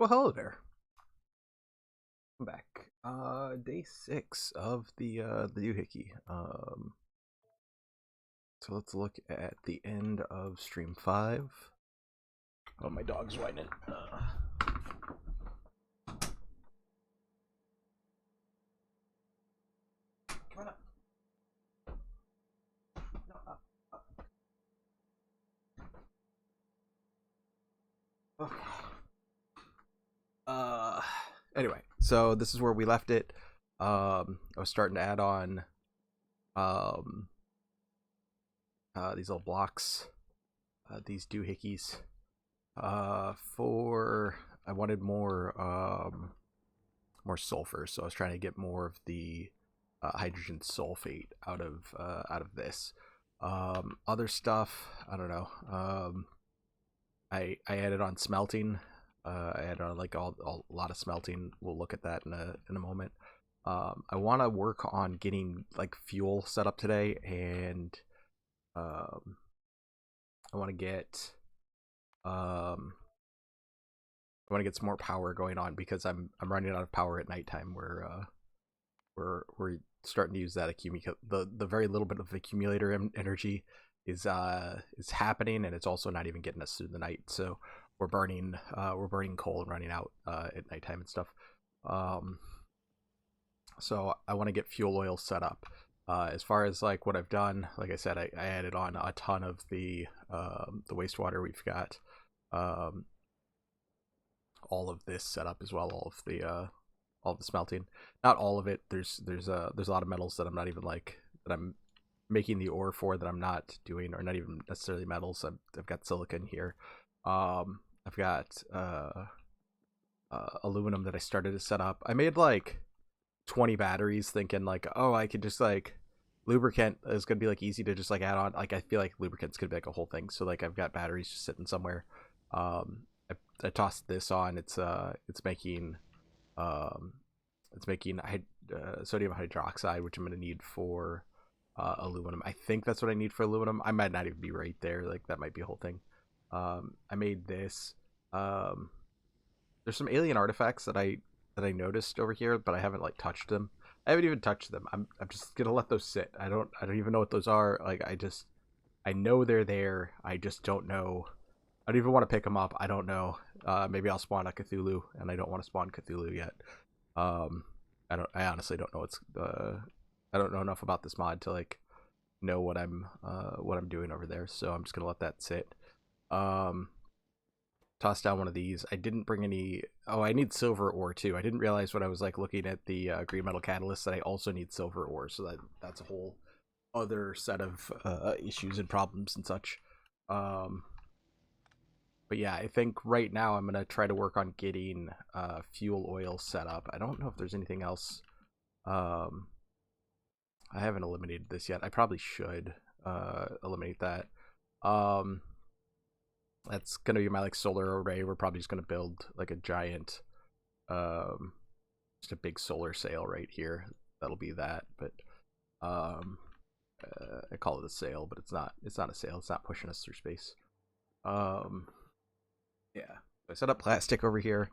Well, hello there. I'm back. Day 6 of the doohickey. So let's look at the end of stream 5. Oh, my dog's whining. Come on up. No, up, up. Okay. Anyway, so this is where we left it. I was starting to add on um these little blocks, these doohickeys. For I wanted more sulfur, so I was trying to get more of the hydrogen sulfate out of this. Other stuff, I don't know. I added on smelting. I added on like a lot of smelting. We'll look at that in a moment. I want to work on getting like fuel set up today, and I want to get some more power going on because I'm running out of power at nighttime. We're starting to use that the very little bit of accumulator energy is happening, and it's also not even getting us through the night. So we're burning coal and running out at nighttime and stuff. So I want to get fuel oil set up. As far as like what I've done, like I said, I added on a ton of the wastewater. We've got all of this set up as well, all of the smelting. Not all of it. There's a lot of metals that I'm not even like that I'm making the ore for that I'm not doing, or not even necessarily metals. I've got silicon here. I've got aluminum that I started to set up. I made like 20 batteries thinking like, oh, I could just like lubricant is gonna be like easy to just like add on. Like I feel like lubricant's gonna be like a whole thing. So like I've got batteries just sitting somewhere. I tossed this on. It's making sodium hydroxide, which I'm gonna need for aluminum. I think that's what I need for aluminum. I might not even be right there. Like that might be a whole thing. I made this. There's some alien artifacts that I noticed over here, but I haven't like touched them. I haven't even touched them. I'm just gonna let those sit. I don't even know what those are. Like I know they're there. I just don't know. I don't even want to pick them up. I don't know. Maybe I'll spawn a Cthulhu, and I don't want to spawn Cthulhu yet. I honestly don't know I don't know enough about this mod to like know what I'm doing over there. So I'm just gonna let that sit. Toss down one of these. I didn't bring any. Oh, I need silver ore too. I didn't realize when I was like looking at the green metal catalyst that I also need silver ore. So that's a whole other set of issues and problems and such. But yeah, I think right now I'm gonna try to work on getting fuel oil set up. I don't know if there's anything else. I haven't eliminated this yet. I probably should eliminate that. That's gonna be my like solar array. We're probably just gonna build like a giant, just a big solar sail right here. That'll be that. But I call it a sail, but it's not. It's not a sail. It's not pushing us through space. Yeah. I set up plastic over here.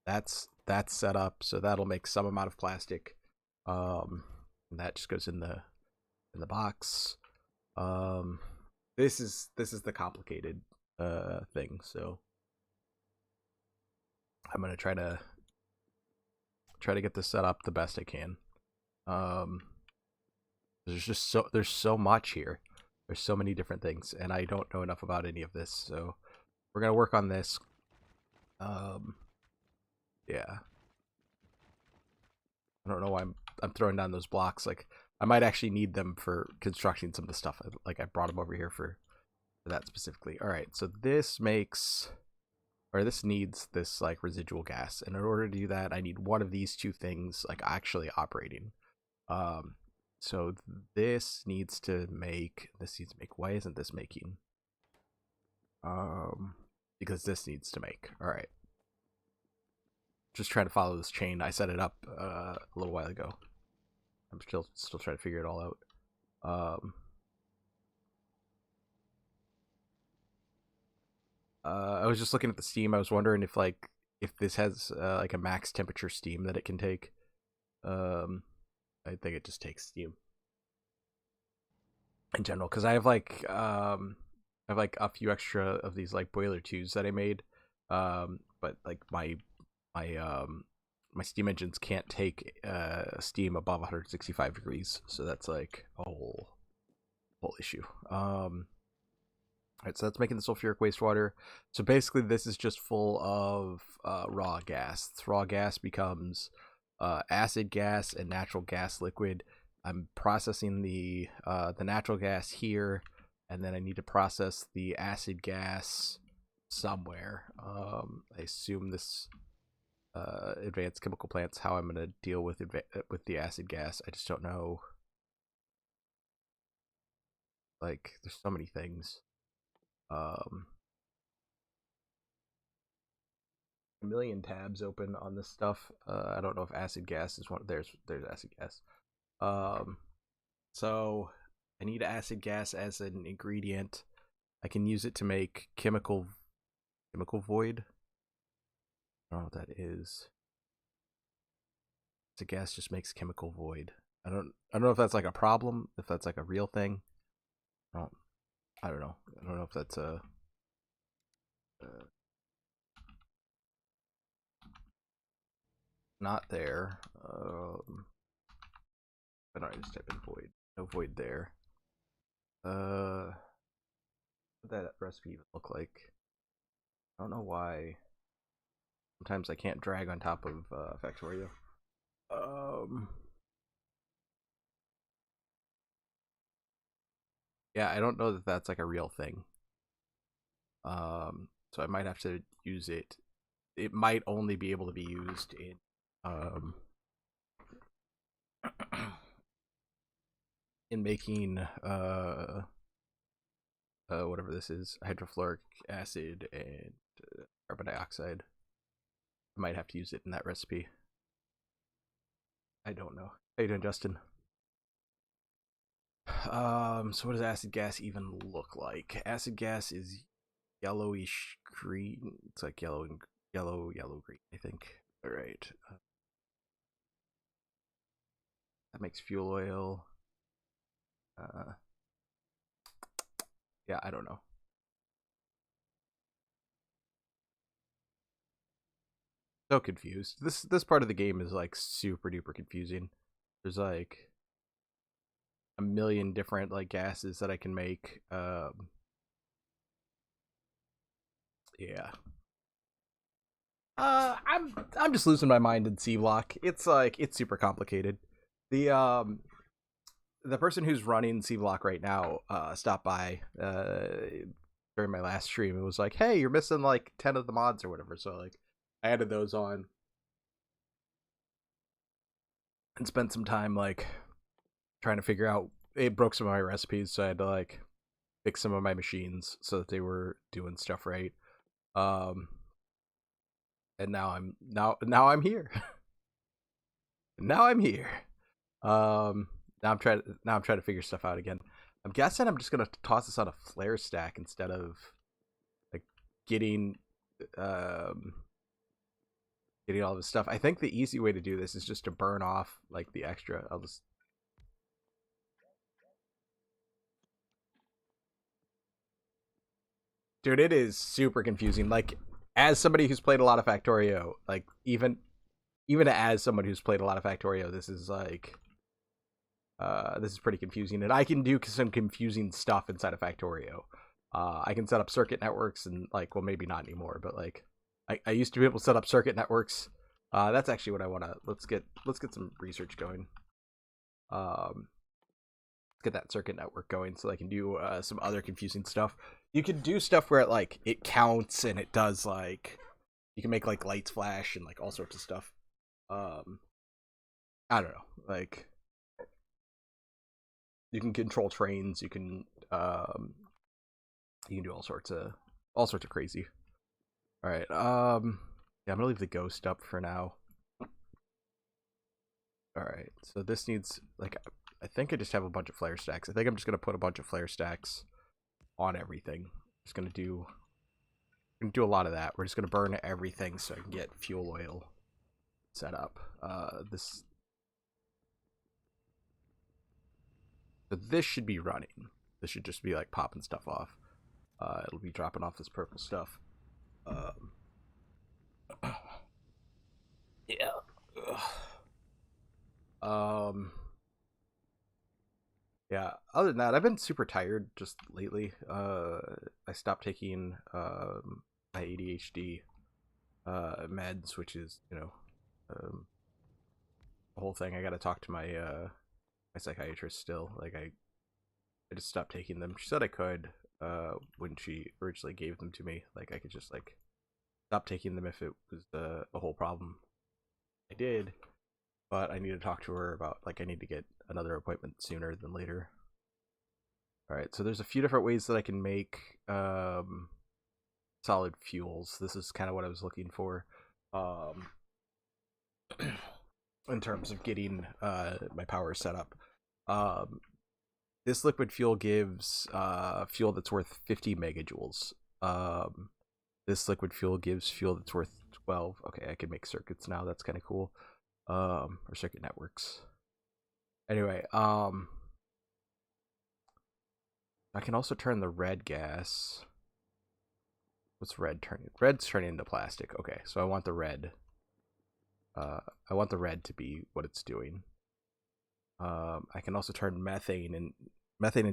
That's set up, so that'll make some amount of plastic. And that just goes in the box. This is the complicated thing, so I'm gonna try to get this set up the best I can. There's so much here. There's so many different things, and I don't know enough about any of this, so we're gonna work on this. Yeah. I don't know why I'm throwing down those blocks. Like I might actually need them for constructing some of the stuff. Like I brought them over here for that specifically. All right, so this needs this like residual gas, and in order to do that, I need one of these two things like actually operating. So this needs to make. Why isn't this making? Because this needs to make. All right. Just trying to follow this chain. I set it up a little while ago. I'm still trying to figure it all out. I was just looking at the Steam. I was wondering if like if this has like a max temperature steam that it can take. I think it just takes steam in general, because I have like a few extra of these like boiler tubes that I made, but like my my steam engines can't take steam above 165 degrees, so that's like a whole issue. Alright, so that's making the sulfuric wastewater. So basically, this is just full of raw gas. This raw gas becomes acid gas and natural gas liquid. I'm processing the natural gas here, and then I need to process the acid gas somewhere. I assume this advanced chemical plant's how I'm going to deal with the acid gas. I just don't know. Like, there's so many things. A million tabs open on this stuff. I don't know if acid gas is one. There's acid gas. Um, so I need acid gas as an ingredient. I can use it to make chemical void. I don't know what that is. Acid gas just makes chemical void. I don't know if that's like a problem. If that's like a real thing. I don't know. I don't know if that's a. Not there. I don't know, I just type in void. No void there. What that recipe even look like? I don't know why. Sometimes I can't drag on top of Factorio. Yeah, I don't know that that's like a real thing. So I might have to use it. It might only be able to be used in in making whatever this is, hydrofluoric acid and carbon dioxide. I might have to use it in that recipe. I don't know. How you doing, Justin? So what does acid gas even look like? Acid gas is yellowish green. It's like yellow and yellow green, I think. All right. That makes fuel oil. Yeah, I don't know. So confused. This part of the game is like super duper confusing. There's like a million different like gases that I can make. Yeah. I'm just losing my mind in SeaBlock. It's like it's super complicated. The the person who's running SeaBlock right now stopped by during my last stream and was like, "Hey, you're missing like 10 of the mods or whatever." So like I added those on and spent some time like trying to figure out. It broke some of my recipes, so I had to like fix some of my machines so that they were doing stuff right. Um, and now I'm here. Now I'm here. Um, now I'm trying to figure stuff out again. I'm guessing I'm just gonna toss this on a flare stack instead of like getting um getting all this stuff. I think the easy way to do this is just to burn off like the extra. I'll just dude, it is super confusing. Like as somebody who's played a lot of Factorio, like even as someone who's played a lot of Factorio, this is like this is pretty confusing, and I can do some confusing stuff inside of Factorio. I can set up circuit networks and like, well, maybe not anymore, but like I used to be able to set up circuit networks. That's actually what I want to. Let's get some research going. Get that circuit network going so I can do some other confusing stuff. You can do stuff where it counts and it does like you can make like lights flash and like all sorts of stuff. I don't know, like you can control trains. You can do all sorts of crazy. All right. Yeah, I'm gonna leave the ghost up for now. All right. So this needs like I think I just have a bunch of flare stacks. I think I'm just gonna put a bunch of flare stacks on everything. Just gonna do gonna do a lot of that. We're just gonna burn everything so I can get fuel oil set up. So this should be running. This should just be like popping stuff off. It'll be dropping off this purple stuff. Yeah. Yeah. Other than that, I've been super tired just lately. I stopped taking my ADHD meds, which is the whole thing. I got to talk to my my psychiatrist still. Like I just stopped taking them. She said I could when she originally gave them to me. Like I could just like stop taking them if it was a whole problem. I did, but I need to talk to her about like I need to get another appointment sooner than later. All right, so there's a few different ways that I can make solid fuels. This is kind of what I was looking for in terms of getting my power set up. This liquid fuel gives fuel that's worth 50 megajoules. This liquid fuel gives fuel that's worth 12. Okay, I can make circuits now. That's kind of cool. Or circuit networks. Anyway, I can also turn the red gas. What's red turning? Red's turning into plastic. Okay, so I want the red. I want the red to be what it's doing. I can also turn methane and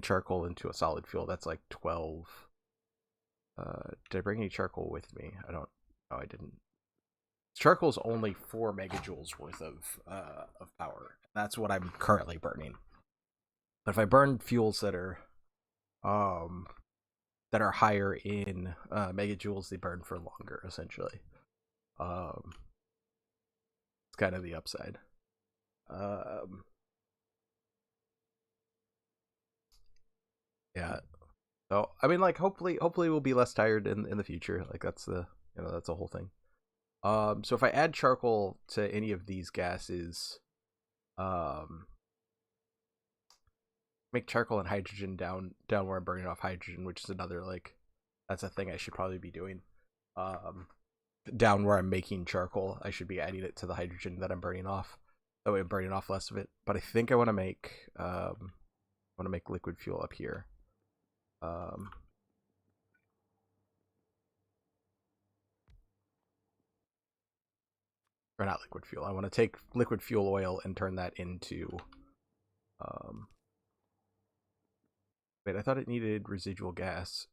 charcoal into a solid fuel. That's like 12. Did I bring any charcoal with me? I don't. Oh, I didn't. Charcoal is only 4 megajoules worth of power. That's what I'm currently burning. But if I burn fuels that are higher in megajoules, they burn for longer. Essentially, it's kind of the upside. Yeah. So I mean, like, hopefully we'll be less tired in the future. Like that's that's the whole thing. So if I add charcoal to any of these gases, make charcoal and hydrogen down where I'm burning off hydrogen, which is another like that's a thing I should probably be doing. Down where I'm making charcoal, I should be adding it to the hydrogen that I'm burning off. That way I'm burning off less of it. But I think I want to make liquid fuel up here. Or not liquid fuel. I want to take liquid fuel oil and turn that into wait, I thought it needed residual gas.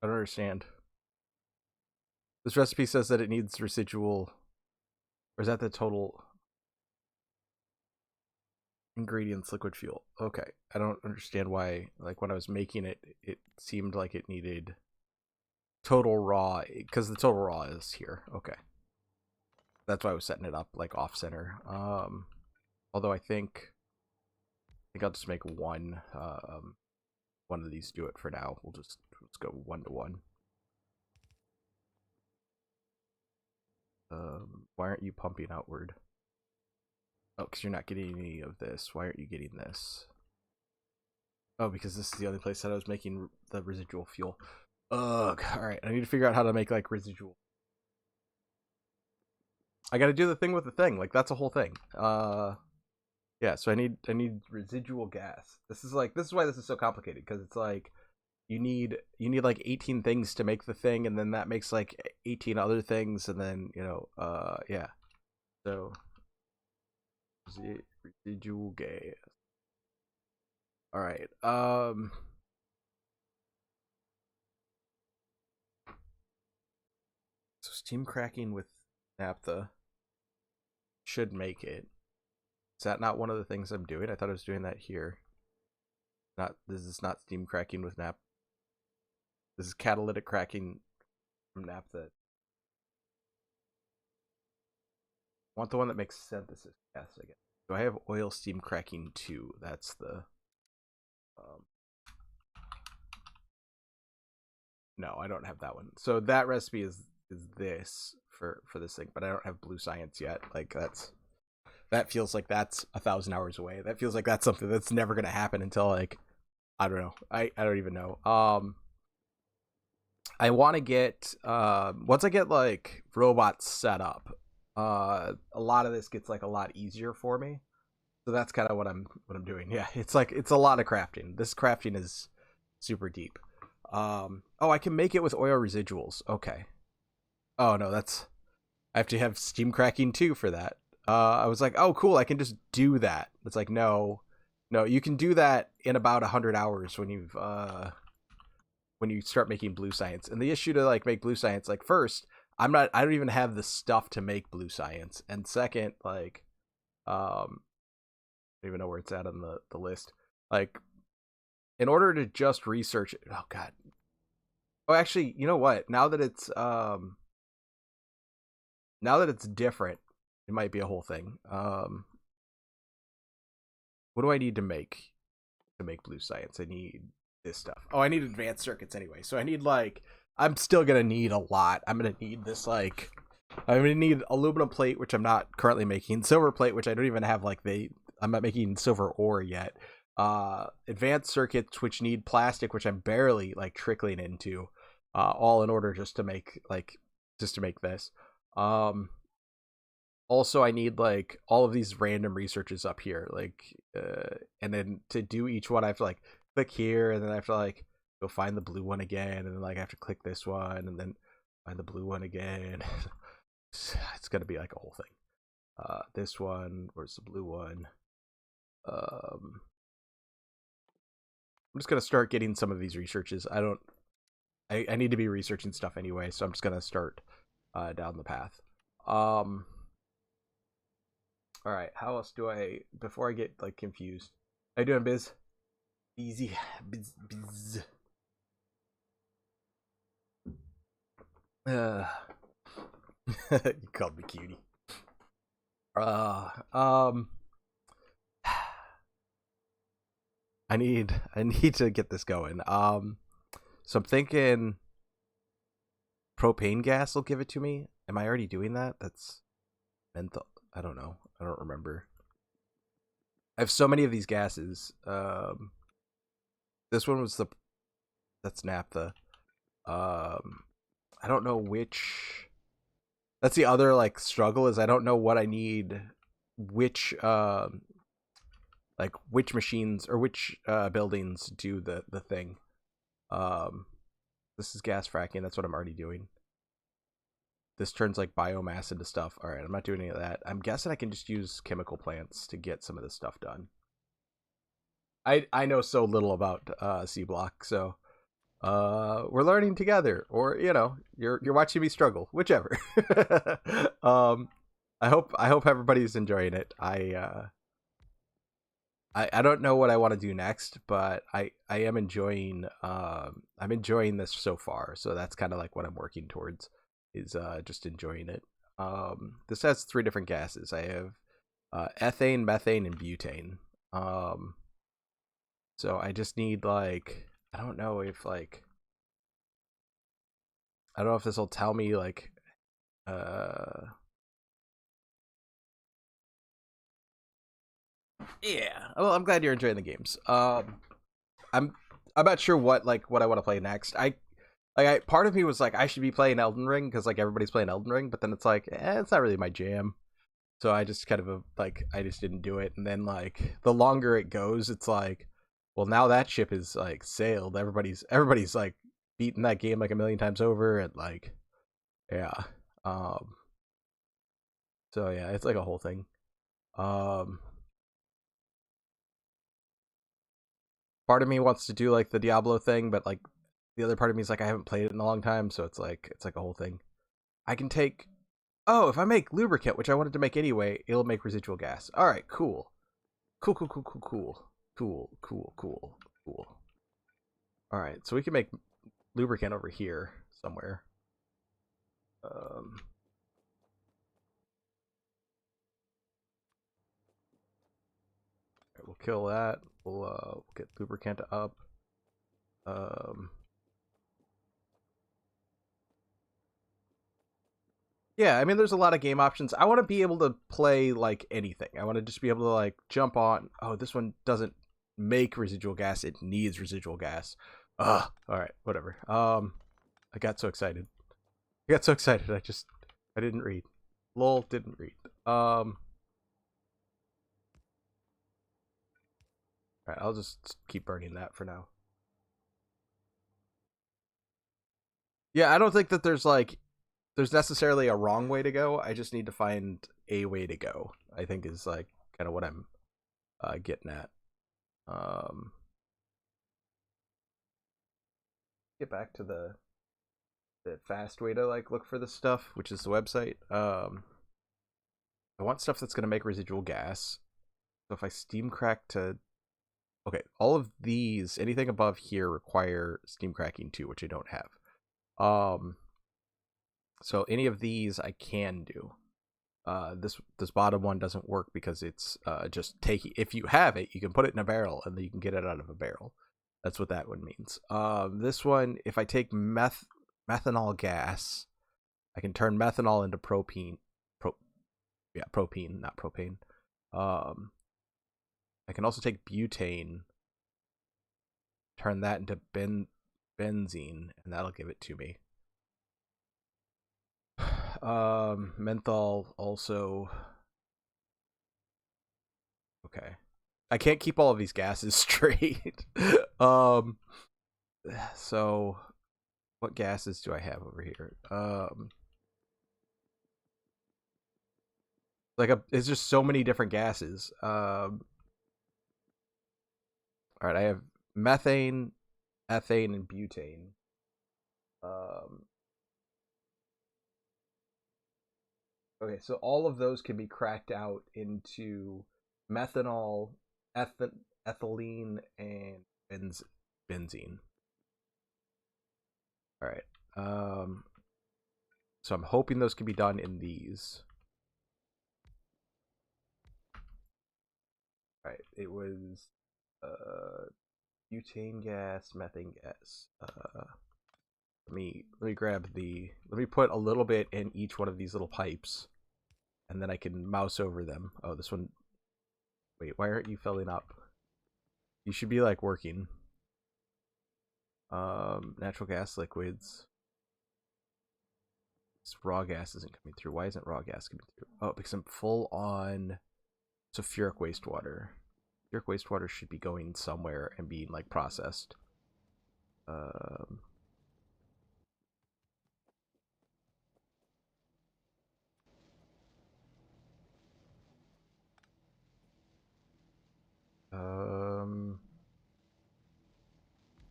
I don't understand. This recipe says that it needs residual, or is that the total ingredients liquid fuel? Okay, I don't understand why, like when I was making it, it seemed like it needed total raw, because the total raw is here. Okay, that's why I was setting it up like off center. Although I think I'll just make one of these do it for now. Let's go 1 to 1. Why aren't you pumping outward? Oh, because you're not getting any of this. Why aren't you getting this? Oh, because this is the only place that I was making the residual fuel. Ugh. Alright, I need to figure out how to make like residual. I gotta do the thing with the thing. Like that's a whole thing. Yeah, so I need residual gas. This is why this is so complicated, because it's like you need like 18 things to make the thing, and then that makes like 18 other things, and then yeah. So residual gas. All right. So steam cracking with naphtha should make it. Is that not one of the things I'm doing? I thought I was doing that here. This is not steam cracking with naphtha. This is catalytic cracking from naphtha. I want the one that makes synthesis gas again. Do I have oil steam cracking too? That's the no, I don't have that one. So that recipe is this for this thing, but I don't have blue science yet. Like that feels like that's 1,000 hours away. That feels like that's something that's never gonna happen until like I don't know. I don't even know. I want to get once I get like robots set up, a lot of this gets like a lot easier for me. So that's kind of what I'm doing. Yeah, it's like it's a lot of crafting. This crafting is super deep. Oh, I can make it with oil residuals. Okay. Oh no, that's I have to have steam cracking too for that. I was like, oh cool, I can just do that. It's like no, no, you can do that in about 100 hours when you start making blue science. And the issue to like make blue science, like first, I don't even have the stuff to make blue science, and second, like I don't even know where it's at on the list. Like in order to just research it, oh god. Oh, actually, you know what? Now that it's different, it might be a whole thing. What do I need to make blue science? I need this stuff. Oh, I need advanced circuits anyway. So I need like I'm still gonna need a lot. I'm gonna need this like I'm gonna need aluminum plate, which I'm not currently making, silver plate, which I don't even have like I'm not making silver ore yet. Advanced circuits, which need plastic, which I'm barely like trickling into, all in order just to make this. Um, Also, I need like all of these random researches up here, like, and then to do each one, I have to like click here, and then I have to like go find the blue one again, and then like I have to click this one, and then find the blue one again. It's gonna be like a whole thing. This one, where's the blue one? I'm just gonna start getting some of these researches. I need to be researching stuff anyway, so I'm just gonna start down the path. All right, how else do I before I get like confused? How you doing, Biz? Easy, biz. Uh, you called me cutie. Uh, um, I need to get this going. So I'm thinking propane gas will give it to me. Am I already doing that? That's menthol. I don't know. I don't remember. I have so many of these gases. This one was that's naphtha. I don't know which. That's the other like struggle is I don't know what I need, which like which machines or which buildings do the thing. Um, this is gas fracking. That's what I'm already doing. This turns like biomass into stuff. All right, I'm not doing any of that. I'm guessing I can just use chemical plants to get some of this stuff done. I know so little about SeaBlock, so we're learning together, or you know, you're watching me struggle, whichever. um, I hope everybody's enjoying it. I don't know what I want to do next, but I am enjoying I'm enjoying this so far. So that's kind of like what I'm working towards is just enjoying it. This has 3 different gases. I have ethane, methane, and butane. So I just need like I don't know if like I don't know if this will tell me like yeah. Well, I'm glad you're enjoying the games. I'm I'm not sure what I want to play next. Part of me was like I should be playing Elden Ring because like everybody's playing Elden Ring, but then it's like it's not really my jam. So I just kind of like I just didn't do it. And then like the longer it goes, it's like, well now that ship is like sailed. Everybody's like beaten that game like a million times over, and like yeah. Um. So yeah, it's like a whole thing. Um. Part of me wants to do like the Diablo thing, but like the other part of me is like I haven't played it in a long time, so it's like a whole thing. I can take oh, if I make lubricant, which I wanted to make anyway, it'll make residual gas. All right, cool. Cool, cool, cool, cool, cool. Cool, cool, cool, cool. All right, so we can make lubricant over here somewhere. Um, we'll kill that. We'll get lubricant up. Um, yeah, I mean, there's a lot of game options. I want to be able to play like anything. I want to just be able to like jump on. Oh, this one doesn't. make residual gas. It needs residual gas. Ugh. All right, whatever. I got so excited. I didn't read. Lol, didn't read. All right, I'll just keep burning that for now. Yeah, I don't think that there's necessarily a wrong way to go. I just need to find a way to go. I think is like kind of what I'm getting at. Get back to the fast way to like look for this stuff, which is the website. I want stuff that's gonna make residual gas. So if I steam crack to, okay, all of these, anything above here require steam cracking too, which I don't have. So any of these I can do. This bottom one doesn't work because it's just taking. If you have it, you can put it in a barrel and then you can get it out of a barrel. That's what that one means. This one, if I take methanol gas, I can turn methanol into propene. Propene, not propane. I can also take butane, turn that into benzene, and that'll give it to me. Menthol also. Okay. I can't keep all of these gases straight. So what gases do I have over here? It's just so many different gases. All right, I have methane, ethane, and butane. Okay, so all of those can be cracked out into methanol, ethylene, and benzene. All right. So I'm hoping those can be done in these. All right. It was butane gas, methane gas. Let me grab let me put a little bit in each one of these little pipes, and then I can mouse over them. Oh, this one. Wait, why aren't you filling up? You should be like working. Natural gas liquids. This raw gas isn't coming through. Why isn't raw gas coming through? Oh, because I'm full on sulfuric wastewater. Sulfuric wastewater should be going somewhere and being like processed.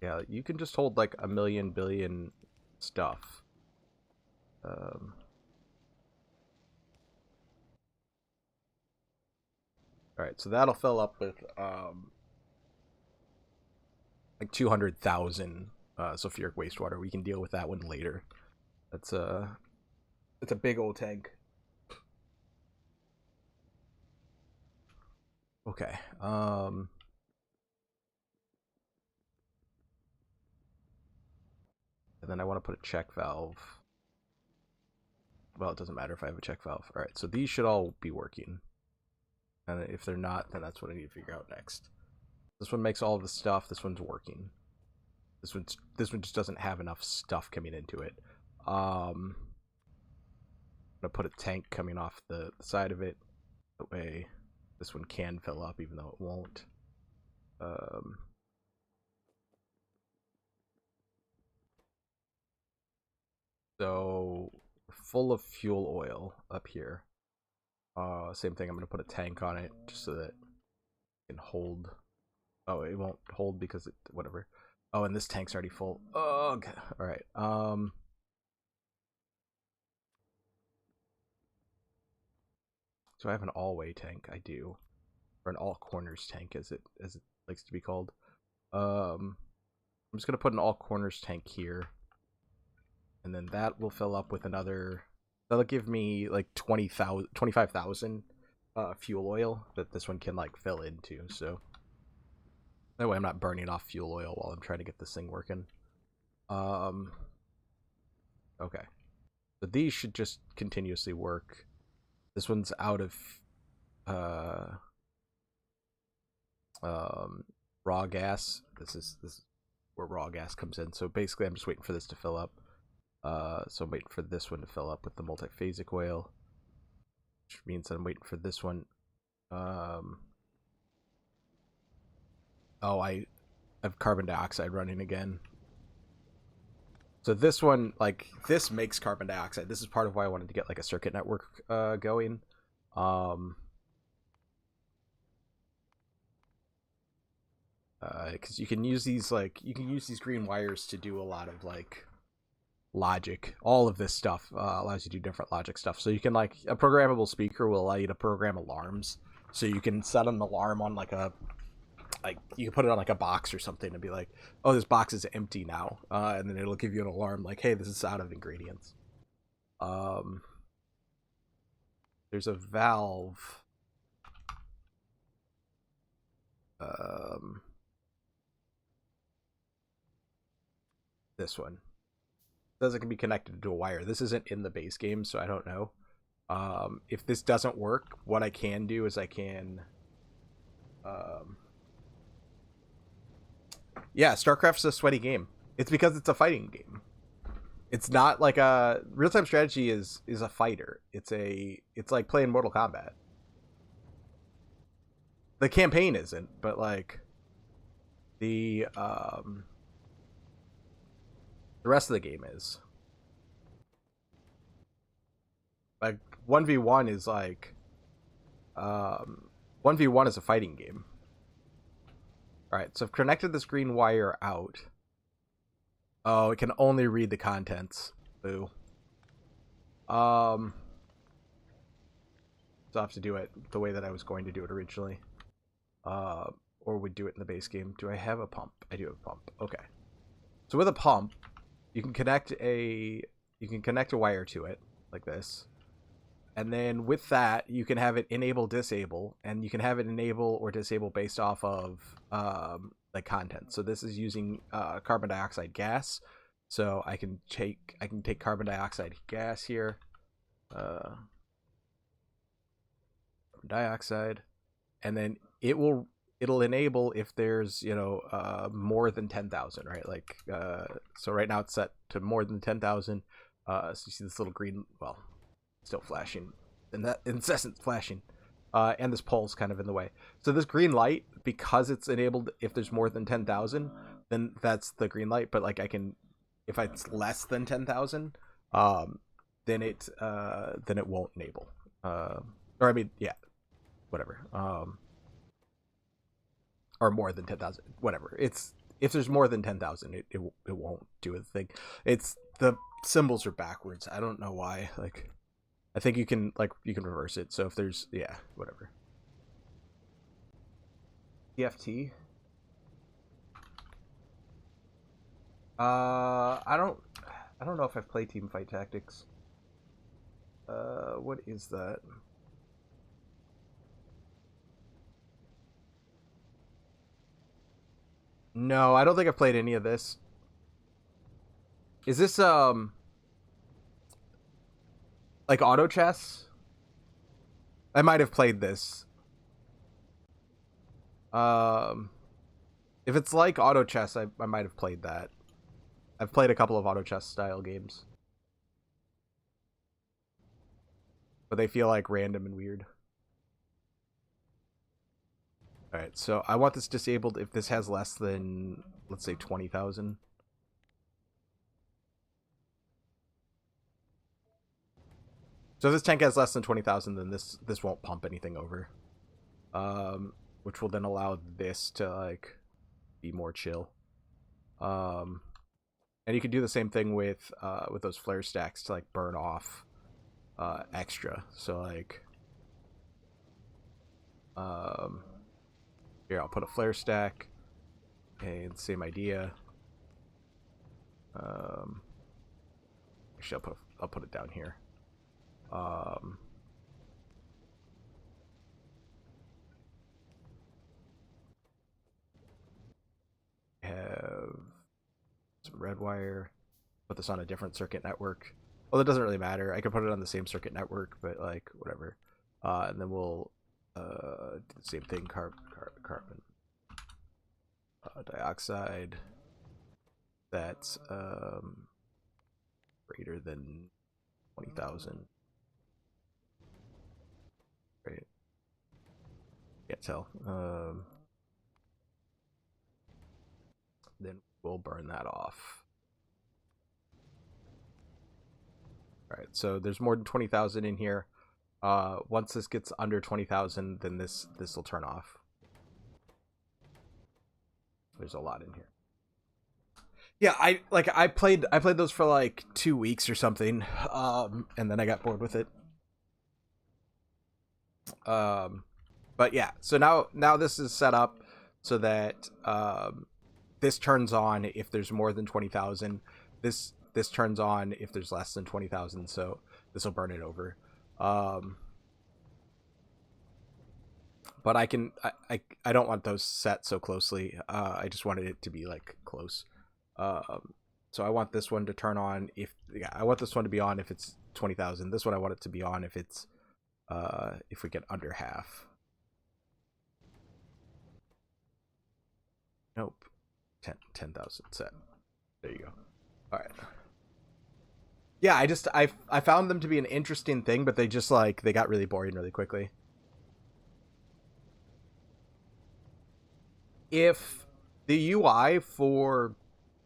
Yeah, you can just hold like a million billion stuff. Alright, so that'll fill up with like 200,000 sulfuric wastewater. We can deal with that one later. It's a big old tank. Okay. And then I want to put a check valve. Well, it doesn't matter if I have a check valve. All right, so these should all be working. And if they're not, then that's what I need to figure out next. This one makes all of the stuff. This one's working. This one just doesn't have enough stuff coming into it. I'm gonna put a tank coming off the side of it. That way, this one can fill up, even though it won't. So full of fuel oil up here. Same thing. I'm gonna put a tank on it just so that it can hold. Oh, it won't hold because whatever. Oh, and this tank's already full. Oh, okay. All right. So I have an all-way tank. I do, or an all-corners tank, as it likes to be called. I'm just gonna put an all-corners tank here, and then that will fill up with another. That'll give me like 25,000 fuel oil that this one can like fill into. So that way I'm not burning off fuel oil while I'm trying to get this thing working. Okay. So these should just continuously work. This one's out of raw gas. This is where raw gas comes in. So basically, I'm just waiting for this to fill up. So I'm waiting for this one to fill up with the multiphasic oil, which means that I'm waiting for this one. Oh, I have carbon dioxide running again. So this one, like, this makes carbon dioxide. This is part of why I wanted to get like a circuit network going. Because you can use these green wires to do a lot of like logic. All of this stuff allows you to do different logic stuff. So you can, like, a programmable speaker will allow you to program alarms. So you can set an alarm on you can put it on like a box or something and be like, oh, this box is empty now, and then it'll give you an alarm like, hey, this is out of ingredients. There's a valve. This one says it can be connected to a wire. This isn't in the base game, so I don't know. If this doesn't work, what I can do is I can yeah, StarCraft's a sweaty game. It's because it's a fighting game. It's not like a real-time strategy is a fighter. It's like playing Mortal Kombat. The campaign isn't, but like the rest of the game is. Like 1v1 is like 1v1 is a fighting game. Alright, so I've connected this green wire out. Oh, it can only read the contents. Boo. So I'll have to do it the way that I was going to do it originally. Or would do it in the base game. Do I have a pump? I do have a pump. Okay. So with a pump, you can connect a wire to it like this. And then with that, you can have it enable, disable, and you can have it enable or disable based off of the content. So this is using carbon dioxide gas. So I can take carbon dioxide gas here, carbon dioxide, and then it'll enable if there's more than 10,000, right? Like so right now it's set to more than 10,000. So you see this little green, well, still flashing, and that incessant flashing, and this pole's kind of in the way. So this green light, because it's enabled if there's more than 10,000, then that's the green light. But like I can, if it's less than 10,000, then it won't enable. Or I mean, yeah, whatever. Or more than 10,000, whatever. It's if there's more than 10,000, it won't do a thing. It's the symbols are backwards. I don't know why. Like, I think you can reverse it. So if there's, yeah, whatever. EFT. I don't know if I've played Teamfight Tactics. What is that? No, I don't think I've played any of this. Is this like auto chess? I might have played this. If it's like auto chess, I might have played that. I've played a couple of auto chess style games, but they feel like random and weird. All right, so I want this disabled if this has less than, let's say, 20,000. So if this tank has less than 20,000, then this won't pump anything over, which will then allow this to like be more chill. And you can do the same thing with those flare stacks to like burn off extra. So like, here I'll put a flare stack, and same idea. Actually, I'll put it down here. Have some red wire. Put this on a different circuit network. Well, it doesn't really matter. I could put it on the same circuit network, but like whatever. And then we'll do the same thing. Carbon. dioxide that's greater than 20,000. Right. Can't tell. Then we'll burn that off. All right, so there's more than 20,000 in here. Once this gets under 20,000, then this will turn off. There's a lot in here. Yeah, I played those for like 2 weeks or something, and then I got bored with it. But yeah, so now this is set up so that this turns on if there's more than 20,000. This turns on if there's less than 20,000. So this will burn it over. But I don't want those set so closely. I just wanted it to be like close. So I want this one to turn on I want this one to be on if it's 20,000. This one I want it to be on if it's if we get under half. Nope. 10,000 set. There you go. All right. Yeah, I found them to be an interesting thing, but they just they got really boring really quickly. If the UI for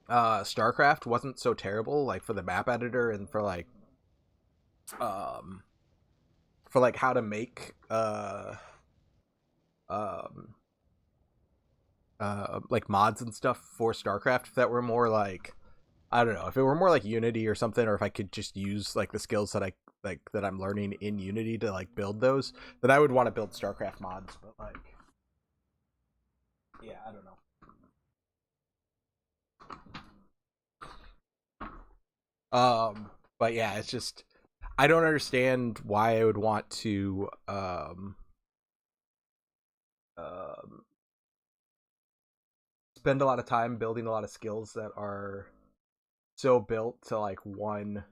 StarCraft wasn't so terrible, like for the map editor and for how to make like mods and stuff for StarCraft that were more like, I don't know, if it were more like Unity or something, or if I could just use like the skills that that I'm learning in Unity to like build those, then I would want to build StarCraft mods. But yeah, I don't know. But yeah, it's just, I don't understand why I would want to spend a lot of time building a lot of skills that are so built to like one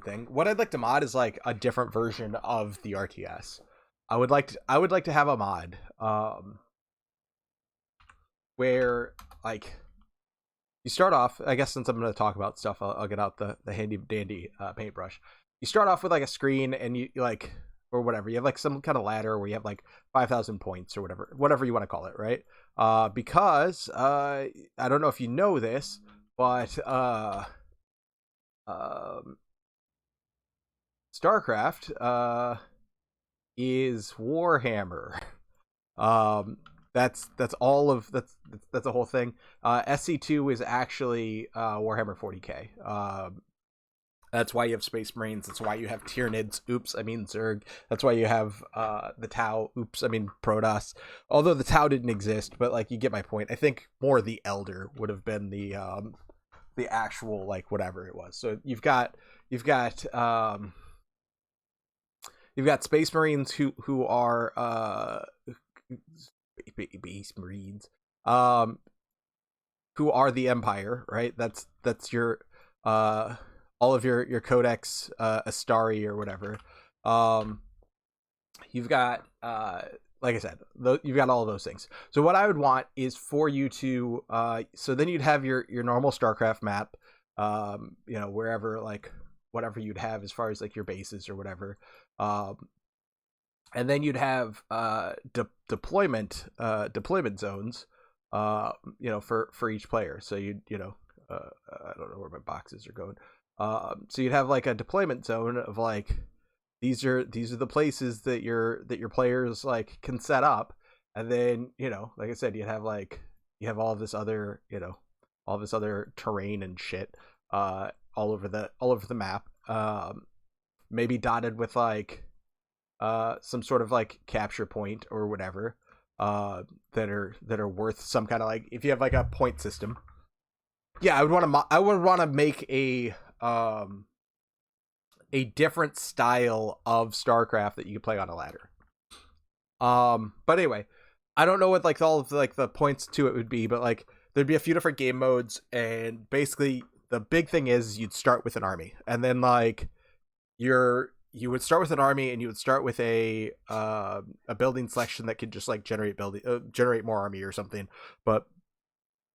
thing. What I'd like to mod is like a different version of the RTS. I would like to have a mod where like you start off, I guess since I'm going to talk about stuff, I'll get out the handy dandy paintbrush. You start off with like a screen and you like, or whatever, you have like some kind of ladder where you have like 5,000 points or whatever you want to call it, right? Because I don't know if you know this, but StarCraft is Warhammer. That's all of that's a whole thing. SC2 is actually Warhammer 40k. That's why you have Space Marines. That's why you have Tyranids. Oops, I mean Zerg. That's why you have the Tau. Oops, I mean Protoss. Although the Tau didn't exist, but like you get my point. I think more the Elder would have been the actual like whatever it was. So you've got Space Marines who are Space Marines who are the Empire, right? That's your all of your Codex Astari or whatever. You've got like I said, you've got all of those things. So what I would want is for you to so then you'd have your normal StarCraft map, wherever, like whatever you'd have as far as like your bases or whatever, and then you'd have deployment zones, for each player. So I don't know where my boxes are going. So you'd have like a deployment zone of like these are the places that your players like can set up, and then like I said, you have all of this other terrain and shit all over the map, maybe dotted with like some sort of like capture point or whatever that are worth some kind of, like, if you have like a point system. Yeah, I would want to make a different style of StarCraft that you could play on a ladder. But anyway, I don't know what like all of like the points to it would be, but like there'd be a few different game modes, and basically the big thing is you'd start with an army, and then like you you would start with an army, and you would start with a building selection that could just like generate more army or something. But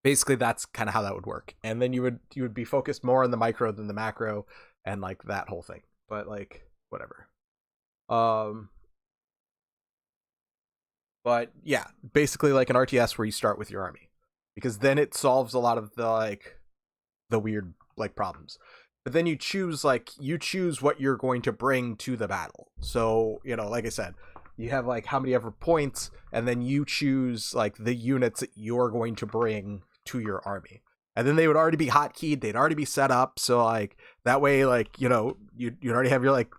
basically, that's kind of how that would work. And then you would be focused more on the micro than the macro, and like that whole thing. But like whatever. Um, but yeah, basically like an RTS where you start with your army, because then it solves a lot of the weird like problems. But then you choose what you're going to bring to the battle. So, like I said, you have like how many ever points, and then you choose like the units that you're going to bring to your army. And then they would already be hotkeyed, they'd already be set up. So like that way, like, you already have your like,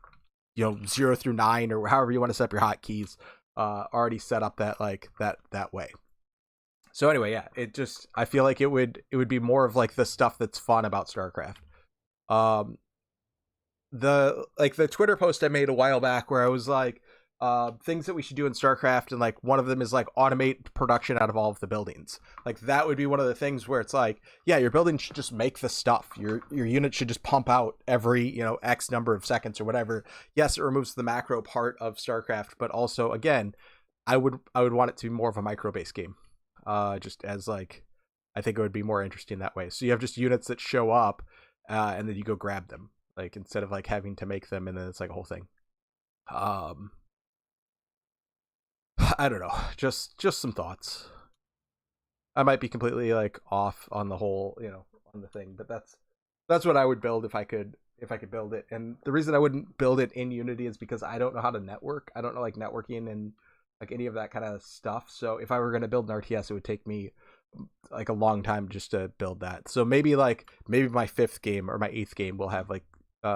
0 through 9 or however you want to set up your hotkeys already set up that way. So anyway, yeah, I feel like it would be more of like the stuff that's fun about StarCraft. Um, the Twitter post I made a while back where I was like, things that we should do in StarCraft, and like one of them is like automate production out of all of the buildings. Like that would be one of the things where it's like, yeah, your building should just make the stuff. Your unit should just pump out every X number of seconds or whatever. Yes, it removes the macro part of StarCraft, but also again, I would want it to be more of a micro based game. Just as like, I think it would be more interesting that way. So you have just units that show up, and then you go grab them, like instead of like having to make them, and then it's like a whole thing. I don't know, just some thoughts. I might be completely like off on the whole, on the thing, but that's what I would build if I could build it. And the reason I wouldn't build it in Unity is because I don't know how to network. I don't know like networking and like any of that kind of stuff. So if I were going to build an RTS, it would take me like a long time just to build that. So maybe my 5th game or my 8th game will have like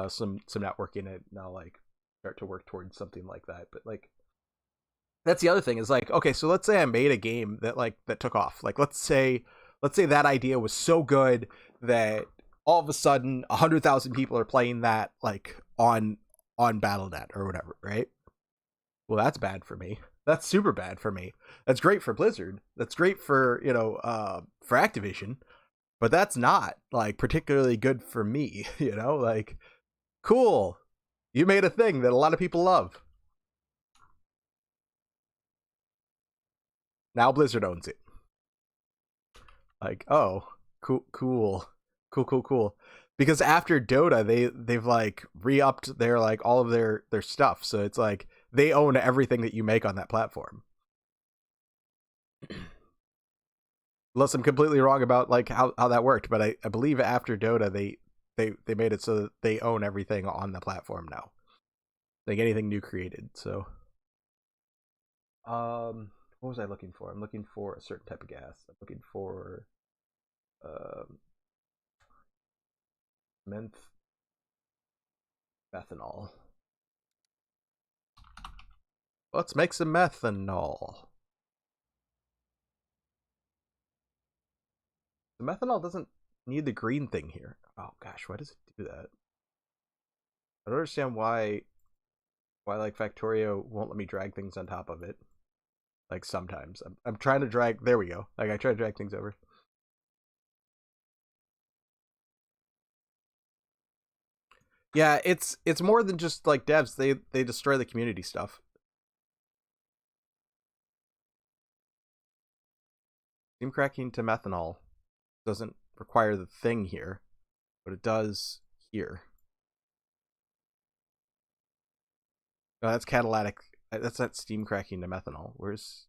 some networking in it, and I'll like start to work towards something like that. But like, that's the other thing is like, okay, so let's say I made a game that took off. Like let's say that idea was so good that all of a sudden 100,000 people are playing that like on BattleNet or whatever, right? Well, that's bad for me. That's super bad for me. That's great for Blizzard. That's great for for Activision, but that's not like particularly good for me. Like, cool, you made a thing that a lot of people love. Now Blizzard owns it. Like, oh, cool. Because after Dota, they've like re-upped their like all of their stuff. So it's like they own everything that you make on that platform. Unless I'm completely wrong about like how that worked, but I believe after Dota they made it so that they own everything on the platform now. Like anything new created. So what was I looking for? I'm looking for a certain type of gas. I'm looking for methanol. Let's make some methanol. The methanol doesn't need the green thing here. Oh gosh, why does it do that? I don't understand why like Factorio won't let me drag things on top of it. Like sometimes I'm trying to drag. There we go. Like I try to drag things over. Yeah, it's more than just like devs. They destroy the community stuff. Steam cracking to methanol doesn't require the thing here, but it does here. No, that's catalytic. That's not steam cracking to methanol. Where's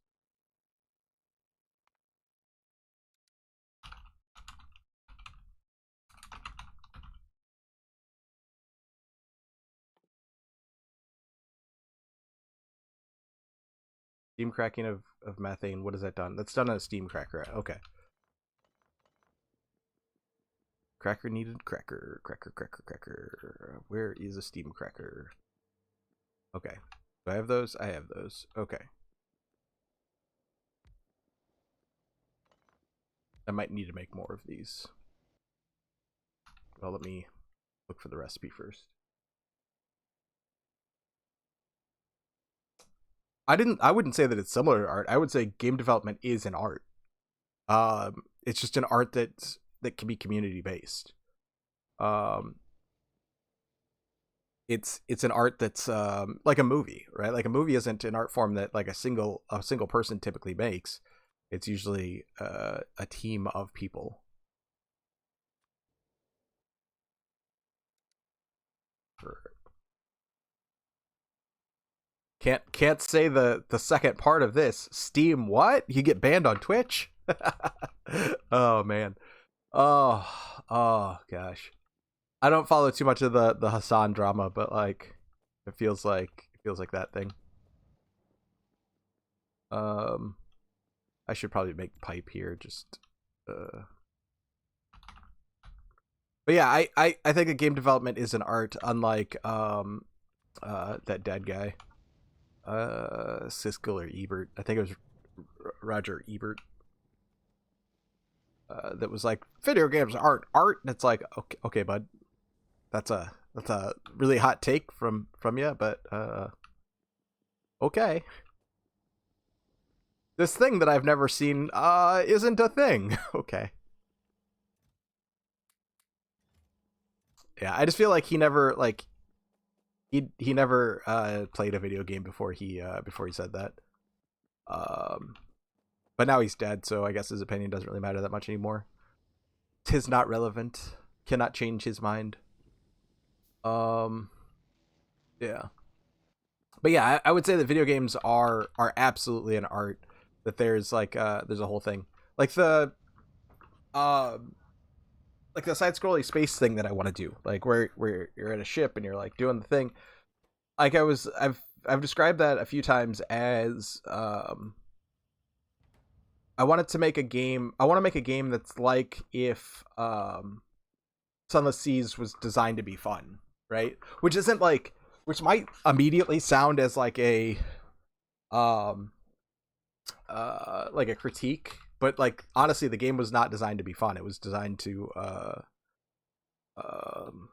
steam cracking of methane? What is that done? That's done on a steam cracker. Okay. Cracker needed. Cracker. Where is a steam cracker? Okay. Do I have those? I have those. Okay. I might need to make more of these. Well, let me look for the recipe first. I wouldn't say that it's similar to art. I would say game development is an art. It's just an art that can be community based. Um, it's an art that's like a movie, right? Like a movie isn't an art form that like a single person typically makes. It's usually a team of people. Can't say the second part of this. Steam what? You get banned on Twitch? Oh man. Oh, gosh. I don't follow too much of the Hassan drama, but like it feels like that thing. Um I should probably make pipe here just but yeah, I think that game development is an art, unlike that dead guy. Siskel or Ebert. I think it was Roger Ebert. That was like video games art, and it's like okay, bud, that's a really hot take from you, but okay. This thing that I've never seen isn't a thing. Okay. Yeah, I just feel like he never like he never played a video game before he said that. Um, but now he's dead, so I guess his opinion doesn't really matter that much anymore. Tis not relevant. Cannot change his mind. Um, yeah, but yeah, I would say that video games are absolutely an art. That there's a whole thing uh like the side scrolling space thing that I want to do, like where you're in a ship and you're like doing the thing. Like I've described that a few times as I wanted to make a game. I want to make a game that's like if Sunless Seas was designed to be fun, right? Which might immediately sound as um like a critique, but like honestly, the game was not designed to be fun. It was designed um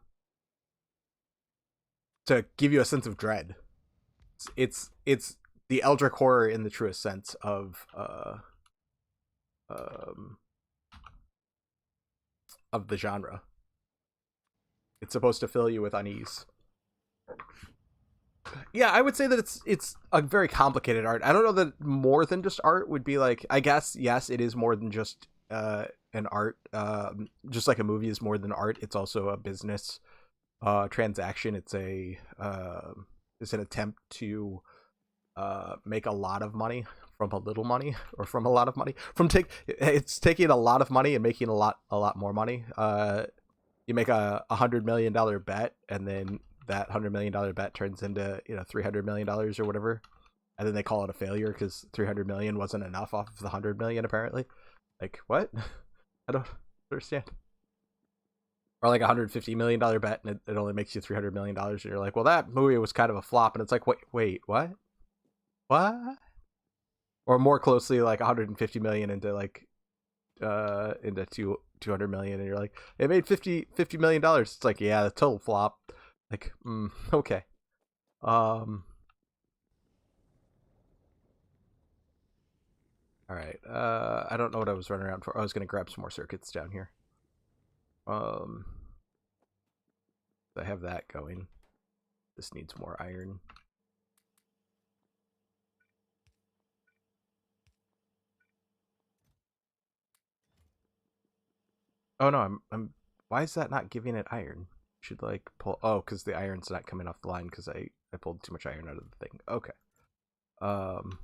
to give you a sense of dread. It's the Eldritch horror in the truest sense um of the genre. It's supposed to fill you with unease. Yeah, I would say that it's a very complicated art. I don't know that more than just art would be like. I guess yes, it is more than just an art. Just like a movie is more than art. It's also a business transaction. It's an attempt to make a lot of money from a little money, or from a lot of money it's taking a lot of money and making a lot more money. You make $100 million bet, and then that $100 million bet turns into $300 million or whatever, and then they call it a failure because 300 million wasn't enough off of the 100 million apparently. Like what? I don't understand. Or like $150 million bet, and it only makes you $300 million, and you're like, well, that movie was kind of a flop, and it's like, wait, what? Or more closely, like 150 million into into 200 million, and you're like, it made $50 million. It's like, yeah, the total flop. Like, okay. All right. I don't know what I was running around for. I was gonna grab some more circuits down here. Um, I have that going. This needs more iron. Oh no, I'm. Why is that not giving it iron? Should like pull. Oh, because the iron's not coming off the line because I pulled too much iron out of the thing. Okay. Um,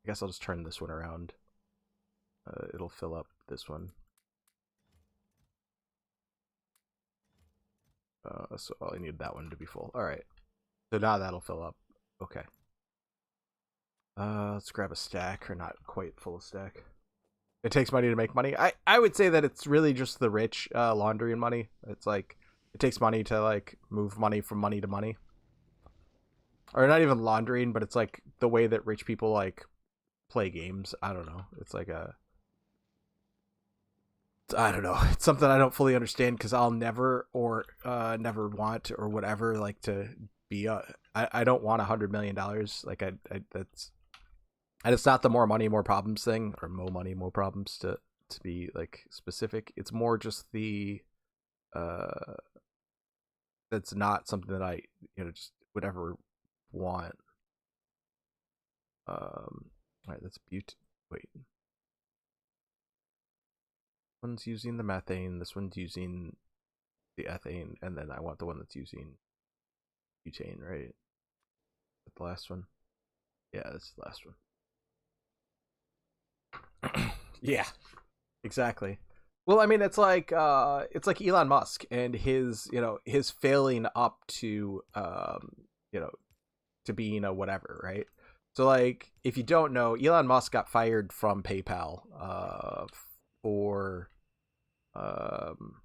I guess I'll just turn this one around. It'll fill up this one. So I need that one to be full. All right. So now that'll fill up. Okay. Let's grab a stack, or not quite full stack. It takes money to make money. I would say that it's really just the rich laundering money. It's like it takes money to like move money from money to money, or not even laundering, but it's like the way that rich people like play games. I don't know. It's like I don't know. It's something I don't fully understand because I'll never or never want or whatever like to be I don't want $100 million. Like that's, and it's not the more money more problems thing, or more money more problems to be like specific. It's more just the that's not something that I just would ever want. All right, that's wait. One's using the methane, this one's using the ethane, and then I want the one that's using butane, right? Is that the last one? Yeah, that's the last one. Yeah, exactly. Well, I mean, it's like Elon Musk and his failing up to you know to being a whatever, right? So like, if you don't know, Elon Musk got fired from PayPal for um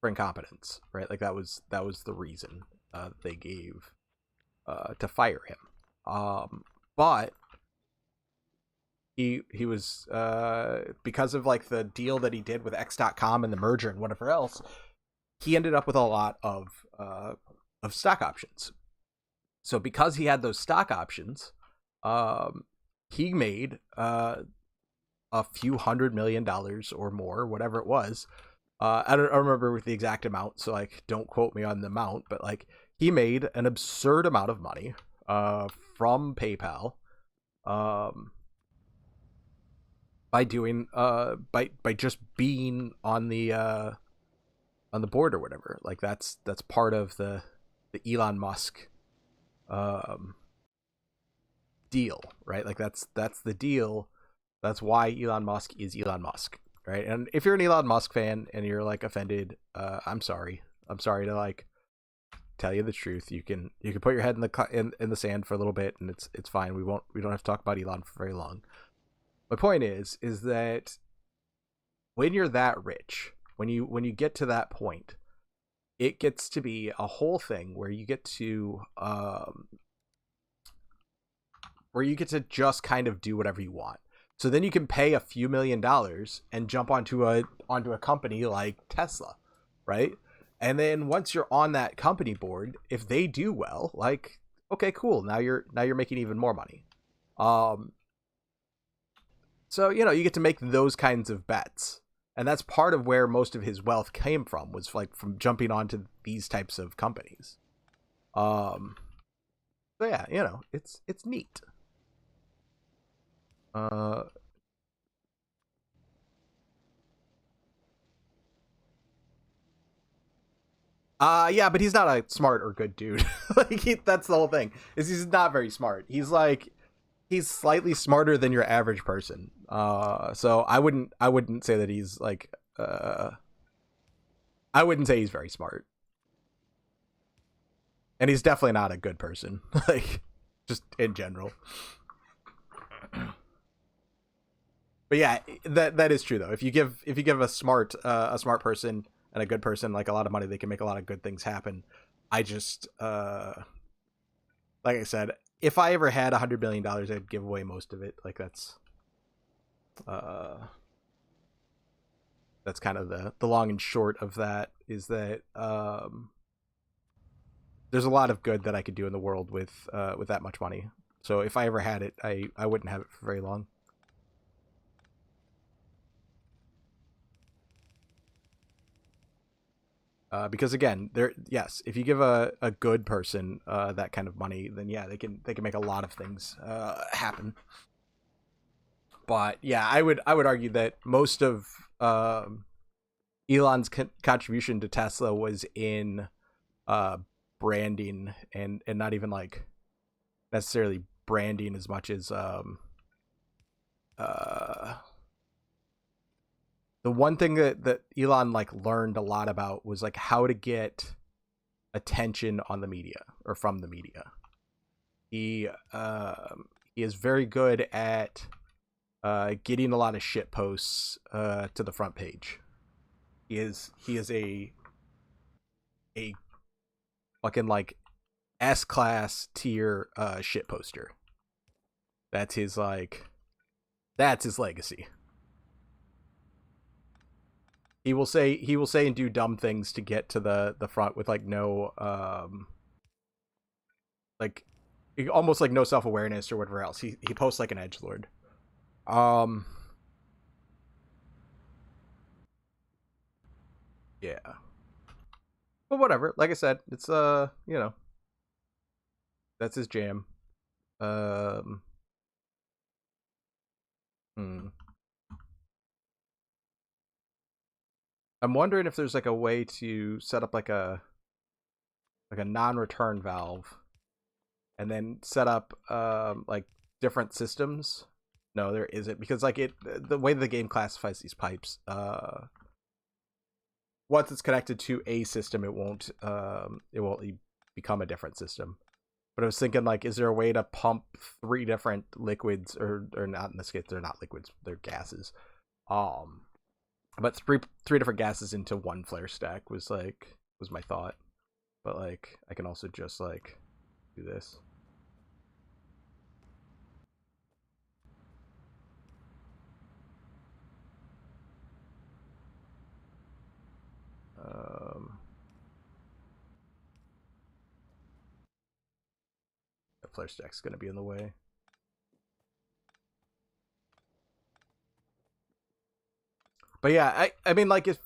for incompetence, right? Like that was the reason they gave to fire him. But he was because of like the deal that he did with X.com and the merger and whatever else, he ended up with a lot of stock options. So because he had those stock options, he made a few $100 million or more, whatever it was. I don't remember the exact amount, so like don't quote me on the amount, but like he made an absurd amount of money from PayPal by doing by just being on the board or whatever. Like that's part of the Elon Musk um deal, right? Like that's the deal. That's why Elon Musk is Elon Musk, right? And if you're an Elon Musk fan and you're like offended, I'm sorry. I'm sorry to like tell you the truth. You can put your head in the sand for a little bit, and it's fine. We don't have to talk about Elon for very long. My point is that when you're that rich, when you get to that point, it gets to be a whole thing where you get to just kind of do whatever you want. So then you can pay a few $1,000,000 and jump onto a company like Tesla, right? And then once you're on that company board, if they do well, like, okay, cool, now you're making even more money. So you get to make those kinds of bets, and that's part of where most of his wealth came from, was like from jumping onto these types of companies. So yeah, it's neat. Uh, yeah, but he's not a smart or good dude. Like that's the whole thing. Is he's not very smart. He's slightly smarter than your average person. So I wouldn't say that he's like I wouldn't say he's very smart. And he's definitely not a good person. Like just in general. But yeah, that is true though. If you give a smart person and a good person like a lot of money, they can make a lot of good things happen. I just like I said, if I ever had $100 million, I'd give away most of it. Like uh that's kind of the long and short of that, is that there's a lot of good that I could do in the world with that much money. So if I ever had it, I wouldn't have it for very long. Because again, yes, if you give a good person that kind of money, then yeah, they can make a lot of things happen. But yeah, I would argue that most of Elon's contribution to Tesla was in uh, branding, and not even like necessarily branding as much as uh, the one thing that Elon like learned a lot about was like how to get attention on the media or from the media. He is very good at getting a lot of shit posts to the front page. He is a fucking like S class tier shit poster. That's his legacy. He will say and do dumb things to get to the front with like no like almost like no self-awareness or whatever else. He posts like an edgelord. Um yeah. But whatever. Like I said, it's you know, that's his jam. Um, hmm. I'm wondering if there's like a way to set up like a non-return valve and then set up like different systems. No, there isn't because like the way the game classifies these pipes, once it's connected to a system, it won't become a different system. But I was thinking like, is there a way to pump three different liquids or not in this case they're not liquids, they're gases. Um, but three different gases into one flare stack was my thought. But like I can also just like do this. Um, the flare stack's gonna be in the way. But yeah, I mean like if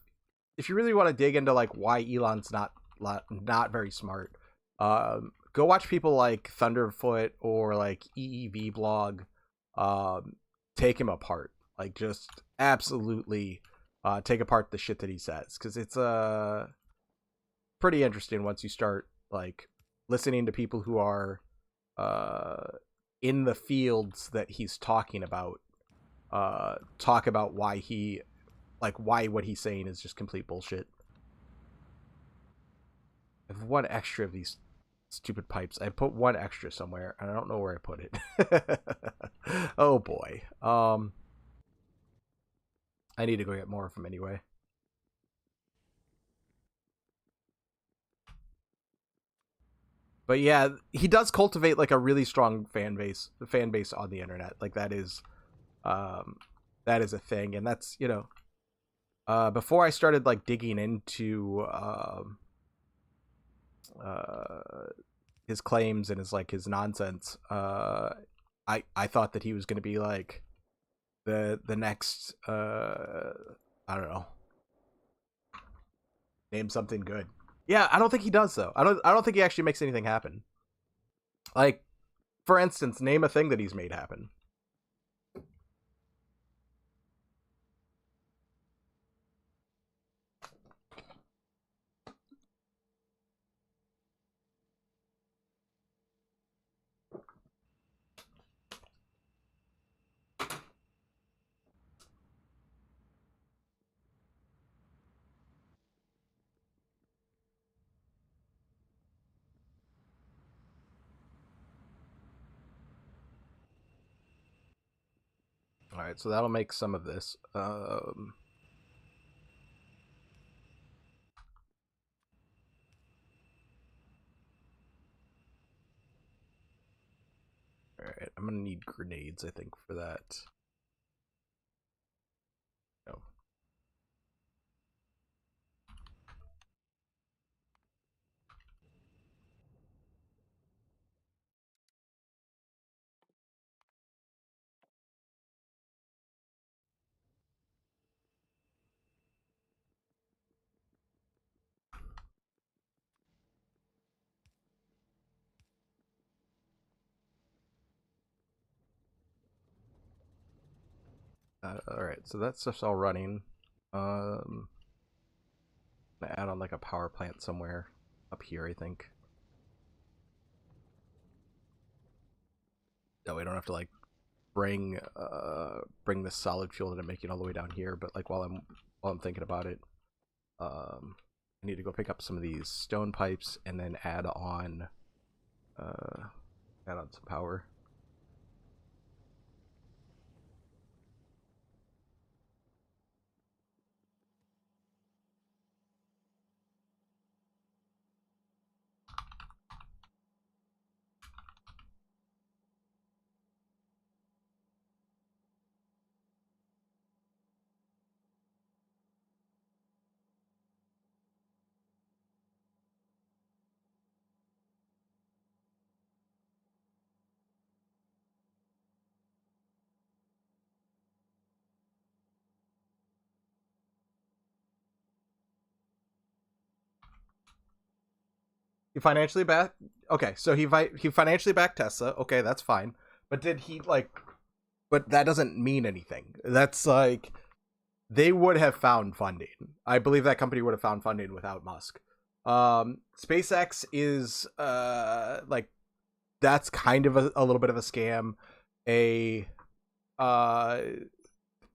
you really want to dig into like why Elon's not very smart, go watch people like Thunderfoot or like EEV blog, take him apart. Like just absolutely take apart the shit that he says because it's pretty interesting once you start like listening to people who are uh in the fields that he's talking about talk about why why what he's saying is just complete bullshit. I have one extra of these stupid pipes. I put one extra somewhere and I don't know where I put it. Oh boy. I need to go get more of them anyway. But yeah, he does cultivate like a really strong fan base on the internet. Like um that is a thing, and that's, you know, before I started like digging into uh his claims and his nonsense, I thought that he was going to be like the next I don't know, name something good. Yeah, I don't think he does though. I don't think he actually makes anything happen. Like for instance, name a thing that he's made happen. All right, so that'll make some of this. All right, I'm gonna need grenades, I think, for that. No. All right, so that stuff's all running. Um, gonna add on like a power plant somewhere up here, I think. That way I don't have to like bring this solid fuel that I'm making all the way down here. But like while I'm thinking about it, I need to go pick up some of these stone pipes and then uh, add on some power. He financially backed. Okay, so he financially backed Tesla. Okay, that's fine. But did he like? But that doesn't mean anything. That's like they would have found funding. I believe that company would have found funding without Musk. SpaceX is like that's kind of a little bit of a scam. A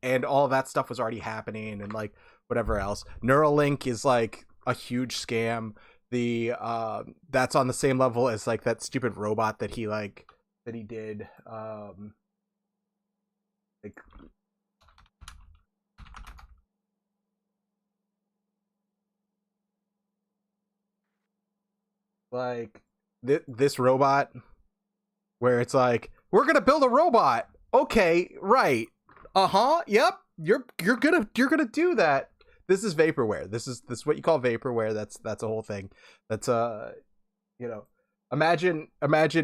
and all of that stuff was already happening, and like whatever else. Neuralink is like a huge scam. The that's on the same level as like that stupid robot that he did. Like like this robot where it's like we're gonna build a robot. Okay, right. Uh-huh. Yep. You're gonna do that. This is vaporware. This is what you call vaporware. That's a whole thing. That's you know, imagine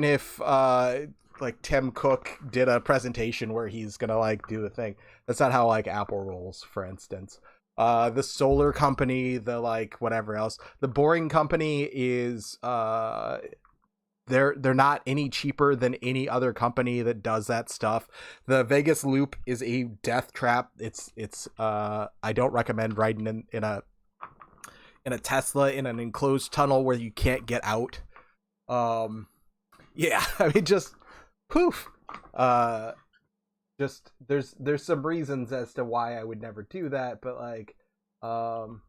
if like Tim Cook did a presentation where he's gonna like do the thing. That's not how like Apple rolls, for instance. The solar company, the like whatever else. The Boring Company is they're not any cheaper than any other company that does that stuff. The Vegas Loop is a death trap. It's I don't recommend riding in a Tesla in an enclosed tunnel where you can't get out. Yeah, I mean just poof. Just there's some reasons as to why I would never do that, but like oh,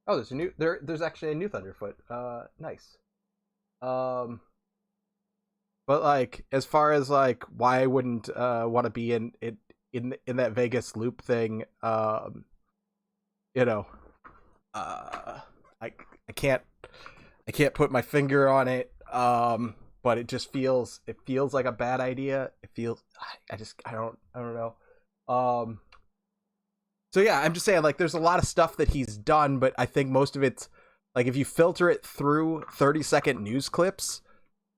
there's actually a new Thunderfoot. Nice. Um but like as far as like why I wouldn't want to be in that Vegas loop thing, you know, I can't put my finger on it. But it feels like a bad idea. It feels I don't know. So yeah, I'm just saying like there's a lot of stuff that he's done, but I think most of it's like if you filter it through 30-second news clips,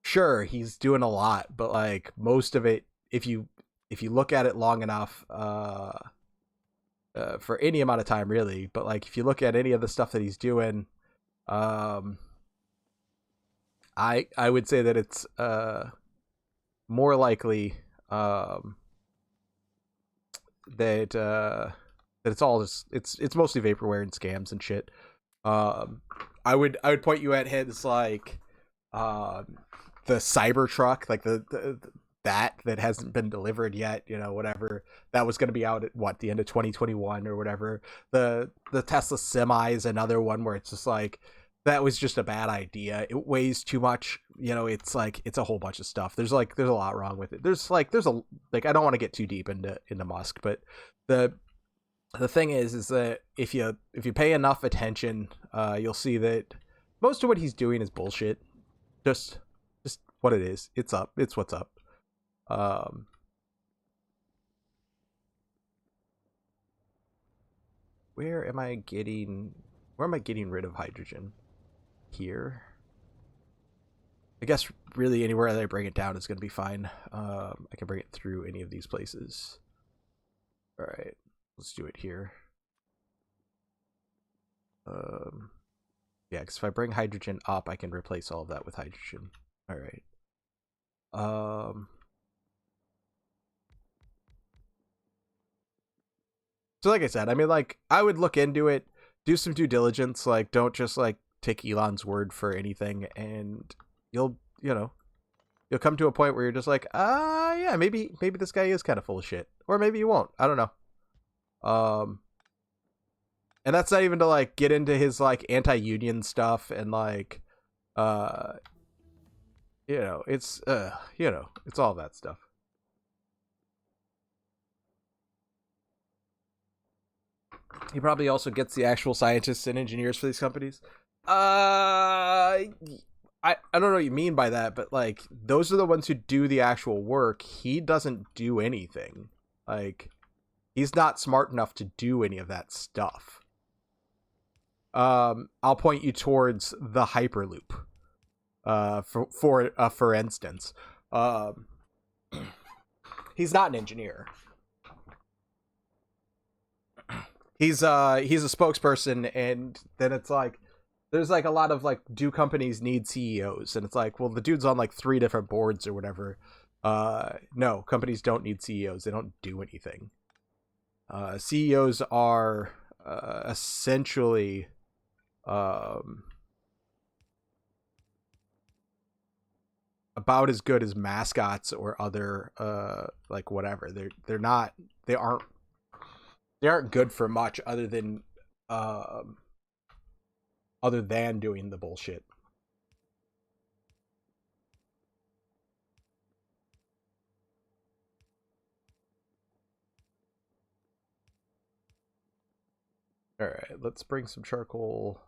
sure, he's doing a lot, but like most of it, if you look at it long enough, for any amount of time really, but like if you look at any of the stuff that he's doing, I would say that it's more likely that it's all just it's mostly vaporware and scams and shit. I would point you at his like the Cybertruck, like the that hasn't been delivered yet, you know, whatever. That was going to be out at what, the end of 2021 or whatever. The Tesla Semi is another one where it's just like that was just a bad idea. It weighs too much, you know. It's like it's a whole bunch of stuff. There's a lot wrong with it. There's I don't want to get too deep into Musk, but the thing is that if you pay enough attention, you'll see that most of what he's doing is bullshit. Just what it is. It's what's up. Where am I getting rid of hydrogen? Here. I guess really anywhere that I bring it down is going to be fine. I can bring it through any of these places. All right, let's do it here. Yeah, because if I bring hydrogen up, I can replace all of that with hydrogen. All right. So like I said, I mean, like I would look into it, do some due diligence. Like, don't just like take Elon's word for anything, and you'll come to a point where you're just like, yeah, maybe this guy is kind of full of shit, or maybe you won't. I don't know. And that's not even to like get into his like anti-union stuff and like, it's it's all that stuff. He probably also gets the actual scientists and engineers for these companies. I don't know what you mean by that, but like those are the ones who do the actual work. He doesn't do anything. Like he's not smart enough to do any of that stuff. I'll point you towards the Hyperloop. For instance, he's not an engineer. he's a spokesperson, and then it's like there's like a lot of like, do companies need CEOs? And it's like, well, the dude's on like 3 different boards or whatever. No, companies don't need CEOs. They don't do anything. CEOs are essentially about as good as mascots or other like whatever. They're not, they aren't good for much other than doing the bullshit. All right, let's bring some charcoal.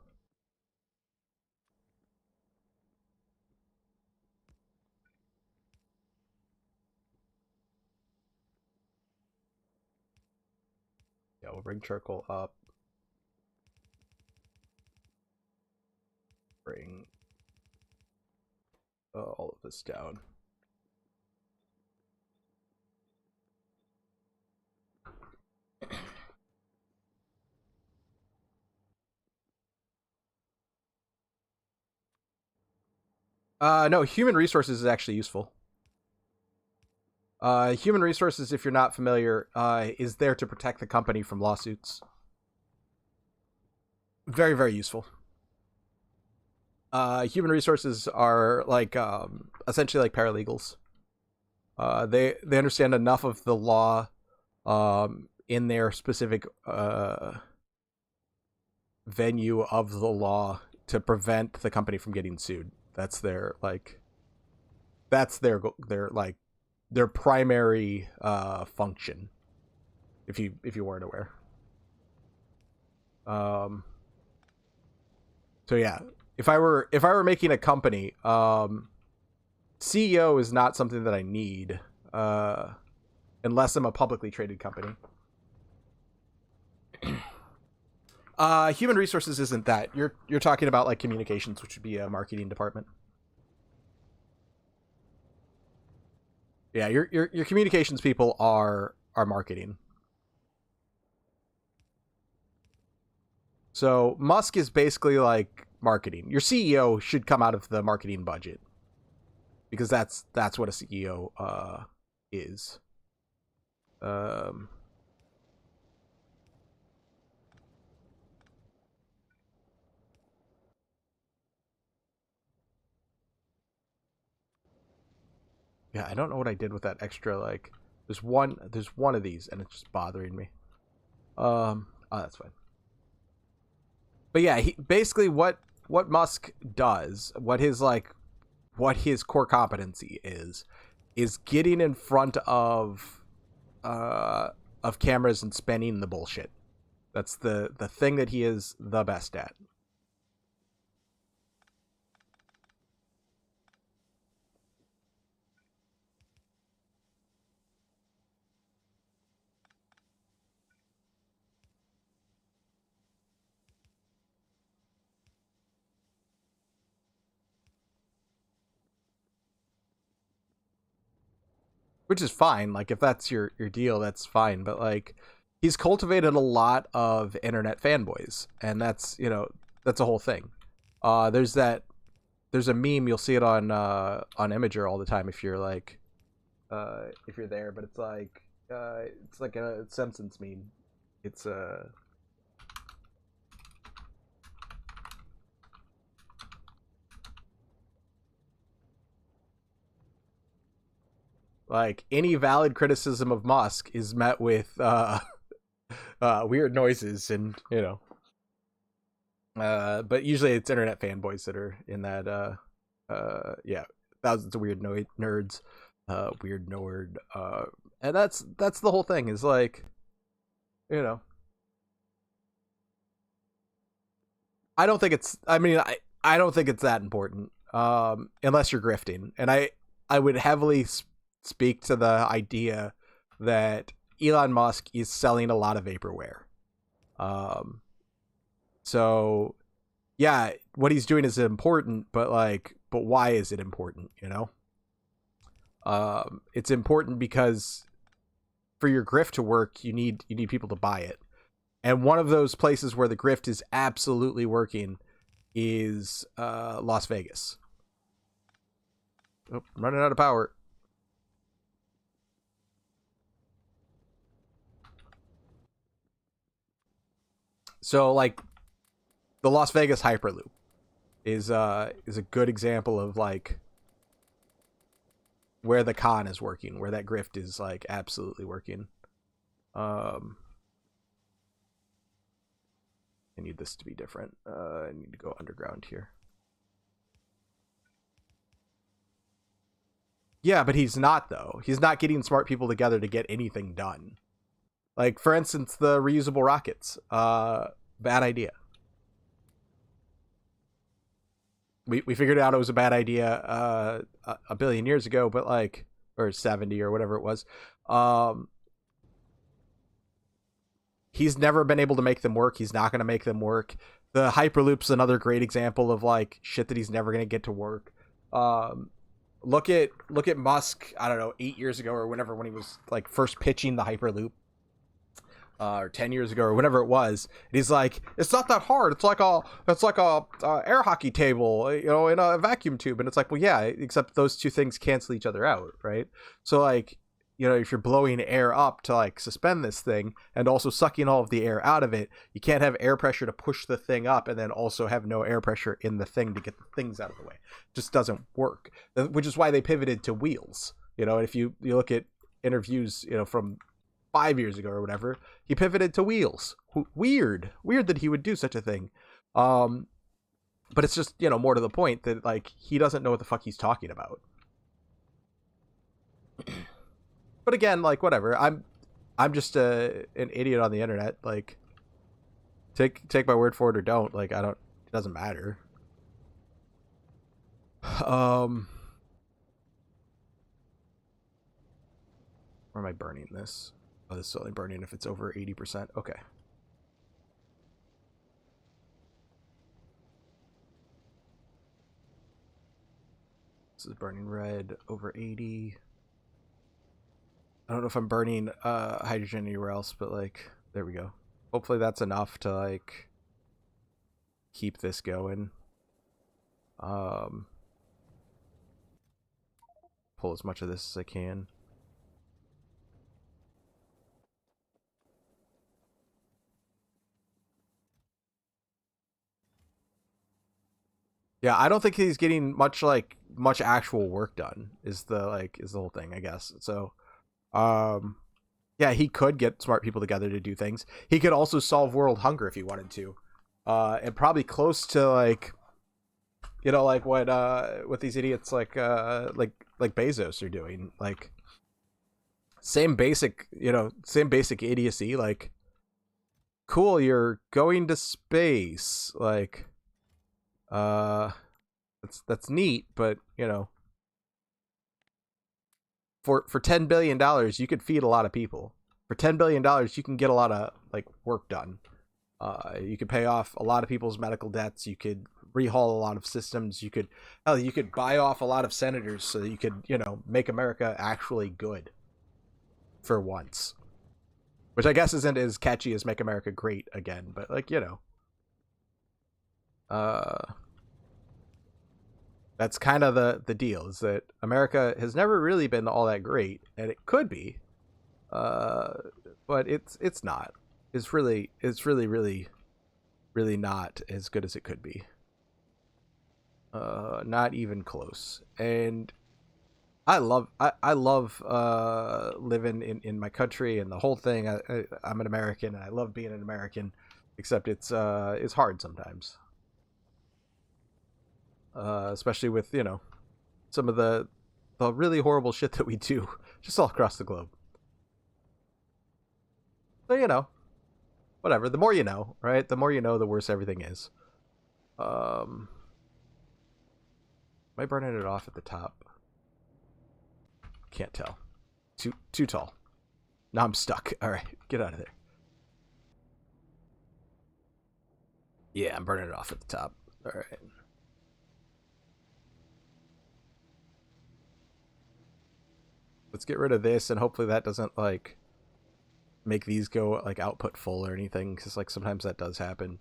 Yeah, we'll bring charcoal up. Bring all of this down. No, human resources is actually useful. Human resources, if you're not familiar, is there to protect the company from lawsuits. Very, very useful. Human resources are like essentially like paralegals. They understand enough of the law in their specific venue of the law to prevent the company from getting sued. That's their like their primary function. If you weren't aware. So yeah, if I were making a company, CEO is not something that I need unless I'm a publicly traded company. Human resources isn't that. You're talking about like communications, which would be a marketing department. Yeah, your communications people are marketing. So Musk is basically like marketing. Your CEO should come out of the marketing budget because that's what a CEO is. Yeah, I don't know what I did with that extra. Like, there's one of these, and it's just bothering me. Oh, that's fine. But yeah, he basically what Musk does, what his core competency is getting in front of cameras and spinning the bullshit. That's the thing that he is the best at. Which is fine. Like, if that's your deal, that's fine. But like, he's cultivated a lot of internet fanboys, and that's that's a whole thing. There's a meme, you'll see it on Imager all the time if you're like if you're there, but it's like a Simpsons meme. It's like, any valid criticism of Musk is met with weird noises, and but usually it's internet fanboys that are in that yeah, thousands of weird nerds, weird nerd, and that's the whole thing, is like, I don't think it's, I don't think it's that important, unless you're grifting. And I would heavily speak to the idea that Elon Musk is selling a lot of vaporware. So yeah, what he's doing is important, but why is it important? It's important because for your grift to work, you need people to buy it. And one of those places where the grift is absolutely working is Las Vegas. Oh, I'm running out of power. So like the Las Vegas Hyperloop is a good example of like where the con is working, where that grift is like absolutely working. I need this to be different. I need to go underground here. Yeah, but he's not though. He's not getting smart people together to get anything done. Like for instance, the reusable rockets. Bad idea. We figured out it was a bad idea a billion years ago, but like, or 70 or whatever it was. He's never been able to make them work. He's not going to make them work. The Hyperloop's another great example of like shit that he's never going to get to work. Look at Musk, I don't know, 8 years ago or whenever, when he was like first pitching the Hyperloop. Or 10 years ago or whenever it was, and he's like, it's not that hard, it's like a air hockey table, you know, in a vacuum tube. And it's like, well, yeah, except those two things cancel each other out, right? So like, you know, if you're blowing air up to like suspend this thing and also sucking all of the air out of it, you can't have air pressure to push the thing up and then also have no air pressure in the thing to get the things out of the way. It just doesn't work, which is why they pivoted to wheels. You know, if you look at interviews, you know, from 5 years ago or whatever, he pivoted to wheels. Weird that he would do such a thing. But it's just, you know, more to the point that like he doesn't know what the fuck he's talking about. But again, like whatever. I'm just an idiot on the internet. Like take my word for it or don't. Like it doesn't matter. Where am I burning this? Oh, this is only burning if it's over 80%. Okay. This is burning red over 80. I don't know if I'm burning hydrogen anywhere else, but like, there we go. Hopefully that's enough to like keep this going. Pull as much of this as I can. Yeah, I don't think he's getting much actual work done is the whole thing, I guess. So yeah, he could get smart people together to do things. He could also solve world hunger if he wanted to. And probably close to like, you know, like what these idiots like Bezos are doing. Like same basic idiocy. Like, cool, you're going to space. Like, that's neat, but you know, for $10 billion you could feed a lot of people. For $10 billion you can get a lot of like work done. You could pay off a lot of people's medical debts. You could rehaul a lot of systems. You could buy off a lot of senators so that you could, you know, make America actually good for once. Which I guess isn't as catchy as Make America Great Again, but like, you know. That's kind of the deal, is that America has never really been all that great, and it could be. But it's not. It's really not as good as it could be. Not even close. And I love living in my country and the whole thing. I'm an American and I love being an American, except it's hard sometimes. Especially with, you know, some of the really horrible shit that we do just all across the globe. So, you know, whatever. The more you know, right? The more you know, the worse everything is. Am I burning it off at the top? Can't tell. Too tall. Now I'm stuck. All right, get out of there. Yeah, I'm burning it off at the top. All right. Let's get rid of this, and hopefully that doesn't like make these go like output full or anything, because like sometimes that does happen.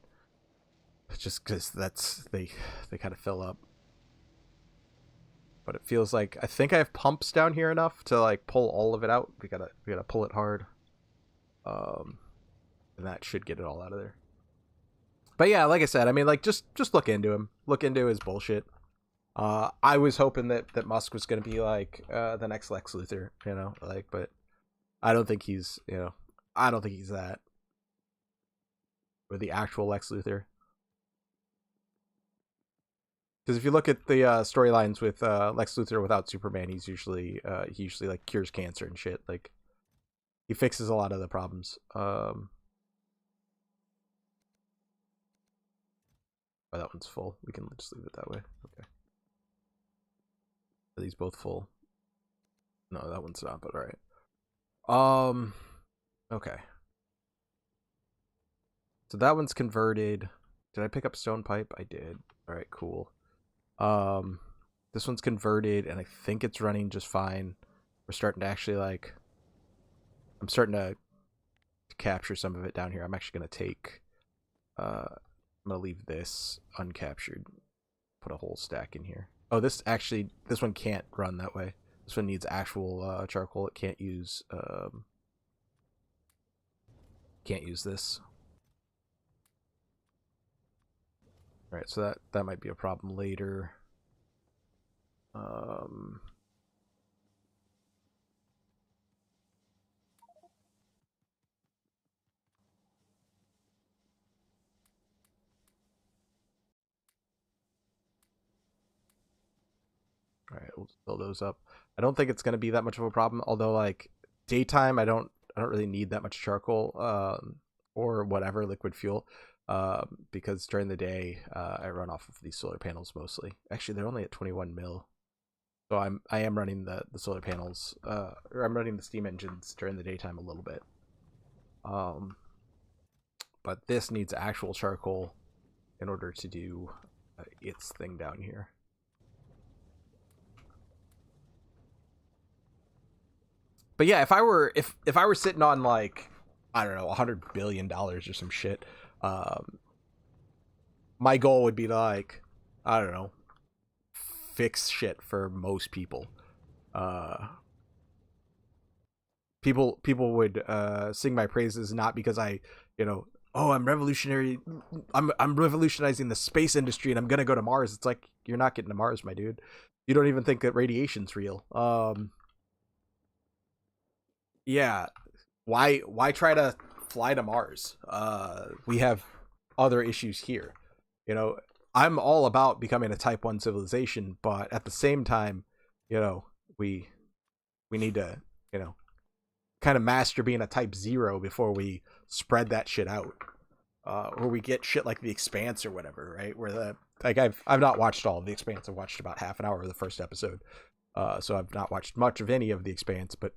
Just because they kind of fill up. But it feels like I think I have pumps down here enough to like pull all of it out. We gotta pull it hard. And that should get it all out of there. But yeah, like I said, I mean, like just look into him. Look into his bullshit. I was hoping that Musk was going to be like the next Lex Luthor, you know, like, but I don't think he's, you know, I don't think he's that, or the actual Lex Luthor. Because if you look at the storylines with Lex Luthor without Superman, he usually like cures cancer and shit. Like he fixes a lot of the problems. Oh, that one's full. We can just leave it that way. Okay. Are these both full? No, that one's not. But all right. Okay. So that one's converted. Did I pick up stone pipe? I did. All right, cool. This one's converted, and I think it's running just fine. We're starting to actually like. I'm starting to capture some of it down here. I'm actually gonna take. I'm gonna leave this uncaptured. Put a whole stack in here. Oh, this one can't run that way. This one needs actual charcoal. It can't use this. All right, so that might be a problem later. All right, we'll fill those up. I don't think it's going to be that much of a problem. Although, like daytime, I don't really need that much charcoal or whatever liquid fuel because during the day I run off of these solar panels mostly. Actually, they're only at 21 mil, so I am running the solar panels or I'm running the steam engines during the daytime a little bit. But this needs actual charcoal in order to do its thing down here. But yeah, if I were sitting on like I don't know $100 billion or some shit, my goal would be to like I don't know fix shit for most people. People would sing my praises not because I oh I'm revolutionary, I'm revolutionizing the space industry and I'm gonna go to Mars. It's like you're not getting to Mars, my dude. You don't even think that radiation's real. Yeah, why try to fly to Mars? We have other issues here. You know, I'm all about becoming a type 1 civilization, but at the same time, you know, we need to, kind of master being a type 0 before we spread that shit out. Or we get shit like the Expanse or whatever, right? Where I've not watched all of the Expanse. I've watched about half an hour of the first episode. So I've not watched much of any of the Expanse, but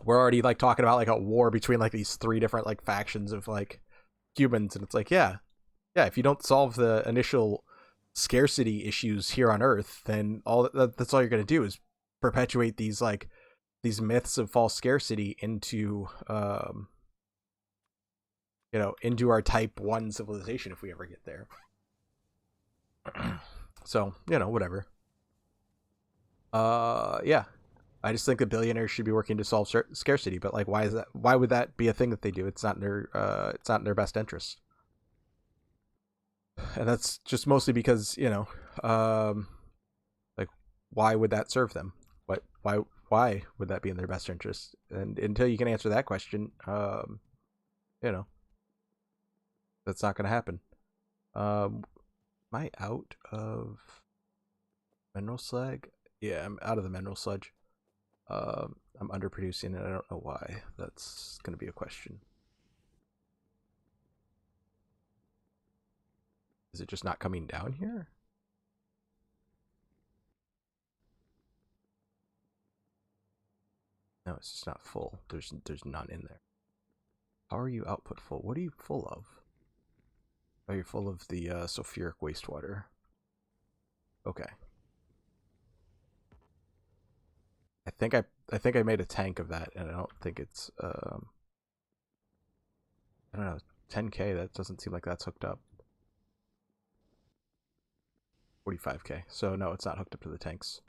we're already like talking about like a war between like these 3 different like factions of like humans, and it's like yeah, if you don't solve the initial scarcity issues here on Earth, then that's all you're going to do is perpetuate these myths of false scarcity into into our type 1 civilization if we ever get there. So whatever. Yeah, I just think that billionaires should be working to solve scarcity, but like, why is that? Why would that be a thing that they do? It's not in their best interest, and that's just mostly because like, why would that serve them? Why would that be in their best interest? And until you can answer that question, that's not going to happen. Am I out of mineral slag? Yeah, I'm out of the mineral sludge. I'm underproducing and I don't know why. That's going to be a question. Is it just not coming down here? No, it's just not full. There's none in there. How are you output full? What are you full of? Oh, you're full of the sulfuric wastewater. Okay. I think I made a tank of that, and I don't think it's don't know, 10k, that doesn't seem like that's hooked up. 45k, so no, it's not hooked up to the tanks.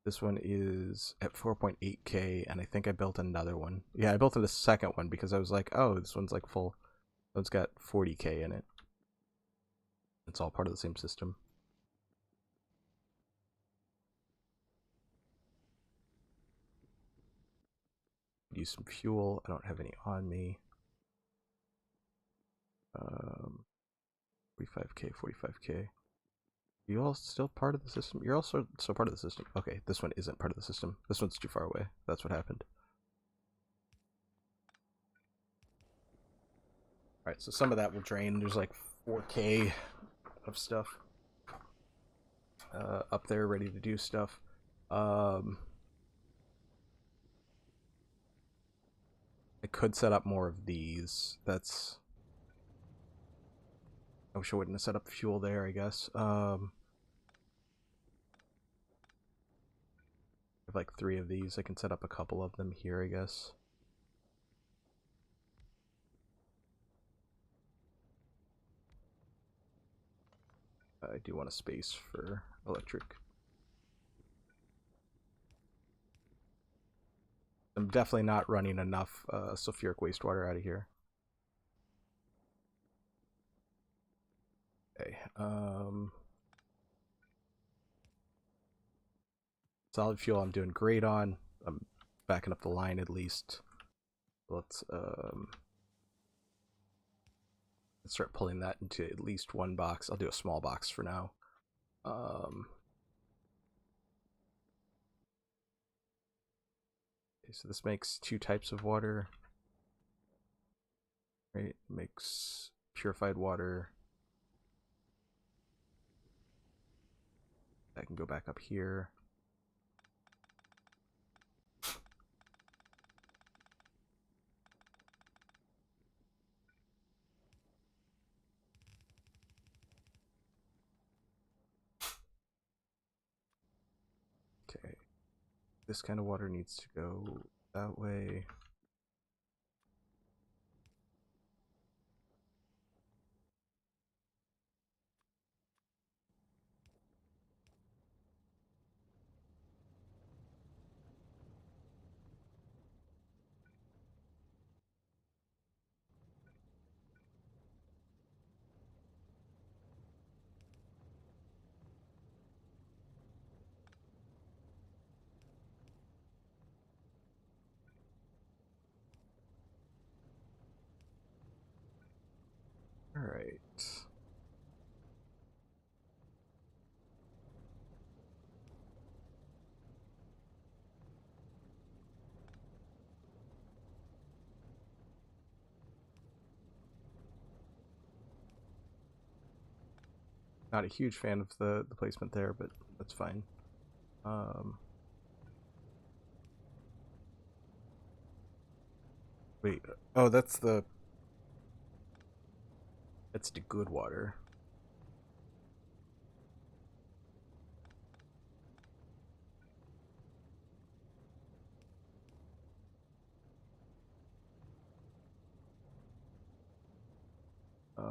This one is at 4.8k, and I think I built another one. Yeah, I built the second one because I was like, oh, this one's like full. It's got 40k in it. It's all part of the same system. Use some fuel. I don't have any on me. 45k, 45k. You all still part of the system? You're also so part of the system. Okay, this one isn't part of the system. This one's too far away. That's what happened. Alright, so some of that will drain. There's like 4k of stuff up there ready to do stuff. I could set up more of these. That's... I wish I wouldn't have set up fuel there, I guess. I have like 3 of these. I can set up a couple of them here, I guess. I do want a space for electric. I'm definitely not running enough sulfuric wastewater out of here. Okay. Solid fuel I'm doing great on. I'm backing up the line at least. Let's start pulling that into at least one box. I'll do a small box for now. Okay, so this makes 2 types of water. Right, makes purified water. That can go back up here. Okay, this kind of water needs to go that way. All right. Not a huge fan of the placement there, but that's fine. Wait, oh, that's the good water. Uh,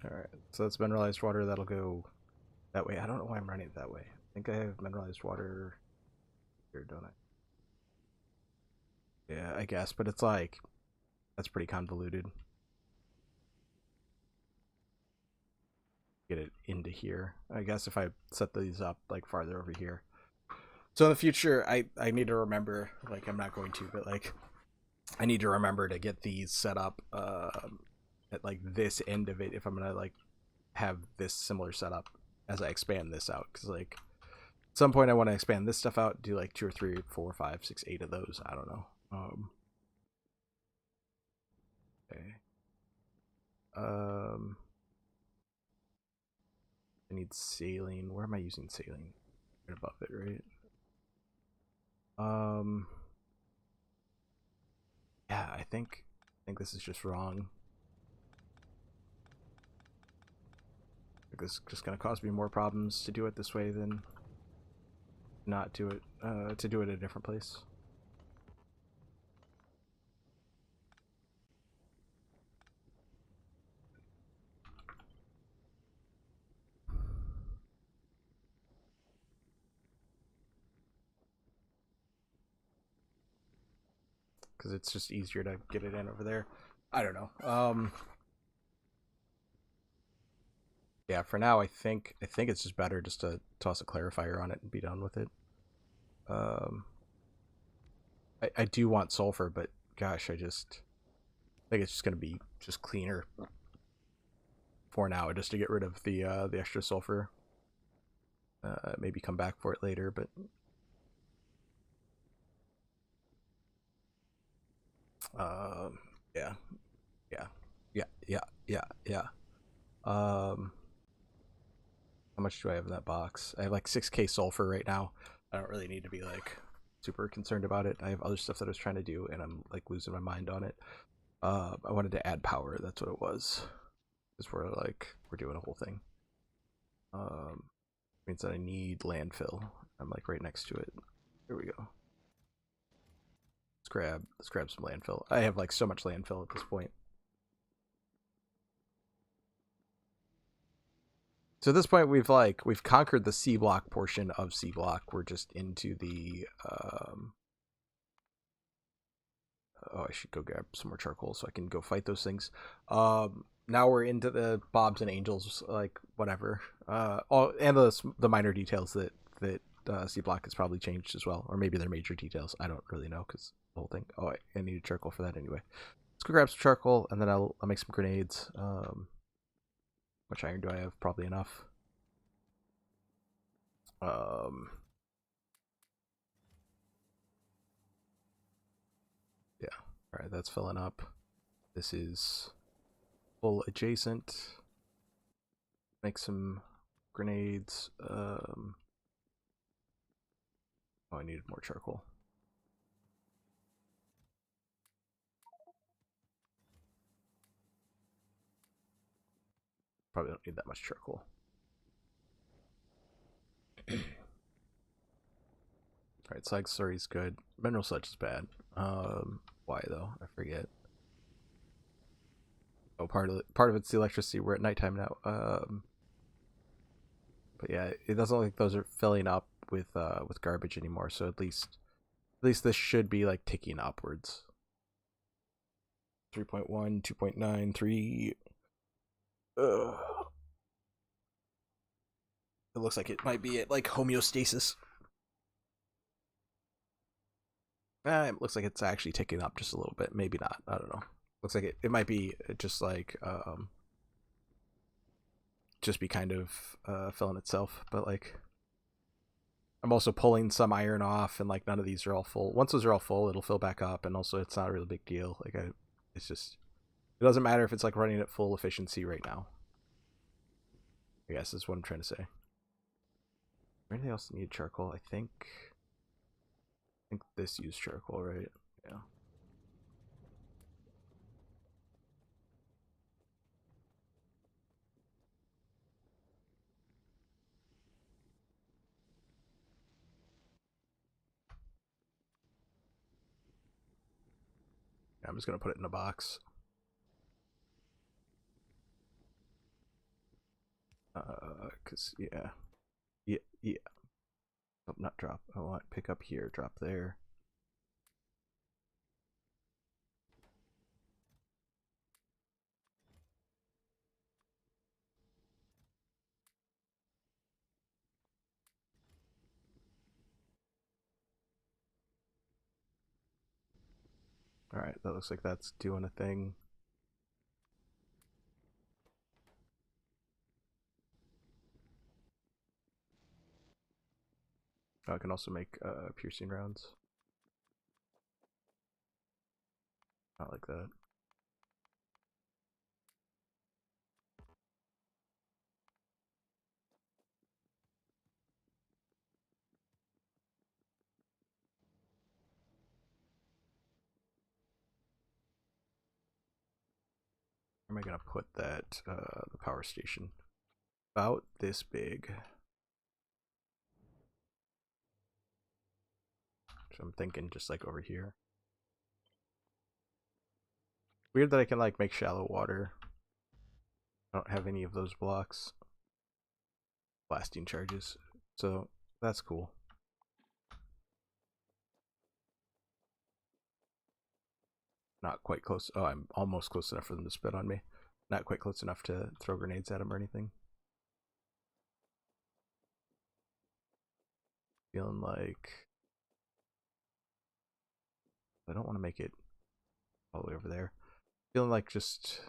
Alright, so that's mineralized water. That'll go that way. I don't know why I'm running it that way. I think I have mineralized water here, don't I? Yeah, I guess, but it's like, that's pretty convoluted. Get it into here. I guess if I set these up like farther over here. So in the future, I need to remember, like I'm not going to, but like I need to remember to get these set up at like this end of it if I'm gonna like have this similar setup as I expand this out, because like at some point I want to expand this stuff out, do like 2 or 3 or 4 or 5 6 8 of those. I don't know. Okay. I need saline. Where am I using saline? Right above it, right? Yeah, I think this is just wrong. This is just gonna cause me more problems to do it this way than not do it to do it at a different place. Because it's just easier to get it in over there. I don't know. Yeah, for now I think it's just better just to toss a clarifier on it and be done with it. Um, I do want sulfur, but gosh, I think it's just gonna be just cleaner for now, just to get rid of the extra sulfur. Maybe come back for it later, but yeah, yeah, yeah, yeah, yeah, yeah. Um, how much do I have in that box? I have like 6k sulfur right now. I don't really need to be like super concerned about it. I have other stuff that I was trying to do, and I'm like losing my mind on it. I wanted to add power. That's what it was. Because we're doing a whole thing. Means that I need landfill. I'm like right next to it. Here we go. Let's grab some landfill. I have like so much landfill at this point. So at this point we've conquered the SeaBlock portion of SeaBlock. We're just into the oh, I should go grab some more charcoal so I can go fight those things. Now we're into the bobs and angels, like whatever. And the minor details that SeaBlock has probably changed as well, or maybe they're major details. I don't really know because the whole thing. Oh, I needed charcoal for that anyway. Let's go grab some charcoal and then I'll make some grenades. Much iron do I have? Probably enough. Yeah. All right, that's filling up. This is full adjacent. Make some grenades. Oh, I needed more charcoal. Probably don't need that much charcoal. Alright, slag slurry is good. Mineral sludge is bad. Why though? I forget. Oh, part of it's the electricity. We're at nighttime now. But yeah, it doesn't look like those are filling up with garbage anymore. So at least this should be like ticking upwards. 3.1, 2.9, 3. It looks like it might be at like homeostasis. It looks like it's actually ticking up just a little bit. Maybe not. I don't know. Looks like it might be just like just be kind of filling itself. But like I'm also pulling some iron off, and like none of these are all full. Once those are all full, it'll fill back up, and also it's not a really big deal. Like it's just it doesn't matter if it's like running at full efficiency right now. I guess is what I'm trying to say. Anything else need charcoal? I think this used charcoal, right? Yeah. I'm just gonna put it in a box. Cause yeah. Oh, not drop. I want pick up here, drop there. All right, that looks like that's doing a thing. Oh, I can also make piercing rounds. Not like that. I gonna put that the power station? About this big. So I'm thinking just like over here. Weird that I can like make shallow water. I don't have any of those blocks. Blasting charges. So that's cool. Not quite close. Oh, I'm almost close enough for them to spit on me. Not quite close enough to throw grenades at them or anything. Feeling like I don't want to make it all the way over there. Feeling like just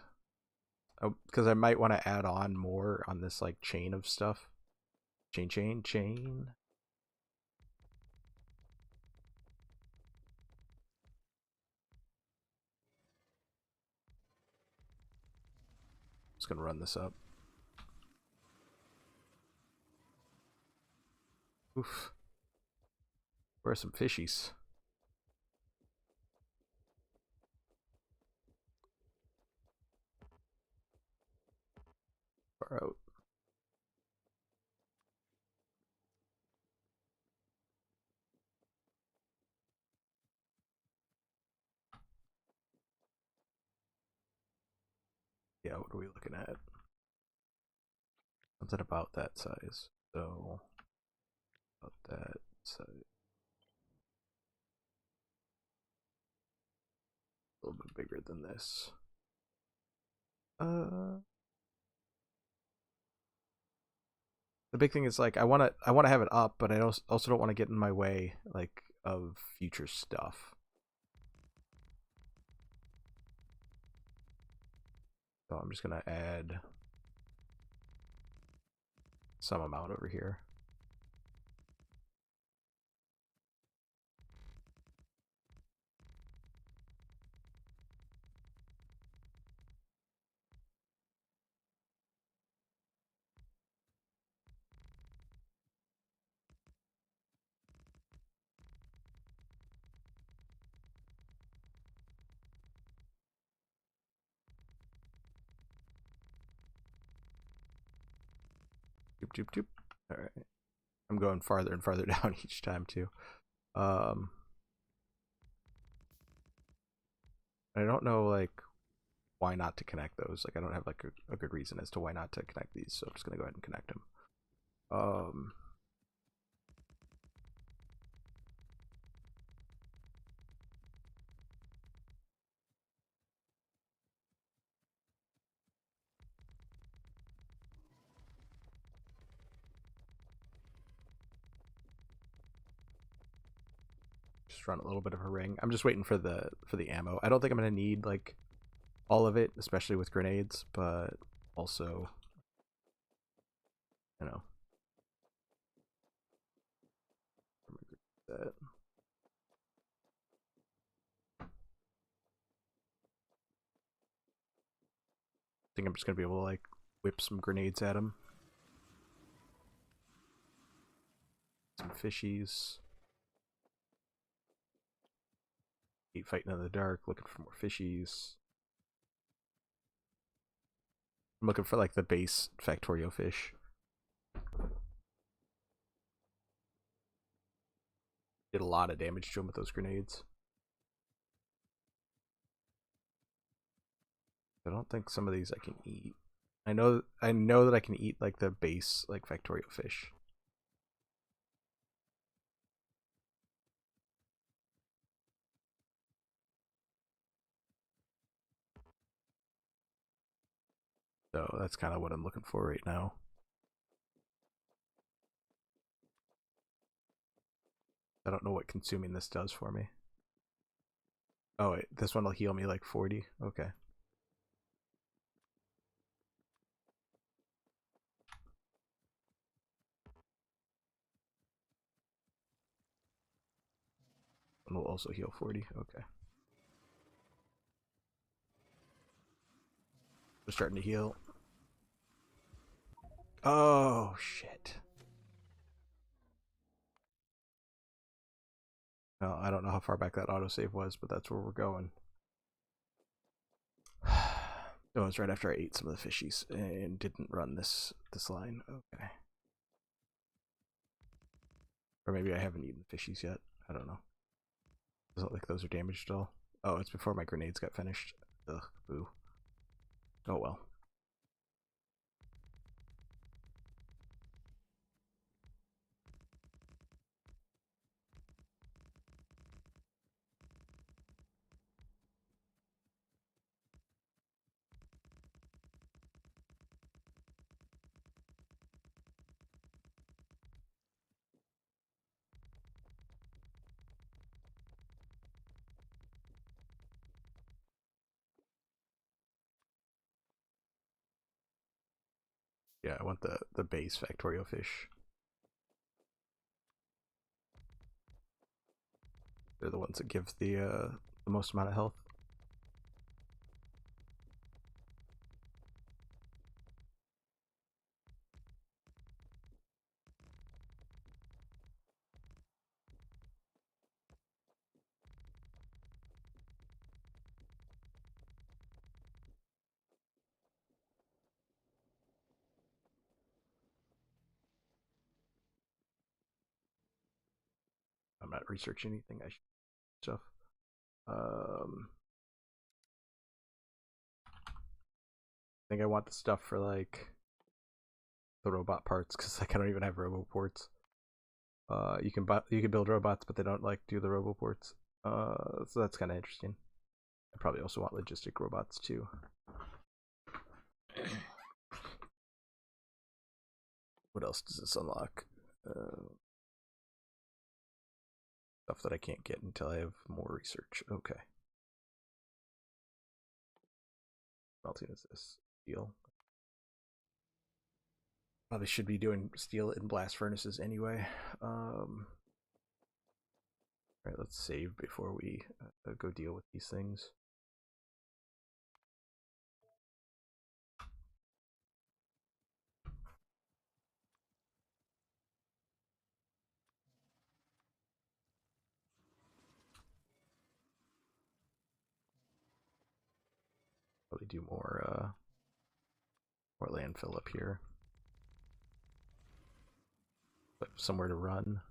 because I might want to add on more on this like chain of stuff. Chain. Just gonna run this up. Oof. Where are some fishies? Far out. Yeah, what are we looking at? Something about that size. So, about that size. A little bit bigger than this. The big thing is like I want to have it up, but I also don't want to get in my way like of future stuff. So I'm just gonna add some amount over here. Joop. All right. I'm going farther and farther down each time too. I don't know like why not to connect those. Like I don't have like a good reason as to why not to connect these. So I'm just gonna go ahead and connect them. Just run a little bit of a ring. I'm just waiting for the ammo. I don't think I'm gonna need like all of it, especially with grenades, but also, you know, that. I think I'm just gonna be able to like whip some grenades at him. Some fishies. Keep fighting in the dark, looking for more fishies. I'm looking for like the base Factorio fish. Did a lot of damage to him with those grenades. I don't think some of these I can eat. I know that I can eat like the base like Factorio fish. So that's kind of what I'm looking for right now. I don't know what consuming this does for me. Oh wait, this one will heal me like 40. Okay. And will also heal 40. Okay. We're starting to heal. Oh shit. Well, I don't know how far back that autosave was, but that's where we're going. Oh, it was right after I ate some of the fishies and didn't run this line. Okay. Or maybe I haven't eaten the fishies yet. I don't know. Doesn't look like those are damaged at all. Oh, it's before my grenades got finished. Ugh, boo. Oh well. Yeah, I want the base Factorio fish. They're the ones that give the most amount of health. I'm not researching anything. I should stuff. I think I want the stuff for like the robot parts because like I don't even have roboports. You can build robots, but they don't like do the roboports. So that's kind of interesting. I probably also want logistic robots too. What else does this unlock? Stuff that I can't get until I have more research. Okay. Melting is this steel? Probably should be doing steel in blast furnaces anyway. Alright, let's save before we go deal with these things. Probably do more landfill up here. But somewhere to run.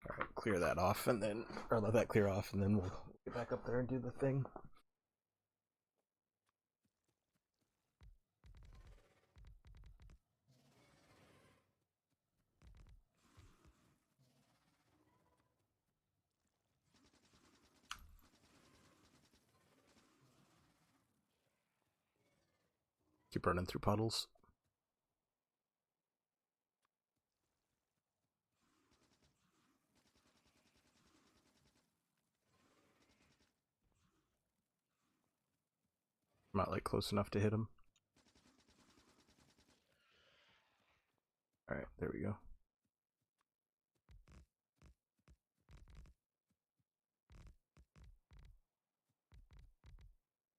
Alright, clear that off and then, or let that clear off and then we'll get back up there and do the thing. Keep running through puddles. I'm not like close enough to hit him. Alright, there we go.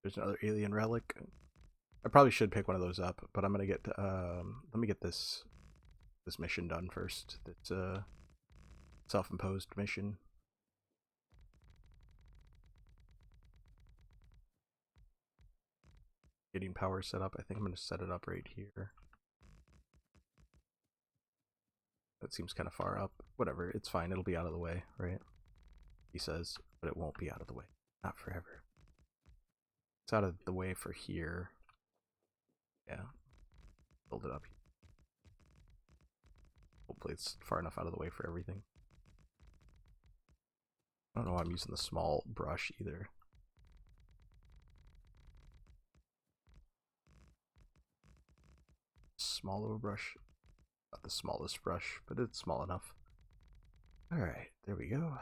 There's another alien relic. I probably should pick one of those up, but I'm gonna get let me get this mission done first. It's a self-imposed mission. Getting power set up. I think I'm gonna set it up right here. That seems kind of far up. Whatever, it's fine. It'll be out of the way, right? He says, but it won't be out of the way. Not forever. It's out of the way for here. Yeah. Build it up. Hopefully it's far enough out of the way for everything. I don't know why I'm using the small brush either. Small of a brush. Not the smallest brush, but it's small enough. Alright, there we go.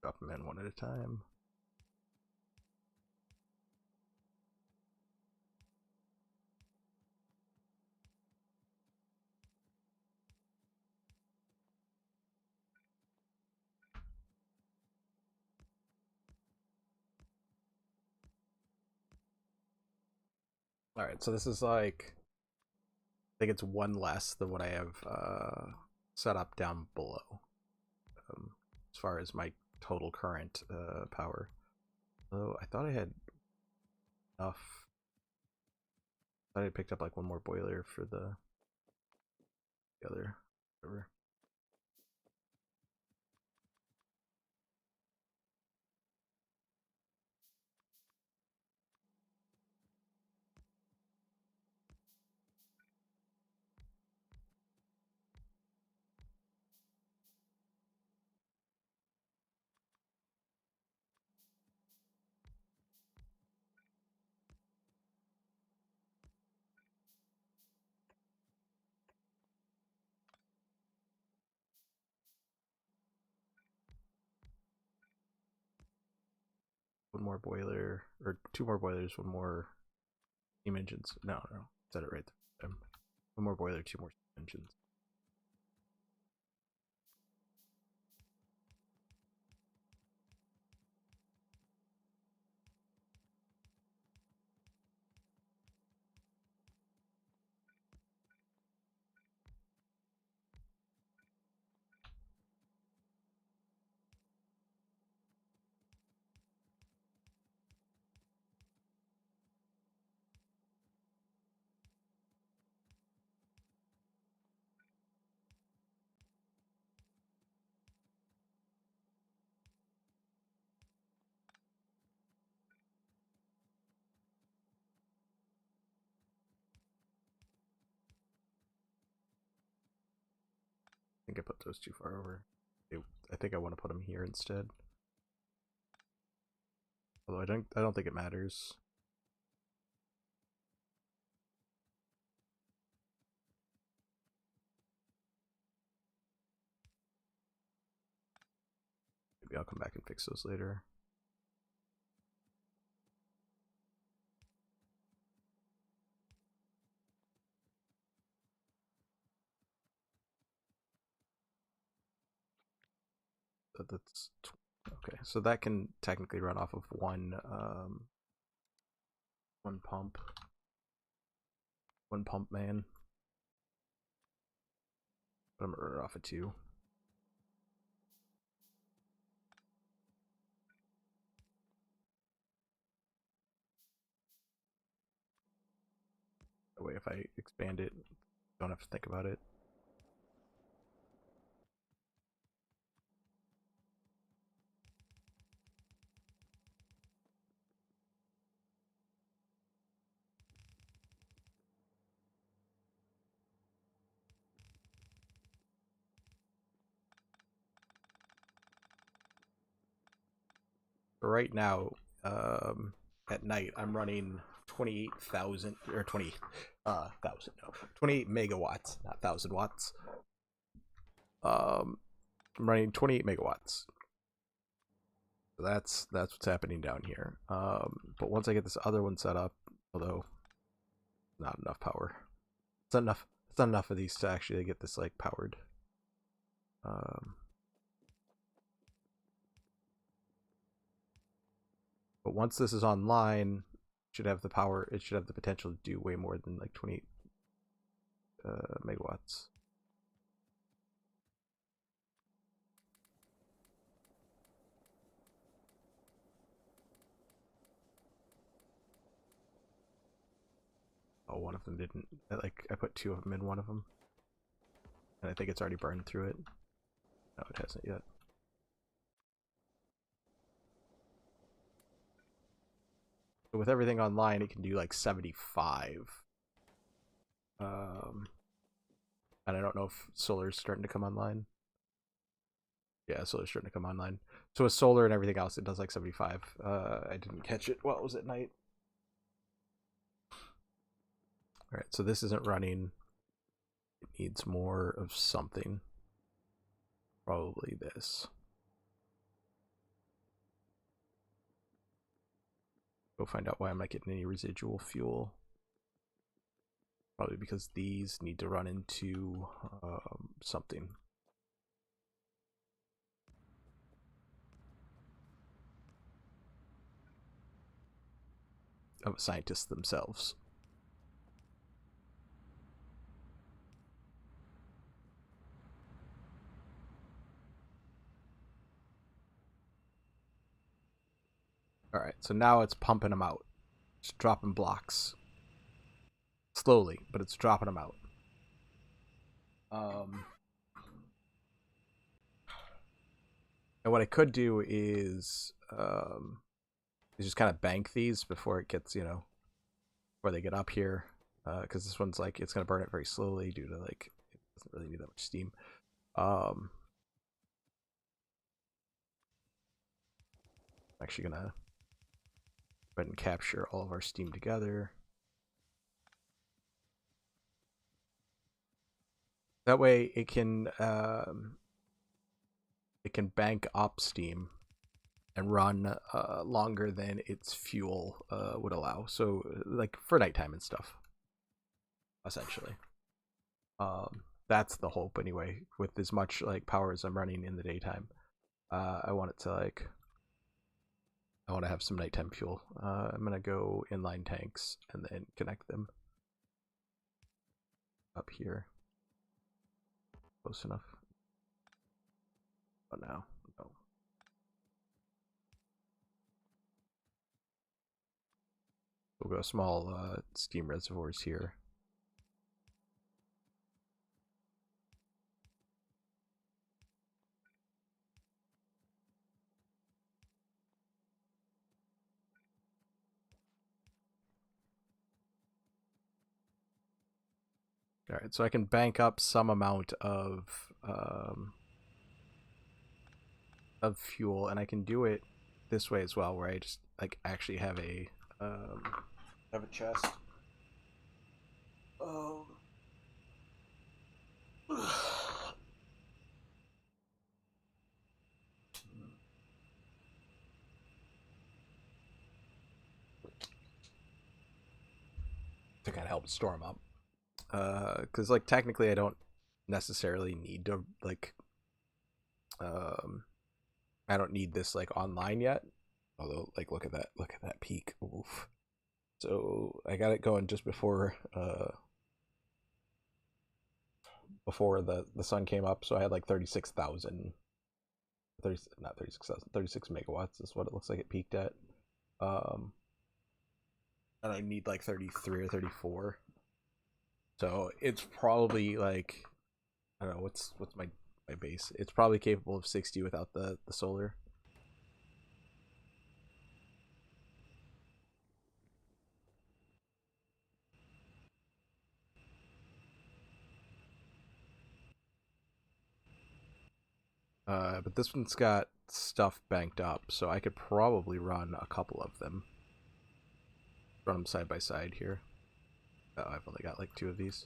Drop them in one at a time. Alright, so this is like, I think it's one less than what I have set up down below, as far as my total current power. Oh, I thought I had enough. I thought I picked up like one more boiler for the other, whatever. One more boiler, or two more boilers, one more steam engines. No, said it right there. One more boiler, two more steam engines. I think I put those too far over. I think I want to put them here instead. Although I don't think it matters. Maybe I'll come back and fix those later. That's okay. So that can technically run off of one pump. One pump man. But I'm gonna run it off of two. That way if I expand it, don't have to think about it. Right now, at night, I'm running 28,000 or 28 megawatts, not 1,000 watts. I'm running 28 megawatts. So that's what's happening down here. But once I get this other one set up, although not enough power, it's not enough of these to actually get this like powered. But once this is online, it should have the power. It should have the potential to do way more than like 28 megawatts. Oh, one of them didn't. I put two of them in one of them, and I think it's already burned through it. No, it hasn't yet. So with everything online, it can do like 75. And I don't know if solar's starting to come online. Yeah, solar's starting to come online. So with solar and everything else, it does like 75. I didn't catch it while it was at night. All right, so this isn't running. It needs more of something. Probably this. Go find out why I'm not getting any residual fuel. Probably because these need to run into something. Of scientists themselves. Alright, so now it's pumping them out. It's dropping blocks. Slowly, but it's dropping them out. And what I could do is just kind of bank these before it gets, before they get up here. Because this one's like, it's going to burn it very slowly due to like, it doesn't really need that much steam. I'm actually going to go ahead and capture all of our steam together. That way it can bank up steam and run longer than its fuel would allow. So like for nighttime and stuff, essentially. That's the hope anyway. With as much like power as I'm running in the daytime, I want it to like, I want to have some nighttime fuel. I'm gonna go inline tanks and then connect them up here. Close enough. But now, no. We'll go small steam reservoirs here. All right, so I can bank up some amount of fuel, and I can do it this way as well, where I just like actually have a chest. To kind of help store them up. Because like technically I don't necessarily need to like I don't need this like online yet, although like look at that peak. Oof. So I got it going just before the sun came up, so I had like 36,000 not 36,000 36 megawatts is what it looks like it peaked at. And I need like 33 or 34. So it's probably like, I don't know, what's my base. It's probably capable of 60 without the solar. But this one's got stuff banked up, so I could probably run a couple of them. Run them side by side here. Oh, I've only got like 2 of these.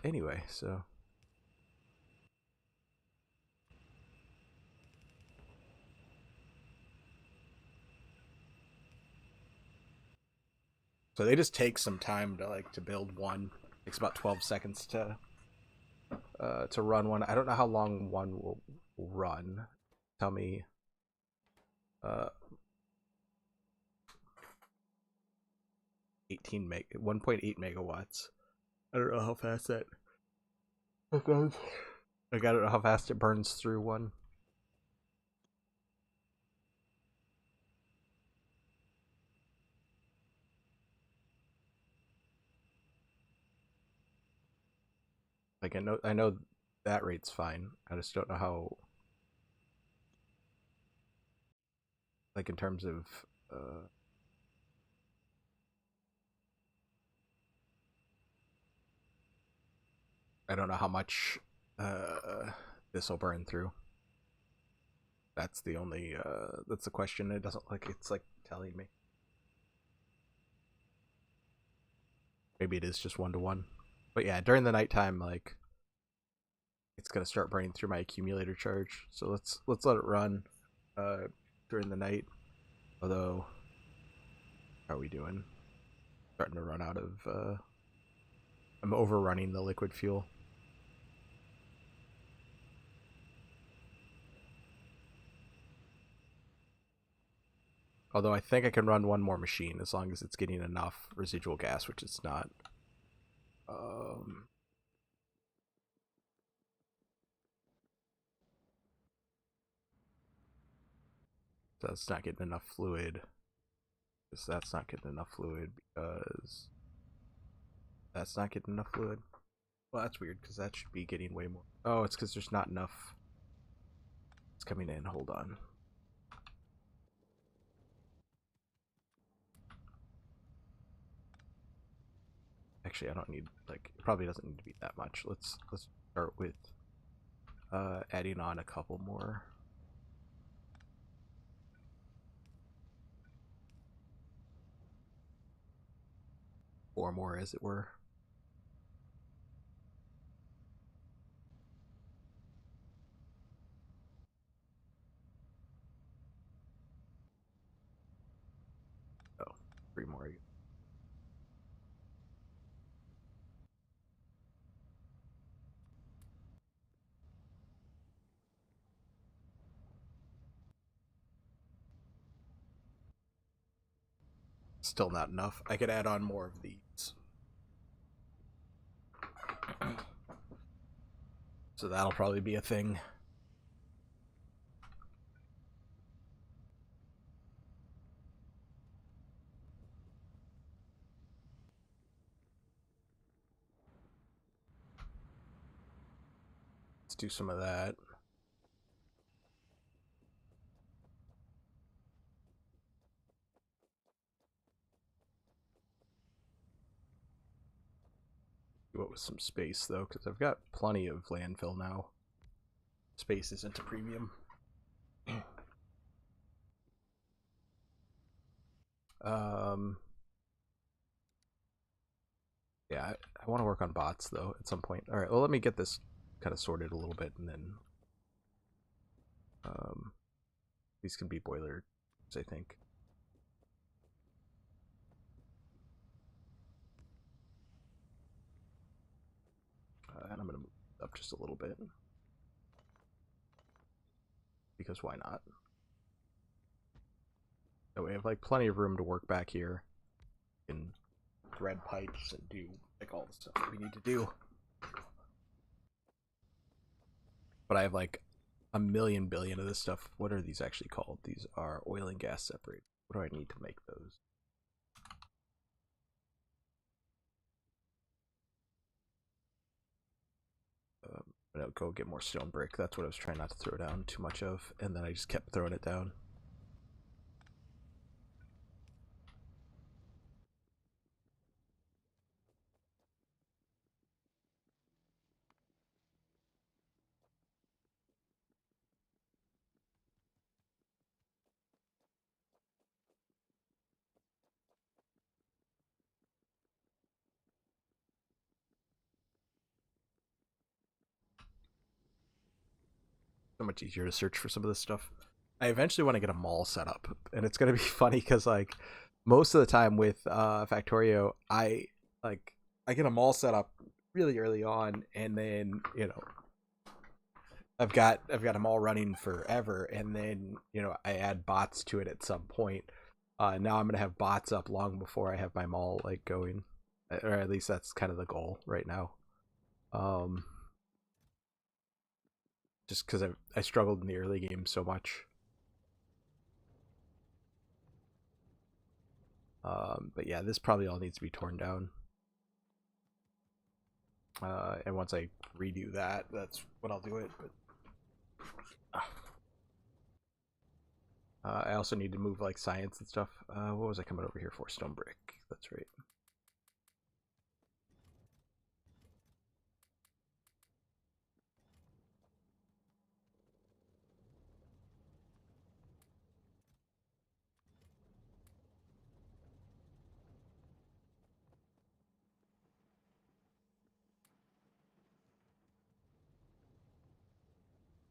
Anyway, so they just take some time to build one. It takes about 12 seconds to run one. I don't know how long one will run. Tell me. 1.8 megawatts. I don't know how fast that goes. I don't know how fast it burns through one. Like I know that rate's fine. I just don't know how, like in terms of I don't know how much this will burn through. That's the only that's the question. It doesn't like it's like telling me. Maybe it is just 1-to-1. But yeah, during the nighttime, like it's gonna start burning through my accumulator charge. So let's let it run during the night. Although How are we doing? Starting to run out of, I'm overrunning the liquid fuel. Although I think I can run one more machine as long as it's getting enough residual gas, which it's not. Um, so that's not getting enough fluid. Because that's not getting enough fluid because that's not getting enough fluid. Well, that's weird because that should be getting way more. Oh, it's because there's not enough. It's coming in. Hold on. Actually, I don't need, like, it probably doesn't need to be that much. Let's start with adding on a couple more. Four more, as it were. Oh, three more. Still not enough. I could add on more of these. So that'll probably be a thing. Let's do some of that. Do it with some space, though, because I've got plenty of landfill now. Space isn't a premium. um, yeah, I want to work on bots, though, at some point. All right, well, let me get this kind of sorted a little bit, and then these can be boilers, I think. And I'm going to move up just a little bit. Because why not? So we have, like, plenty of room to work back here. And thread pipes and do, like, all the stuff that we need to do. But I have, like, a million billion of this stuff. What are these actually called? These are oil and gas separate. What do I need to make those? I'm gonna go get more stone brick. That's what I was trying not to throw down too much of, and then I just kept throwing it down. So much easier to search for some of this stuff. I eventually want to get a mall set up, and it's gonna be funny because, like, most of the time with Factorio, I get a mall set up really early on, and then I've got them all running forever, and then I add bots to it at some point. Now I'm gonna have bots up long before I have my mall, like, going, or at least that's kind of the goal right now. Um, just because I struggled in the early game so much. But yeah, this probably all needs to be torn down. And once I redo that, that's when I'll do it. But I also need to move, like, science and stuff. What was I coming over here for? Stone brick. That's right.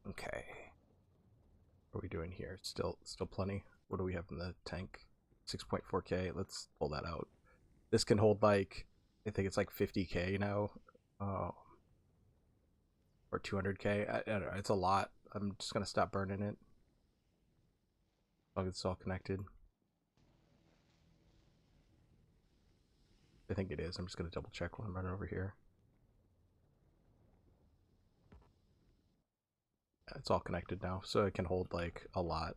Okay. What are we doing here? Still plenty. What do we have in the tank? 6.4k. Let's pull that out. This can hold like, I think it's like 50k now, or 200k. I don't know. It's a lot. I'm just gonna stop burning it. As long as it's all connected. I think it is. I'm just gonna double check while I'm running over here. It's all connected now, so it can hold like a lot.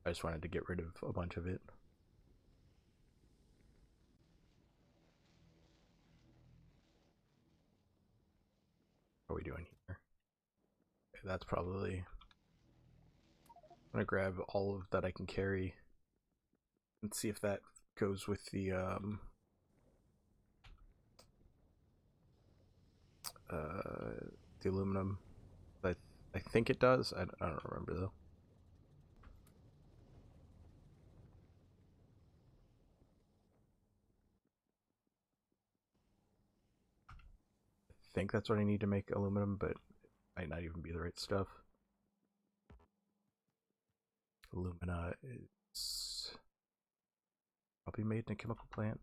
I just wanted to get rid of a bunch of it. What are we doing here? Okay, that's probably... I'm gonna grab all of that I can carry and see if that goes with the aluminum. I think it does. I don't remember though. I think that's what I need to make aluminum, but it might not even be the right stuff. Alumina is probably made in a chemical plant.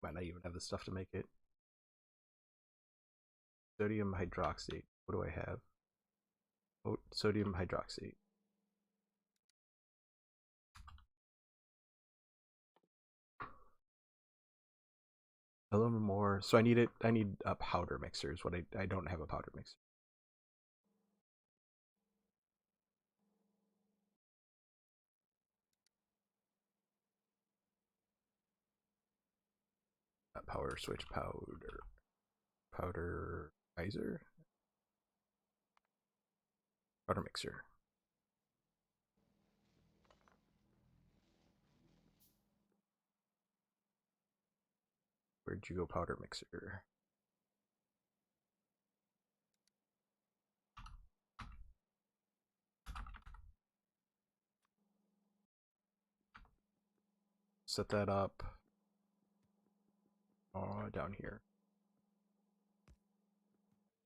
Might not even have the stuff to make it. Sodium hydroxide. What do I have? Oh, sodium hydroxide. Aluminum ore. So I need it. I need a powder mixer. Is what I don't have a powder mixer. Power switch powder geyser powder mixer. Where'd you go, powder mixer? Set that up down here.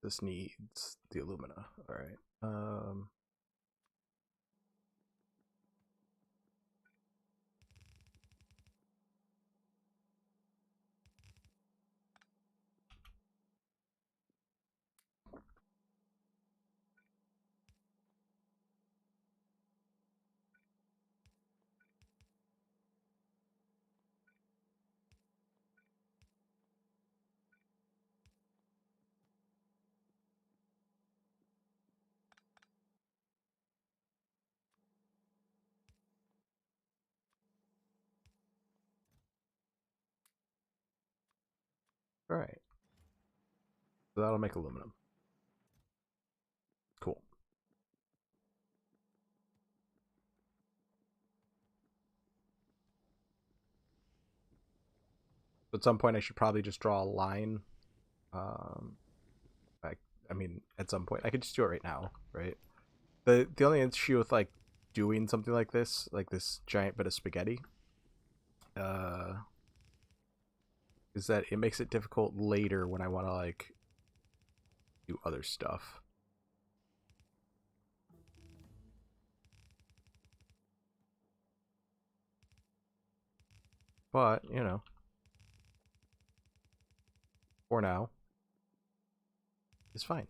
This needs the alumina. All right. All right. So that'll make aluminum. Cool. At some point, I should probably just draw a line. I mean, at some point, I could just do it right now, right? The only issue with like doing something like this giant bit of spaghetti, is that it makes it difficult later when I want to like do other stuff. But you know, for now, it's fine.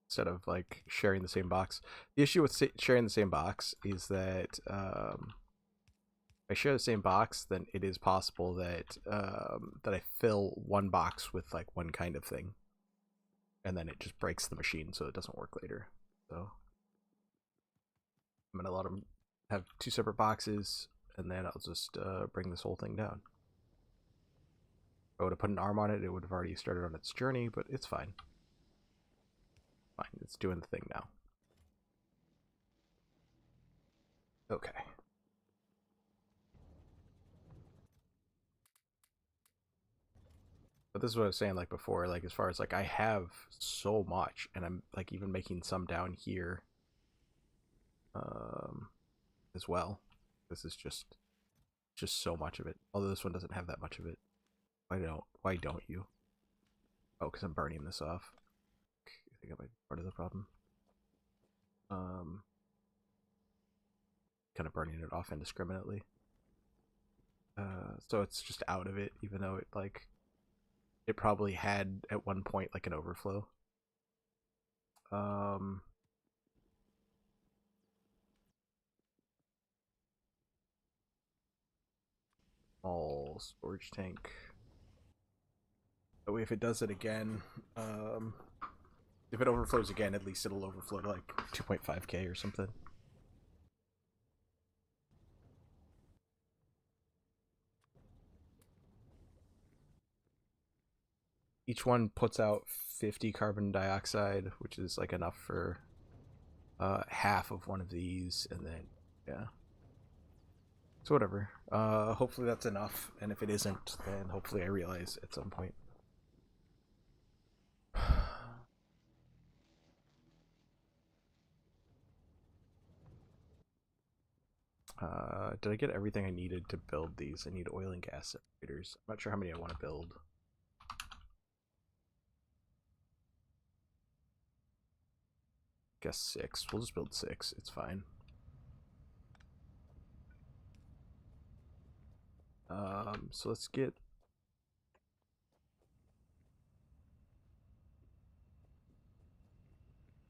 Instead of like sharing the same box. The issue with sharing the same box is that if I share the same box, then it is possible that that I fill one box with like one kind of thing, and then it just breaks the machine, so it doesn't work later. So I'm gonna let them have two separate boxes, and then I'll just bring this whole thing down. If I would have put an arm on it, it would have already started on its journey, but it's fine. Fine, it's doing the thing now. Okay. But this is what I was saying like before, like as far as like I have so much, and I'm like even making some down here, um, as well. This is just so much of it. Although this one doesn't have that much of it. Why don't you? Oh, because I'm burning this off. I think that might be part of the problem. Kind of burning it off indiscriminately. So it's just out of it, even though it probably had at one point like an overflow. Small storage tank. That way, if it does it again, if it overflows again, at least it'll overflow to like 2.5k or something. Each one puts out 50 carbon dioxide, which is like enough for half of one of these, and then yeah. So whatever. Hopefully that's enough, and if it isn't, then hopefully I realize at some point. Did I get everything I needed to build these? I need oil and gas separators. I'm not sure how many I want to build. Guess 6. We'll just build 6. It's fine. So let's get...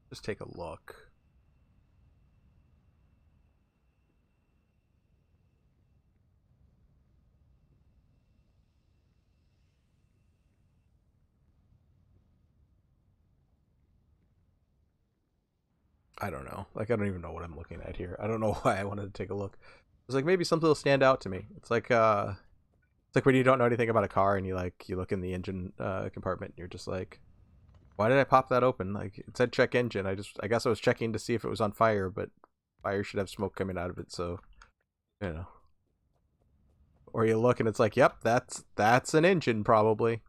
Just take a look. I don't know. Like, I don't even know what I'm looking at here. I don't know why I wanted to take a look. It's like maybe something will stand out to me. It's like when you don't know anything about a car and you look in the engine compartment and you're just like, why did I pop that open? Like it said check engine. I guess I was checking to see if it was on fire, but fire should have smoke coming out of it, so you know. Or you look and it's like, yep, that's an engine probably.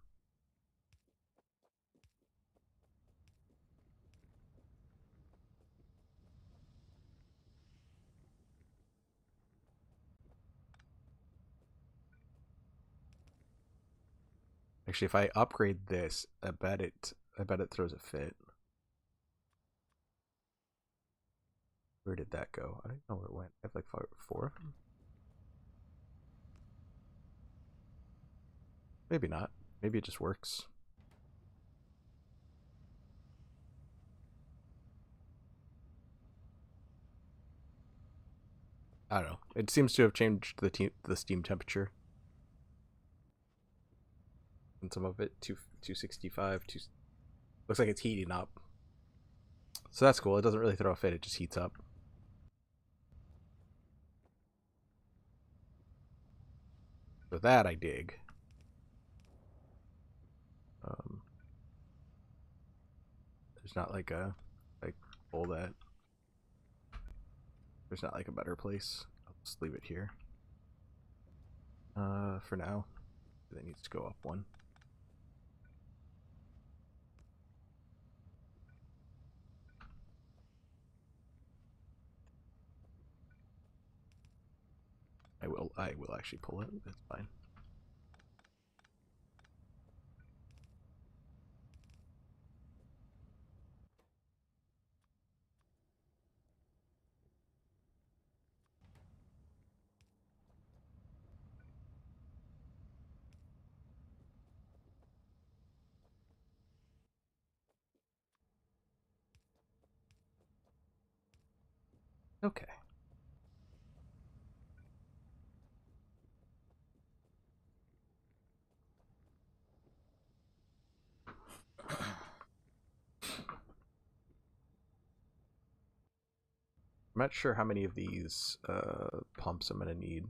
Actually, if I upgrade this, I bet it throws a fit. Where did that go? I don't know where it went. I have like four of them. Maybe not. Maybe it just works. I don't know. It seems to have changed the steam temperature. And some of it 265. Looks like it's heating up. So that's cool. It doesn't really throw a fit. It just heats up. So that I dig. There's not like pull that. There's not like a better place. I'll just leave it here. For now. That needs to go up one. I will actually pull it. That's fine. Okay. I'm not sure how many of these pumps I'm gonna need.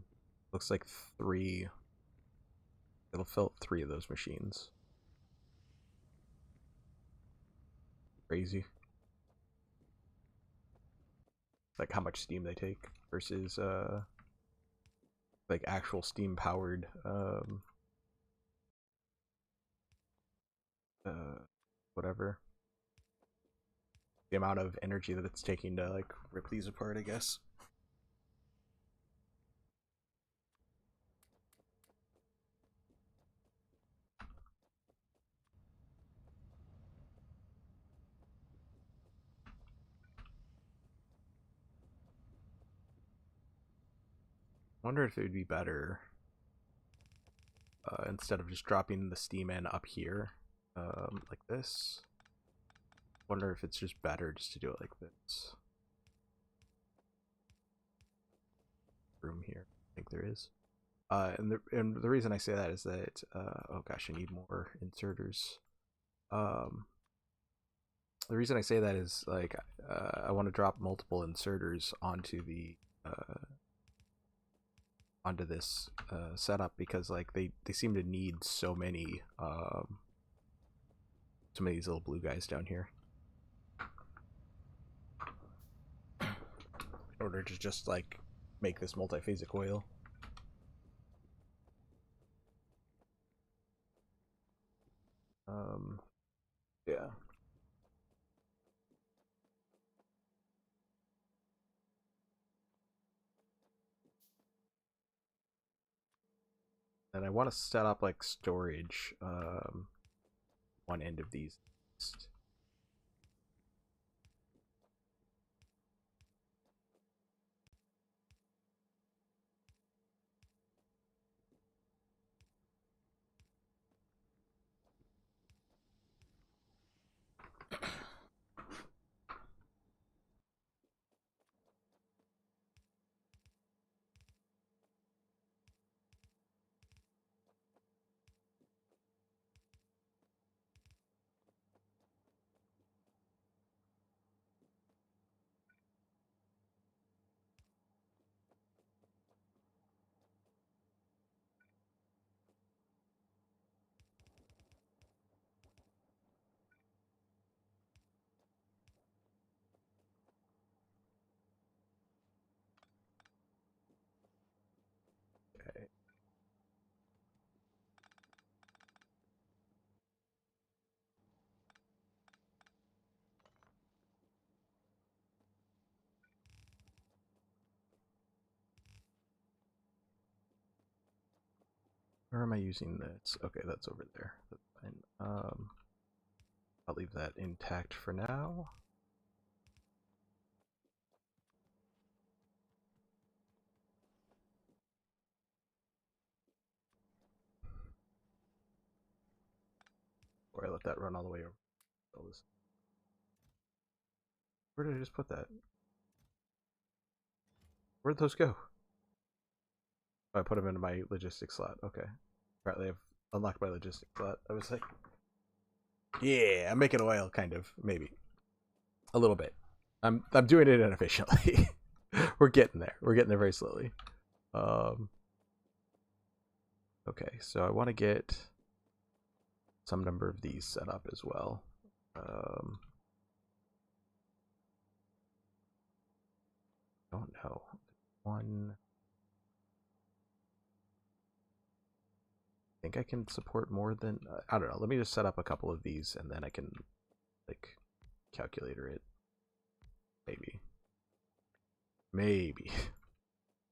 Looks like 3. It'll fill up 3 of those machines. Crazy. Like how much steam they take versus like actual steam powered whatever. The amount of energy that it's taking to like rip these apart, I guess. Wonder if it would be better instead of just dropping the steam in up here like this. Wonder if it's just better just to do it like this. Room here, I think there is. And the reason I say that is that oh gosh, I need more inserters. The reason I say that is like I want to drop multiple inserters onto the onto this setup because like they seem to need so many some of these little blue guys down here in order to just like make this multiphasic oil. Yeah. And I want to set up like storage one end of these. Okay. Where am I using this? Okay, that's over there. That's fine. I'll leave that intact for now. Or I let that run all the way over. All this. Where did I just put that? Where'd those go? Oh, I put them into my logistics slot. Okay. Apparently I've unlocked my logistics slot. I was like, yeah, I'm making oil, kind of, maybe. A little bit. I'm doing it inefficiently. We're getting there. We're getting there very slowly. Okay, so I want to get some number of these set up as well. Don't know. One. I think I can support more than I don't know. Let me just set up a couple of these and then I can like calculator it. Maybe.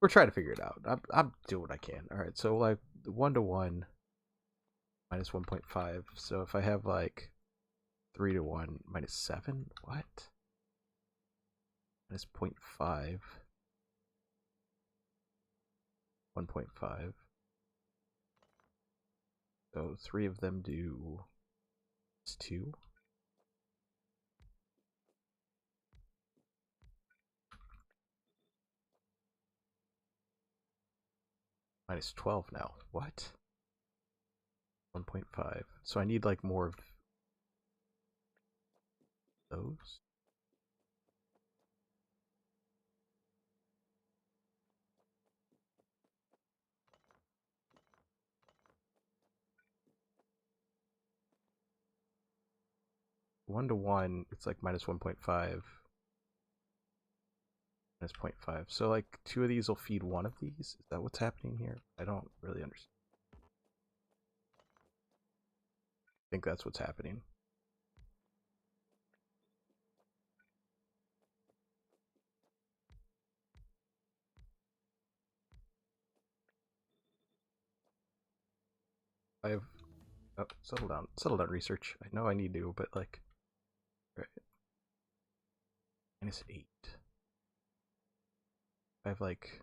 We're trying to figure it out. I'm doing what I can. All right, so like 1-to-1 minus 1.5. So if I have like 3-to-1 minus 7, what? Minus 0.5. 1.5. So 3 of them do 2. Minus 12 now. What? 1.5. So I need like more of those. One to one, it's like minus 1.5. Minus 0.5. So like 2 of these will feed 1 of these? Is that what's happening here? I don't really understand. I think that's what's happening. I have... Oh, settle down. Settle down, research. I know I need to, but like... Right. -8. I have like...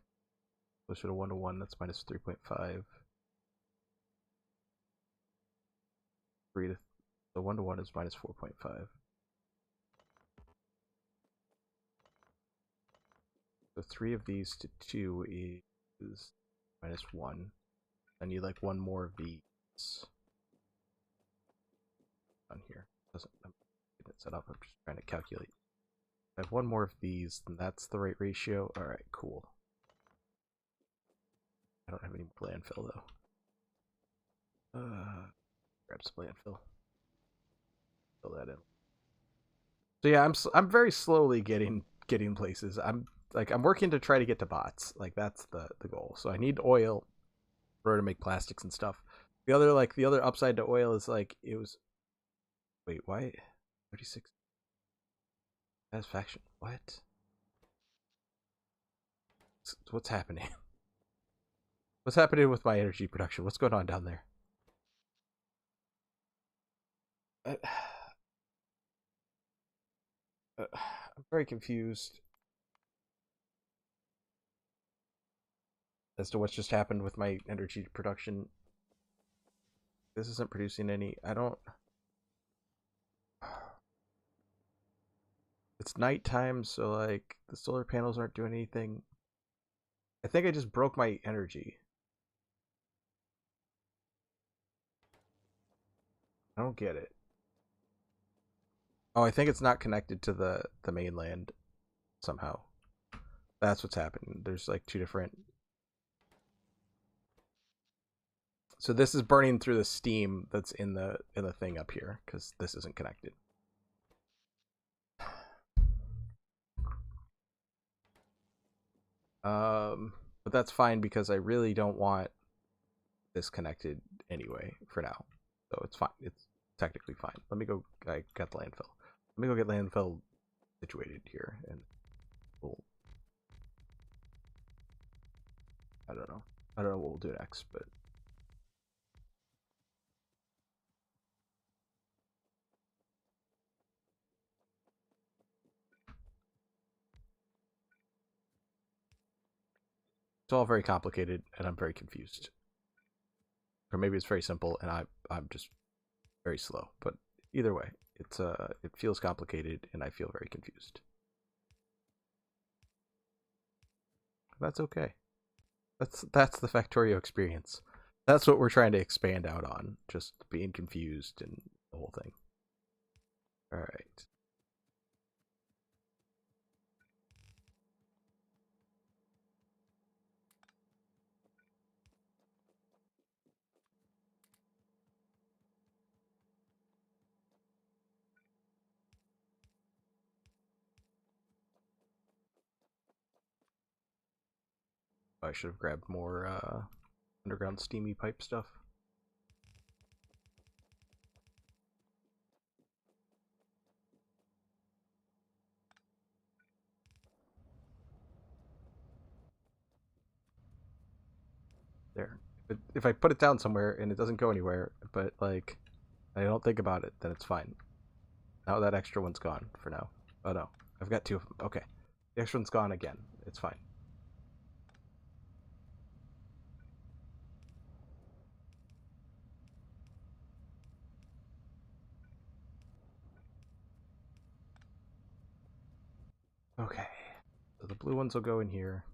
Closer to 1-to-1, that's -3.5. 3 to... So 1-to-1 is -4.5. So 3 of these to 2 is -1. I need like one more of these on here. Doesn't I'm getting it set up. I'm just trying to calculate. I have one more of these, then that's the right ratio. All right, cool. I don't have any more landfill though. Grab some landfill. Fill that in. So yeah, I'm very slowly getting places. I'm working to try to get to bots. Like that's the goal. So I need oil in order to make plastics and stuff. The other upside to oil is like it was. Wait, why? 36 satisfaction. What? What's happening? What's happening with my energy production? What's going on down there? I'm very confused as to what's just happened with my energy production. This isn't producing any. I don't. It's nighttime, so like the solar panels aren't doing anything. I think I just broke my energy. I don't get it. Oh, I think it's not connected to the mainland somehow. That's what's happening. There's like two different. So this is burning through the steam that's in the thing up here because this isn't connected. But that's fine because I really don't want this connected anyway for now. So it's fine. It's technically fine. Let me go. I got the landfill. Let me go get landfill situated here, and we'll. I don't know. I don't know what we'll do next, but. It's all very complicated, and I'm very confused. Or maybe it's very simple, and I'm just very slow. But either way, it feels complicated, and I feel very confused. That's okay. That's the Factorio experience. That's what we're trying to expand out on. Just being confused and the whole thing. All right. I should have grabbed more underground steamy pipe stuff. There. If I put it down somewhere and it doesn't go anywhere, but like I don't think about it, then it's fine. Now that extra one's gone for now. Oh no, I've got 2 of them. Okay, the extra one's gone again. It's fine. Okay, so the blue ones will go in here.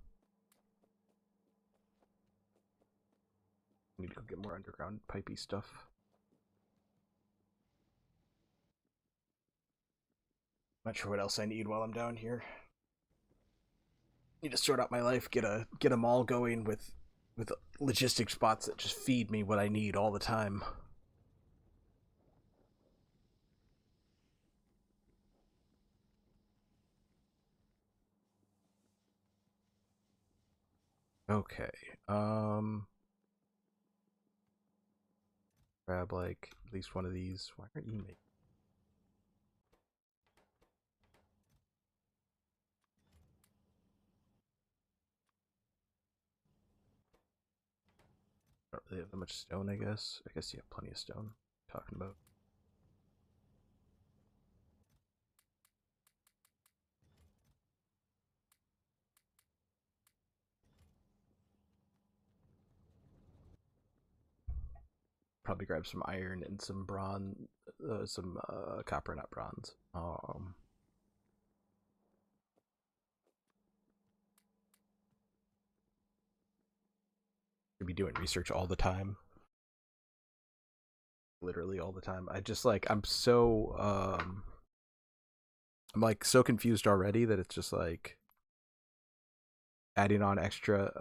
I need to go get more underground pipey stuff. Not sure what else I need while I'm down here. Need to sort out my life, get a mall going with logistics spots that just feed me what I need all the time. Okay. Grab like at least one of these. Why aren't you making? I don't really have that much stone, I guess. I guess you have plenty of stone. Talking about. Probably grab some iron and some bronze, some copper, not bronze. Could be doing research all the time, literally all the time. I just like I'm like so confused already that it's just like adding on extra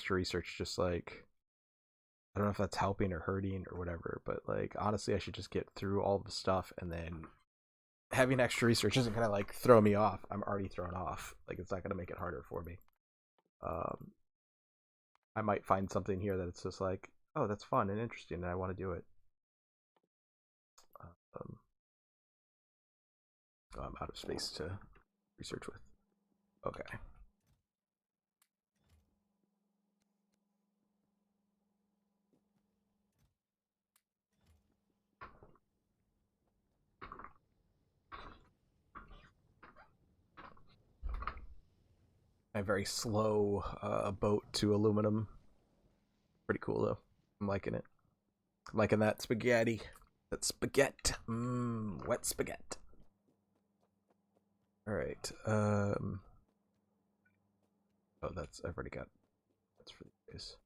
research. Just like I don't know if that's helping or hurting or whatever, but like honestly, I should just get through all the stuff and then having extra research isn't gonna like throw me off. I'm already thrown off. Like it's not gonna make it harder for me. Um, I might find something here that it's just like, oh, that's fun and interesting, and I want to do it. Um, oh, I'm out of space to research with. Okay. A very slow boat to aluminum. Pretty cool though. I'm liking it. I'm liking that spaghetti. That spaghetti. Mmm, wet spaghetti. All right. Oh, I've already got. That's for these guys.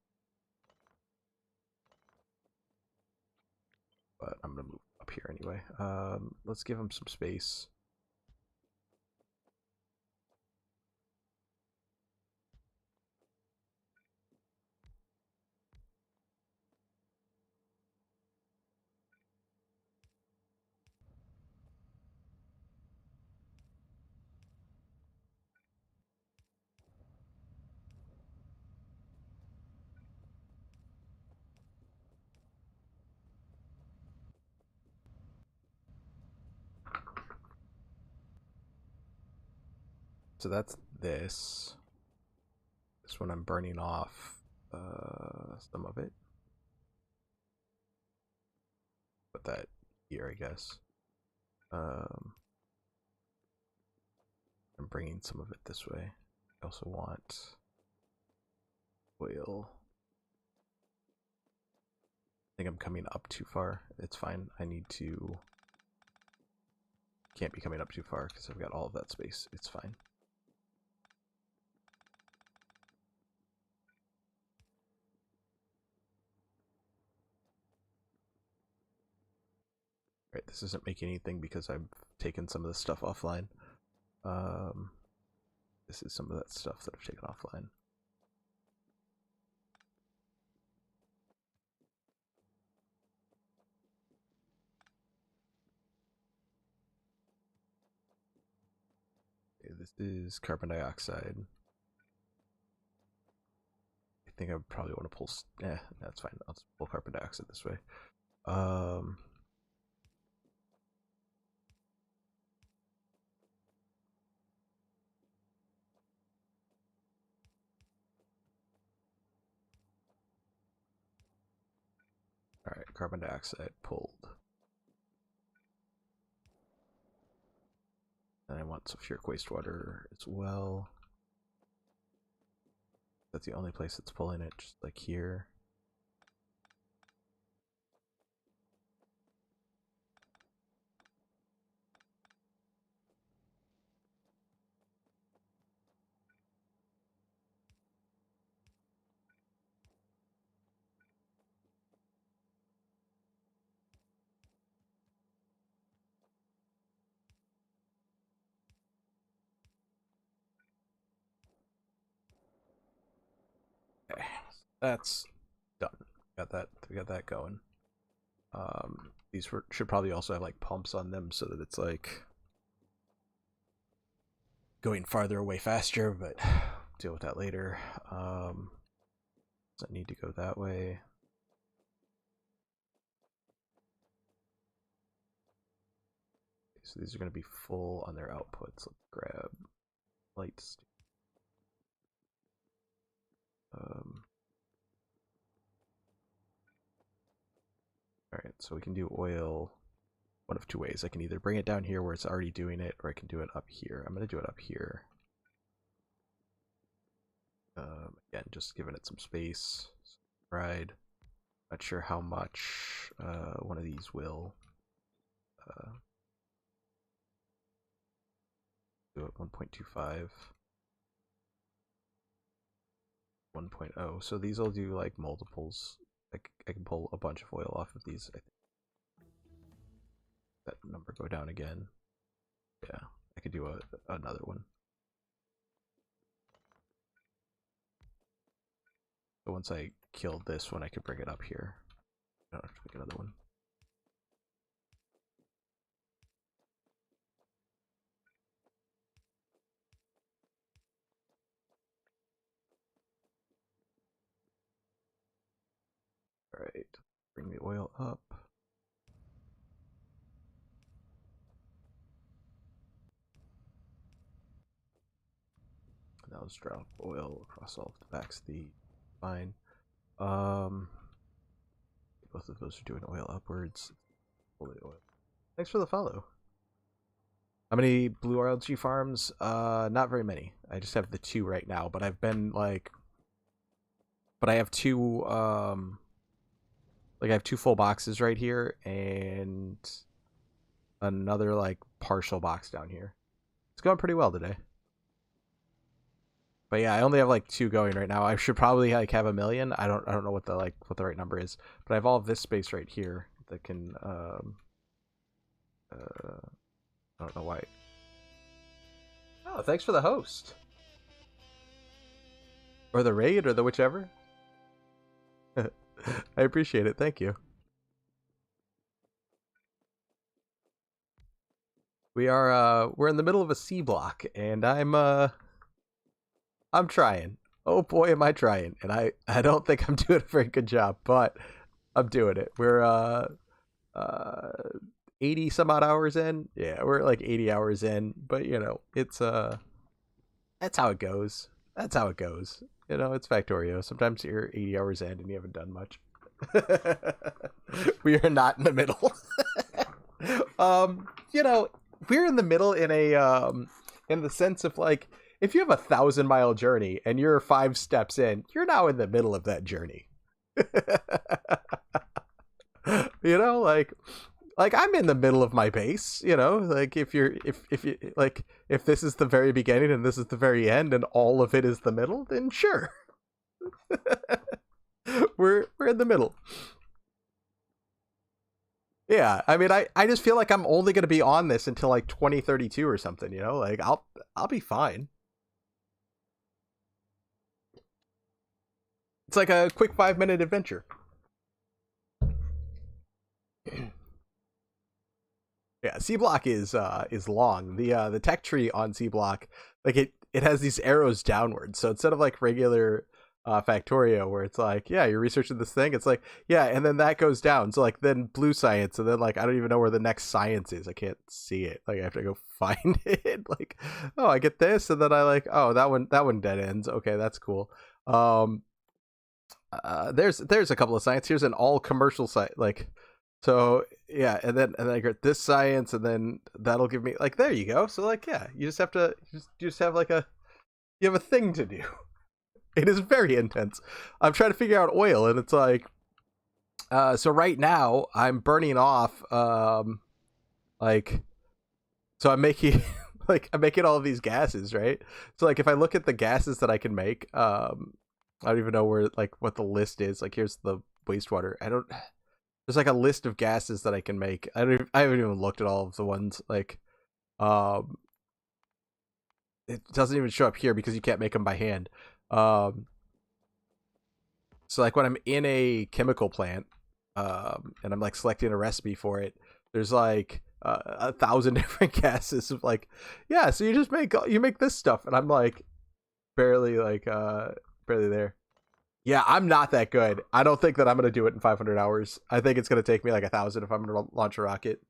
But I'm gonna move up here anyway. Let's give them some space. So that's this. This one I'm burning off some of it. Put that here, I guess. Um, I'm bringing some of it this way. I also want oil. I think I'm coming up too far. It's fine. I need to. Can't be coming up too far because I've got all of that space. It's fine. Right, this isn't making anything because I've taken some of the stuff offline. This is some of that stuff that I've taken offline. Okay, this is carbon dioxide. I think I probably want to pull. That's fine. I'll just pull carbon dioxide this way. All right, carbon dioxide pulled. And I want sulfuric wastewater as well. That's the only place that's pulling it, just like here. Okay, that's done. We got that going. These should probably also have like pumps on them so that it's like going farther away faster, but deal with that later. Doesn't need to go that way. Okay, so these are going to be full on their outputs. Let's grab lights. All right, so we can do oil one of two ways. I can either bring it down here where it's already doing it, or I can do it up here. I'm going to do it up here. Again, just giving it some space. Right. Not sure how much one of these will do it. 1.25. 1.0. So these will do like multiples. I can pull a bunch of oil off of these. I think that number go down again. Yeah, I could do another one. So once I kill this one, I could bring it up here. I don't have to make another one. Alright, bring the oil up. Now let's drop oil across all of the backs of the vine. Both of those are doing oil upwards. Holy oil. Thanks for the follow. How many blue algae farms? Not very many. I just have the 2 right now, but I've been like, but I have 2 like I have 2 full boxes right here and another like partial box down here. It's going pretty well today. But yeah, I only have like 2 going right now. I should probably like have 1 million. I don't know what the right number is, but I have all of this space right here that can I don't know why. Oh, thanks for the host. Or the raid or the whichever. I appreciate it. Thank you. We're in the middle of a SeaBlock, and I'm trying. Oh boy, am I trying. And I don't think I'm doing a very good job, but I'm doing it. We're 80 some odd hours in. Yeah, we're like 80 hours in, but you know, it's that's how it goes. That's how it goes. You know, it's Factorio. Sometimes you're 80 hours in and you haven't done much. We are not in the middle. You know, we're in the middle in a in the sense of like, if you have a 1,000-mile journey and you're 5 steps in, you're now in the middle of that journey. You know, like I'm in the middle of my base, you know, like if you like, if this is the very beginning and this is the very end and all of it is the middle, then sure. we're in the middle. Yeah, I mean, I just feel like I'm only going to be on this until like 2032 or something, you know, like I'll be fine. It's like a quick 5-minute adventure. Yeah, SeaBlock is long. The tech tree on SeaBlock, like it has these arrows downwards. So instead of like regular Factorio where it's like, yeah, you're researching this thing, it's like, yeah, and then that goes down. So like then blue science, and then like I don't even know where the next science is. I can't see it. Like I have to go find it. Like, oh, I get this, and then I like, oh, that one dead ends. Okay, that's cool. There's a couple of science. Here's an all commercial site, like, so yeah, and then I get this science, and then that'll give me like, there you go. So like, yeah, you just have to you just have like you have a thing to do. It is very intense. I'm trying to figure out oil, and it's like, so right now I'm burning off like, so I'm making like I'm making all of these gases, right? So like if I look at the gases that I can make, I don't even know where like what the list is. Like here's the wastewater. There's like a list of gases that I can make. I haven't even looked at all of the ones. Like, it doesn't even show up here because you can't make them by hand. So like when I'm in a chemical plant, and I'm like selecting a recipe for it, there's like 1,000 different gases of like, yeah. So you just make this stuff, and I'm like barely there. Yeah, I'm not that good. I don't think that I'm going to do it in 500 hours. I think it's going to take me like 1,000 if I'm going to launch a rocket.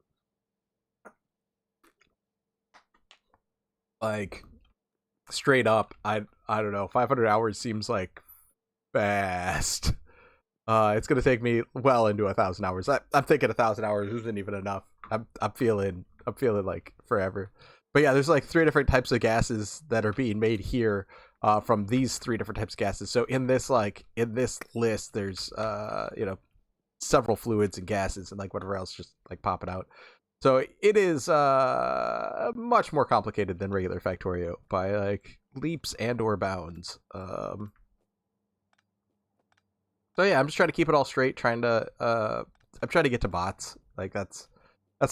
Like, straight up, I don't know. 500 hours seems like fast. It's gonna take me well into 1,000 hours. I'm thinking 1,000 hours isn't even enough. I'm feeling like forever. But yeah, there's like 3 different types of gases that are being made here from these 3 different types of gases. So in this list, there's several fluids and gases and like whatever else just like popping out. So it is much more complicated than regular Factorio by like leaps and or bounds. So yeah, I'm just trying to keep it all straight. I'm trying to get to bots. Like that's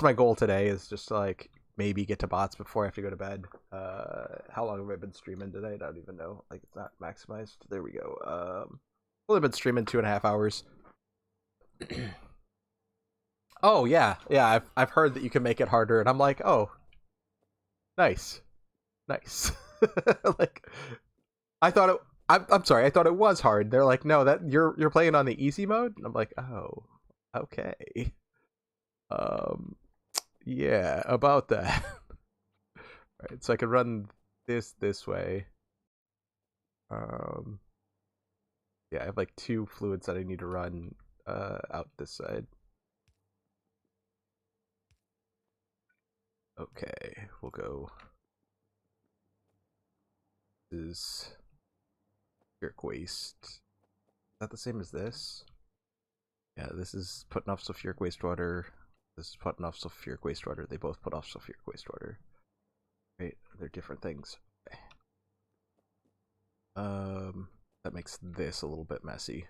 my goal today. Is just to, like maybe get to bots before I have to go to bed. How long have I been streaming today? I don't even know. Like it's not maximized. There we go. Only been streaming 2.5 hours. Oh yeah, yeah. I've heard that you can make it harder, and I'm like, oh, nice, nice. Like I thought it. I'm sorry. I thought it was hard. They're like, no, that you're playing on the easy mode. And I'm like, oh, okay. Um, yeah, about that. All right, so I could run this way. Um, yeah, I have like 2 fluids that I need to run out this side. Okay, we'll go. This is sulfuric waste. Is that the same as this? Yeah, this is putting off sulfuric wastewater. This is putting off sulfuric wastewater. They both put off sulfuric wastewater. Right? They're different things. Okay. That makes this a little bit messy.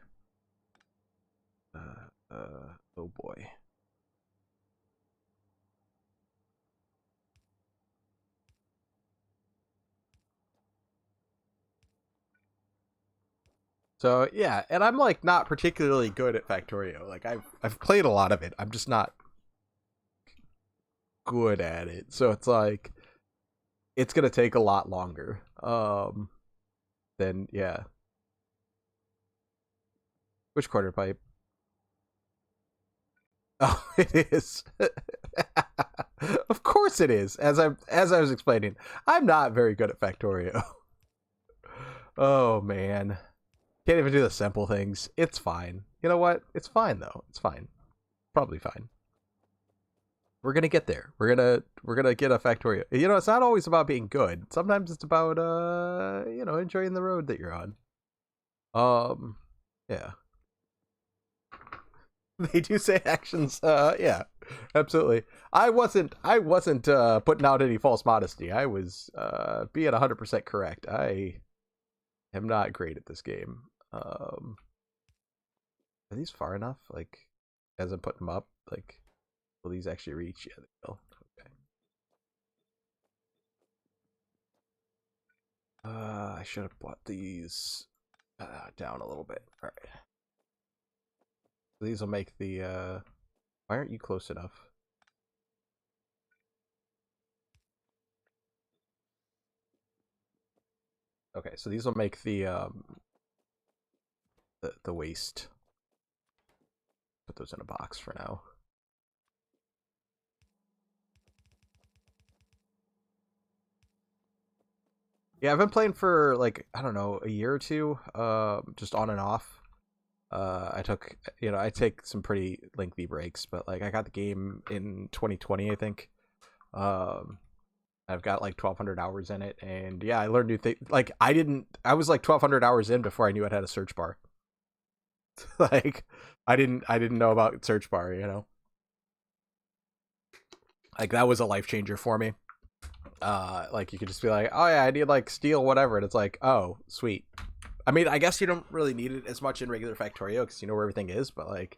Oh boy. So yeah, and I'm like not particularly good at Factorio. Like I've played a lot of it. I'm just not good at it. So it's like it's gonna take a lot longer. Then yeah. Which quarter pipe? Oh, it is. Of course it is. As I was explaining, I'm not very good at Factorio. Oh man. Can't even do the simple things. It's fine. You know what? It's fine though. It's fine. Probably fine. We're gonna get there. We're gonna get a Factorio. You know, it's not always about being good. Sometimes it's about enjoying the road that you're on. Yeah. They do say actions. Yeah, absolutely. I wasn't putting out any false modesty. I was being 100% correct. I am not great at this game. Are these far enough? Like, as I'm putting them up, like, will these actually reach? Yeah, they will. Okay. I should have bought these down a little bit. All right. These will make the. Why aren't you close enough? Okay, so these will make the waste. Put those in a box for now. Yeah, I've been playing for like I don't know a year or two, just on and off. I take some pretty lengthy breaks, but like I got the game in 2020, I think. Um, I've got like 1,200 hours in it, and yeah, I learned new things. Like I was like 1,200 hours in before I knew it had a search bar. Like I didn't know about search bar, you know. Like that was a life changer for me. Like you could just be like, oh yeah, I need like steel, whatever, and it's like, oh, sweet. I mean, I guess you don't really need it as much in regular Factorio because you know where everything is, but like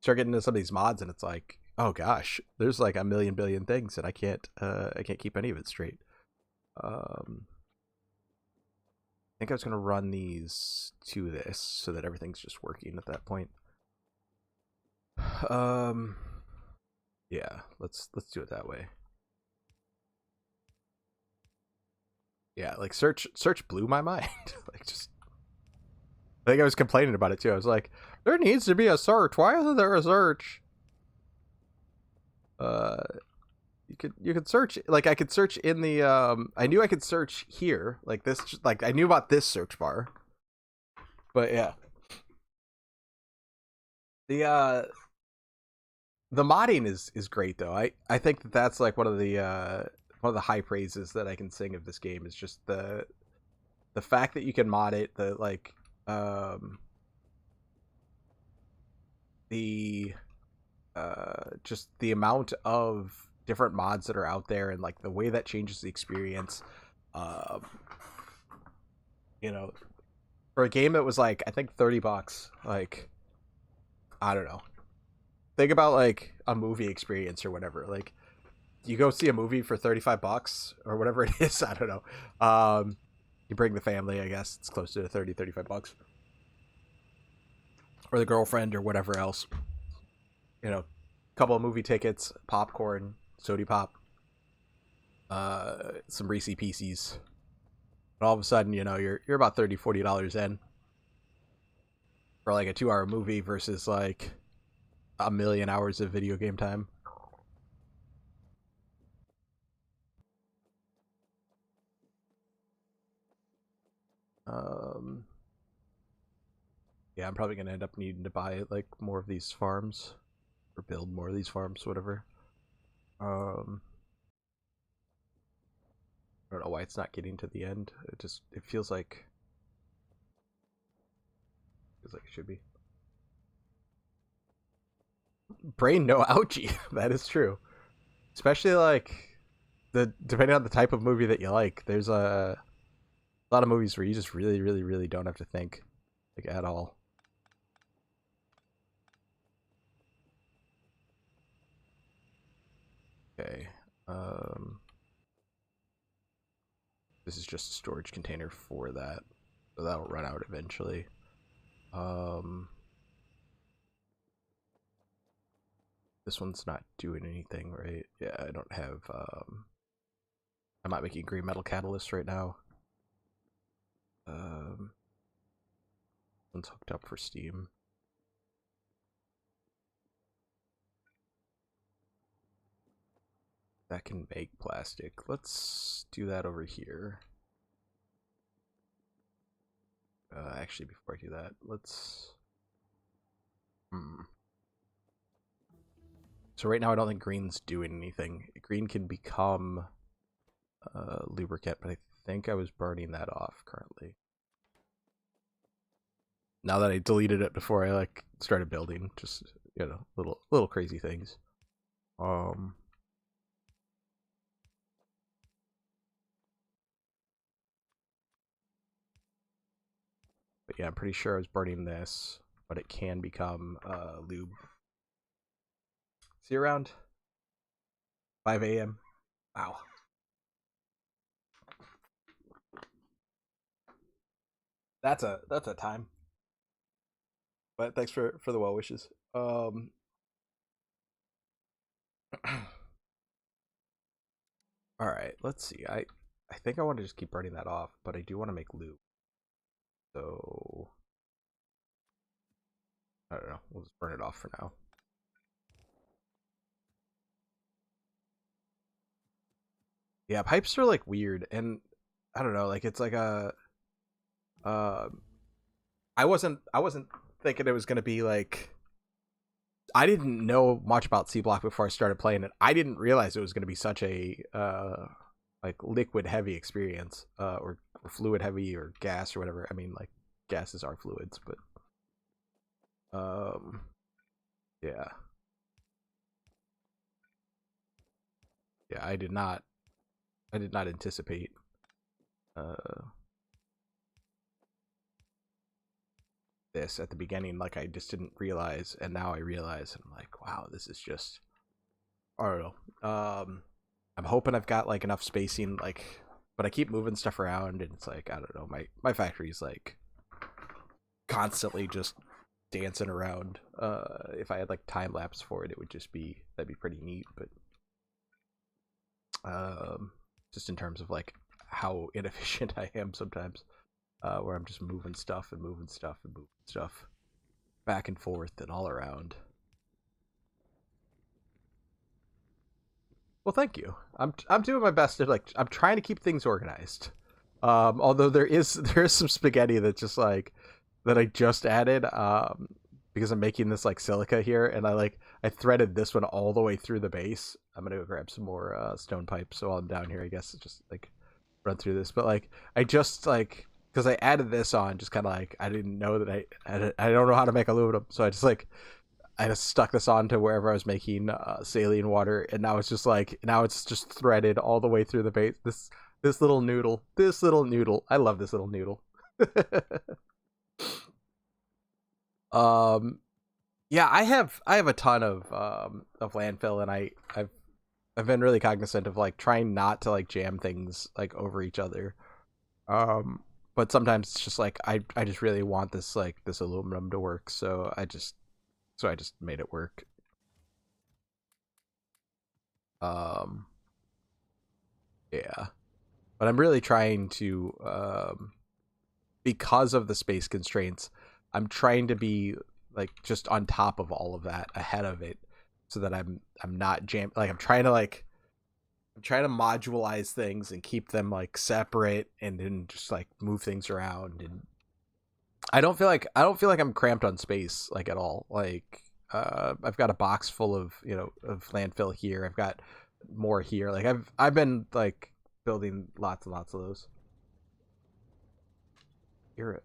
start getting into some of these mods and it's like, oh gosh, there's like a million billion things and I can't keep any of it straight. I think I was gonna run these to this so that everything's just working at that point. Um, yeah, let's do it that way. Yeah, like search blew my mind. Like just I think I was complaining about it too. I was like, there needs to be a search. Why isn't there a search? Uh, you could search like I could search in the I knew I could search here like this like I knew about this search bar, but yeah. The modding is great though. I think that that's like one of the high praises that I can sing of this game is just the fact that you can mod it, um the just the amount of different mods that are out there and like the way that changes the experience. Um, you know, for a game that was like I think $30, like I don't know. Think about like a movie experience or whatever. Like you go see a movie for $35 or whatever it is. I don't know. You bring the family, I guess it's close to 35 bucks, or the girlfriend or whatever else. Couple of movie tickets, popcorn, sody pop, some Reese Pieces. And all of a sudden, you're about $30-$40 in for like a 2 hour movie versus like a million hours of video game time. Um, yeah, I'm probably gonna end up needing to buy like more of these farms or build more of these farms, whatever. Um, I don't know why it's not getting to the end. It feels like it should be. Brain no algae. That is true. Especially like the depending on the type of movie that you like. There's a lot of movies where you just really, really, really don't have to think like at all. Okay. Um, this is just a storage container for that, so that'll run out eventually. Um, this one's not doing anything, right? Yeah, I don't have. I'm not making green metal catalyst right now. One's hooked up for steam. That can make plastic. Let's do that over here. Actually, before I do that, let's. So right now, I don't think green's doing anything. Green can become lubricant, but I think I was burning that off currently. Now that I deleted it before I like started building, just little crazy things. Um, but yeah, I'm pretty sure I was burning this, but it can become lube. See you around 5 a.m. Wow. That's a time. But thanks for the well wishes. All right, let's see. I think I want to just keep burning that off, but I do want to make lube. So I don't know. We'll just burn it off for now. Yeah, pipes are like weird, and I don't know. Like it's like a. Uh, I wasn't thinking it was gonna be like. I didn't know much about SeaBlock before I started playing it. I didn't realize it was gonna be such a like liquid heavy experience, or fluid heavy or gas or whatever. I mean, like gases are fluids, but um, yeah, yeah. I did not anticipate uh this at the beginning. Like I just didn't realize, and now I realize, and I'm like, wow, this is just. I don't know. I'm hoping I've got like enough spacing, like, but I keep moving stuff around, and it's like I don't know. My factory's like constantly just dancing around. If I had like time lapse for it, it would just be that'd be pretty neat. But just in terms of like how inefficient I am sometimes, where I'm just moving stuff and moving stuff and moving stuff back and forth and all around. Well, thank you. I'm doing my best to like I'm trying to keep things organized. Although there is there is some spaghetti that just like that I just added because I'm making this like silica here, and I threaded this one all the way through the base. I'm gonna go grab some more stone pipe. So while I'm down here, I guess just like run through this. But like I just like because I added this on, just kind of like I didn't know that I don't know how to make aluminum, so I just stuck this on to wherever I was making saline water, and now it's just threaded all the way through the base. This little noodle, I love this little noodle. um, yeah, I have a ton of landfill, and I've been really cognizant of like trying not to like jam things like over each other. Um, but sometimes it's just like I just really want this aluminum to work, so I just made it work. Um, yeah, but I'm really trying to because of the space constraints, I'm trying to be like just on top of all of that, ahead of it, so that I'm not jam like I'm trying to modularize things and keep them like separate, and then just like move things around. And I don't feel like I'm cramped on space like at all. Like I've got a box full of of landfill here. I've got more here. Like I've been like building lots and lots of those. You're it.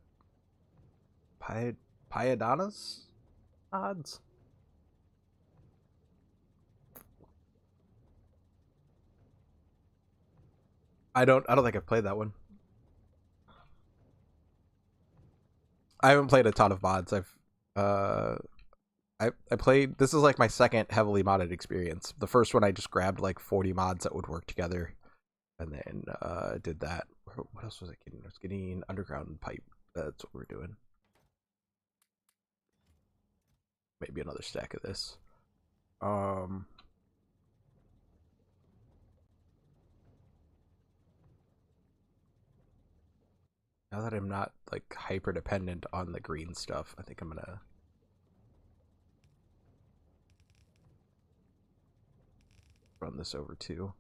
Pyadonas odds. I don't think I've played that one. I haven't played a ton of mods. Uh I played, this is like my second heavily modded experience. The first one I just grabbed like 40 mods that would work together, and then did that. What else was I getting? I was getting underground pipe. That's what we're doing. Maybe another stack of this. Um Now that I'm not like hyper dependent on the green stuff, I think I'm gonna run this over too.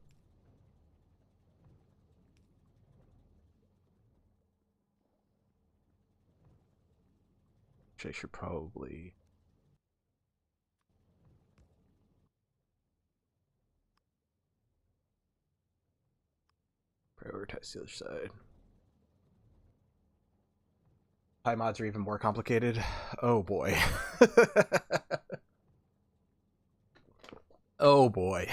Which I should probably prioritize the other side. High mods are even more complicated. Oh boy. Oh boy.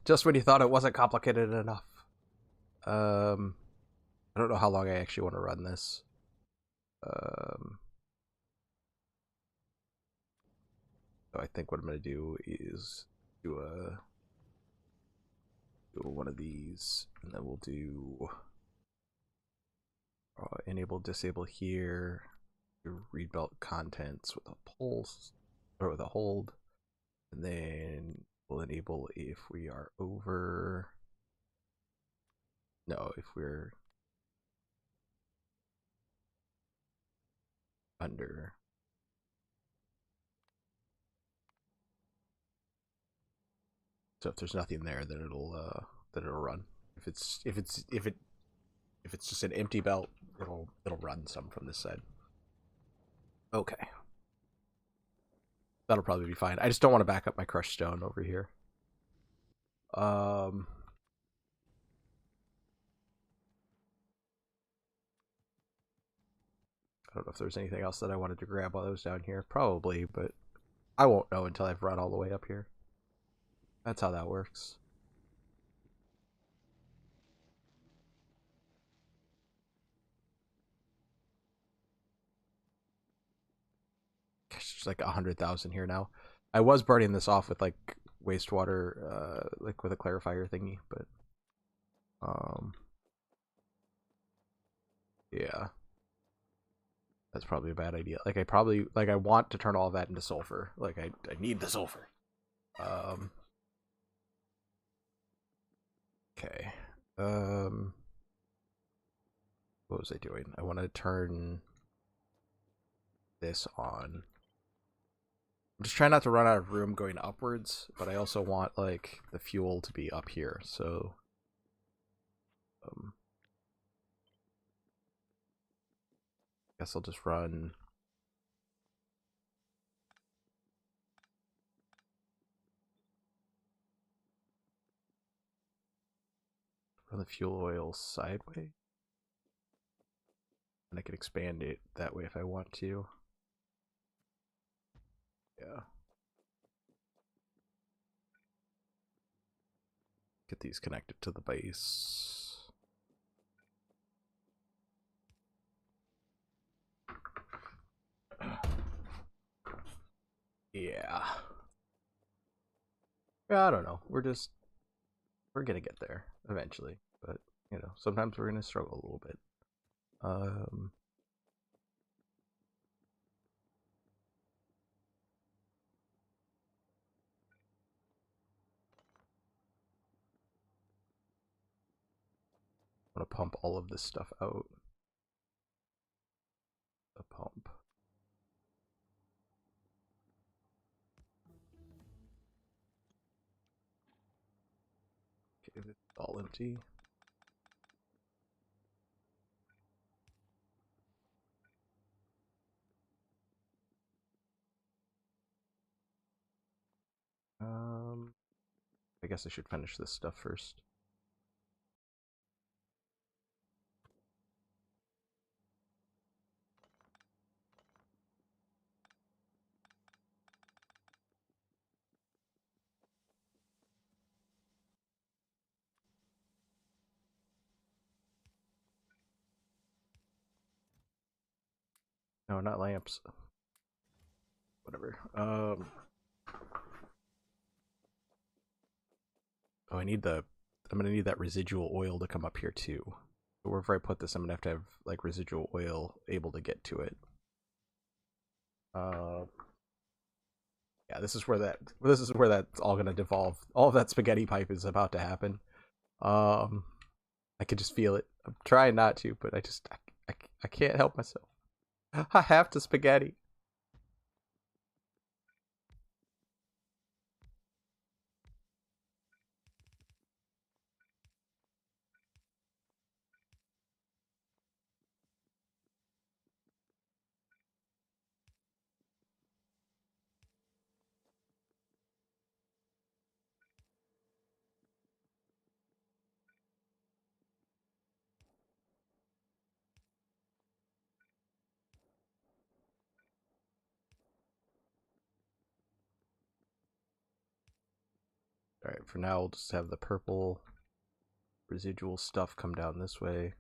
Just when you thought it wasn't complicated enough. Um, I don't know how long I actually want to run this. So I think what I'm going to do is do one of these, and then we'll do enable disable here, read belt contents with a pulse or with a hold, and then we'll enable if we are over, no, if we're under. So if there's nothing there, then it'll run. If it's just an empty belt, it'll run some from this side. Okay. That'll probably be fine. I just don't want to back up my crushed stone over here. I don't know if there's anything else that I wanted to grab while I was down here. Probably, but I won't know until I've run all the way up here. That's how that works. Gosh, there's like 100,000 here now. I was burning this off with like wastewater, like with a clarifier thingy, but yeah, that's probably a bad idea. Like I want to turn all that into sulfur. Like I need the sulfur. Okay. What was I doing? I want to turn this on. I'm just trying not to run out of room going upwards, but I also want like the fuel to be up here. So I guess I'll just run on the fuel oil sideways. And I can expand it that way if I want to. Yeah. Get these connected to the base. Yeah. Yeah, I don't know. We're gonna get there eventually, but you know, sometimes we're gonna struggle a little bit. I'm gonna pump all of this stuff out. The pump. Okay, it's all empty. I guess I should finish this stuff first. No, not lamps. Whatever. Oh, I'm gonna need that residual oil to come up here too. But wherever I put this, I'm gonna have to have like residual oil able to get to it. Yeah, this is where that's all gonna devolve. All of that spaghetti pipe is about to happen. I can just feel it. I'm trying not to, but I can't help myself. I have to spaghetti. All right, for now we'll just have the purple residual stuff come down this way.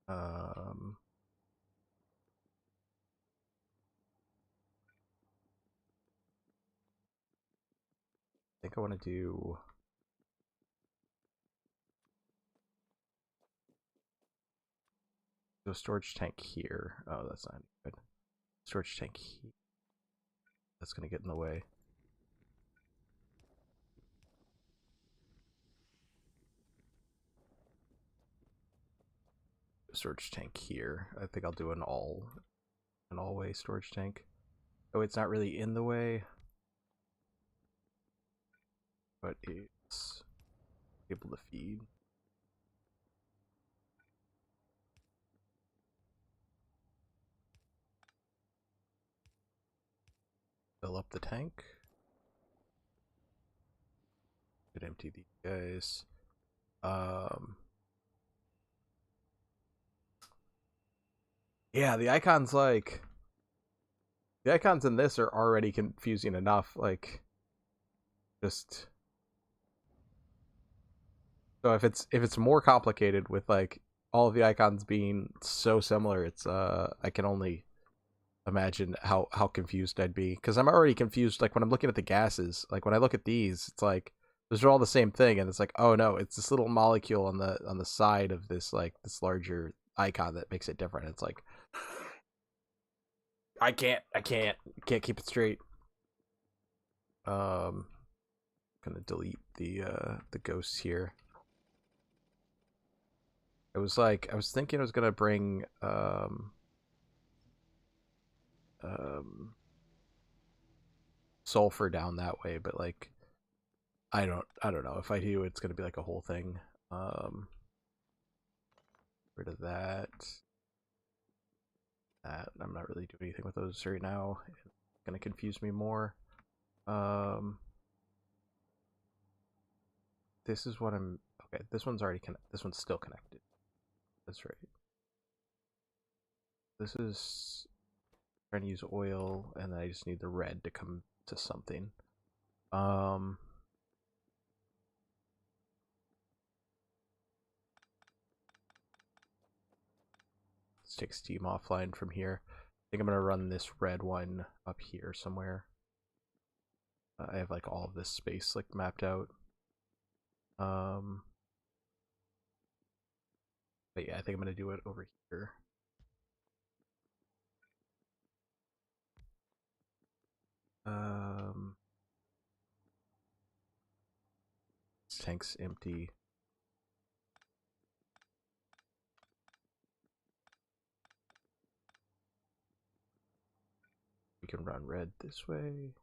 Um, I think I want to do a storage tank here. Oh, that's not good. Storage tank here. That's gonna get in the way. Storage tank here. I think I'll do an all-way storage tank. Oh, it's not really in the way, but it's able to feed. Fill up the tank. Could empty these guys. Yeah, the icons in this are already confusing enough. Like, just so if it's more complicated with like all of the icons being so similar, it's I can only imagine how confused I'd be, because I'm already confused. Like when I'm looking at the gases, like when I look at these, it's like those are all the same thing, and it's like, oh no, it's this little molecule on the side of this like this larger icon that makes it different. It's like I can't keep it straight. Gonna delete the ghosts here. I was thinking I was gonna bring sulfur down that way, but like I don't know. If I do, it's gonna be like a whole thing. Rid of that. that. I'm not really doing anything with those right now. It's gonna confuse me more. This is what I'm. Okay, this one's already connected. This one's still connected. That's right. This is trying to use oil, and then I just need the red to come to something. Let's take steam offline from here. I think I'm gonna run this red one up here somewhere. I have like all of this space like mapped out. But yeah, I think I'm gonna do it over here. This tank's empty. We can run red this way.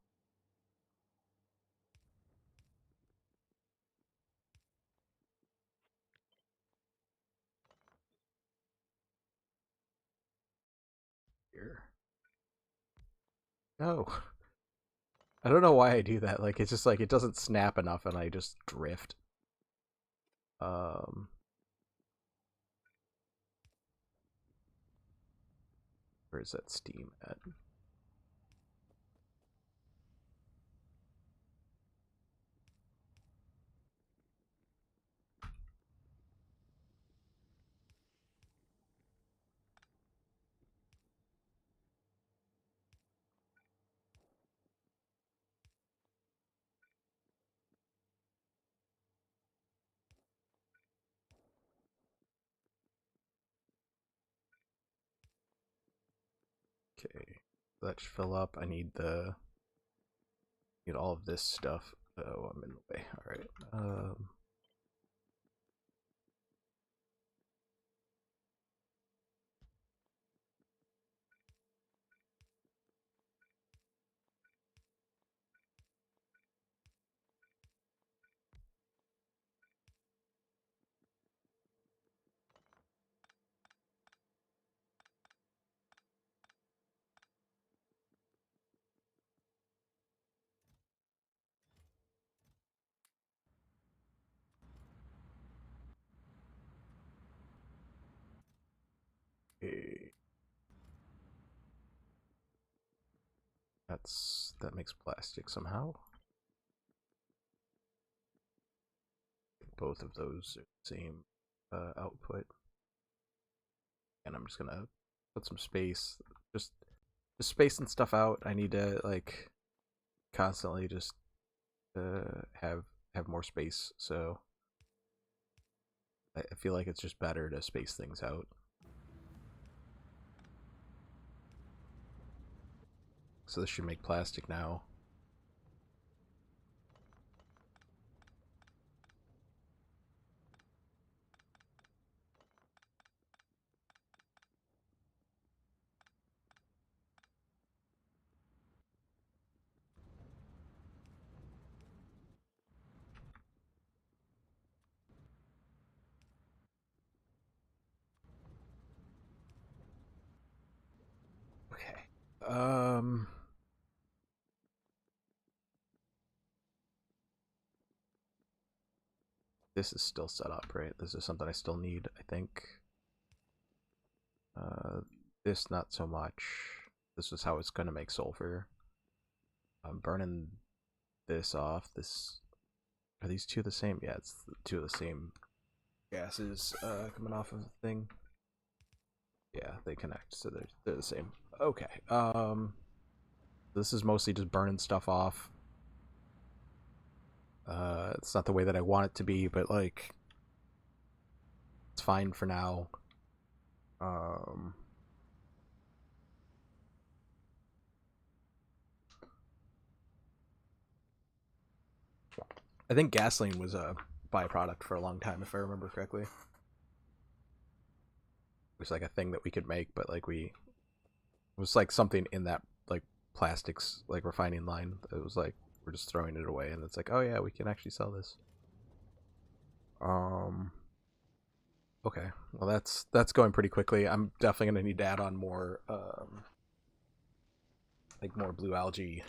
Here. No. I don't know why I do that. Like, it's just like, it doesn't snap enough and I just drift. Where's that steam at? Okay, that should fill up. I need all of this stuff. Oh, I'm in the way. All right. Okay. That makes plastic somehow. Both of those are the same output. And I'm just gonna put some space, just spacing stuff out. I need to like constantly just have more space, so I feel like it's just better to space things out. So this should make plastic now. Okay. This is still set up, right? This is something I still need, I think. This not so much. This is how it's gonna make sulfur. I'm burning this off. This are these two the same? Yeah, it's two of the same gases coming off of the thing. Yeah, they connect, so they're the same. Okay. This is mostly just burning stuff off. It's not the way that I want it to be, but like it's fine for now. I think gasoline was a byproduct for a long time, if I remember correctly. It was like a thing that we could make, but like it was like something in that like plastics like refining line. It was like we're just throwing it away, and it's like, oh yeah, we can actually sell this. Okay, well that's going pretty quickly. I'm definitely gonna need to add on more, like more blue algae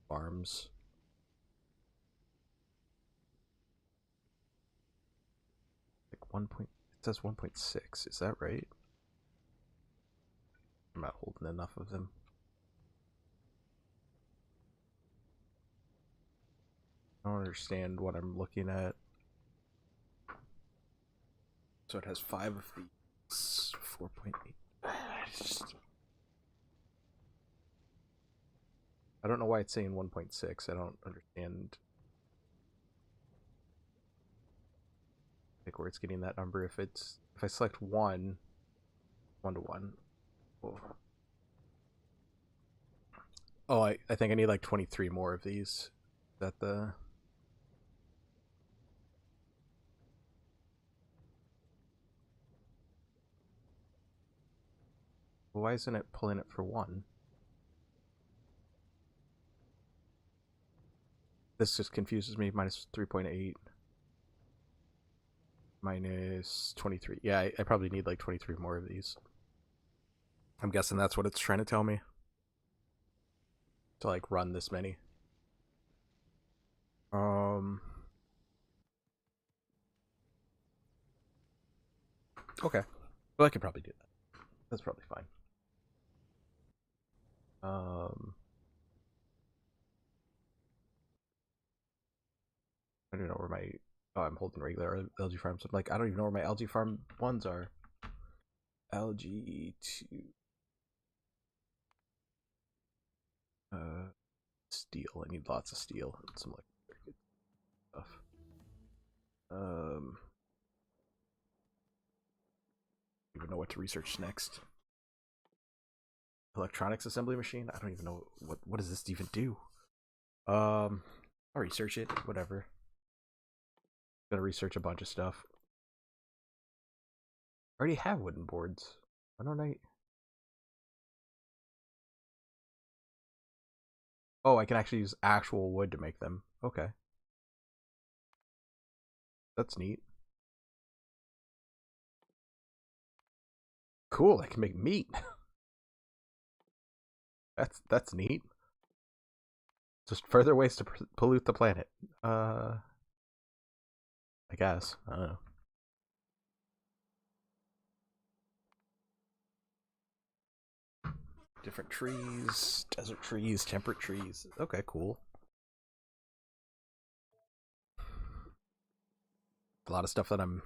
farms. Like 1. It says 1.6. Is that right? I'm not holding enough of them. I don't understand what I'm looking at. So it has 5 of these. 4.8. I don't know why it's saying 1.6. I don't understand like where it's getting that number. If I select 1 to 1. Oh, I think I need like 23 more of these. Is that the... Why isn't it pulling it for 1? This just confuses me. Minus 3.8. Minus 23. Yeah, I probably need like 23 more of these. I'm guessing that's what it's trying to tell me. To like run this many. Okay. Well, I could probably do that. That's probably fine. I don't know where my... Oh, I'm holding regular algae farms. I'm like, I don't even know where my algae farm ones are. Algae 2. Steel. I need lots of steel and some like good stuff. Even know what to research next. Electronics assembly machine. I don't even know what does this even do. I'll research it. Whatever. Gonna research a bunch of stuff. I already have wooden boards. Why don't I? Oh, I can actually use actual wood to make them. Okay, that's neat. Cool. I can make meat. That's neat. Just further ways to pollute the planet. I guess. I don't know. Different trees, desert trees, temperate trees. Okay, cool. A lot of stuff that I'm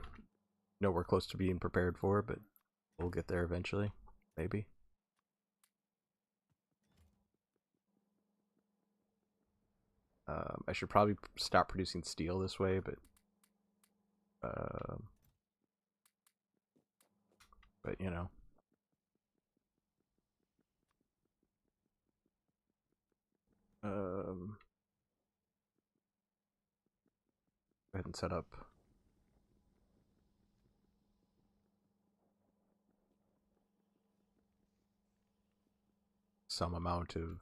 nowhere close to being prepared for, but we'll get there eventually. Maybe. I should probably stop producing steel this way, uh, but you know. Go ahead and set up some amount of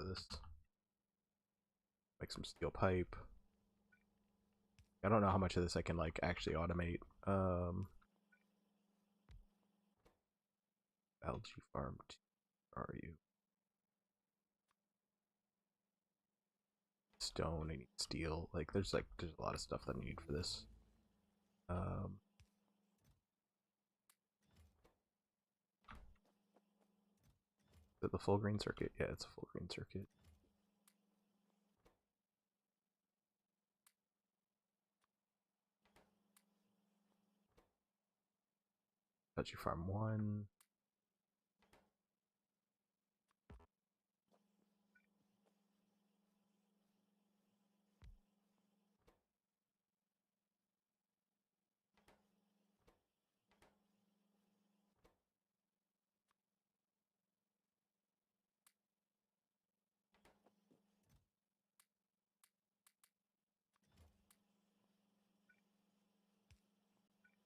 this. Make some steel pipe. I don't know how much of this I can like actually automate. Algae farm. Are you? Stone. I need steel. Like there's a lot of stuff that I need for this. Is it the full green circuit? Yeah, it's a full green circuit. Algae farm 1.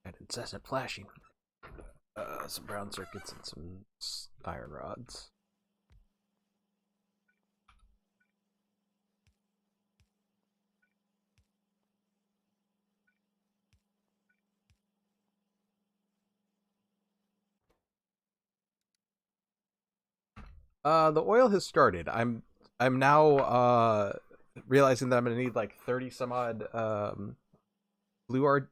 And incessant flashing. Some brown circuits and some iron rods. The oil has started. I'm now realizing that I'm gonna need like 30 some odd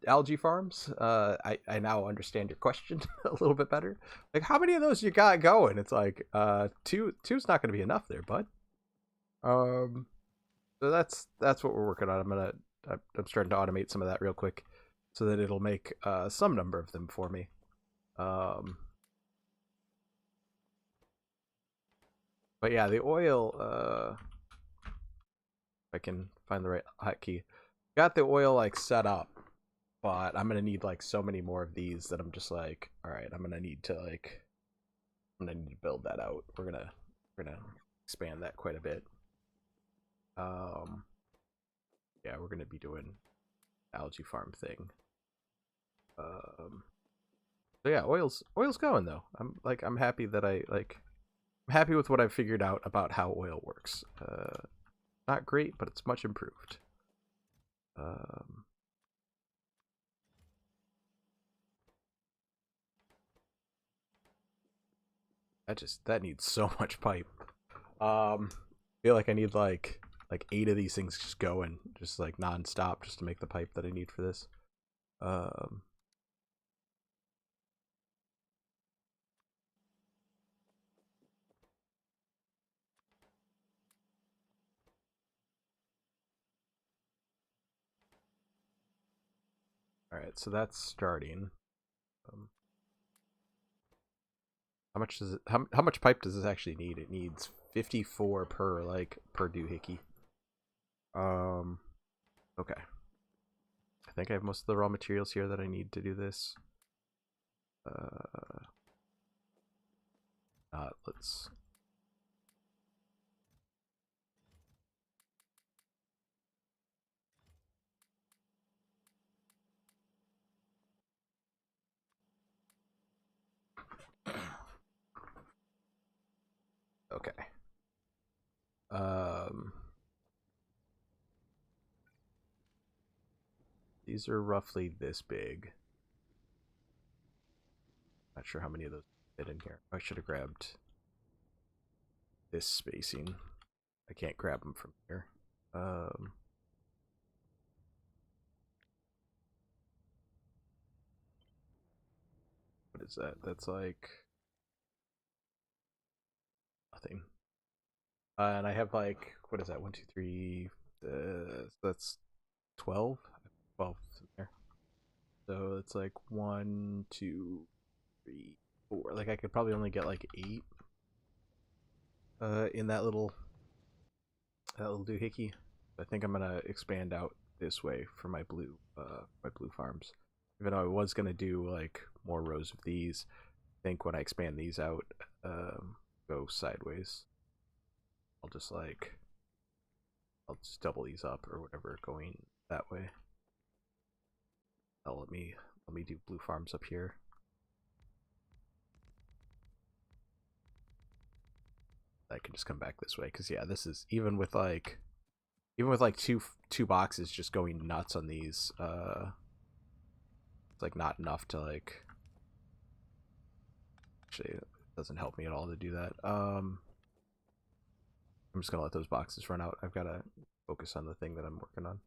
algae farms. I now understand your question a little bit better. Like, how many of those you got going? It's like two's not gonna be enough there, bud. Um, so that's what we're working on. I'm starting to automate some of that real quick, so that it'll make some number of them for me. Um, but yeah, the oil. If I can find the right hotkey, got the oil like set up, but I'm gonna need like so many more of these that I'm just like, all right, I'm gonna need to build that out. We're gonna expand that quite a bit. Um, yeah, we're gonna be doing algae farm thing. So yeah, oil's going though. I'm happy that I'm happy with what I've figured out about how oil works. Not great, but it's much improved. Um, that needs so much pipe. I feel like I need like 8 of these things just going, just like nonstop, just to make the pipe that I need for this. Um, all right, so that's starting. Um, how much does it? How much pipe does this actually need? It needs 54 per doohickey. Um, okay. I think I have most of the raw materials here that I need to do this. Uh, let's. Okay. Um, these are roughly this big. Not sure how many of those fit in here. I should have grabbed this spacing. I can't grab them from here. Um, what is that? That's like nothing. And I have like, what is that? 1, 2, 3. That's 12. 12 in there. So it's like 1, 2, 3, 4. Like I could probably only get like 8 in that little doohickey. I think I'm gonna expand out this way for my blue farms. Even though I was gonna do like more rows of these, I think when I expand these out, go sideways. I'll just like I'll just double these up or whatever going that way. Let me do blue farms up here. I can just come back this way because yeah, this is even with like two boxes just going nuts on these. It's like not enough to like. Actually, it doesn't help me at all to do that. I'm just gonna let those boxes run out. I've got to focus on the thing that I'm working on.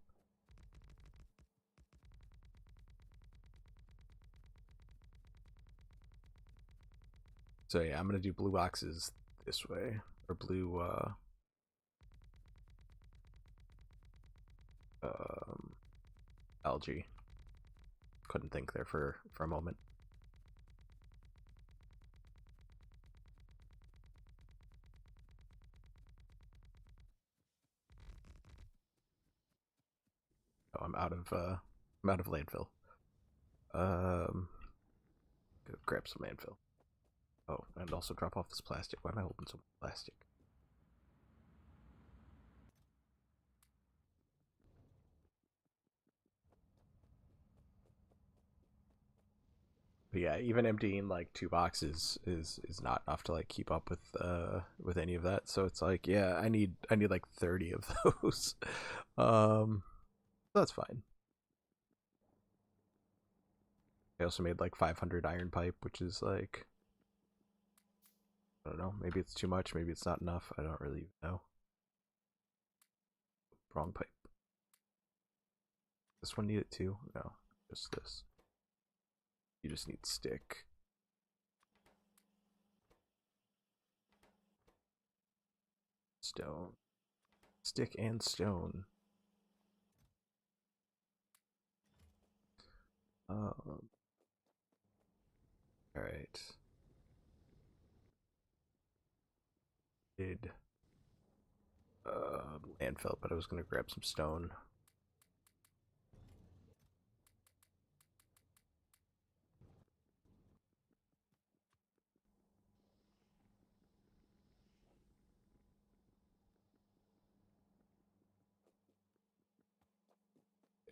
So yeah, I'm gonna do blue boxes this way, or blue algae. Couldn't think there for a moment. Oh, I'm out of landfill. Um, go grab some landfill. Oh, and also drop off this plastic. Why am I holding so much plastic? But yeah, even emptying like 2 boxes is not enough to like keep up with any of that. So it's like, yeah, I need like 30 of those. um, that's fine. I also made like 500 iron pipe, which is like I don't know. Maybe it's too much. Maybe it's not enough. I don't really know. Wrong pipe. This one need it too? No, just this. You just need stick. Stone. Stick and stone. Alright. Did landfill, but I was gonna grab some stone.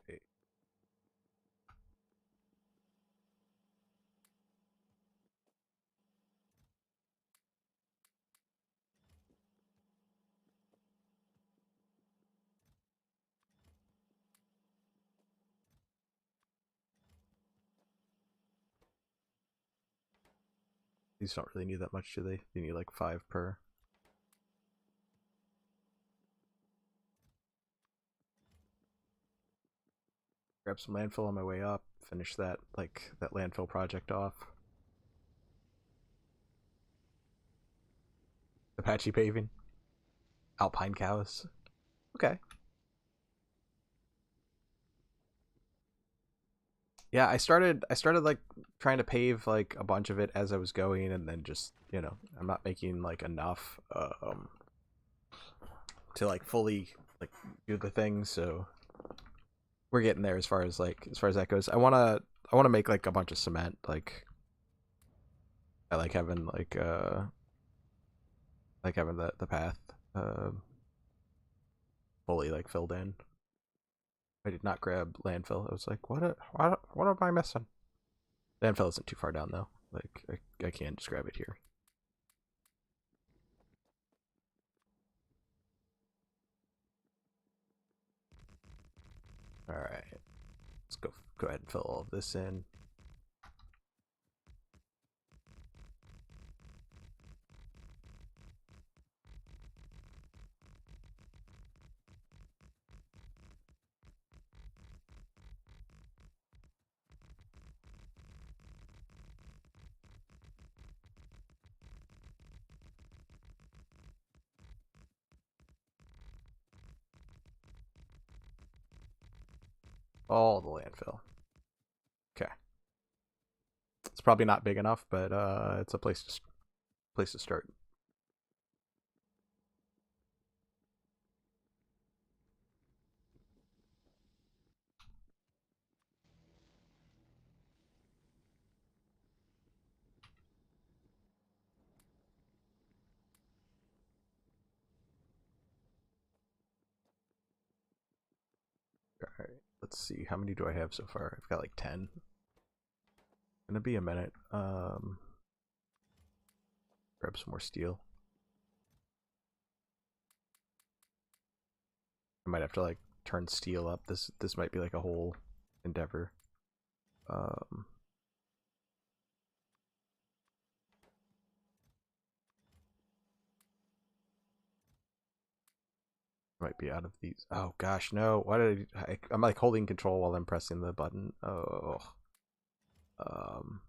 Okay. These don't really need that much, do they? They need like 5 per. Grab some landfill on my way up. Finish that that landfill project off. Apache paving. Alpine cows. Okay. Yeah, I started like trying to pave like a bunch of it as I was going, and then just I'm not making like enough to like fully like do the thing. So we're getting there as far as that goes. I wanna make like a bunch of cement. Like I like having the path fully like filled in. I did not grab landfill. I was like, what am I missing? Landfill isn't too far down though. Like I can just grab it here. All right, let's go ahead and fill all of this in. All the landfill. Okay, it's probably not big enough, but it's a place to start. All right, let's see. How many do I have so far? I've got like 10. Gonna be a minute. Grab some more steel. I might have to like turn steel up. This might be like a whole endeavor. Um, might be out of these. Oh gosh, no! Why did I'm like holding control while I'm pressing the button. Oh. Um.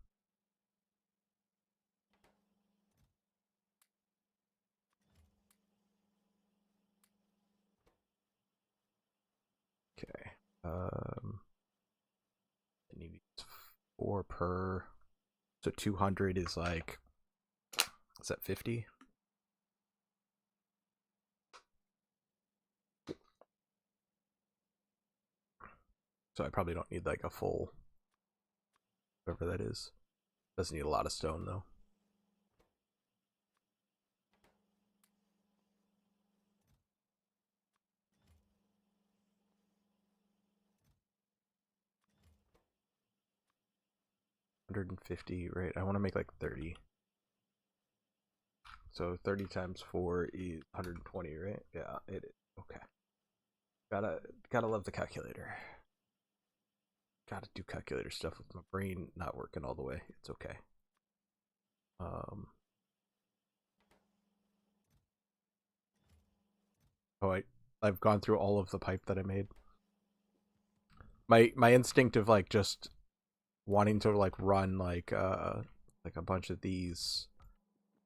Okay. I need 4 per. So 200 is like. Is that 50? So I probably don't need like a full. Whatever that is. Doesn't need a lot of stone though. $150, right? I want to make like 30. So 30 times 4 is 120, right? Yeah, it is. Okay. Gotta love the calculator. Gotta do calculator stuff with my brain not working all the way. It's okay. Um Oh, I've gone through all of the pipe that I made. My instinct of like just wanting to like run like a bunch of these,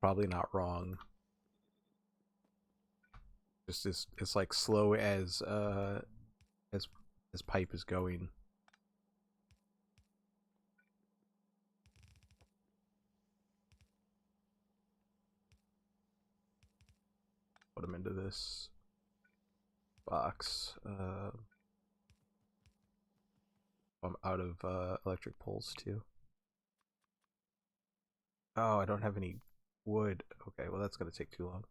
probably not wrong. Just as like slow as as pipe is going. Put them into this box. I'm out of electric poles too. Oh, I don't have any wood. Okay, well that's gonna take too long.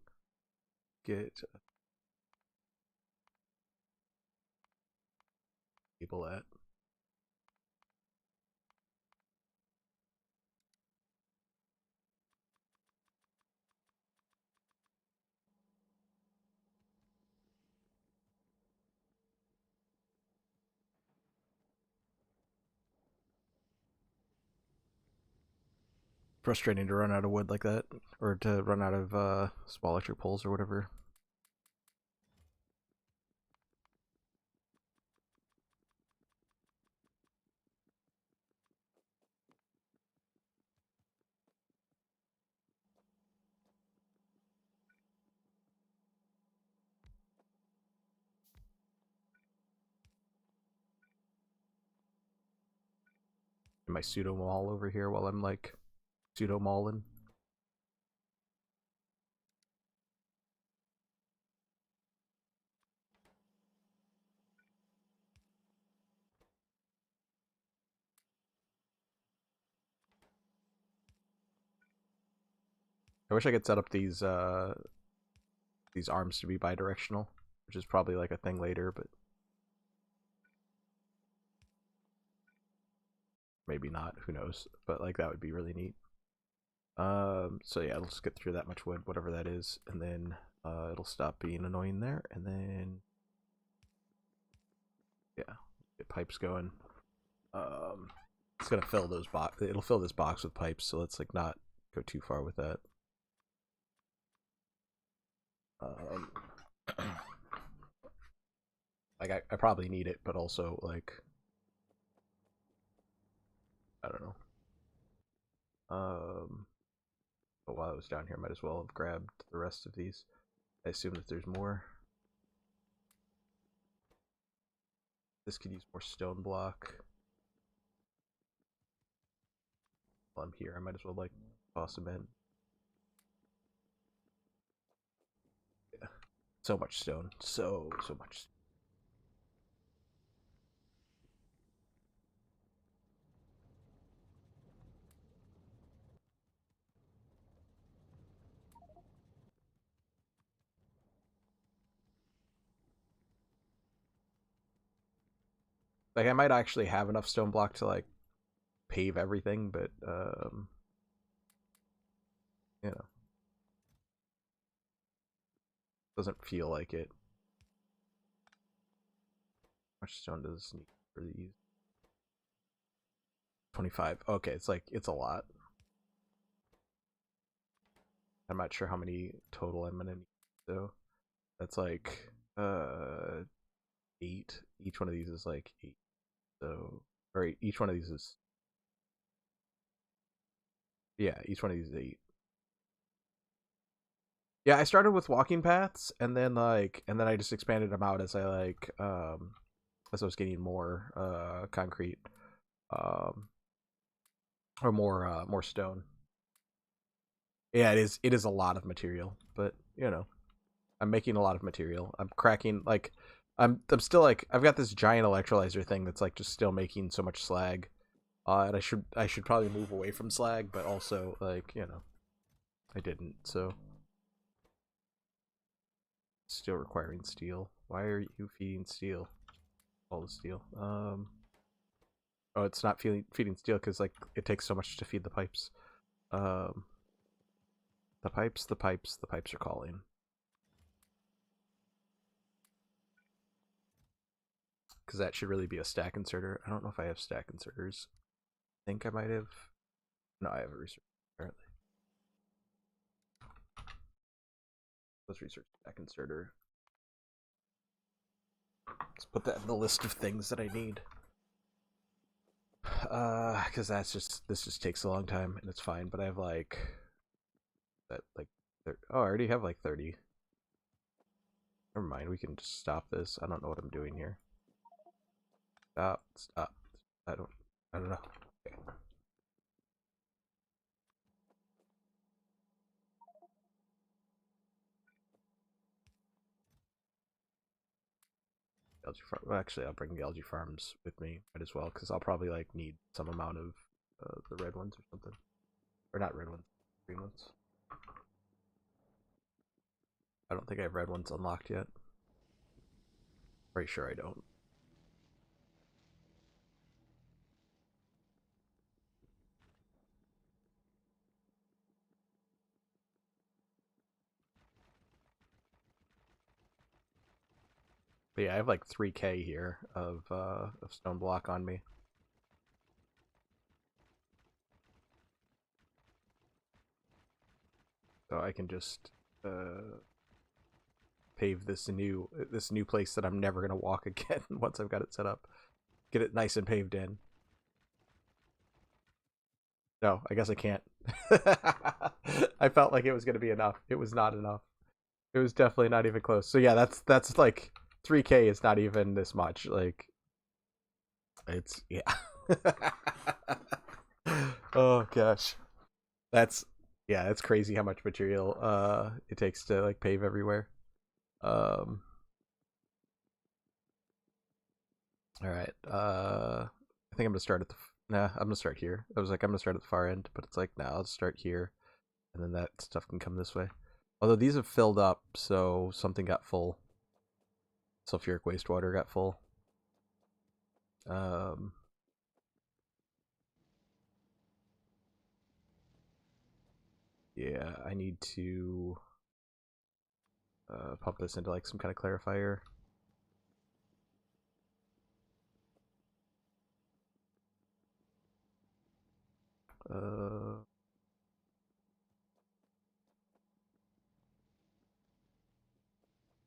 Get people at. Frustrating to run out of wood like that, or to run out of small electric poles or whatever. My pseudo mall over here while I'm like pseudo malling. I wish I could set up these arms to be bidirectional, which is probably like a thing later, but maybe not. Who knows? But like that would be really neat. So yeah, let's get through that much wood, whatever that is, and then it'll stop being annoying there, and then yeah, get pipes going. It's gonna fill those box. It'll fill this box with pipes, so let's like not go too far with that. Um, like I probably need it, but also like I don't know. But while I was down here, I might as well have grabbed the rest of these. I assume that there's more. This could use more stone block. While I'm here, I might as well like toss them in. Yeah. So much stone. So much. Like I might actually have enough stone block to like pave everything, but you know, doesn't feel like it. How much stone does this need for these? 25. Okay, it's like it's a lot. I'm not sure how many total I'm gonna need though. That's like 8. Each one of these is like 8. So or each one of these is yeah, each one of these is 8. Yeah, I started with walking paths and then I just expanded them out as I was getting more concrete um or more stone. Yeah, it is a lot of material, but you know, I'm making a lot of material. I'm cracking like I'm still like I've got this giant electrolyzer thing that's like just still making so much slag. And I should probably move away from slag, but also like, you know, I didn't. So still requiring steel. Why are you feeding steel? All the steel. Oh, it's not feeding steel because like it takes so much to feed the pipes. Um, the pipes are calling. Because that should really be a stack inserter. I don't know if I have stack inserters. I think I might have. No, I have a research apparently. Let's research stack inserter. Let's put that in the list of things that I need. Because this just takes a long time, and it's fine. But I have like that oh, I already have like 30. Never mind. We can just stop this. I don't know what I'm doing here. Stop. I don't know. Okay. Algae farm. Well, actually, I'll bring the algae farms with me right as well, because I'll probably like need some amount of the red ones or something, or not red ones, green ones. I don't think I have red ones unlocked yet. Pretty sure I don't. But yeah, I have like 3K here of stone block on me. So I can just pave this new place that I'm never gonna walk again once I've got it set up. Get it nice and paved in. No, I guess I can't. I felt like it was gonna be enough. It was not enough. It was definitely not even close. So yeah, that's like 3K is not even this much. Like it's yeah. Oh gosh. That's yeah, it's crazy how much material it takes to like pave everywhere. Um all right. I think I'm gonna start at the nah, I'm gonna start here. I was like I'm gonna start at the far end, but it's like nah, I'll start here and then that stuff can come this way. Although these have filled up, so something got full. Sulfuric wastewater got full. Um yeah, I need to pump this into like some kind of clarifier. Uh,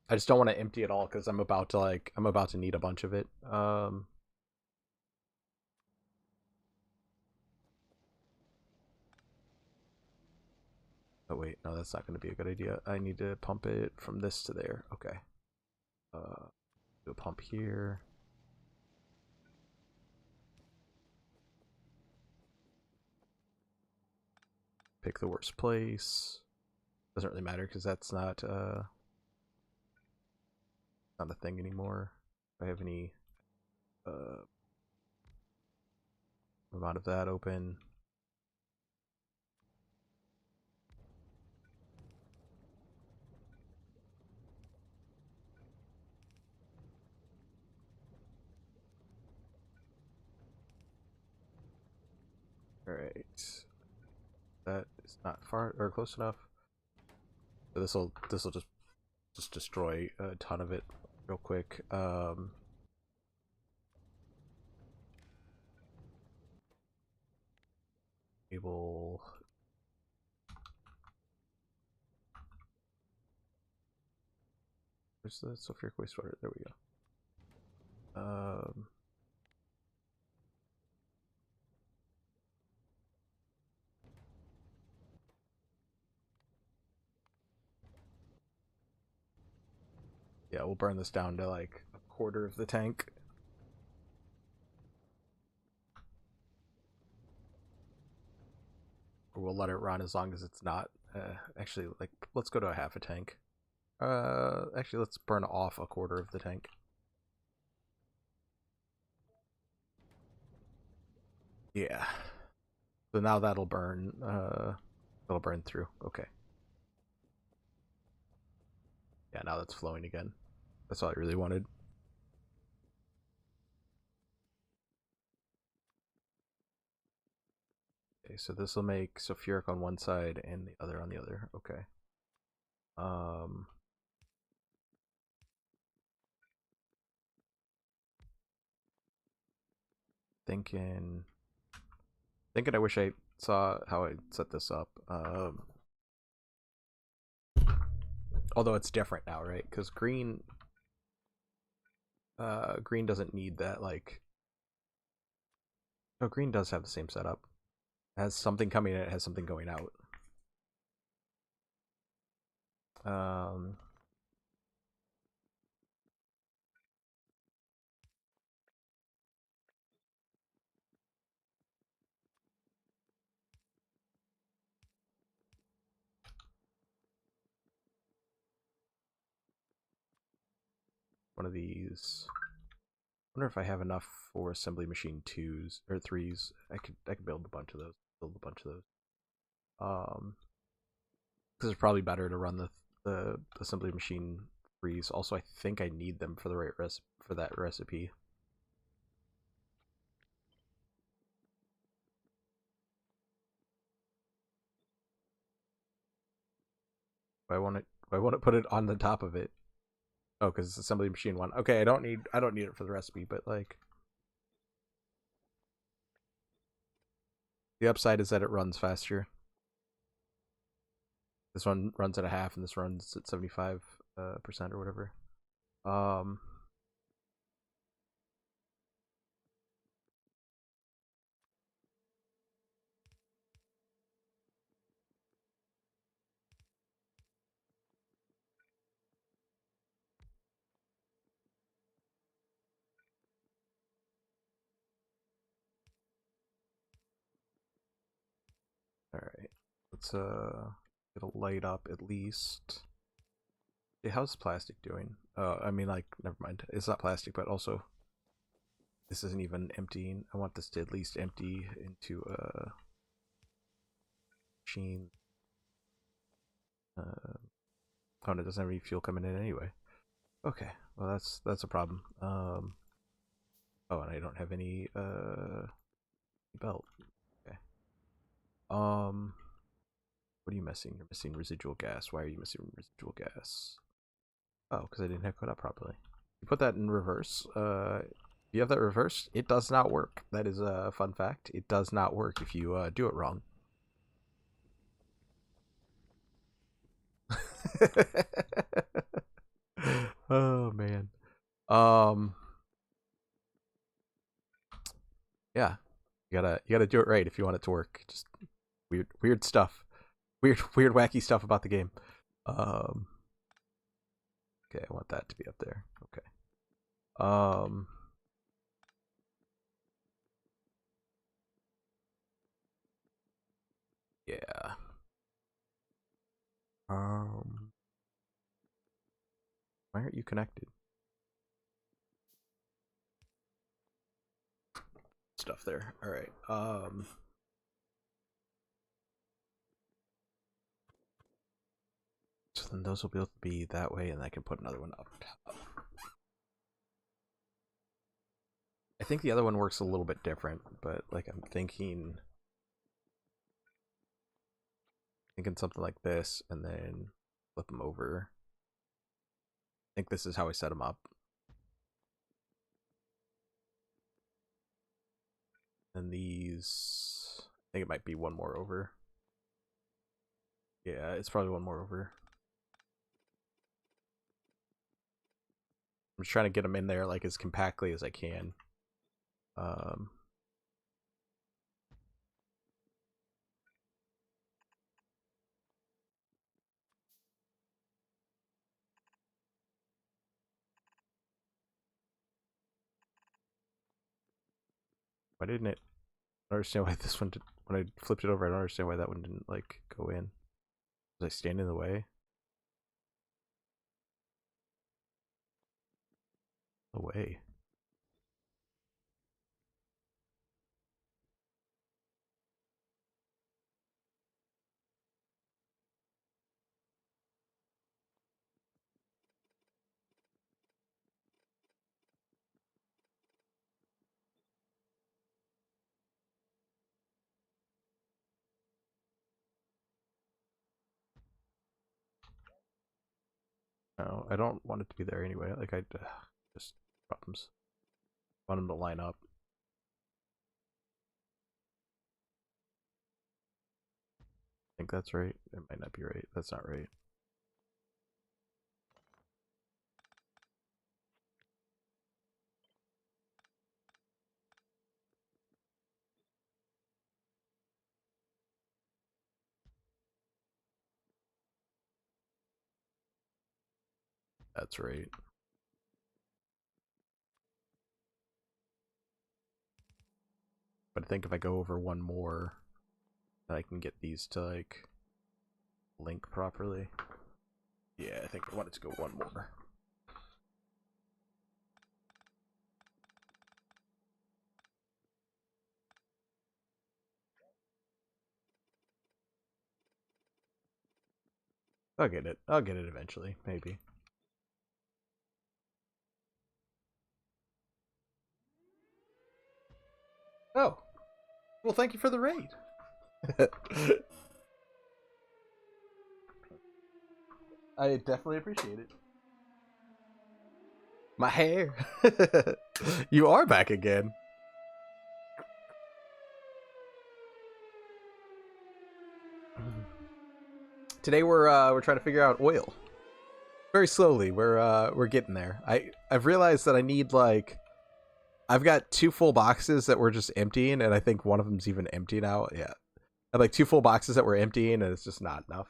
I just don't want to empty it all because I'm about to need a bunch of it. Oh wait, no, that's not going to be a good idea. I need to pump it from this to there. Okay. Do a pump here. Pick the worst place. Doesn't really matter because that's not a thing anymore. If I have any amount of that open. All right. That is not far or close enough. So this will just destroy a ton of it real quick. Able. Where's the sulfuric wastewater? There we go. Yeah, we'll burn this down to like a quarter of the tank. Or we'll let it run as long as it's not. Actually, like, let's go to a half a tank. Actually, let's burn off a quarter of the tank. Yeah. So now that'll burn. That'll burn through. Okay. Yeah, now that's flowing again. That's all I really wanted. Okay, so this will make sulfuric on one side and the other on the other. Okay. Um. Thinking. I wish I saw how I set this up. Although it's different now, right? Because green Green doesn't need that, like... Oh, green does have the same setup. It has something coming in, it has something going out. Um... One of these. I wonder if I have enough for assembly machine 2s or 3s. I could build a bunch of those. Build a bunch of those. Because it's probably better to run the assembly machine 3s. Also, I think I need them for the right for that recipe. I want to put it on the top of it. Oh, because it's assembly machine 1. Okay, I don't need it for the recipe, but like the upside is that it runs faster. This one runs at a half, and this runs at 75% or whatever. Um, all right, let's get a light up at least. Hey, how's plastic doing? I mean, like, never mind. It's not plastic, but also this isn't even emptying. I want this to at least empty into a machine. Oh, and it doesn't have any fuel coming in anyway. Okay, well that's a problem. Oh, and I don't have any belt. Okay. What are you missing? You're missing residual gas. Why are you missing residual gas? Oh, because I didn't hook it up properly. You put that in reverse. If you have that reversed, it does not work. That is a fun fact. It does not work if you do it wrong. Oh man. Um. Yeah. You gotta do it right if you want it to work. Just weird stuff. Weird wacky stuff about the game. Um. Okay, I want that to be up there. Okay. Um. Yeah. Um. Why aren't you connected? Stuff there. All right. So then those will be able to be that way, and I can put another one up top. I think the other one works a little bit different, but like I'm thinking something like this, and then flip them over. I think this is how I set them up. And these, I think it might be one more over. Yeah, it's probably one more over. I'm just trying to get them in there like as compactly as I can. Why didn't it? I don't understand why this one did. When I flipped it over, I don't understand why that one didn't like go in. Was I standing in the way? Away. No, I don't want it to be there anyway. Like I just problems. Want them to line up. I think that's right. It might not be right. That's not right. That's right. But I think if I go over one more, I can get these to like link properly. Yeah, I think I wanted to go one more. I'll get it. I'll get it eventually, maybe. Oh, well, thank you for the raid. I definitely appreciate it. My hair. You are back again. Today we're trying to figure out oil. Very slowly. We're getting there. I've realized that I need like I've got 2 full boxes that we're just emptying, and I think one of them's even empty now. Yeah, I have like 2 full boxes that we're emptying, and it's just not enough.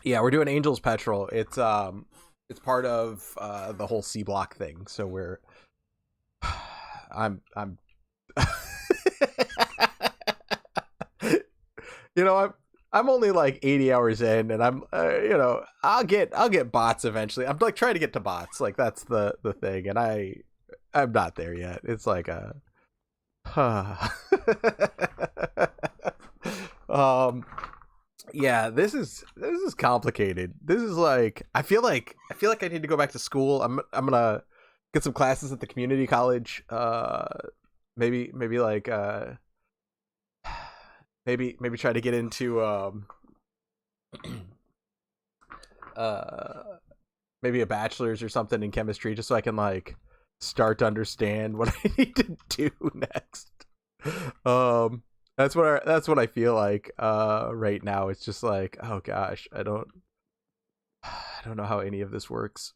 Yeah, we're doing Angel's Petrol. It's part of the whole SeaBlock thing. So we're I'm you know, I'm only like 80 hours in, and I'm I'll get bots eventually. I'm like trying to get to bots. Like that's the thing, and I'm not there yet. It's like a um yeah, this is complicated. This is like I feel like I need to go back to school. I'm gonna get some classes at the community college. Maybe like maybe try to get into uh maybe a bachelor's or something in chemistry, just so I can like start to understand what I need to do next. Um that's what I feel like right now. It's just like, oh gosh, I don't know how any of this works.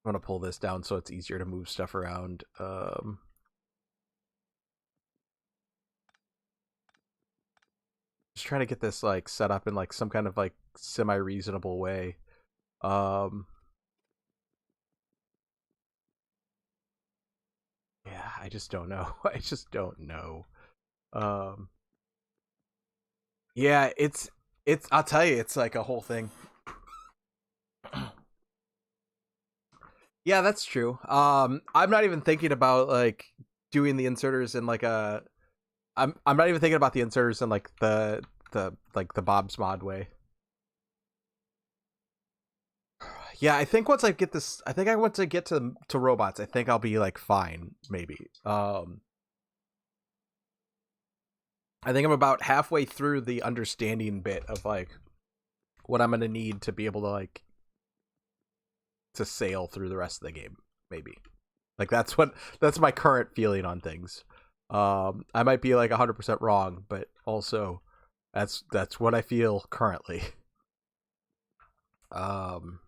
I'm gonna pull this down so it's easier to move stuff around. Just trying to get this like set up in like some kind of like semi-reasonable way. Um, yeah, I just don't know. I just don't know. Um, yeah, it's. I'll tell you, it's like a whole thing. Yeah, that's true. I'm not even thinking about like doing the inserters in like a. I'm not even thinking about the inserters in like the like the Bob's mod way. Yeah, I think once I get this, I think I want to get to robots. I think I'll be like fine, maybe. I think I'm about halfway through the understanding bit of like what I'm gonna need to be able to like to sail through the rest of the game. Maybe like that's my current feeling on things. I might be like 100% wrong, but also that's what I feel currently. Um,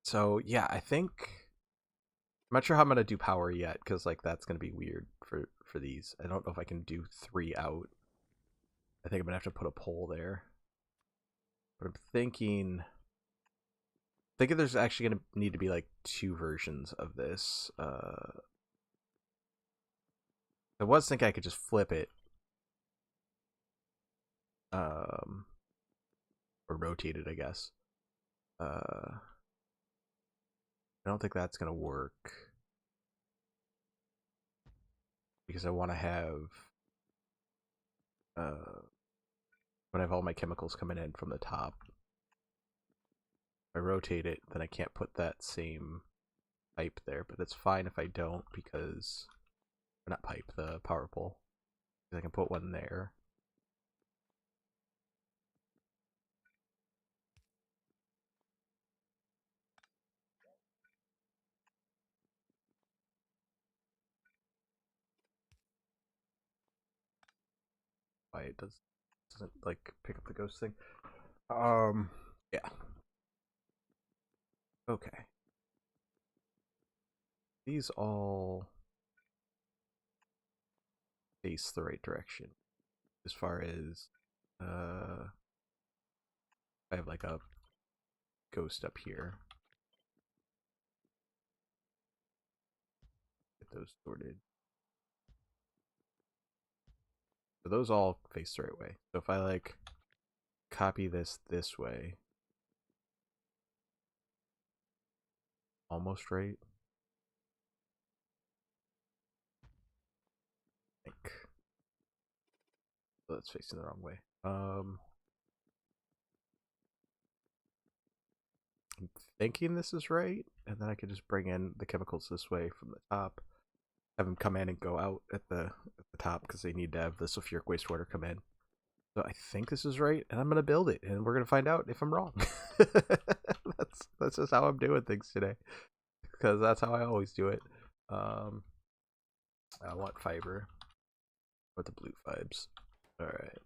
so yeah, I think I'm not sure how I'm gonna do power yet because like that's gonna be weird for these. I don't know if I can do 3 out. I think I'm gonna have to put a pole there. But I'm thinking there's actually gonna need to be like 2 versions of this. I was thinking I could just flip it, um, or rotate it, I guess. I don't think that's gonna work because I want to have when I have all my chemicals coming in from the top. If I rotate it, then I can't put that same pipe there, but it's fine if I don't because or not pipe, the power pole. I can put one there. Why it doesn't like pick up the ghost thing. Yeah. Okay. These all face the right direction as far as I have like a ghost up here. Get those sorted. So those all face the right way. So if I like copy this way, almost right. I think. So that's facing the wrong way. I'm thinking this is right, and then I could just bring in the chemicals this way from the top. Have them come in and go out at the top because they need to have the sulfuric wastewater come in. So I think this is right, and I'm gonna build it, and we're gonna find out if I'm wrong. that's just how I'm doing things today, because that's how I always do it. I want fiber. With the blue vibes. All right.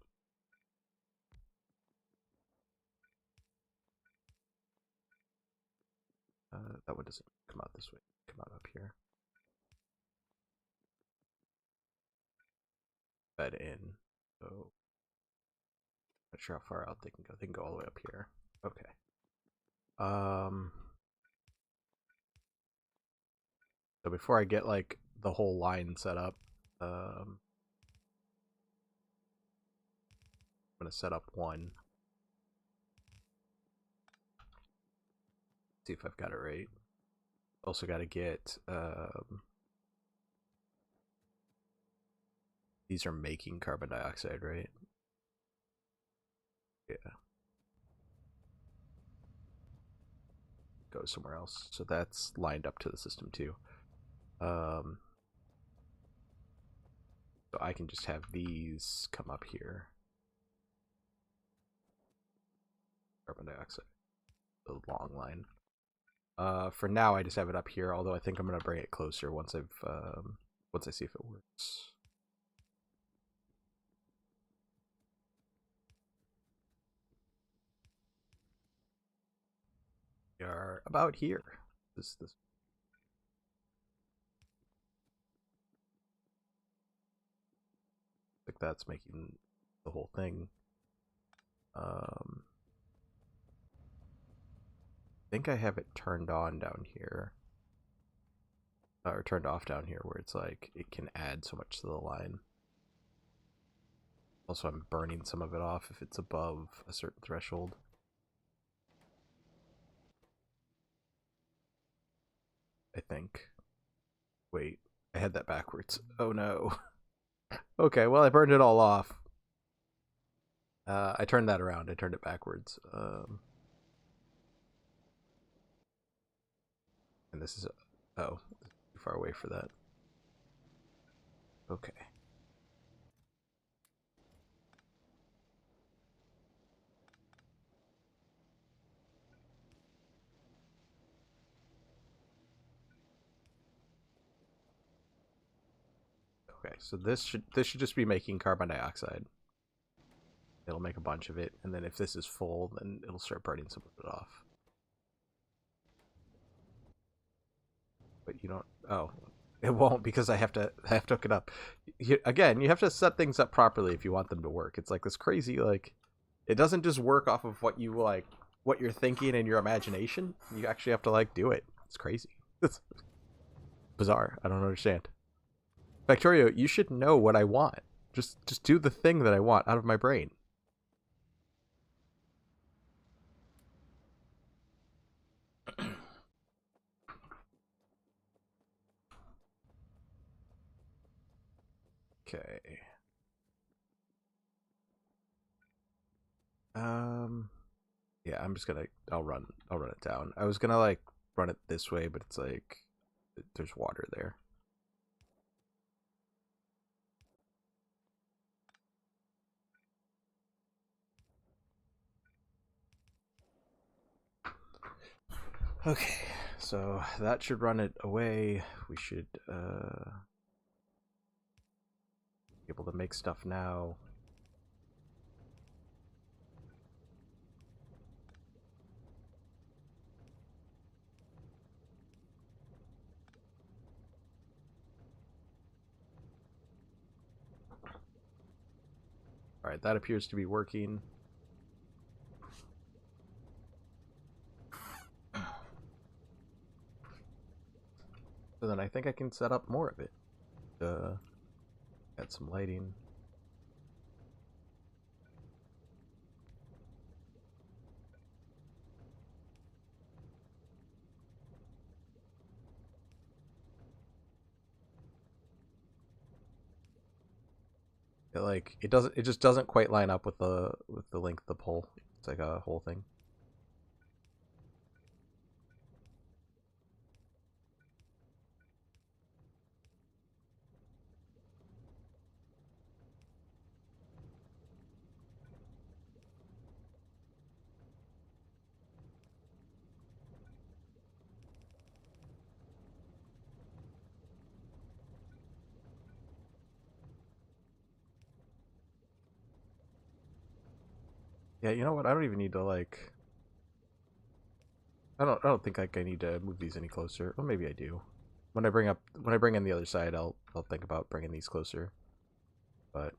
That one doesn't come out this way. Come out up here. Bed in. So not sure how far out they can go. They can go all the way up here. Okay. So before I get like the whole line set up, I'm gonna set up one. See if I've got it right. Also got to get these are making carbon dioxide, right? Yeah. Go somewhere else. So that's lined up to the system too. So I can just have these come up here. Carbon dioxide. The long line. For now, I just have it up here. Although I think I'm gonna bring it closer once I see if it works. We are about here. This. Like that's making the whole thing. I think I have it turned on down here. Or turned off down here where it's like it can add so much to the line. Also, I'm burning some of it off if it's above a certain threshold. I think. Wait, I had that backwards. Oh no. Okay, well I burned it all off. I turned that around. I turned it backwards. And this is oh, too far away for that. Okay. Okay, so this should just be making carbon dioxide. It'll make a bunch of it, and then if this is full, then it'll start burning some of it off. But you don't. Oh, it won't because I have to hook it up. Again, you have to set things up properly if you want them to work. It's like this crazy like, it doesn't just work off of what you like, what you're thinking in your imagination. You actually have to like do it. It's crazy. It's bizarre. I don't understand. Factorio, you should know what I want. Just do the thing that I want out of my brain. Okay. Yeah, I'm just gonna I'll run it down. I was gonna like run it this way, but it's like there's water there. Okay, so that should run it away. We should be able to make stuff now. Alright, that appears to be working. So then I think I can set up more of it. Add some lighting. It just doesn't quite line up with the length of the pole. It's like a whole thing. Yeah, you know what? I don't even need to like. I don't think like I need to move these any closer. Well, maybe I do. When I bring in the other side, I'll think about bringing these closer. But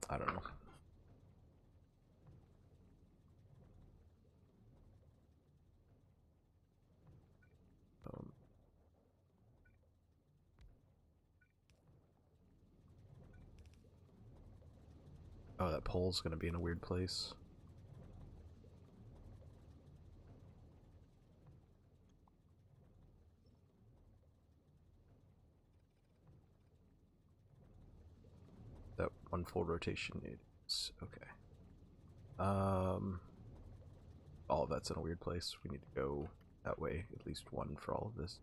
I don't know. Um, oh, that pole's gonna be in a weird place. That one full rotation is okay. All of that's in a weird place. We need to go that way, at least one for all of this.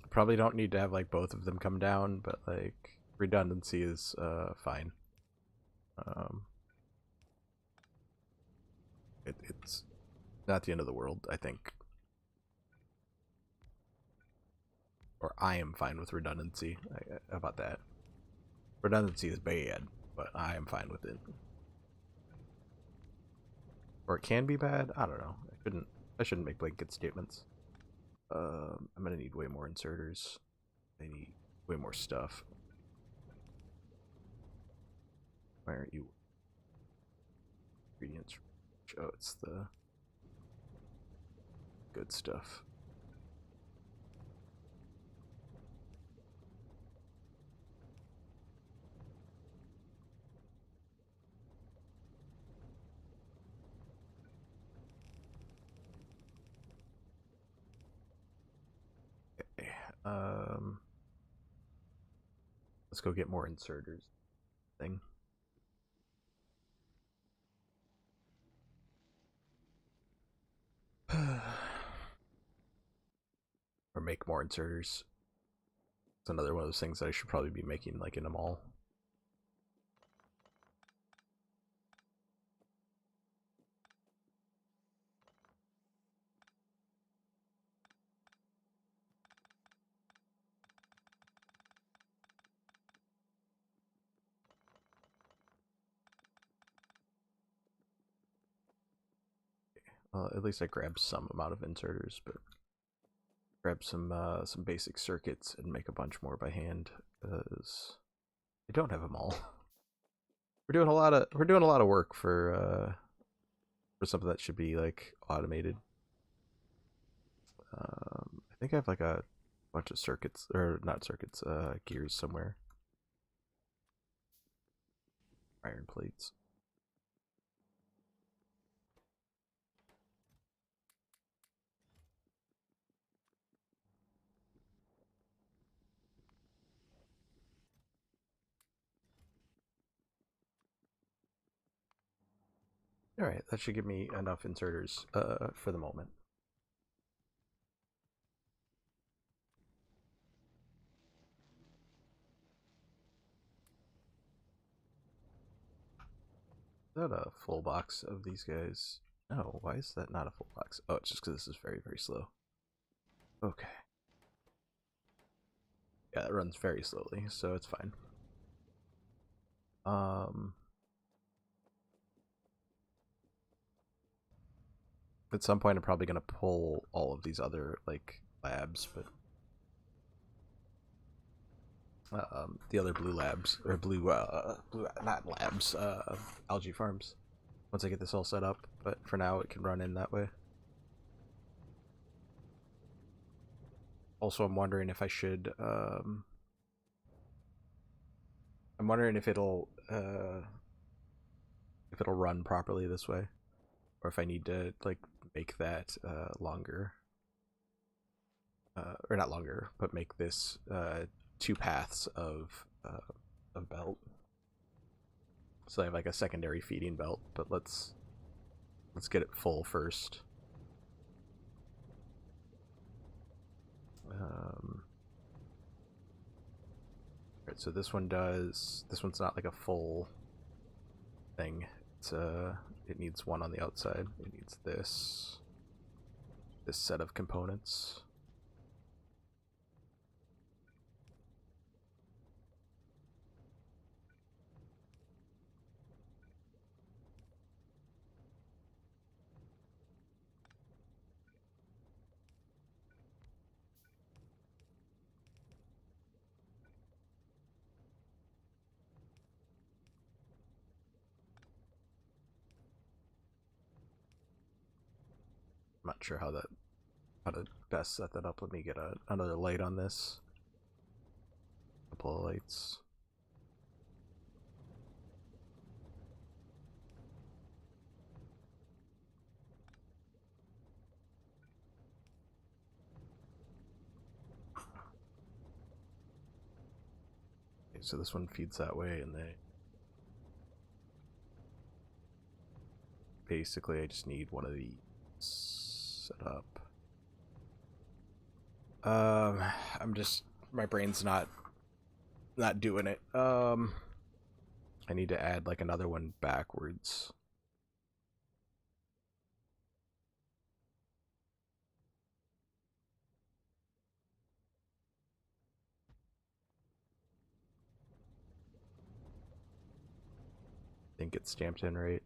Probably don't need to have like both of them come down, but like redundancy is fine. Um, it's not the end of the world, I think. Or I am fine with redundancy. How about that? Redundancy is bad, but I am fine with it. Or it can be bad. I don't know. I shouldn't make blanket statements. I'm gonna need way more inserters. I need way more stuff. Why aren't you? Ingredients. Oh, it's the good stuff. Okay. Let's go get more inserters. Thing. Or make more inserters. It's another one of those things that I should probably be making like in a mall. At least I grabbed some amount of inserters, but grab some basic circuits and make a bunch more by hand because I don't have them all. We're doing a lot of work for something that should be like automated. I think I have like a bunch of circuits or not circuits, gears somewhere. Iron plates. All right, that should give me enough inserters for the moment. Is that a full box of these guys? No, why is that not a full box? Oh, it's just because this is very, very slow. Okay. Yeah, it runs very slowly, so it's fine. At some point I'm probably gonna pull all of these other like labs, but the other blue labs or blue not labs, algae farms. Once I get this all set up, but for now it can run in that way. Also, I'm wondering if I should. I'm wondering if it'll run properly this way, or if I need to like make that longer, or not longer, but make this two paths of belt. So I have like a secondary feeding belt, but let's get it full first. Right, so this one's not like a full thing. It needs one on the outside. It needs this set of components. I'm not sure how to best set that up. Let me get another light on this. A couple of lights. Okay, so this one feeds that way, and basically I just need one of these set up. I'm just my brain's not doing it. I need to add like another one backwards. I think it's stamped in right.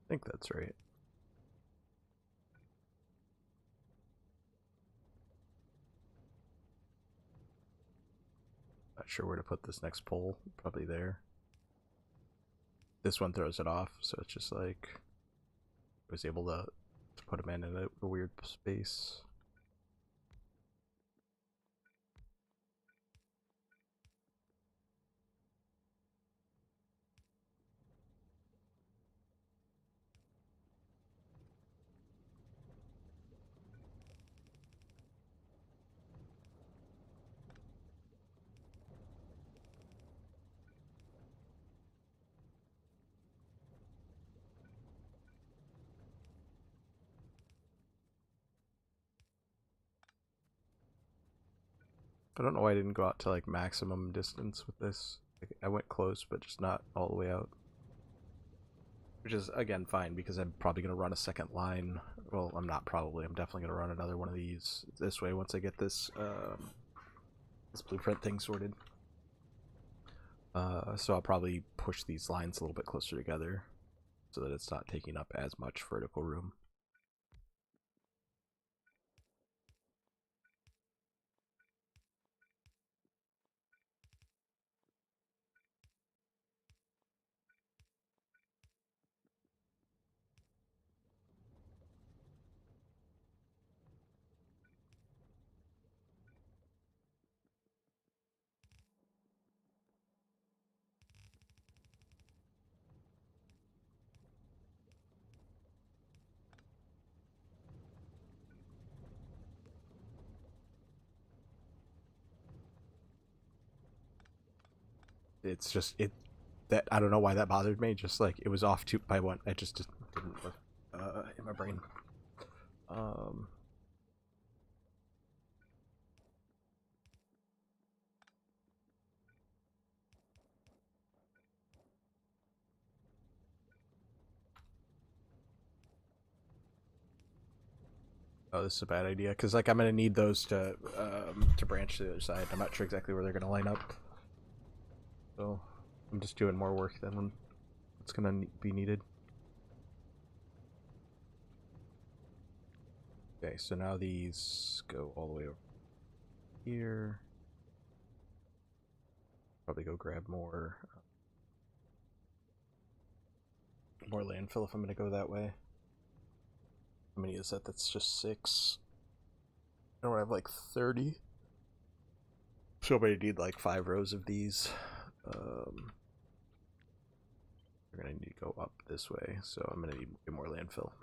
I think that's right. Not sure where to put this next pole. Probably there. This one throws it off, so it's just like I was able to put them in a weird space. I don't know why I didn't go out to like maximum distance with this. I went close, but just not all the way out. Which is, again, fine, because I'm probably going to run a second line. Well, I'm not probably. I'm definitely going to run another one of these this way once I get this this blueprint thing sorted. So I'll probably push these lines a little bit closer together so that it's not taking up as much vertical room. it's just it that I don't know why that bothered me. Just like it was off 2 by 1. I just didn't work in my brain. Um, oh, this is a bad idea because like I'm gonna need those to branch to the other side. I'm not sure exactly where they're gonna line up, so I'm just doing more work than what's gonna be needed. Okay, so now these go all the way over here. Probably go grab more landfill if I'm gonna go that way. How many is that? That's just 6. I don't have like 30. So I'm gonna need like 5 rows of these. We're gonna need to go up this way, so I'm gonna need more landfill.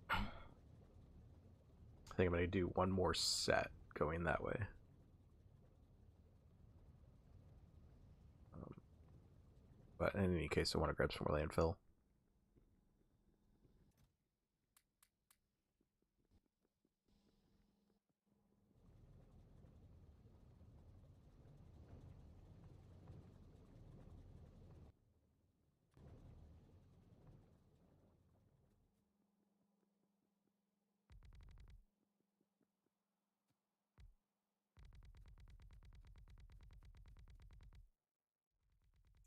I think I'm gonna do one more set going that way. But in any case, I want to grab some more landfill.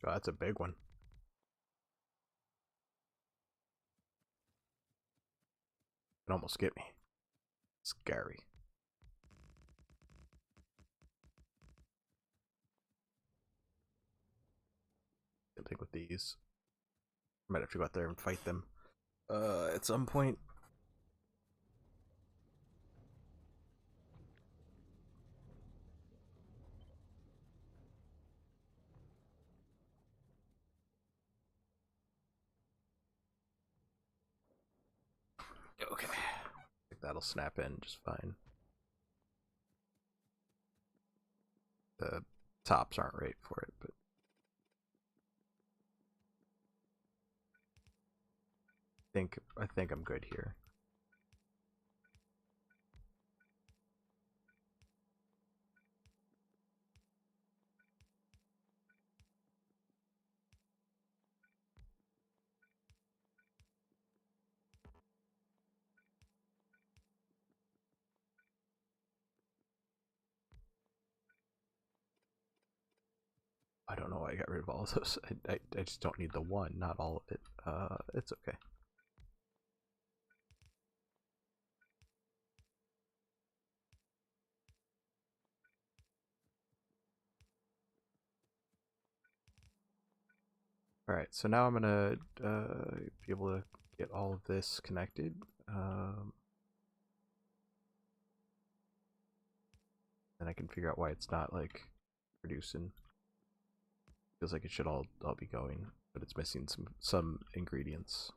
Oh, that's a big one. It almost get me. Scary. Same thing with these. I might have to go out there and fight them at some point. Okay. I think that'll snap in just fine. The tops aren't right for it, but I think I'm good here. I don't know why I got rid of all of those. I just don't need the one, not all of it. It's okay. Alright, so now I'm gonna be able to get all of this connected. And I can figure out why it's not like producing. Feels like it should all be going, but it's missing some ingredients.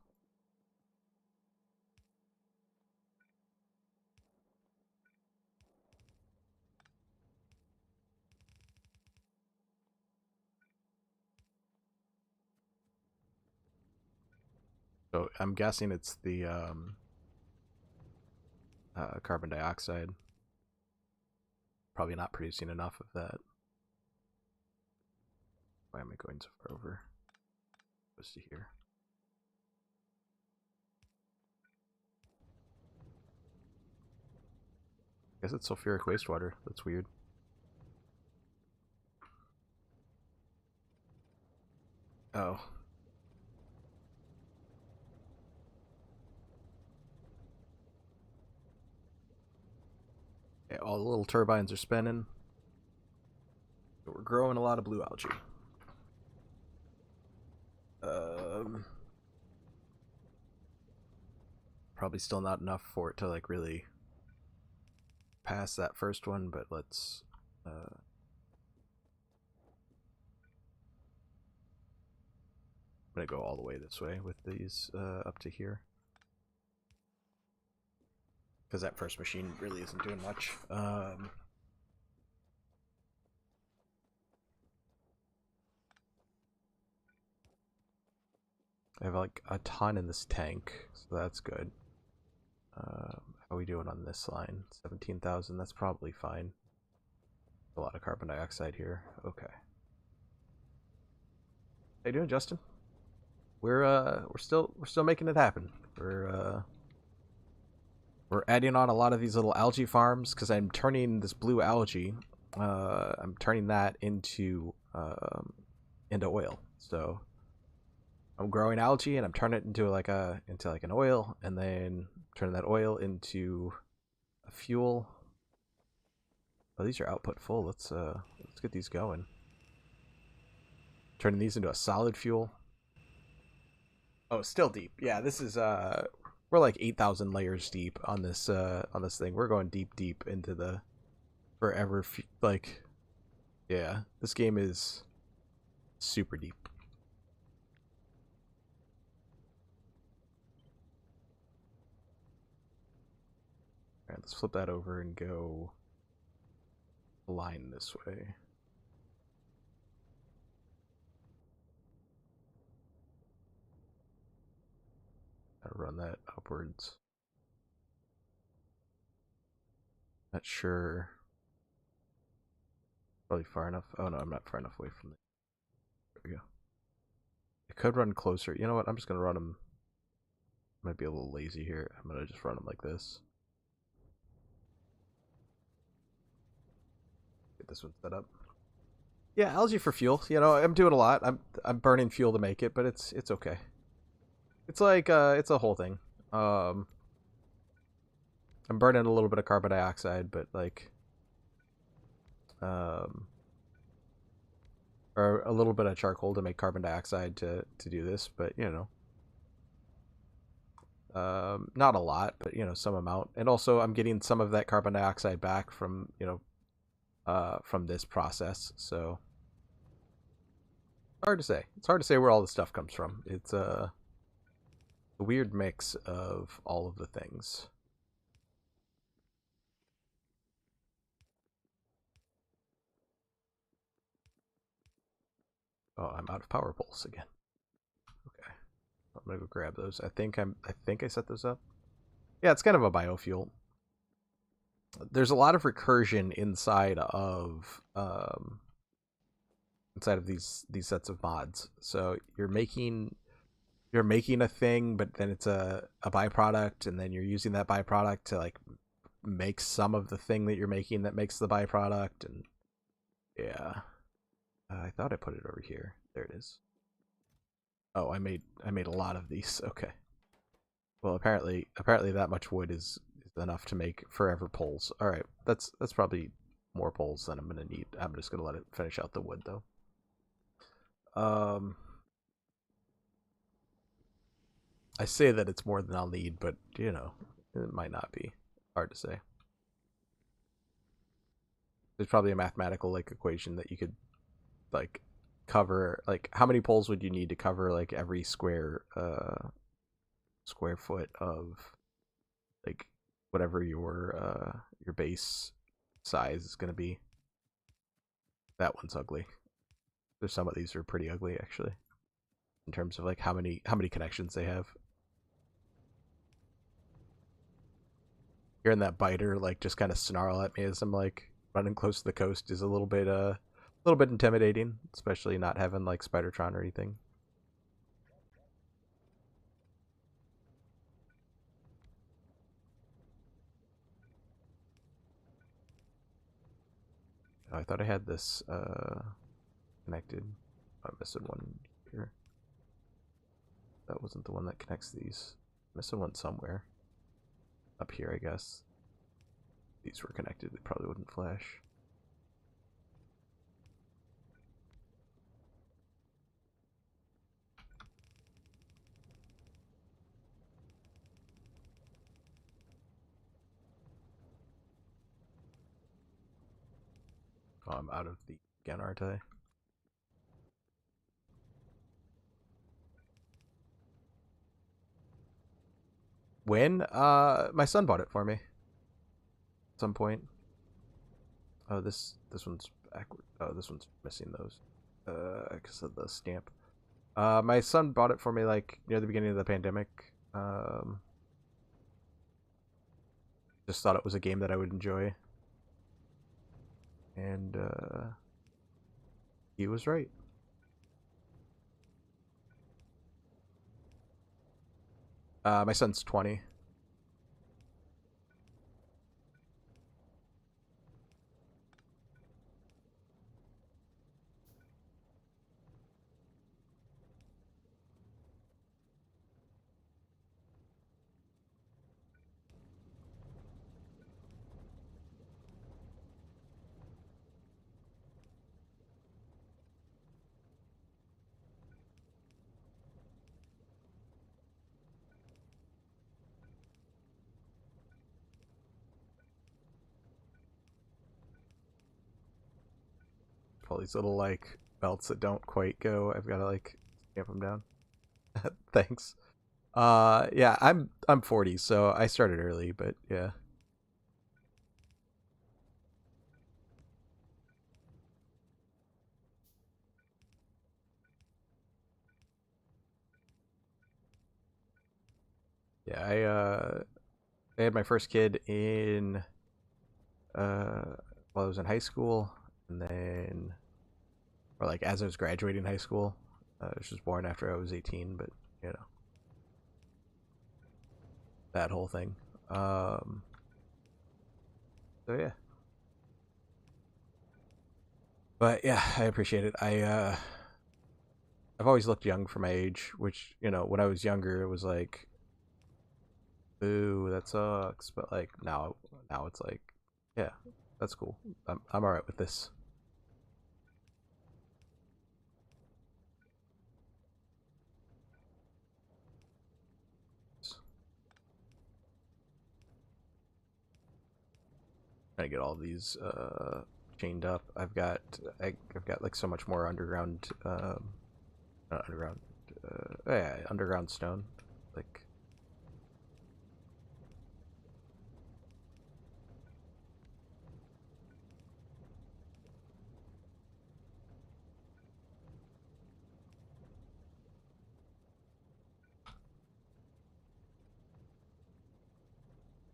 So I'm guessing it's the carbon dioxide. Probably not producing enough of that. Why am I going so far over? Supposed to here. I guess it's sulfuric wastewater. That's weird. Oh. Yeah, all the little turbines are spinning. We're growing a lot of blue algae. Probably still not enough for it to like really pass that first one, but let's I'm gonna go all the way this way with these up to here, because that first machine really isn't doing much. I have like a ton in this tank, so that's good. How are we doing on this line? 17,000. That's probably fine. A lot of carbon dioxide here. Okay. How you doing, Justin? We're still making it happen. We're adding on a lot of these little algae farms because I'm turning this blue algae. I'm turning that into oil. So I'm growing algae and I'm turning it into like an oil, and then turning that oil into a fuel. Oh, these are output full. Let's get these going. Turning these into a solid fuel. Oh, still deep. Yeah, this is we're like 8,000 layers deep on this thing. We're going deep into the forever like yeah, this game is super deep. All right, let's flip that over and go line this way. I'll run that upwards. Not sure. Probably far enough. Oh no, I'm not far enough away from it. There we go. I could run closer. You know what? I'm just gonna run them. Might be a little lazy here. I'm gonna just run them like this. Get this one set up. Yeah, algae for fuel. You know, I'm doing a lot. I'm burning fuel to make it, but it's okay. It's like it's a whole thing. Um, I'm burning a little bit of carbon dioxide, but like um, or a little bit of charcoal to make carbon dioxide to do this. But you know, not a lot, but you know, some amount. And also, I'm getting some of that carbon dioxide back from from this process. So hard to say. It's hard to say where all the stuff comes from. It's a weird mix of all of the things. Oh, I'm out of power poles again. Okay, I'm gonna go grab those. I think I set those up. Yeah, it's kind of a biofuel. There's a lot of recursion inside of these sets of mods. So you're making a thing, but then it's a byproduct, and then you're using that byproduct to like make some of the thing that you're making that makes the byproduct. And yeah, I thought I put it over here. There it is. Oh, I made a lot of these. Okay. Well, apparently that much wood is enough to make forever poles. All right, that's probably more poles than I'm gonna need. I'm just gonna let it finish out the wood though. Um, I say that it's more than I'll need, but you know, it might not be. Hard to say. There's probably a mathematical like equation that you could like cover. Like, how many poles would you need to cover like every square foot of like whatever your base size is gonna be? That one's ugly. There's some of these are pretty ugly actually, in terms of like how many connections they have. Hearing that biter like just kind of snarl at me as I'm like running close to the coast is a little bit intimidating, especially not having like Spidertron or anything. Oh, I thought I had this connected. I'm missing one here. That wasn't the one that connects these. Missing one somewhere. Up here, I guess. These were connected. They probably wouldn't flash. Oh, I'm out of the again, aren't I? When? My son bought it for me at some point. Oh, this one's backward. Oh, this one's missing those. Because of the stamp. My son bought it for me like near the beginning of the pandemic. Just thought it was a game that I would enjoy, and he was right. My son's 20. All these little like belts that don't quite go. I've got to like stamp them down. Thanks. Yeah, I'm 40, so I started early, but yeah. Yeah, I had my first kid in while I was in high school, and then or like as I was graduating high school. She was born after I was 18, but you know that whole thing. So yeah, but yeah, I appreciate it. I've always looked young for my age, which when I was younger, it was like, ooh, that sucks. But like now it's like, yeah, that's cool. I'm all right with this. Trying to get all these chained up. I've got like so much more underground, not underground, yeah, underground stone. Like,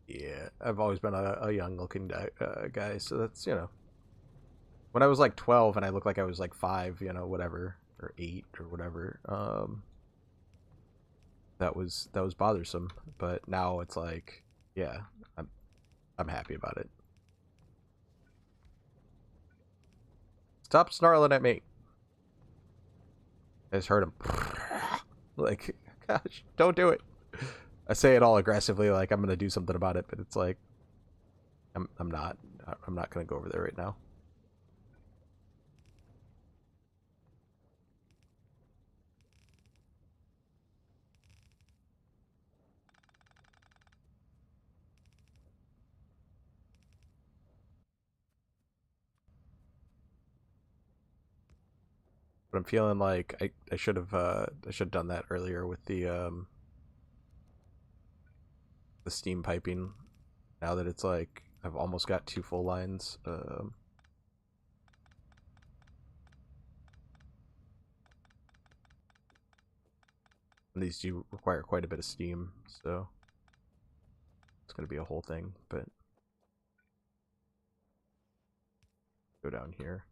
yeah, I've always been a young looking guy, so that's when I was like 12 and I looked like I was like 5, whatever, or 8 or whatever. That was bothersome, but now it's like, yeah, I'm I'm happy about it. Stop snarling at me. I just heard him. Like, gosh, don't do it. I say it all aggressively, like I'm gonna do something about it, but it's like I'm not. I'm not gonna go over there right now. But I'm feeling like I should have done that earlier with the steam piping. Now that it's like I've almost got 2 full lines. And these do require quite a bit of steam, so it's gonna be a whole thing. But go down here.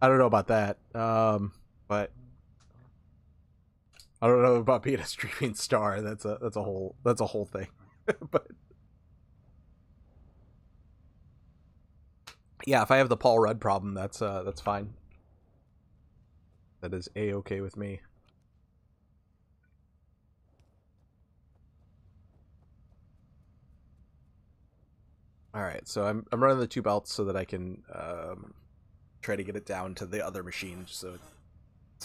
I don't know about that, but I don't know about being a streaming star. That's a whole thing. But yeah, if I have the Paul Rudd problem, that's fine. That is a okay with me. All right, so I'm running the 2 belts so that I can try to get it down to the other machine, so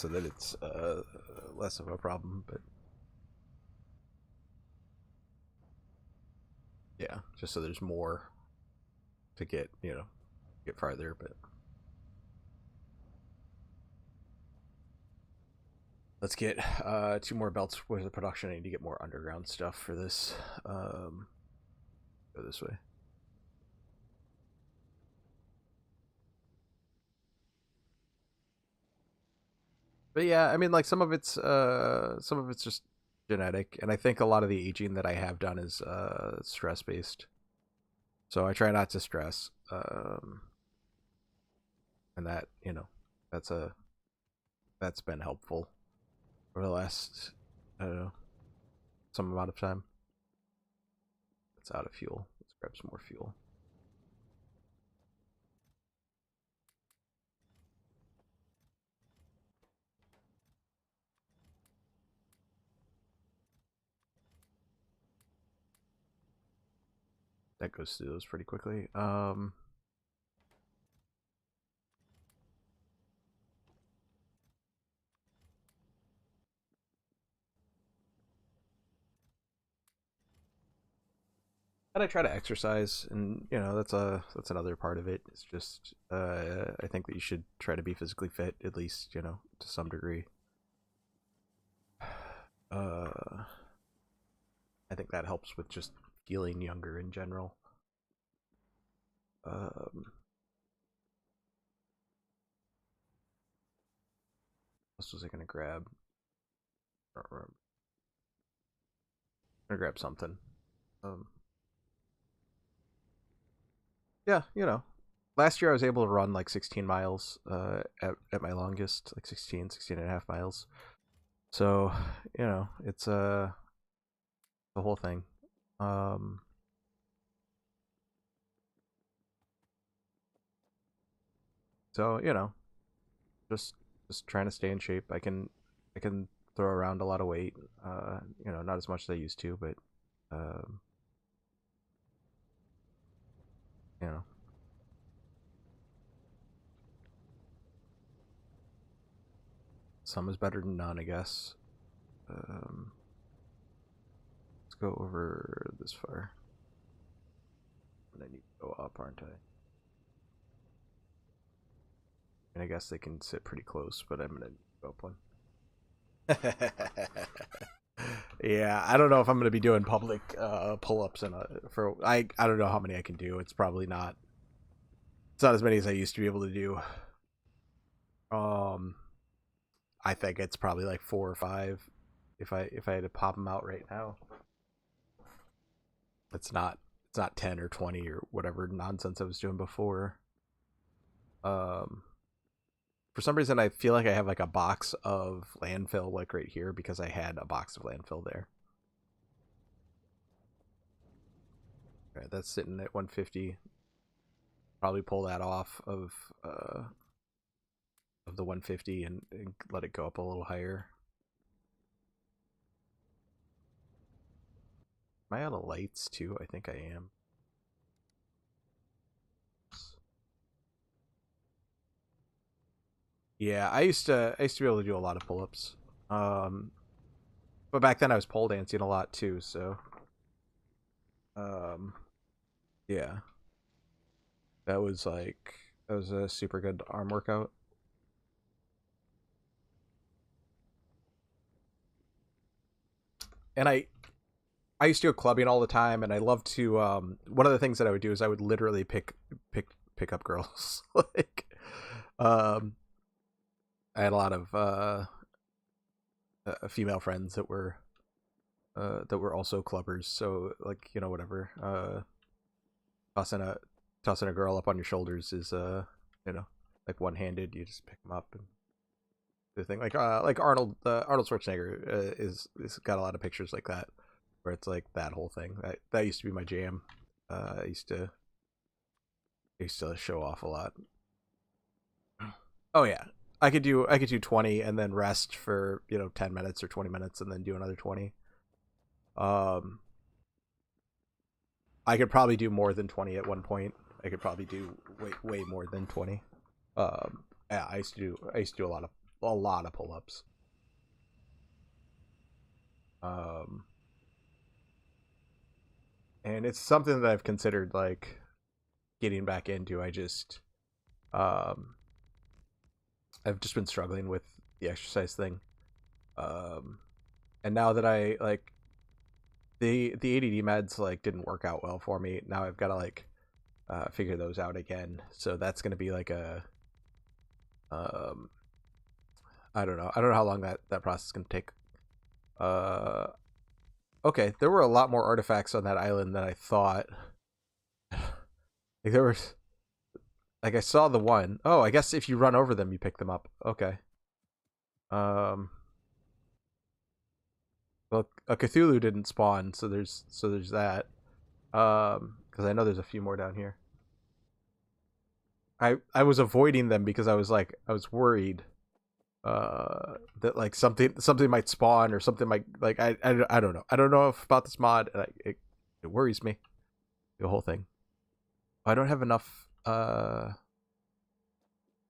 that it's less of a problem. But Yeah, just so there's more to get, get farther. But let's get 2 more belts worth of production. I need to get more underground stuff for this. Go this way. But yeah, I mean, like some of it's just genetic, and I think a lot of the aging that I have done is stress based. So I try not to stress, and that that's a that's been helpful for the last, I don't know, some amount of time. It's out of fuel. Let's grab some more fuel. That goes through those pretty quickly. And I try to exercise, and that's another part of it. It's just I think that you should try to be physically fit, at least to some degree. I think that helps with just feeling younger in general. What was I gonna grab? I don't remember. I'm gonna grab something. Um, yeah, last year I was able to run like 16 miles at my longest, like 16 and a half miles. So it's the whole thing. Um, so just trying to stay in shape. I can throw around a lot of weight. Not as much as I used to, but um, you know, some is better than none, I guess. Um, let's go over this far. And I need to go up, aren't I? And I guess they can sit pretty close, but I'm gonna go up one. Yeah, I don't know if I'm gonna be doing public pull-ups for I don't know how many I can do. It's probably not. It's not as many as I used to be able to do. Um, I think it's probably like 4 or 5 if I had to pop them out right now. It's not 10 or 20 or whatever nonsense I was doing before. Um, for some reason I feel like I have like a box of landfill like right here because I had a box of landfill there. Okay, that's sitting at 150. Probably pull that off of the 150 and let it go up a little higher. Am I out of lights too? I think I am. Yeah, I used to be able to do a lot of pull-ups. Um, but back then I was pole dancing a lot too, so um, yeah, that was a super good arm workout. And I used to go clubbing all the time, and I love to. One of the things that I would do is I would literally pick up girls. Like, um, I had a lot of female friends that were also clubbers. So like whatever. Tossing a tossing a girl up on your shoulders is you know like one handed. You just pick them up and the thing like Arnold Schwarzenegger is got a lot of pictures like that where it's like that whole thing. That used to be my jam. I used to show off a lot. Oh yeah, I could do 20 and then rest for 10 minutes or 20 minutes and then do another 20. Um, I could probably do more than 20 at one point. I could probably do way more than 20. Yeah, I used to do a lot of pull ups. Um, and it's something that I've considered like getting back into. Um I've just been struggling with the exercise thing. Um and now that I like the ADD meds like didn't work out well for me. Now I've got to like figure those out again. So that's going to be like a um I don't know. I don't know how long that process is going to take. Uh okay, there were a lot more artifacts on that island than I thought. Like there was like I saw the one. Oh, I guess if you run over them you pick them up. Okay. Um well, a Cthulhu didn't spawn, so there's that. Cuz I know there's a few more down here. I was avoiding them because I was worried that like something might spawn or something might like I don't know. I don't know if about this mod. It worries me, the whole thing. I don't have enough. Why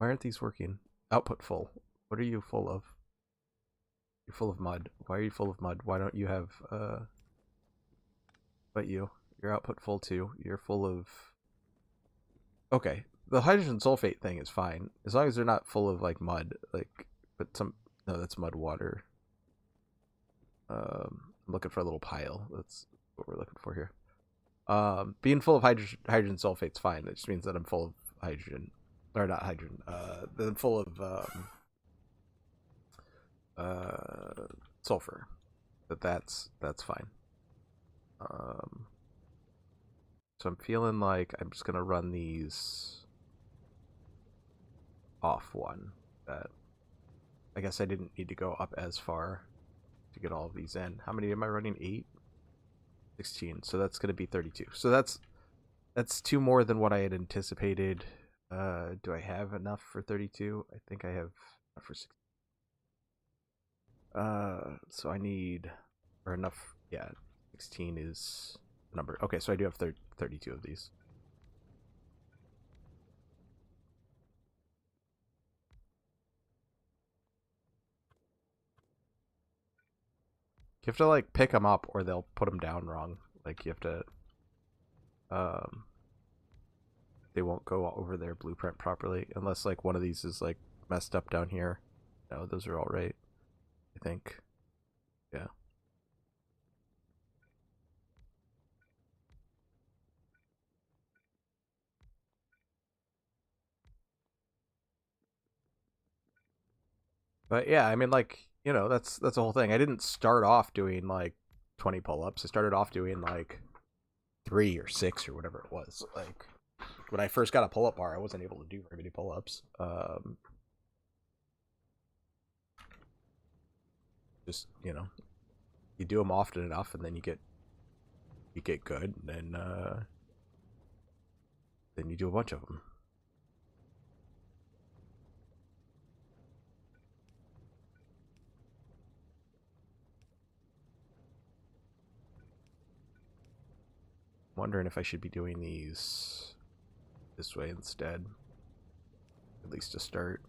aren't these working? Output full. What are you full of? You're full of mud. Why are you full of mud? Why don't you have but your output full too. You're full of. Okay, the hydrogen sulfate thing is fine as long as they're not full of like mud. Like, but some no, that's mud water. I'm looking for a little pile. That's what we're looking for here. Being full of hydrogen sulfate's fine. It just means that I'm full of hydrogen, or not hydrogen. That I'm full of sulfur. That's fine. So I'm feeling like I'm just gonna run these off one. That I guess I didn't need to go up as far to get all of these in. How many am I running? 8? 16. So that's gonna be 32. So that's 2 more than what I had anticipated. Do I have enough for 32? I think I have enough for 16. So I need or enough. Yeah, 16 is number. Okay, so I do have 32 of these. You have to like pick them up or they'll put them down wrong. Like you have to they won't go over their blueprint properly unless like one of these is like messed up down here. No, those are all right, I think. Yeah. But yeah, I mean, like, you know, that's the whole thing. I didn't start off doing like 20 pull-ups. I started off doing like 3 or 6 or whatever it was. Like when I first got a pull-up bar, I wasn't able to do very many pull-ups. Just you know, you do them often enough, and then you get good, and then you do a bunch of them. Wondering if I should be doing these this way instead, at least to start.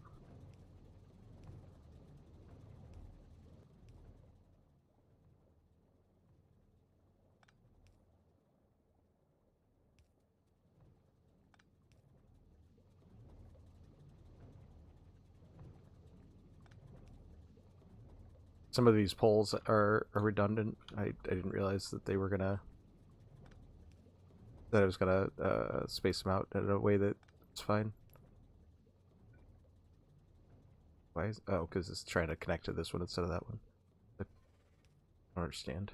Some of these polls are redundant. I didn't realize that they were gonna that I was gonna space them out in a way that's fine. Why is because it's trying to connect to this one instead of that one. I don't understand.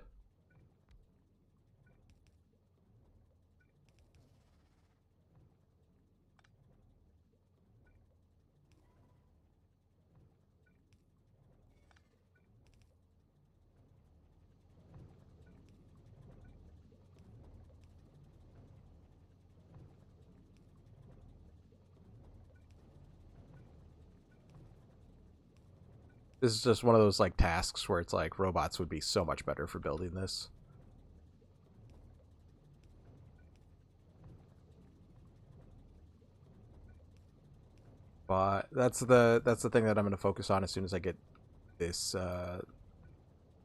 This is just one of those like tasks where it's like robots would be so much better for building this. But that's the thing that I'm going to focus on as soon as I get this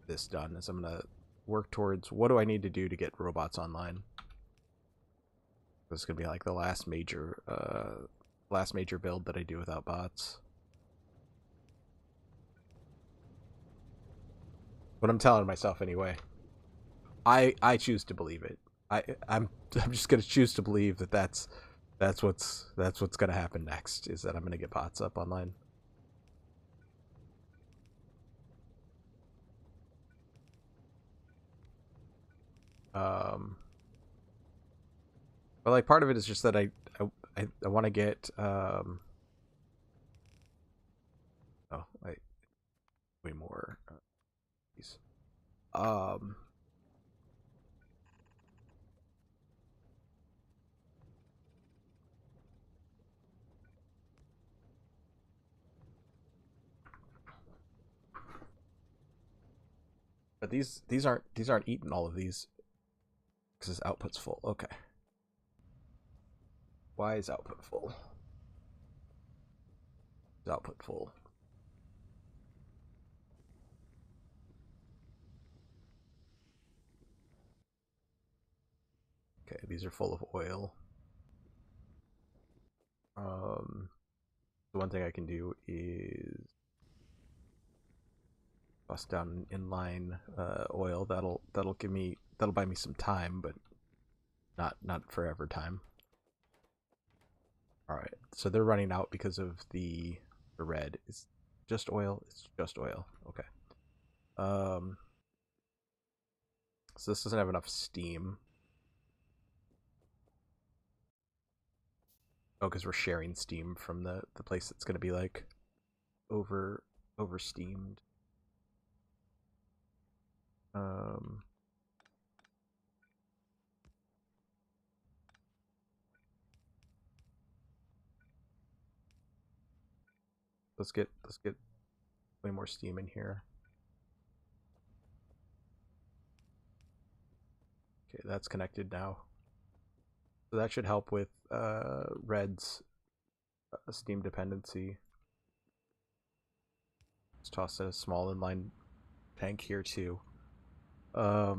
this done. Is I'm going to work towards what do I need to do to get robots online. This is gonna be like the last major build that I do without bots. But I'm telling myself anyway. I choose to believe it. I'm just gonna choose to believe that that's what's gonna happen next, is that I'm gonna get bots up online. But like part of it is just that I want to get way more these. But these aren't eating all of these because his output's full. Okay. Why is output full? Is output full? Okay, these are full of oil. The one thing I can do is bust down an inline oil. That'll buy me some time, but not forever time. All right, so they're running out because of the red. It's just oil. It's just oil. Okay. So this doesn't have enough steam. Oh, because we're sharing steam from the place that's going to be like over steamed. Let's get way more steam in here. Okay, that's connected now. So that should help with red's steam dependency. Let's toss a small inline tank here too. I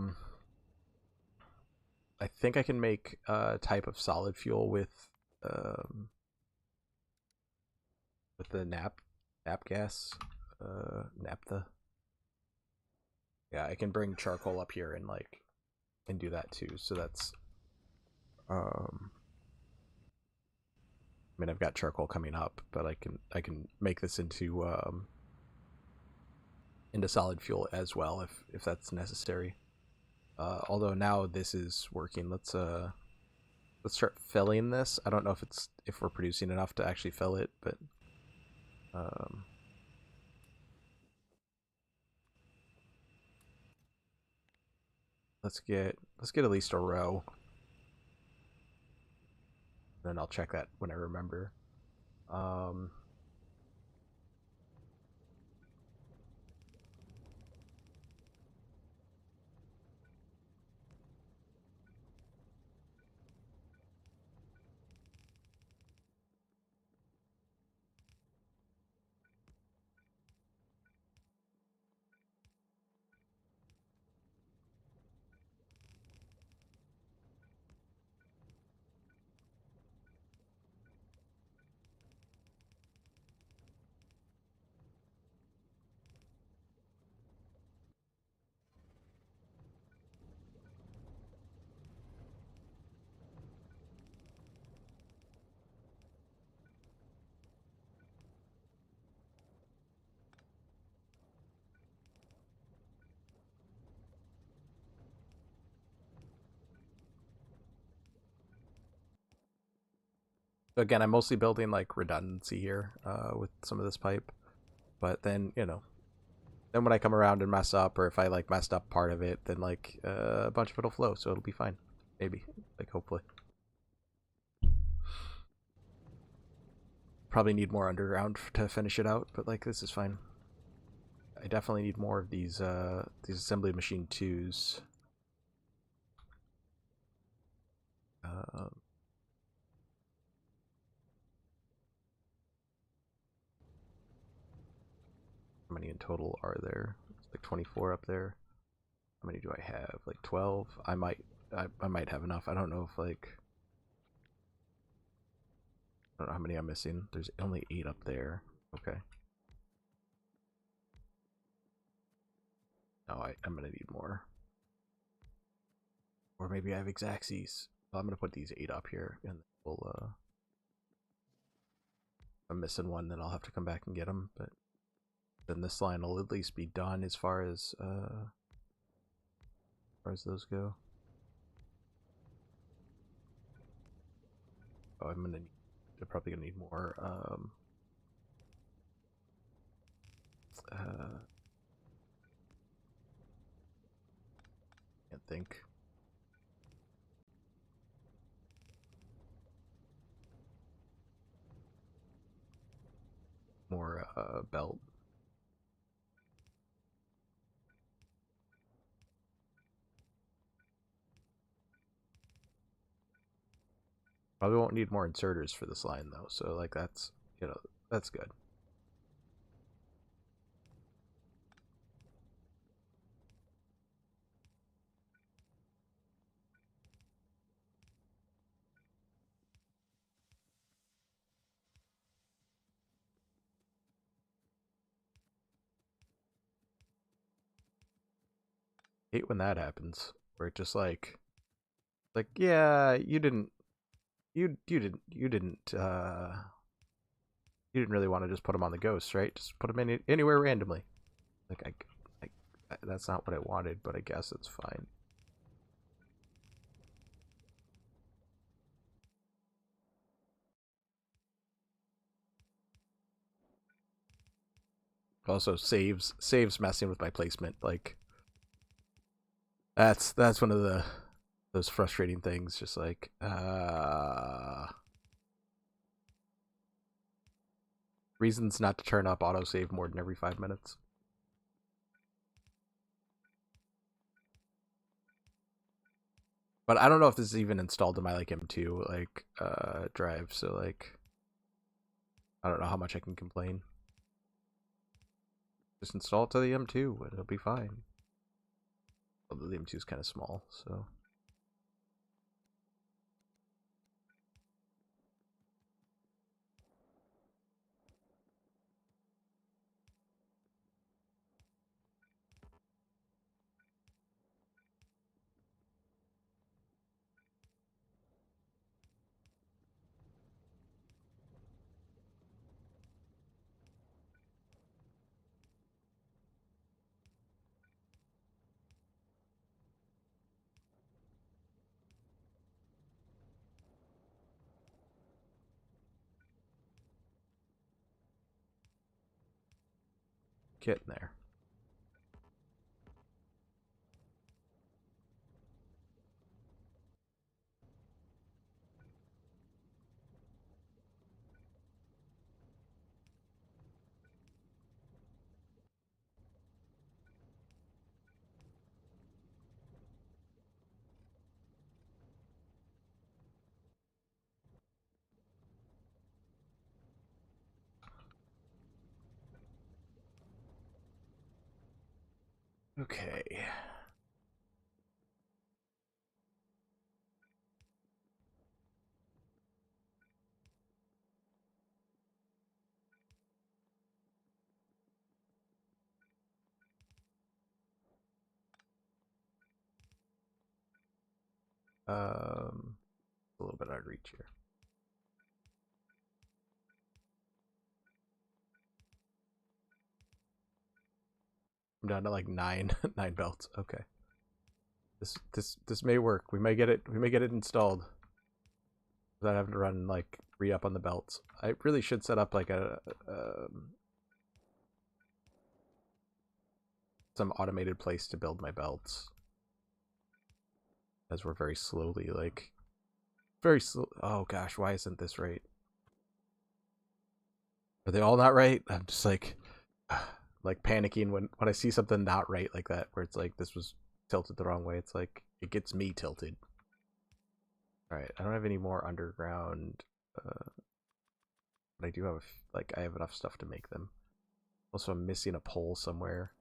think I can make a type of solid fuel with the nap gas, naphtha. Yeah, I can bring charcoal up here and like and do that too. So that's I mean, I've got charcoal coming up, but I can make this into solid fuel as well if that's necessary. Although now this is working, let's start filling this. I don't know if we're producing enough to actually fill it, but let's get at least a row. Then I'll check that when I remember. Again, I'm mostly building like redundancy here with some of this pipe, but then then when I come around and mess up, or if I like messed up part of it, then like a bunch of it'll flow, so it'll be fine. Maybe, like hopefully. Probably need more underground to finish it out, but like this is fine. I definitely need more of these assembly machine 2s. How many in total are there? It's like 24 up there. How many do I have? Like 12. I might have enough. I don't know if like I don't know how many I'm missing. There's only 8 up there. Okay. Oh, I'm gonna need more. Or maybe I have Exacxies. Well, I'm gonna put these 8 up here, and we'll, if I'm missing one, then I'll have to come back and get them, but then this line will at least be done as far as those go. Oh, I'm probably gonna need more, can't think. More, belt. Probably won't need more inserters for this line though, so like that's, you know, that's good. Hate when that happens, where it just like yeah, you didn't really want to just put them on the ghost, right? Just put them anywhere randomly. Like that's not what I wanted, but I guess it's fine. Also saves messing with my placement. Like that's one of those frustrating things. Just like reasons not to turn up autosave more than every 5 minutes. But I don't know if this is even installed in my like M2 like drive, so like I don't know how much I can complain. Just install it to the M2 and it'll be fine. Although the M2 is kind of small, so. Getting there. Okay. A little bit out of reach here. I'm down to like 9 9 belts. Okay. This may work. We may get it installed without having to run like re-up on the belts. I really should set up like a some automated place to build my belts, as we're very slowly like very slow. Oh gosh, why isn't this right? Are they all not right? I'm just like panicking when I see something not right like that, where it's like this was tilted the wrong way. It's like it gets me tilted. All right, I don't have any more underground, but I do have I have enough stuff to make them. Also, I'm missing a pole somewhere,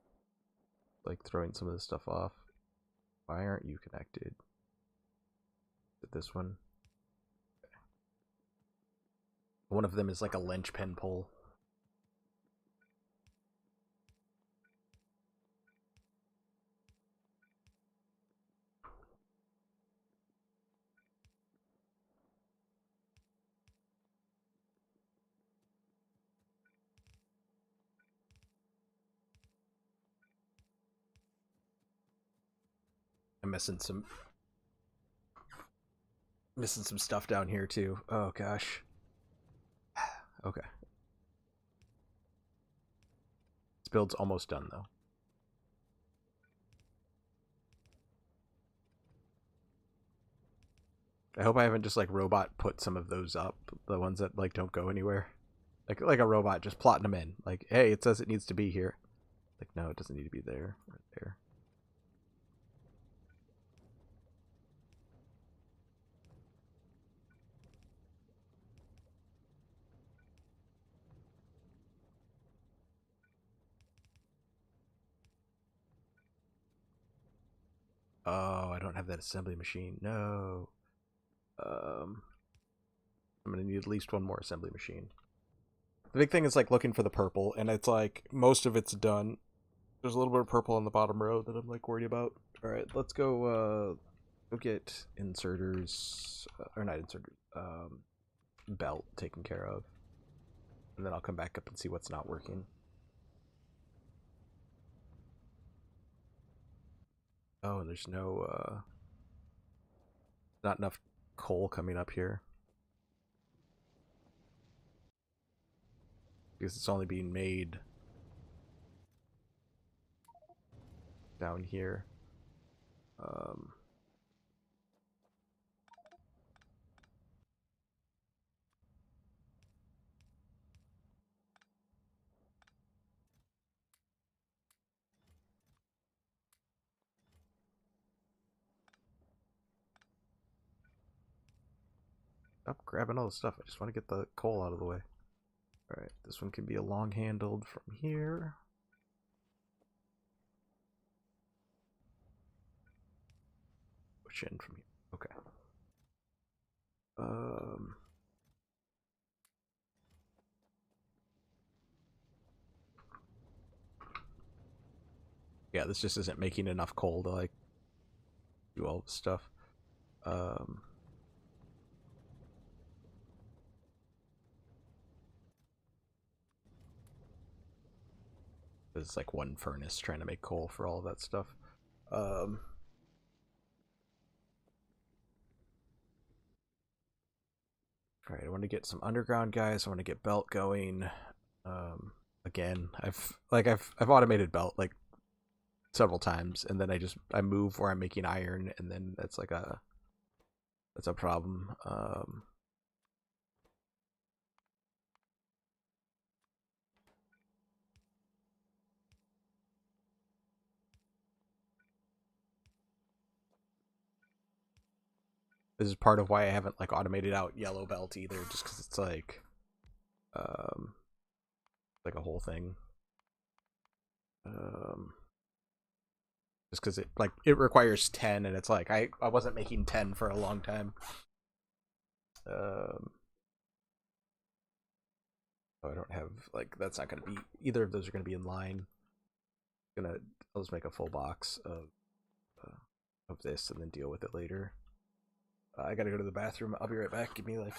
like throwing some of this stuff off. Why aren't you connected? Is it this one? Okay. One of them is like a linchpin pole. I'm missing some stuff down here too. Oh gosh. Okay. This build's almost done though. I hope I haven't just like robot put some of those up, the ones that like don't go anywhere. Like a robot just plotting them in. Like, hey, it says it needs to be here. Like, no, it doesn't need to be there. Right there. Oh, I don't have that assembly machine. No. I'm gonna need at least one more assembly machine. The big thing is like looking for the purple, and it's like most of it's done. There's a little bit of purple on the bottom row that I'm like worried about. All right, let's go. Go get inserters, or not inserters. Belt taken care of, and then I'll come back up and see what's not working. Oh, there's no not enough coal coming up here because it's only being made down here. Stop grabbing all the stuff. I just want to get the coal out of the way. Alright, this one can be a long-handled from here. Push in from here. Okay. Yeah, this just isn't making enough coal to like do all the stuff. There's like one furnace trying to make coal for all of that stuff. Alright, I want to get some underground guys. I want to get belt going. Again, I've automated belt like several times, and then I move where I'm making iron, and then that's a problem. This is part of why I haven't like automated out yellow belt either, just because it's like a whole thing. Just because it requires 10, and it's like I wasn't making 10 for a long time. Oh, I don't have like that's not gonna be either of those are gonna be in line. I'll just make a full box of this and then deal with it later. I gotta go to the bathroom. I'll be right back. Give me like.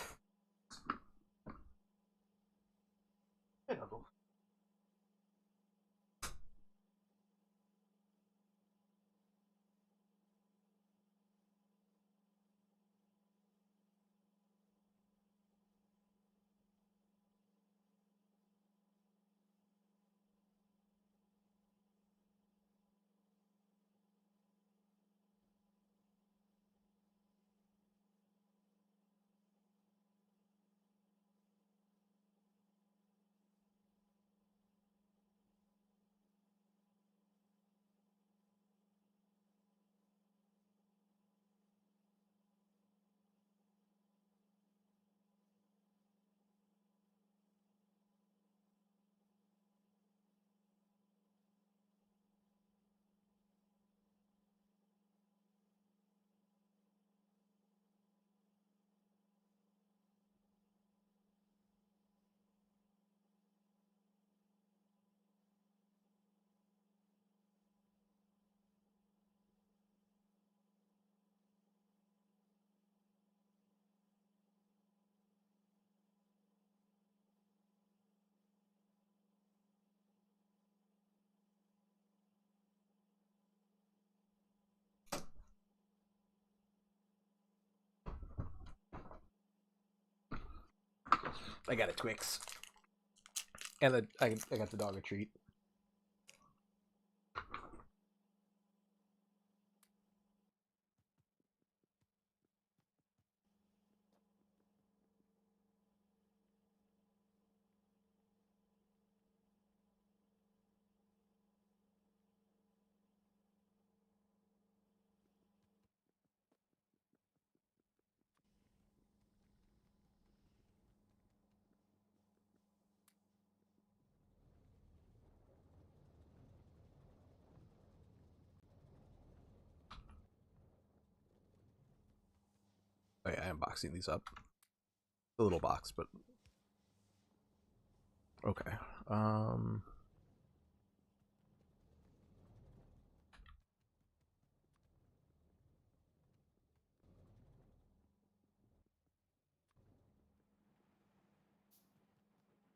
I got a Twix. And I got the dog a treat. Oh yeah, I am boxing these up. A little box, but okay.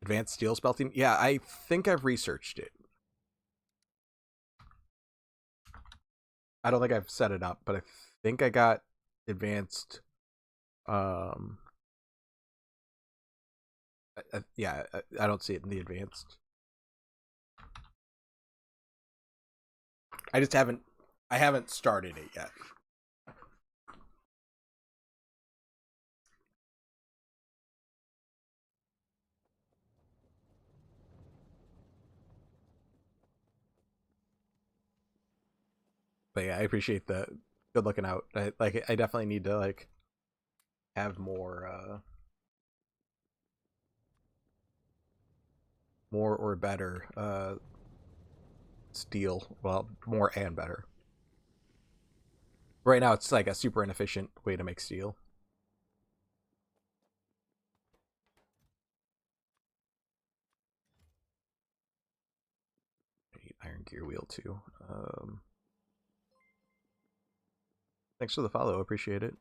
Advanced steel smelting. Yeah, I think I've researched it. I don't think I've set it up, but I think I got advanced. Um, yeah, I don't see it in the advanced. I just haven't. I haven't started it yet. But yeah, I appreciate the good looking out. I definitely need to like have more or better steel. Well, more and better. Right now, it's like a super inefficient way to make steel. I need iron gear wheel too. Thanks for the follow. Appreciate it.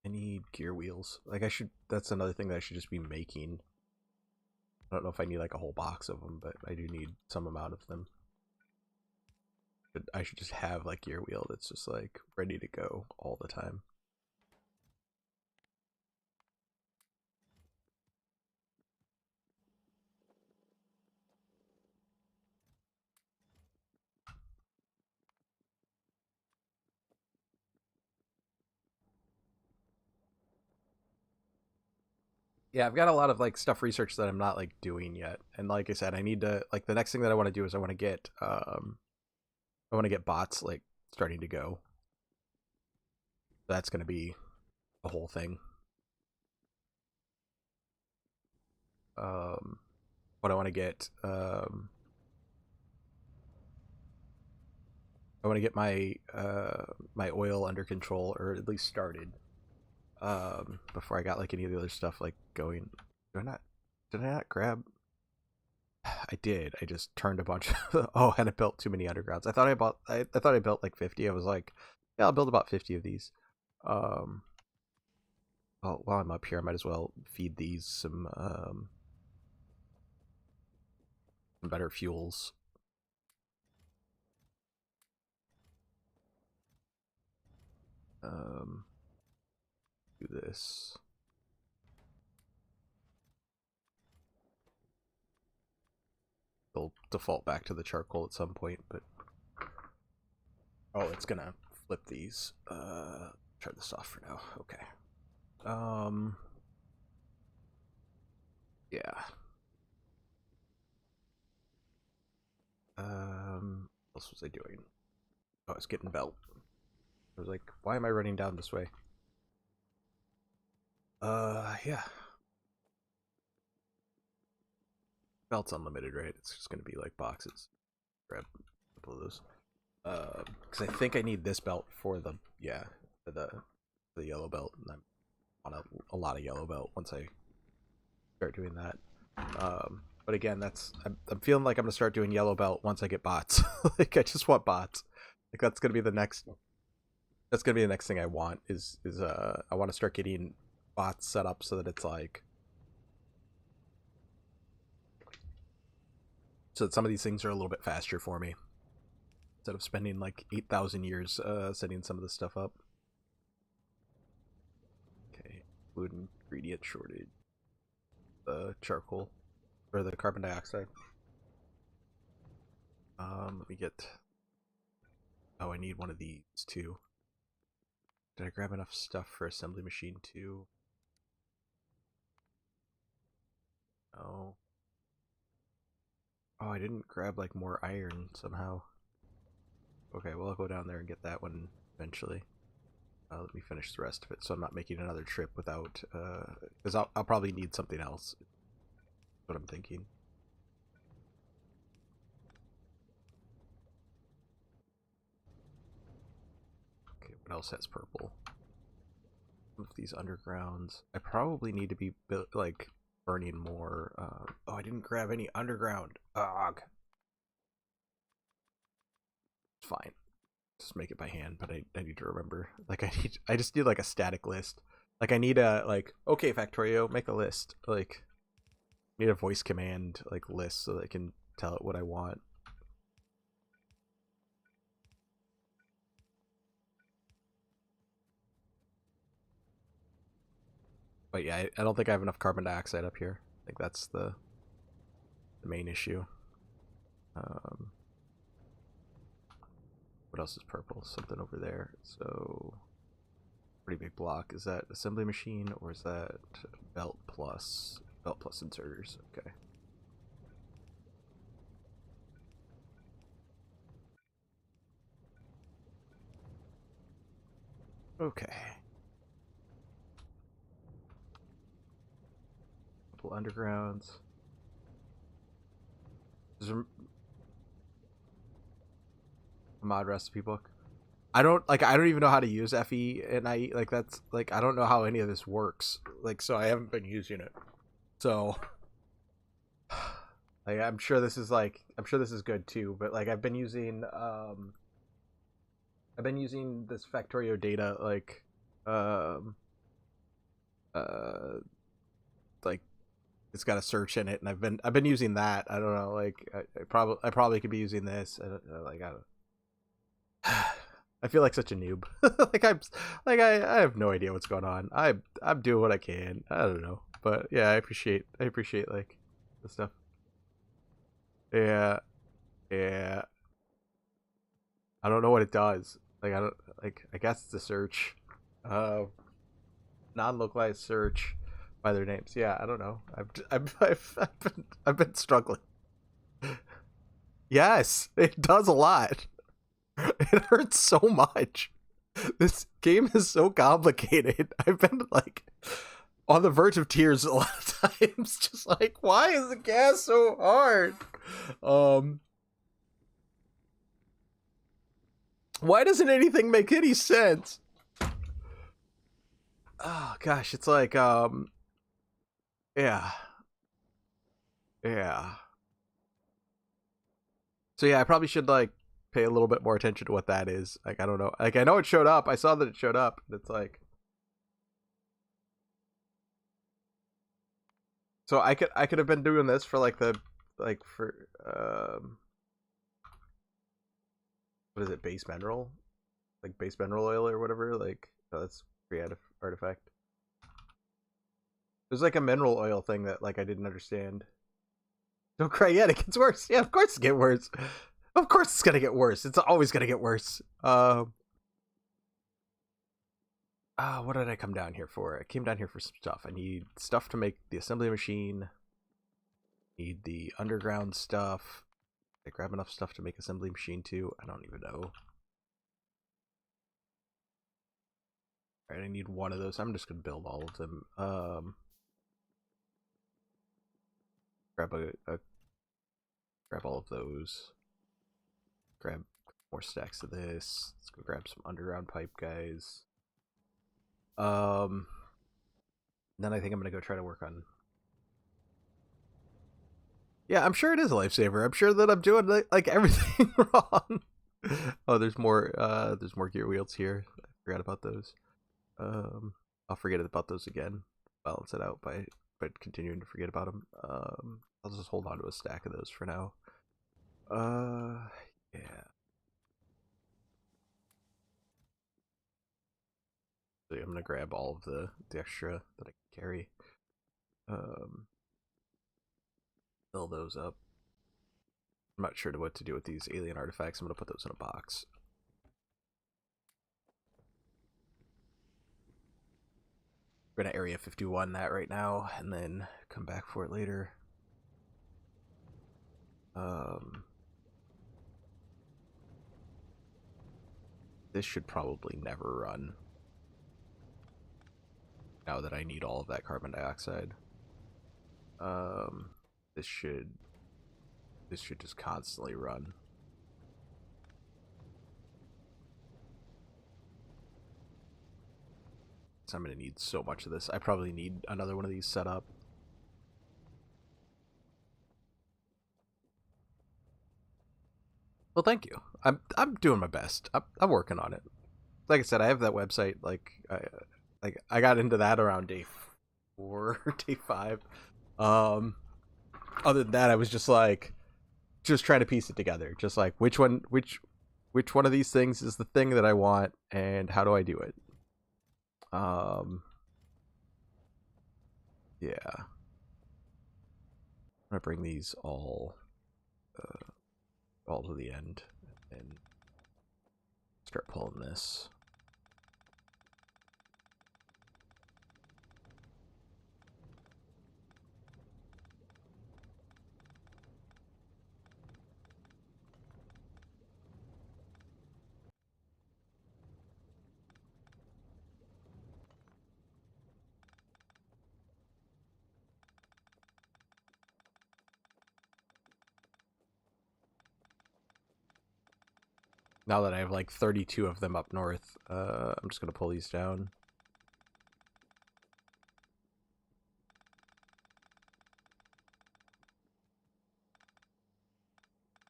I need gear wheels. Like I should. That's another thing that I should just be making. I don't know if I need like a whole box of them, but I do need some amount of them. I should just have like gear wheel that's just like ready to go all the time. Yeah, I've got a lot of like stuff research that I'm not like doing yet. And like I said, I need to like the next thing that I want to do is I want to get bots like starting to go. That's going to be a whole thing. What I want to get I want to get my oil under control or at least started before I got like any of the other stuff like going. Did I not grab? I did. I just turned a bunch of, oh, and I built too many undergrounds. I thought I built like 50. I was like, yeah, I'll build about 50 of these. Um well, while I'm up here, I might as well feed these some better fuels. Um do this. They'll default back to the charcoal at some point, but oh, it's gonna flip these. Turn this off for now. Okay. Um yeah. What else was I doing? Oh, I was getting belt. I was like, why am I running down this way? Yeah. Belt's unlimited, right? It's just gonna be like boxes. Grab a couple of those. Because I think I need this belt for the for the yellow belt, and I want a lot of yellow belt once I start doing that. But again, I'm feeling like I'm gonna start doing yellow belt once I get bots. Like I just want bots. Like that's gonna be the next. That's gonna be the next thing I want is I want to start getting bots set up so that it's like so that some of these things are a little bit faster for me. instead of spending like 8,000 years setting some of this stuff up. Okay, food ingredient shortage. The charcoal or the carbon dioxide. Let me get. Oh, I need one of these too. Did I grab enough stuff for assembly machine too? No. Oh, I didn't grab like more iron somehow. Okay, well I'll go down there and get that one eventually. Let me finish the rest of it so I'm not making another trip without, because I'll probably need something else. That's what I'm thinking. Okay, what else has purple? Some of these undergrounds. I probably need to be like burning more. Oh, I didn't grab any underground. Ugh. It's fine. Just make it by hand, but I need to remember. Like I just need like a static list. Like I need a like, okay, Factorio, make a list. Like I need a voice command like list so that I can tell it what I want. But yeah, I don't think I have enough carbon dioxide up here. I think that's the main issue. What else is purple? Something over there. So pretty big block. Is that assembly machine or is that belt plus inserters? Okay. Okay. Couple undergrounds. Is there a mod recipe book? I don't even know how to use FE and I like that's like I don't know how any of this works. Like so I haven't been using it. So like I'm sure this is good too, but like I've been using this Factorio data like like it's got a search in it and I've been using that. I don't know, like I probably could be using this. I don't know, like I don't I feel like such a noob. I have no idea what's going on. I'm doing what I can. I don't know, but yeah, I appreciate like the stuff. Yeah, yeah. I don't know what it does. Like I don't like. I guess it's a search, non-localized search by their names. Yeah, I don't know. I've been struggling. Yes, it does a lot. It hurts so much. This game is so complicated. I've been like on the verge of tears a lot of times. Just like, why is the gas so hard? Why doesn't anything make any sense? Oh gosh, it's like yeah. Yeah. So yeah, I probably should like pay a little bit more attention to what that is. Like I don't know. Like I know it showed up. I saw that it showed up. It's like so I could have been doing this for like the like for what is it, base mineral? Like base mineral oil or whatever, like oh, that's creative artifact. There's like a mineral oil thing that like I didn't understand. Don't cry yet, it gets worse. Yeah, of course it's get worse. Of course it's gonna get worse. It's always gonna get worse. What did I come down here for? I came down here for some stuff. I need stuff to make the assembly machine. Need the underground stuff. I grab enough stuff to make assembly machine too. I don't even know. Alright, I need one of those. I'm just gonna build all of them. Grab grab all of those. Grab more stacks of this. Let's go grab some underground pipe, guys. Then I think I'm gonna go try to work on. Yeah, I'm sure it is a lifesaver. I'm sure that I'm doing like everything wrong. Oh, there's more gear wheels here. I forgot about those. I'll forget about those again. Balance it out by continuing to forget about them. I'll just hold on to a stack of those for now. Yeah. So I'm gonna grab all of the extra that I can carry. Fill those up. I'm not sure what to do with these alien artifacts. I'm gonna put those in a box. We're gonna Area 51 that right now, and then come back for it later. This should probably never run. Now that I need all of that carbon dioxide. This should just constantly run. So I'm gonna need so much of this. I probably need another one of these set up. Well, thank you. I'm doing my best. I'm working on it. Like I said, I have that website. I got into that around day 4, day 5. Other than that, I was just trying to piece it together. Just like which one of these things is the thing that I want, and how do I do it? Yeah. I'm gonna bring these all to the end and start pulling this. Now that I have like 32 of them up north, I'm just gonna pull these down.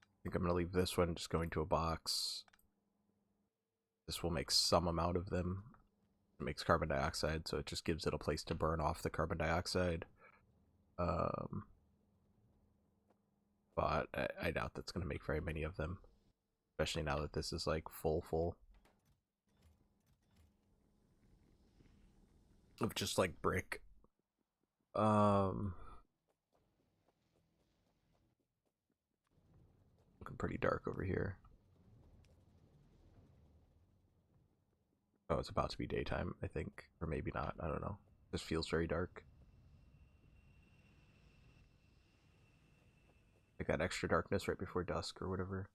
I think I'm gonna leave this one just going to a box. This will make some amount of them. It makes carbon dioxide, so it just gives it a place to burn off the carbon dioxide. But I doubt that's gonna make very many of them. Especially now that this is like full of just like brick. Looking pretty dark over here. Oh, it's about to be daytime, I think. Or maybe not, I don't know. This feels very dark. I got extra darkness right before dusk or whatever.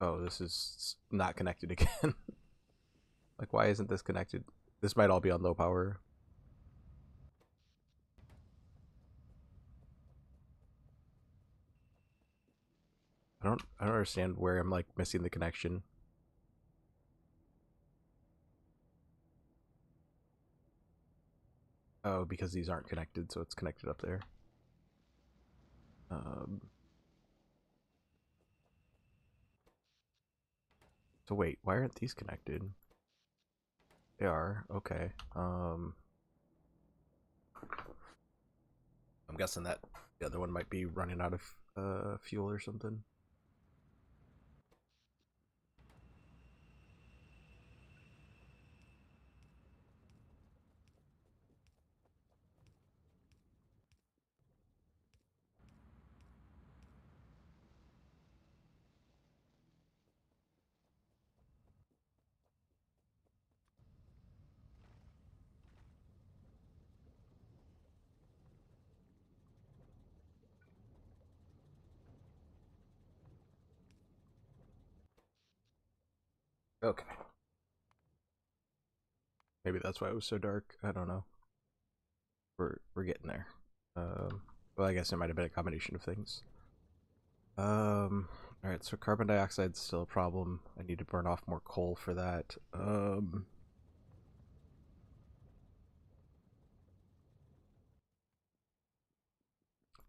Oh, this is not connected again. Like, why isn't this connected? This might all be on low power. I don't understand where I'm like missing the connection. Oh, because these aren't connected, so it's connected up there. So wait, why aren't these connected? They are, okay. I'm guessing that the other one might be running out of fuel or something. Okay. Maybe that's why it was so dark. I don't know. We're getting there. Well, I guess it might have been a combination of things. Alright, so carbon dioxide's still a problem. I need to burn off more coal for that.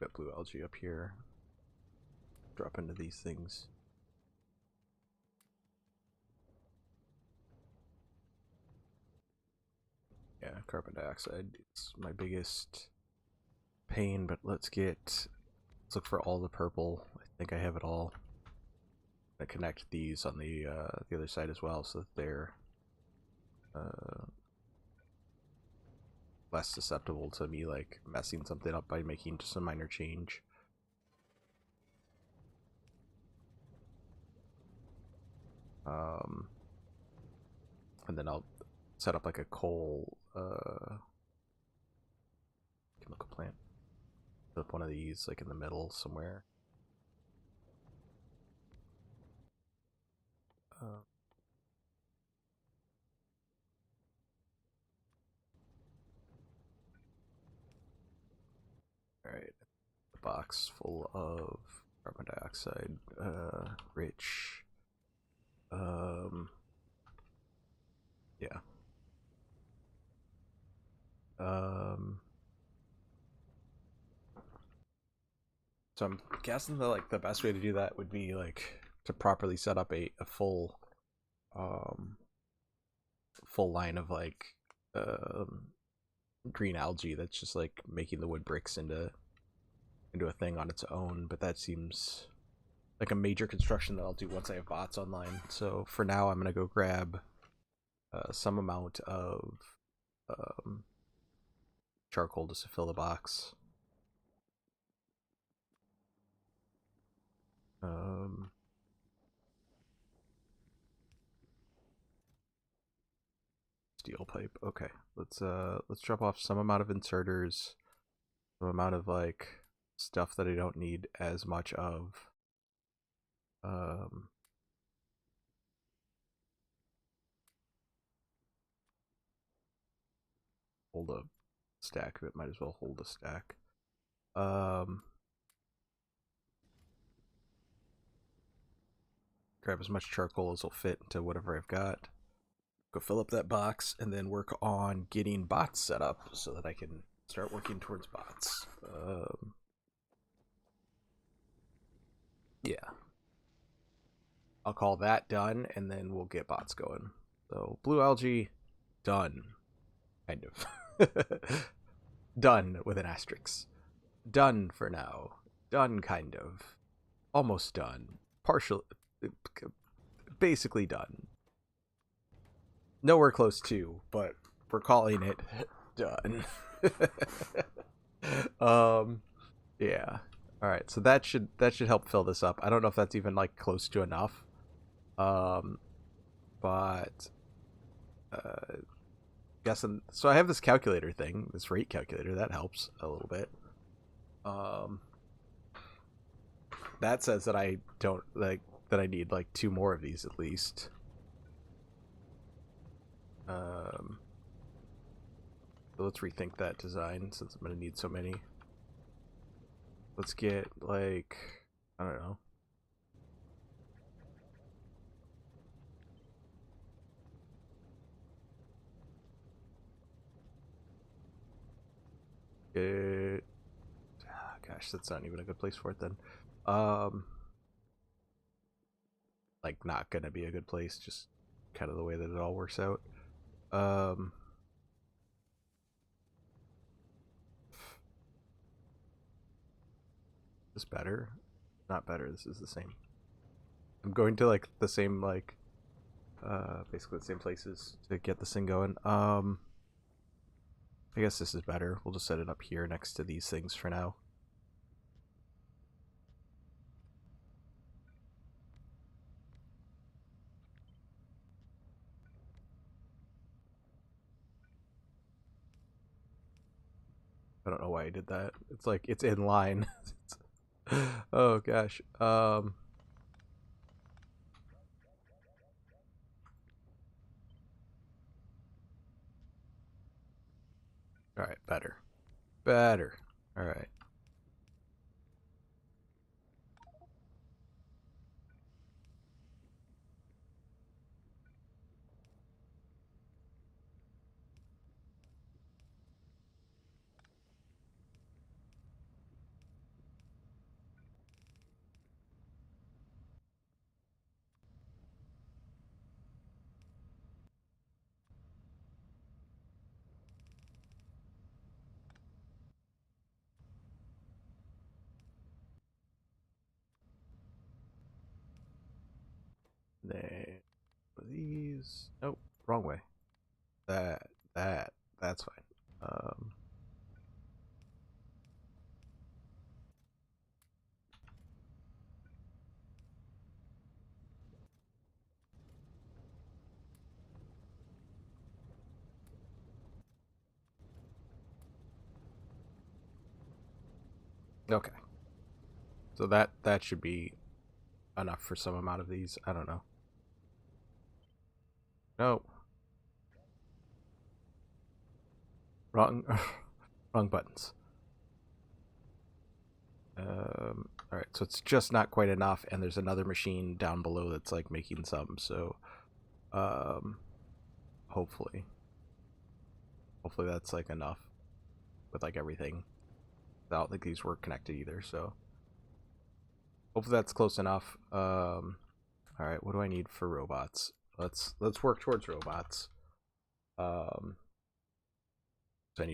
Got blue algae up here. Drop into these things. Yeah, carbon dioxide is my biggest pain, but let's look for all the purple. I think I have it all. I connect these on the other side as well, so that they're less susceptible to me like messing something up by making just a minor change. And then I'll set up like a coal chemical plant. Put up one of these like in the middle somewhere. Alright, a box full of carbon dioxide, rich. Yeah. So I'm guessing that like the best way to do that would be like to properly set up a full full line of like green algae that's just like making the wood bricks into a thing on its own, but that seems like a major construction that I'll do once I have bots online. So for now, I'm gonna go grab some amount of charcoal just to fill the box. Steel pipe. Okay, let's drop off some amount of inserters, some amount of like stuff that I don't need as much of. Hold a stack of it. Might as well hold a stack. Grab as much charcoal as will fit into whatever I've got. Go fill up that box and then work on getting bots set up so that I can start working towards bots. Yeah. I'll call that done and then we'll get bots going. So blue algae, done. Kind of. Done with an asterisk. Done for now. Done kind of. Almost done. Partial. Basically done. Nowhere close to, but we're calling it done. Yeah. All right, so that should help fill this up. I don't know if that's even like close to enough. But guessing, so I have this calculator thing, this rate calculator that helps a little bit. That says that I don't like that I need like 2 more of these at least. So let's rethink that design since I'm gonna need so many. Let's get like, I don't know. Gosh, that's not even a good place for it then. Like not gonna be a good place, just kind of the way that it all works out. This better? Not better. This is the same. I'm going to like the same like basically the same places to get this thing going. I guess this is better. We'll just set it up here next to these things for now. I don't know why I did that. It's like it's in line. Oh gosh. All right, better. Better. All right. is... Nope, wrong way. That's fine. Okay. So that should be enough for some amount of these. I don't know. No. Wrong wrong buttons. Alright, so it's just not quite enough, and there's another machine down below that's like making some, so hopefully that's like enough with like everything. I don't think these were connected either, so hopefully that's close enough. Alright, what do I need for robots? Let's work towards robots. So I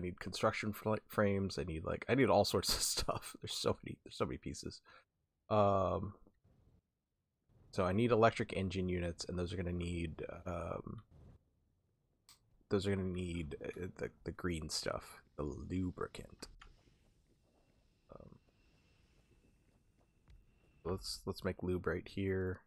need construction frames. I need all sorts of stuff. There's so many pieces. So I need electric engine units, and those are gonna need the green stuff, the lubricant. Let's make lube right here.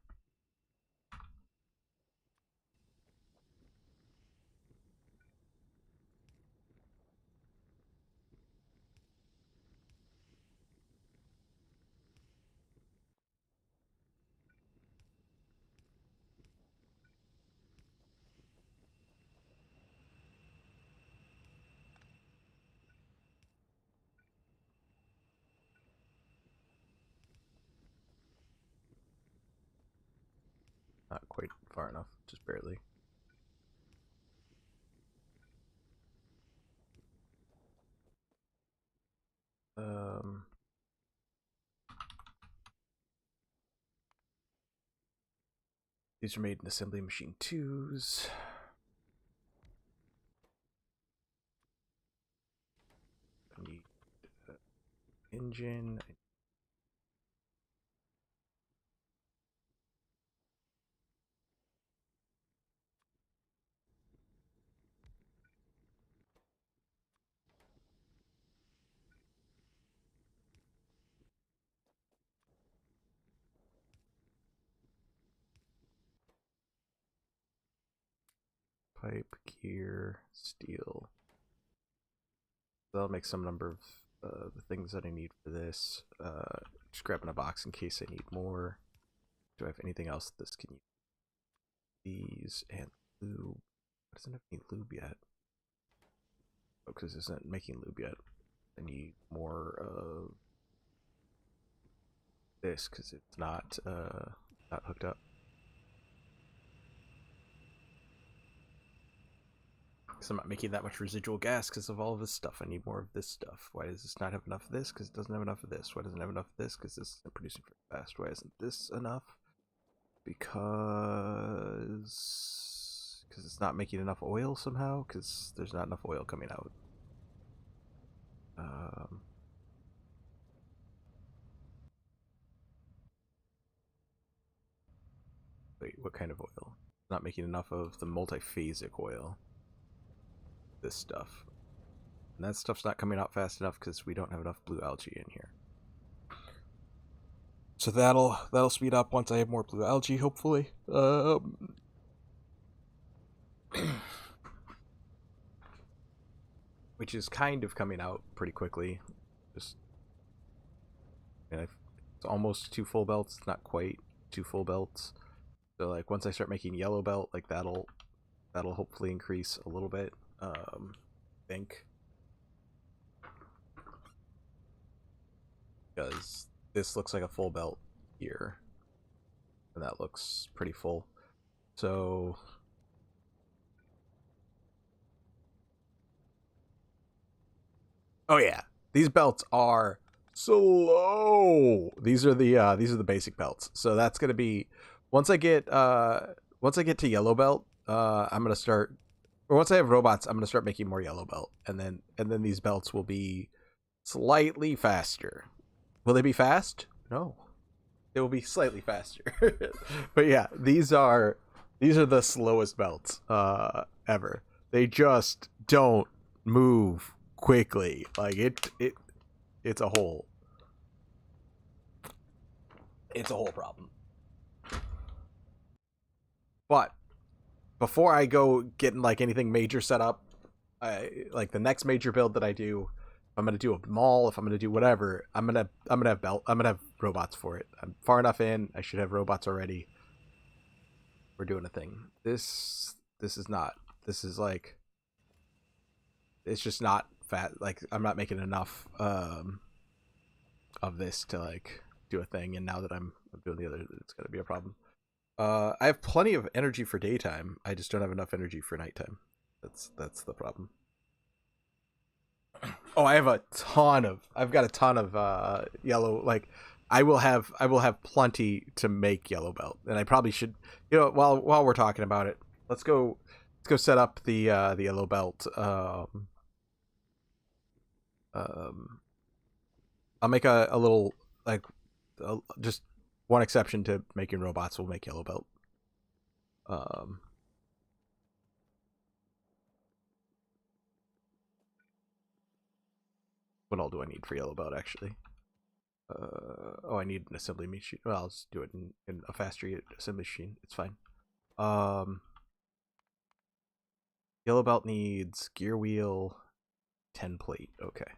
Not quite far enough, just barely. These are made in assembly machine 2s. I need engine. Pipe, gear, steel. That'll make some number of the things that I need for this. Just grabbing a box in case I need more. Do I have anything else this can use? These and lube. It doesn't have any lube yet. Oh, because it's not making lube yet. I need more of this because it's not hooked up. Because I'm not making that much residual gas because of all of this stuff. I need more of this stuff. Why does this not have enough of this? Because it doesn't have enough of this. Why doesn't it have enough of this? Because this isn't producing very fast. Why isn't this enough? Because it's not making enough oil somehow. Because there's not enough oil coming out. Wait, what kind of oil? Not making enough of the multiphasic oil. This stuff. And that stuff's not coming out fast enough because we don't have enough blue algae in here. So that'll speed up once I have more blue algae, hopefully. Which is kind of coming out pretty quickly. Just, it's almost 2 full belts. It's not quite 2 full belts. So like once I start making yellow belt, like that'll hopefully increase a little bit. I think, because this looks like a full belt here, and that looks pretty full. So oh yeah, these belts are slow. These are the basic belts. So that's gonna be once I get to yellow belt, I'm gonna start. Or once I have robots, I'm gonna start making more yellow belt, and then these belts will be slightly faster. Will they be fast? No, they will be slightly faster. But yeah, these are These are the slowest belts ever. They just don't move quickly. Like it's a whole problem. But before I go getting like anything major set up, like the next major build that I do, if I'm gonna do a mall, if I'm gonna do whatever, I'm gonna have robots for it. I'm far enough in. I should have robots already. We're doing a thing. This is not. This is like. It's just not fat. Like I'm not making enough of this to like do a thing. And now that I'm doing the other, it's gonna be a problem. I have plenty of energy for daytime. I just don't have enough energy for nighttime. That's the problem. Oh, I've got a ton of yellow. Like I will have plenty to make yellow belt, and I probably should. You know, while we're talking about it, let's go set up the yellow belt. Um, I'll make a little like just one exception to making robots. We'll make yellow belt. Um, what all do I need for yellow belt actually? Oh, I need an assembly machine. Well, I'll just do it in a factory assembly machine. It's fine. Um, Yellow belt needs gear wheel, 10 plate. Okay.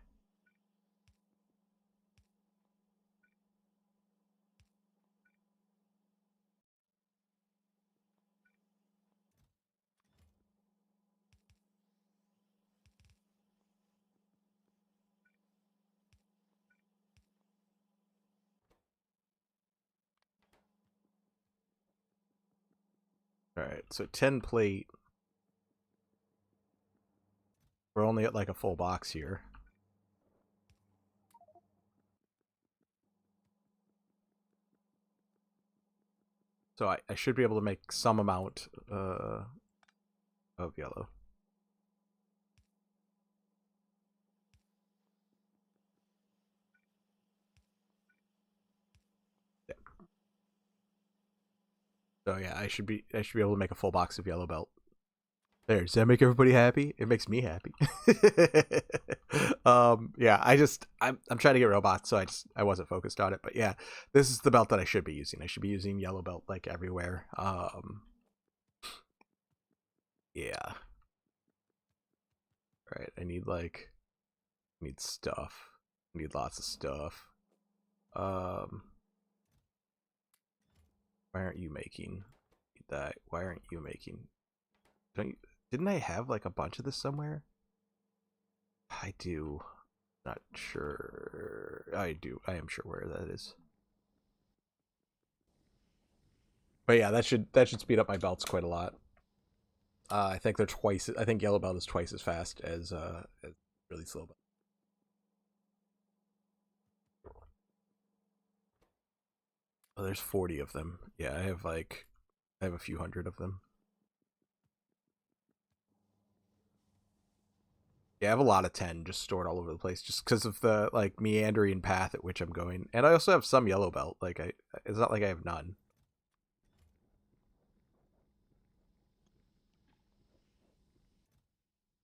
All right. So 10 plate. We're only at like a full box here. So I should be able to make some amount of yellow. Yeah. So yeah, I should be able to make a full box of yellow belt. There, does that make everybody happy? It makes me happy. Yeah, I'm trying to get robots, so I wasn't focused on it. But yeah, this is the belt that I should be using. I should be using yellow belt like everywhere. Yeah. Right. I need stuff. I need lots of stuff. Um why aren't you making that? Why aren't you making don't you didn't I have like a bunch of this somewhere? I do. Not sure. I do. I am sure where that is. But yeah, that should speed up my belts quite a lot. I think they're twice. I think yellow belt is twice as fast as really slow belt. Oh, there's 40 of them. Yeah, I have a few hundred of them. Yeah, I have a lot of 10 just stored all over the place, just because of the like meandering path at which I'm going. And I also have some yellow belt. It's not like I have none.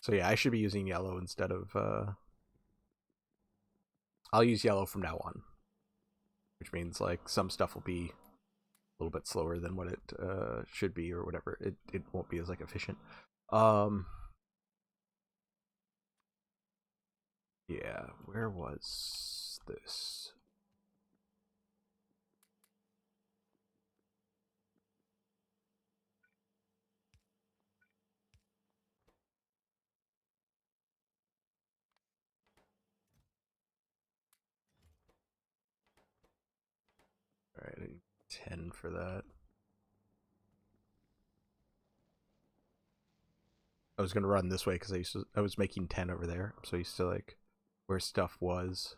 So yeah, I should be using yellow instead of. I'll use yellow from now on, which means like some stuff will be a little bit slower than what it should be or whatever. It won't be as like efficient. Um, yeah, where was this? All right, I need 10 for that. I was gonna run this way because I was making 10 over there, so I used to like where stuff was.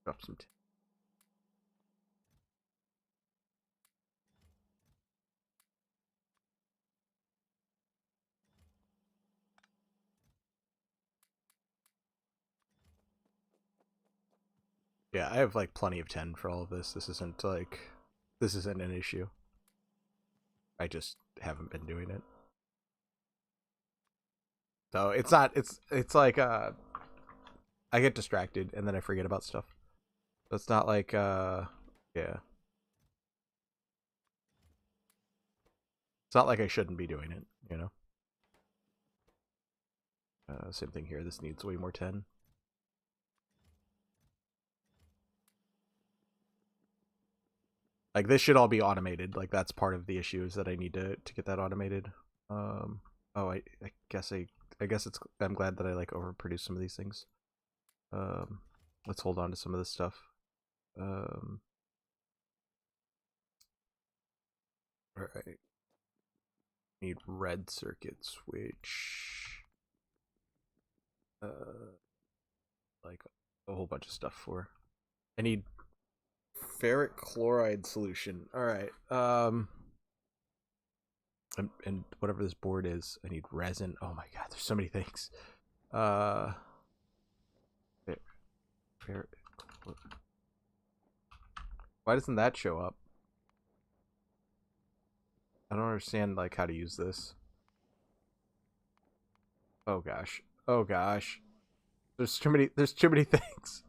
Drop some. Yeah, I have like plenty of 10 for all of this. This isn't an issue. I just haven't been doing it. So it's not it's like I get distracted and then I forget about stuff. So it's not like yeah. It's not like I shouldn't be doing it, you know. Same thing here. This needs way more 10. Like this should all be automated. Like that's part of the issue is that I need to get that automated. Oh, I guess it's I'm glad that I like overproduce some of these things. Let's hold on to some of this stuff. All right. Need red circuits, which like a whole bunch of stuff for. I need ferric chloride solution. All right. And whatever this board is, I need resin. Oh my god, there's so many things. Ferric. Why doesn't that show up? I don't understand like how to use this. Oh gosh. Oh gosh. There's too many things.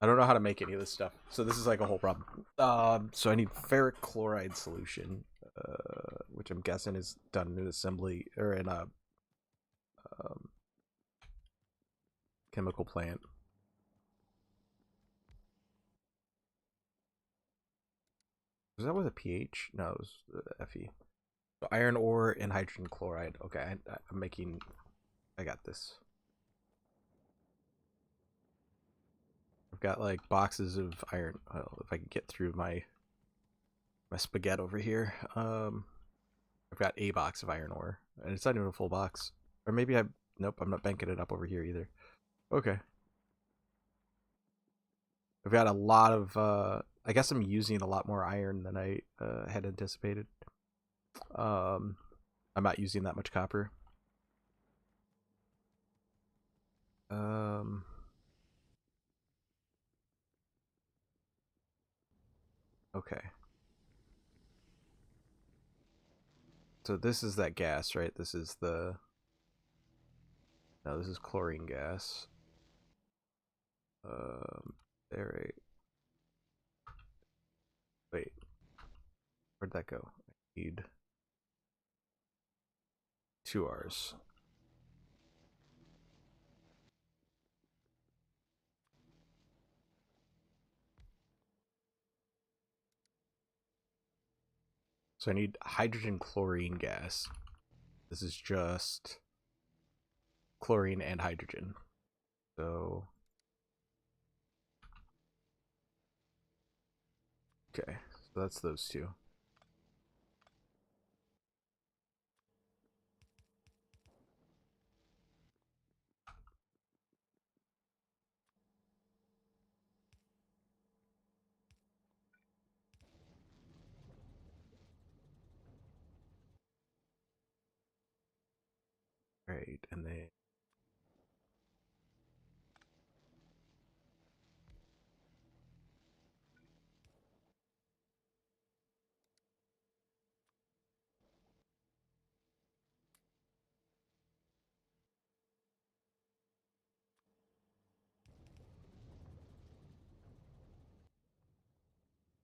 I don't know how to make any of this stuff. So this is like a whole problem. So I need ferric chloride solution, which I'm guessing is done in assembly or in a chemical plant. Was that with a pH? No, it was Fe. So iron ore and hydrogen chloride. Okay, I'm making. I got this. I've got like boxes of iron. Well, if I can get through my spaghetti over here. I've got a box of iron ore, and it's not even a full box. Or maybe nope, I'm not banking it up over here either. Okay. I've got a lot of. I guess I'm using a lot more iron than I had anticipated. I'm not using that much copper. Okay. So this is that gas, right? This is the... No, this is chlorine gas. There. Wait. Where'd that go? I need 2 R's. So I need hydrogen chlorine gas. This is just chlorine and hydrogen. So... Okay, so that's those two. Right, and then...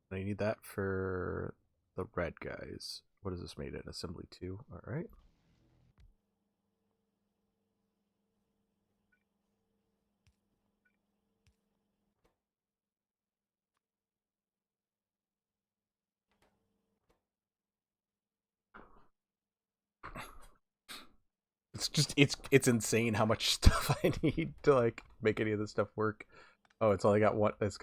I need that for the red guys. What is this made in? Assembly 2. Alright. It's insane how much stuff I need to like make any of this stuff work. Oh, it's only got one. It's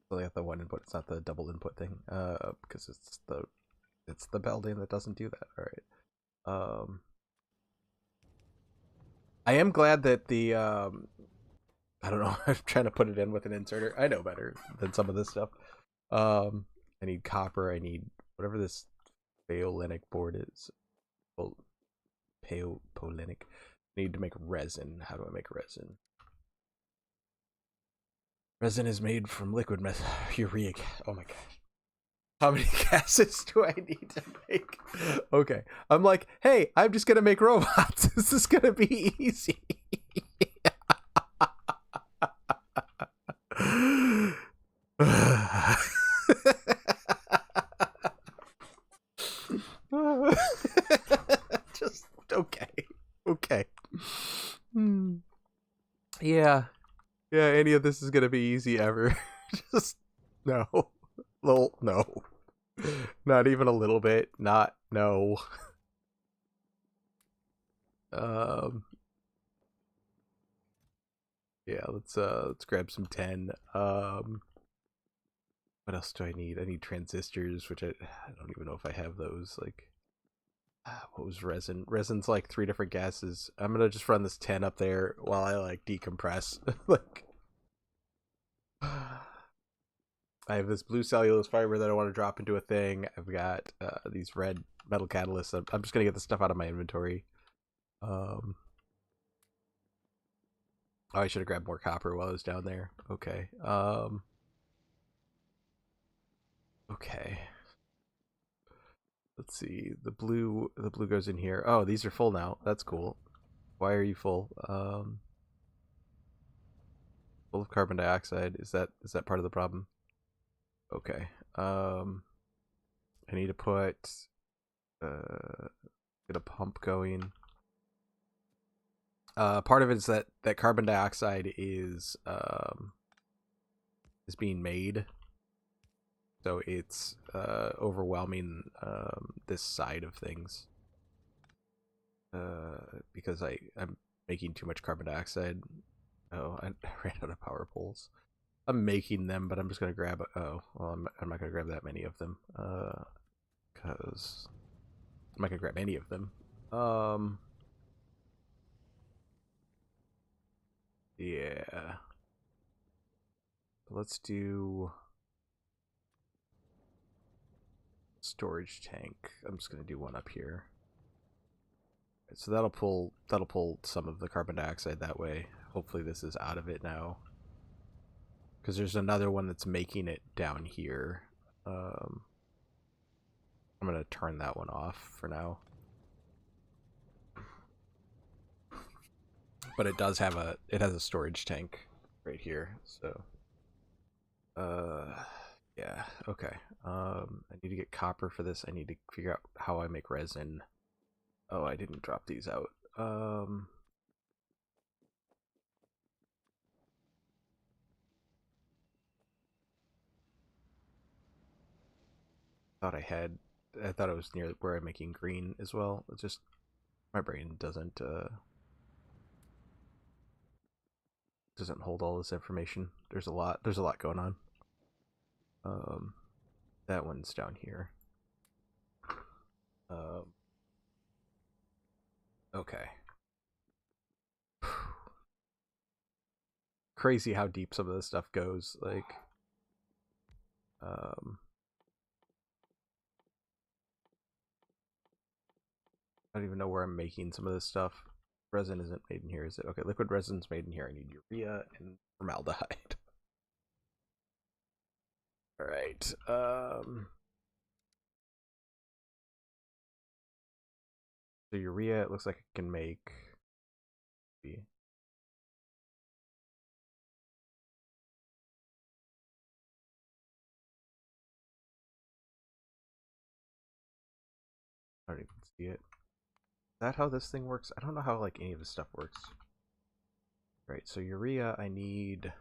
only got the one input. It's not the double input thing. Because it's the Beldane that doesn't do that. All right. I am glad that the I don't know. I'm trying to put it in with an inserter. I know better than some of this stuff. Um, I need copper. I need whatever this paleolinic board is. Well, Paeopolinic. I need to make resin. How do I make resin? Resin is made from liquid urea. Oh my god. How many gases do I need to make? Okay. I'm like, hey, I'm just gonna make robots. This is gonna be easy. Just okay. Okay. Hmm. Yeah. Yeah, any of this is gonna be easy ever. Just no. Lol, no. Not even a little bit. Not no. Um yeah, let's grab some 10. What else do I need? I need transistors, which I don't even know if I have those. Like what was resin? Resin's like 3 different gases. I'm gonna just run this 10 up there while I like decompress. Like I have this blue cellulose fiber that I want to drop into a thing. I've got these red metal catalysts. I'm just gonna get the stuff out of my inventory. Um, oh, I should have grabbed more copper while I was down there. Okay. Okay. Let's see. The blue goes in here. Oh, these are full now. That's cool. Why are you full? Full of carbon dioxide. Is that part of the problem? Okay. I need to put get a pump going. Part of it is that carbon dioxide is being made, so it's overwhelming this side of things. Because I'm making too much carbon dioxide. Oh, I ran out of power poles. I'm making them, but I'm just gonna grab. Oh, well, I'm not gonna grab that many of them. Because I'm not gonna grab any of them. Yeah. Let's do storage tank. I'm just gonna do one up here. So that'll pull some of the carbon dioxide that way. Hopefully this is out of it now. Because there's another one that's making it down here. I'm gonna turn that one off for now. But it does have a storage tank right here. So yeah, okay. I need to get copper for this. I need to figure out how I make resin. Oh, I didn't drop these out. Thought I thought it was near where I'm making green as well. It's just my brain doesn't hold all this information. There's a lot going on. Um that one's down here. Um okay. Crazy how deep some of this stuff goes. Like um I don't even know where I'm making some of this stuff. Resin isn't made in here, is it? Okay, liquid resin's made in here. I need urea and formaldehyde. All right. So urea, it looks like I can make. I don't even see it. Is that how this thing works? I don't know how like any of this stuff works. Right. So urea, I need.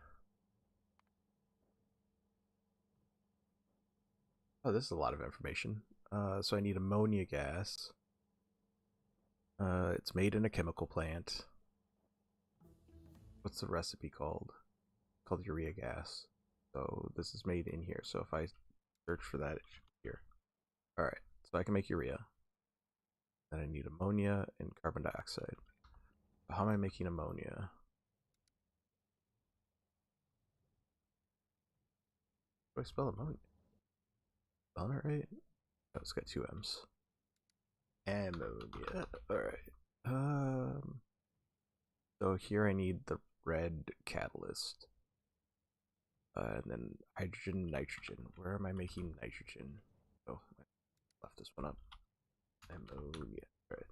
Oh, this is a lot of information. So I need ammonia gas. It's made in a chemical plant. What's the recipe called? It's called urea gas. So this is made in here. So if I search for that, it should be here. All right. So I can make urea. Then I need ammonia and carbon dioxide. How am I making ammonia? Do I spell ammonia? Spelling it right? Oh, it's got two M's. Ammonia. Alright. So here I need the red catalyst. And then hydrogen, nitrogen. Where am I making nitrogen? Oh, I left this one up. Ammonia. Alright.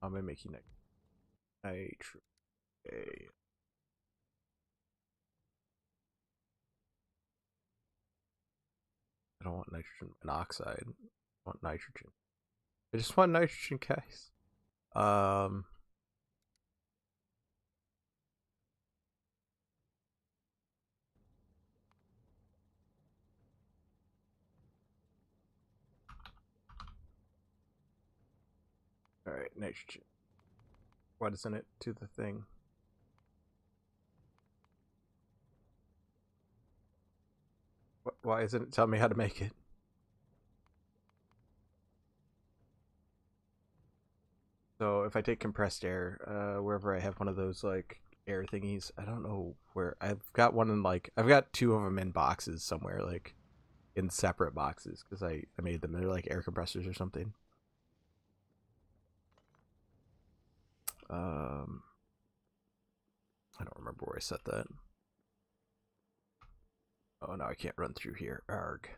How am I making nitrogen? I don't want nitrogen monoxide. I want nitrogen. I just want nitrogen, guys. Um. All right, nitrogen. What isn't it to the thing? Why isn't it telling me how to make it? So if I take compressed air, wherever I have one of those like air thingies, I don't know where. I've got one in like I've got two of them in boxes somewhere, like in separate boxes because I made them. They're like air compressors or something. Um, I don't remember where I set that. Oh no, I can't run through here. Arg.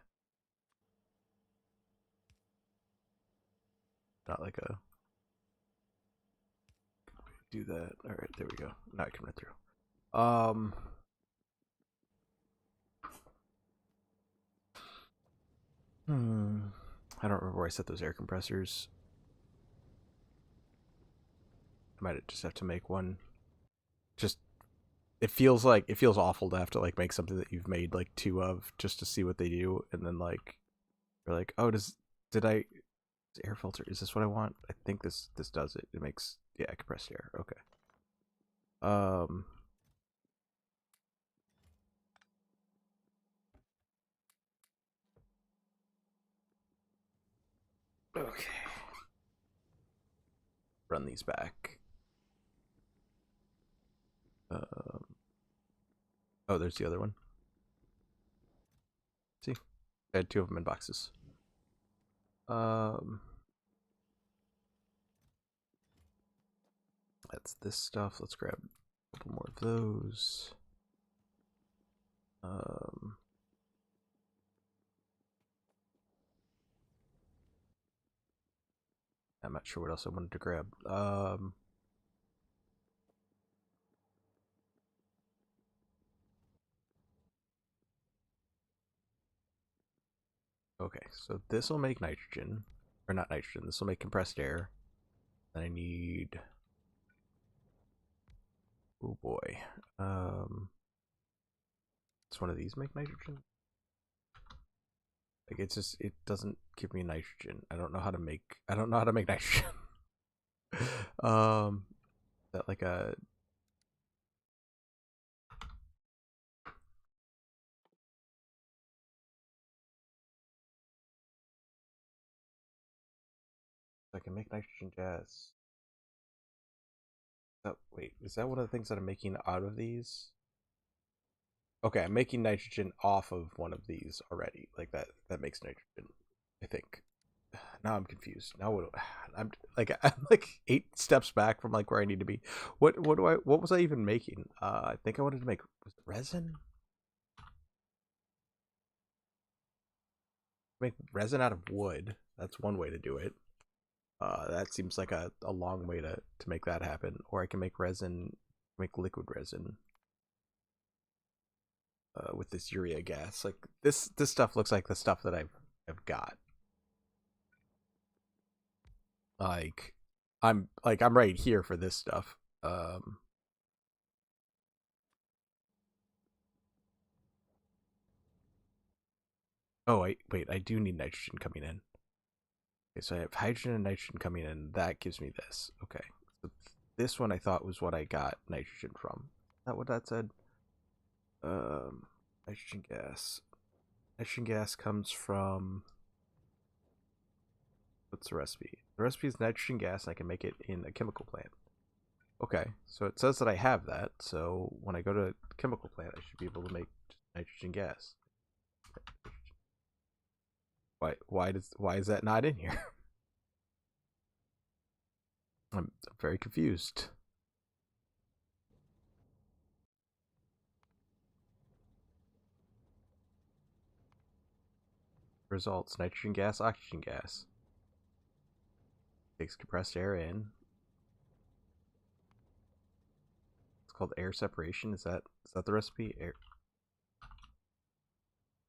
Not like a do that. All right, there we go. Now I can run through. I don't remember where I set those air compressors. I might just have to make one. Just it feels awful to have to like make something that you've made like two of just to see what they do, and then like you're like, oh, did I air filter? Is this what I want? I think this does it. It makes compressed air. Okay. Um. Okay. Run these back. Oh, there's the other one. See, I had two of them in boxes. That's this stuff. Let's grab a couple more of those. I'm not sure what else I wanted to grab. Okay, so this will make nitrogen, or not nitrogen. This will make compressed air. Then I need. Oh boy. Does one of these make nitrogen? Like it's just it doesn't give me nitrogen. I don't know how to make. I don't know how to make nitrogen. That like a. I can make nitrogen gas. Oh, wait, is that one of the things that I'm making out of these? Okay, I'm making nitrogen off of one of these already. Like that makes nitrogen, I think. Now I'm confused. Now I'm like 8 steps back from like where I need to be. What was I even making? I think I wanted to make was it resin? Make resin out of wood. That's one way to do it. That seems like a long way to make that happen. Or I can make resin, make liquid resin. With this urea gas. Like this stuff looks like the stuff that I've got. Like I'm right here for this stuff. Oh wait, I do need nitrogen coming in. Okay, so I have hydrogen and nitrogen coming in. That gives me this. Okay. So this one I thought was what I got nitrogen from. Is that what that said? Nitrogen gas. Nitrogen gas comes from What's the recipe? The recipe is nitrogen gas, and I can make it in a chemical plant. Okay, so it says that I have that, so when I go to chemical plant, I should be able to make nitrogen gas. Why is that not in here? I'm very confused. Results: nitrogen gas, oxygen gas. Takes compressed air in. It's called air separation. Is that the recipe? Air.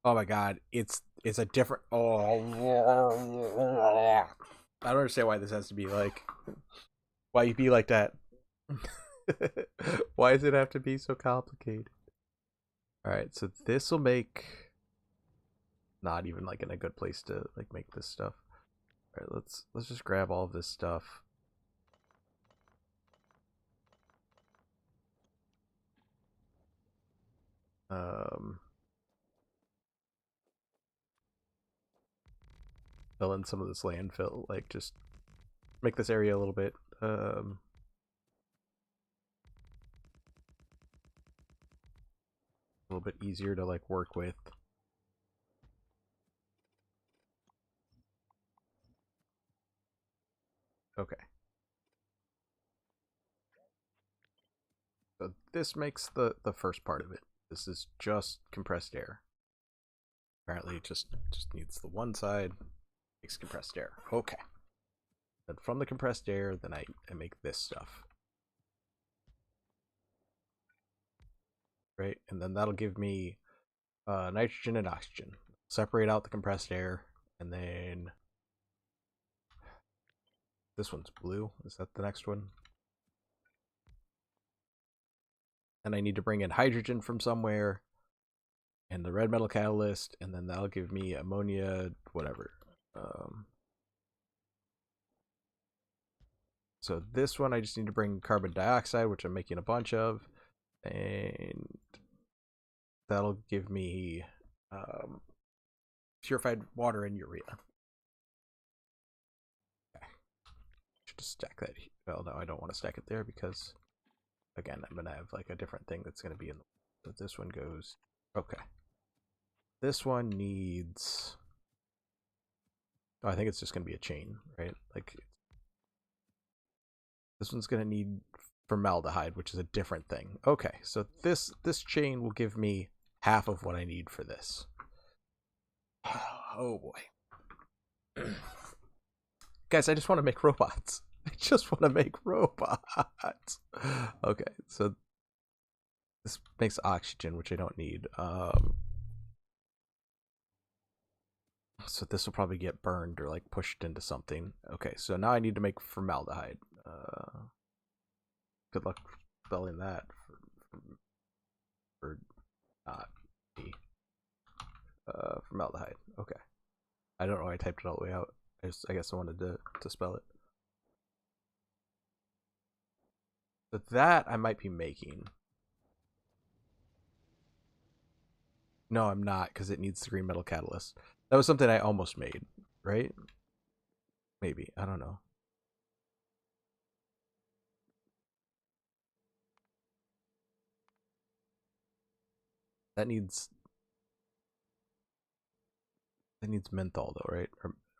Oh my god, it's a different. Oh, I don't understand why this has to be like. Why you be like that? Why does it have to be so complicated? All right, so this will make not even like in a good place to like make this stuff. All right, let's just grab all of this stuff. Um, Fill in some of this landfill, like just make this area a little bit a little bit easier to like work with. Okay. So this makes the first part of it. This is just compressed air. Apparently it just needs the one side, makes compressed air. Okay. Then from the compressed air, then I make this stuff. Right? And then that'll give me nitrogen and oxygen. Separate out the compressed air, and then this one's blue. Is that the next one? And I need to bring in hydrogen from somewhere and the red metal catalyst, and then that'll give me ammonia, whatever. So this one I just need to bring carbon dioxide, which I'm making a bunch of, and that'll give me purified water and urea. Okay. Should just stack that. Well, no, I don't want to stack it there because, again, I'm gonna have like a different thing that's gonna be in the. So this one goes. Okay. This one needs. Oh, I think it's just gonna be a chain, right? Like this one's gonna need formaldehyde, which is a different thing. Okay, so this chain will give me half of what I need for this. Oh boy. Guys, I just want to make robots. I just want to make robots. Okay, so this makes oxygen, which I don't need. So this will probably get burned or like pushed into something. Okay, so now I need to make formaldehyde. Good luck spelling that for not me. Formaldehyde. Okay. I don't know why I typed it all the way out. I guess I wanted to spell it. But that I might be making. No, I'm not, because it needs the green metal catalyst. That was something I almost made, right? Maybe. I don't know. That needs menthol though, right?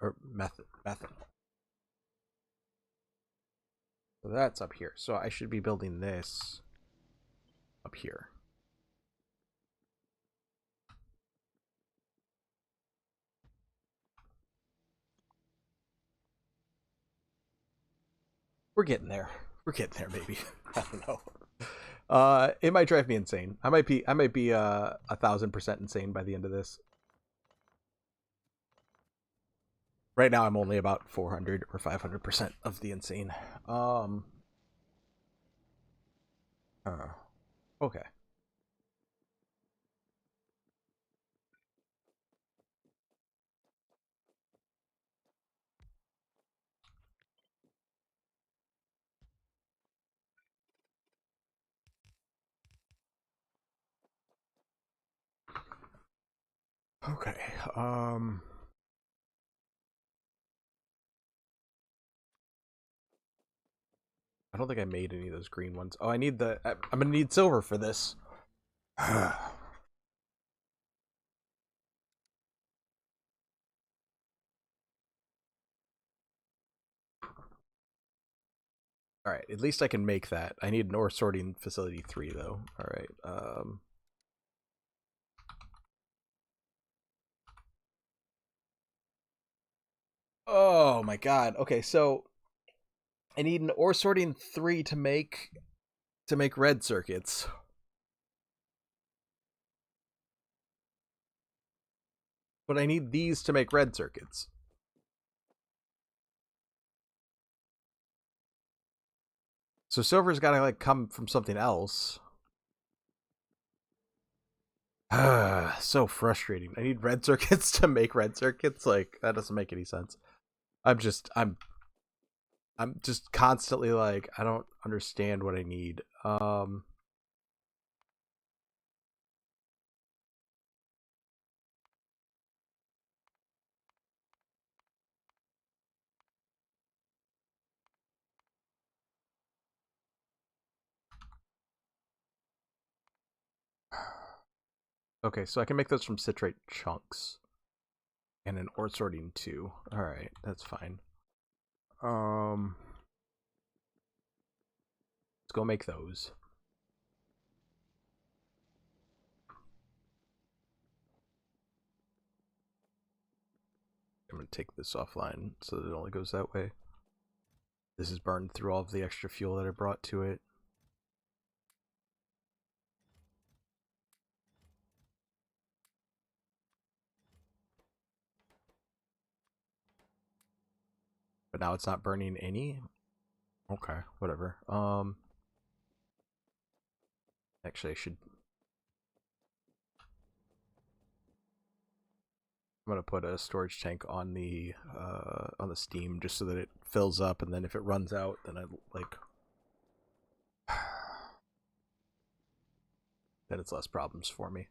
Or methanol. So that's up here. So I should be building this up here. We're getting there. We're getting there, maybe. I don't know. It might drive me insane. I might be 1,000% insane by the end of this. Right now, I'm only about 400 or 500% of the insane. Okay. Okay. I don't think I made any of those green ones. Oh, I need the... I'm gonna need silver for this. Alright, at least I can make that. I need an ore sorting facility 3, though. Alright, oh my god. Okay, so... I need an ore sorting 3 to make red circuits. But I need these to make red circuits. So silver's gotta, like, come from something else. So frustrating. I need red circuits to make red circuits. Like, that doesn't make any sense. I'm just constantly like, I don't understand what I need. Okay, so I can make those from citrate chunks. And an ore sorting 2. Alright, that's fine. Let's go make those. I'm gonna take this offline so that it only goes that way. This is burned through all of the extra fuel that I brought to it. But now it's not burning any? Okay, whatever. Actually I should... I'm gonna put a storage tank on the steam just so that it fills up, and then if it runs out, then I like then it's less problems for me.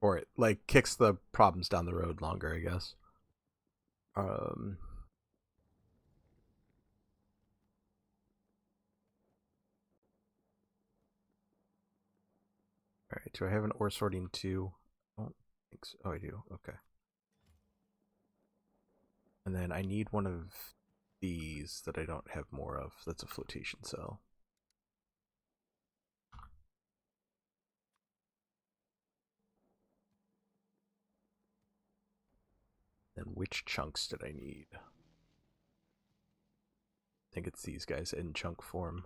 Or it like kicks the problems down the road longer, I guess. Um Alright, do I have an ore sorting 2? I don't think so. Oh, I do. Okay. And then I need one of these that I don't have more of. That's a flotation cell. Then which chunks did I need? I think it's these guys in chunk form.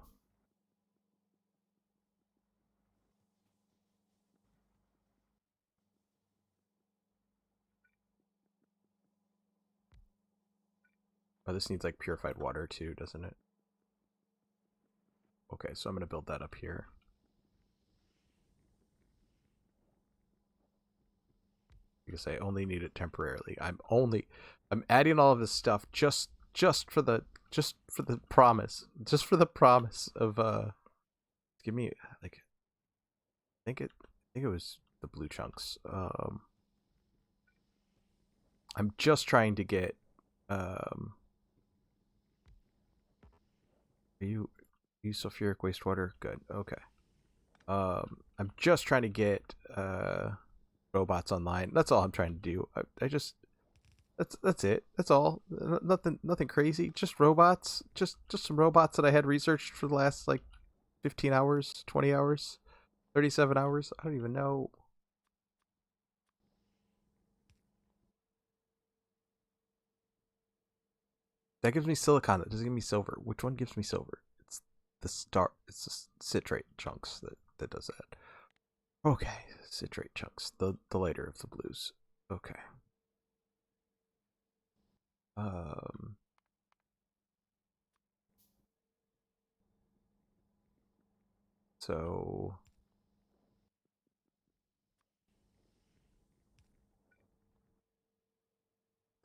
Oh, this needs like purified water too, doesn't it? Okay, so I'm going to build that up here. Because I only need it temporarily. I'm adding all of this stuff just for the promise. Just for the promise of give me like I think it was the blue chunks. I'm just trying to get are you sulfuric wastewater? Good. Okay. I'm just trying to get robots online. That's all I'm trying to do. I just that's it. That's all. Nothing crazy. Just robots. Just some robots that I had researched for the last like 15 hours, 20 hours, 37 hours. I don't even know. That gives me silicon. That doesn't give me silver. Which one gives me silver? It's the star. It's the citrate chunks that does that. Okay, citrate chunks. The lighter of the blues. Okay. Um. So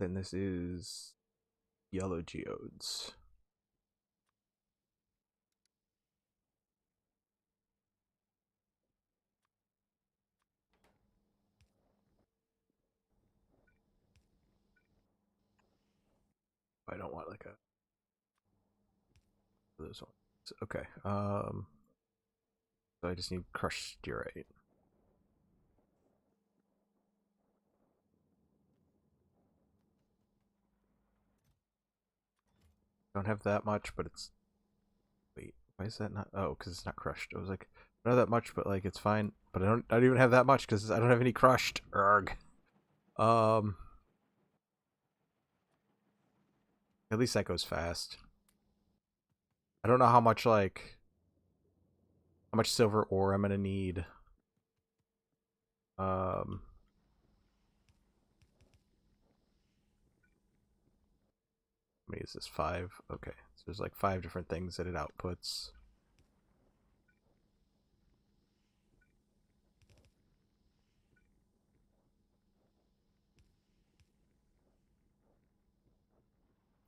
then this is yellow geodes. I don't want like a those ones. Okay. So I just need crushed steerite. Don't have that much, but it's wait. Why is that not? Oh, because it's not crushed. I was like, I don't have that much, but like it's fine. But I don't even have that much because I don't have any crushed. Erg. Um. At least that goes fast. I don't know how much silver ore I'm gonna need. Um. How many is this? 5. Okay, so there's like 5 different things that it outputs.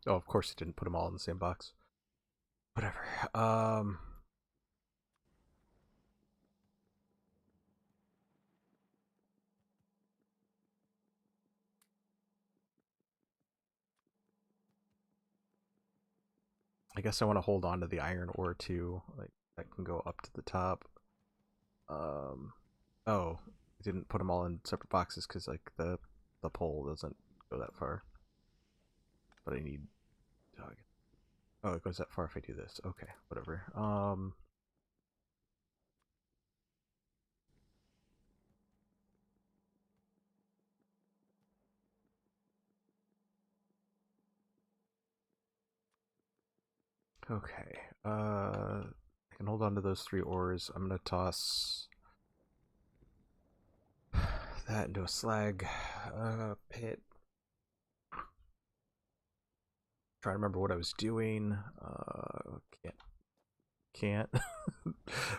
Oh, of course it didn't put them all in the same box. Whatever. I guess I want to hold on to the iron ore too. Like that can go up to the top. Oh, I didn't put them all in separate boxes because like the pole doesn't go that far. But I need. Oh, it goes that far if I do this. Okay, whatever. Okay. I can hold on to those 3 ores. I'm gonna toss that into a slag pit. Try to remember what I was doing. Can't.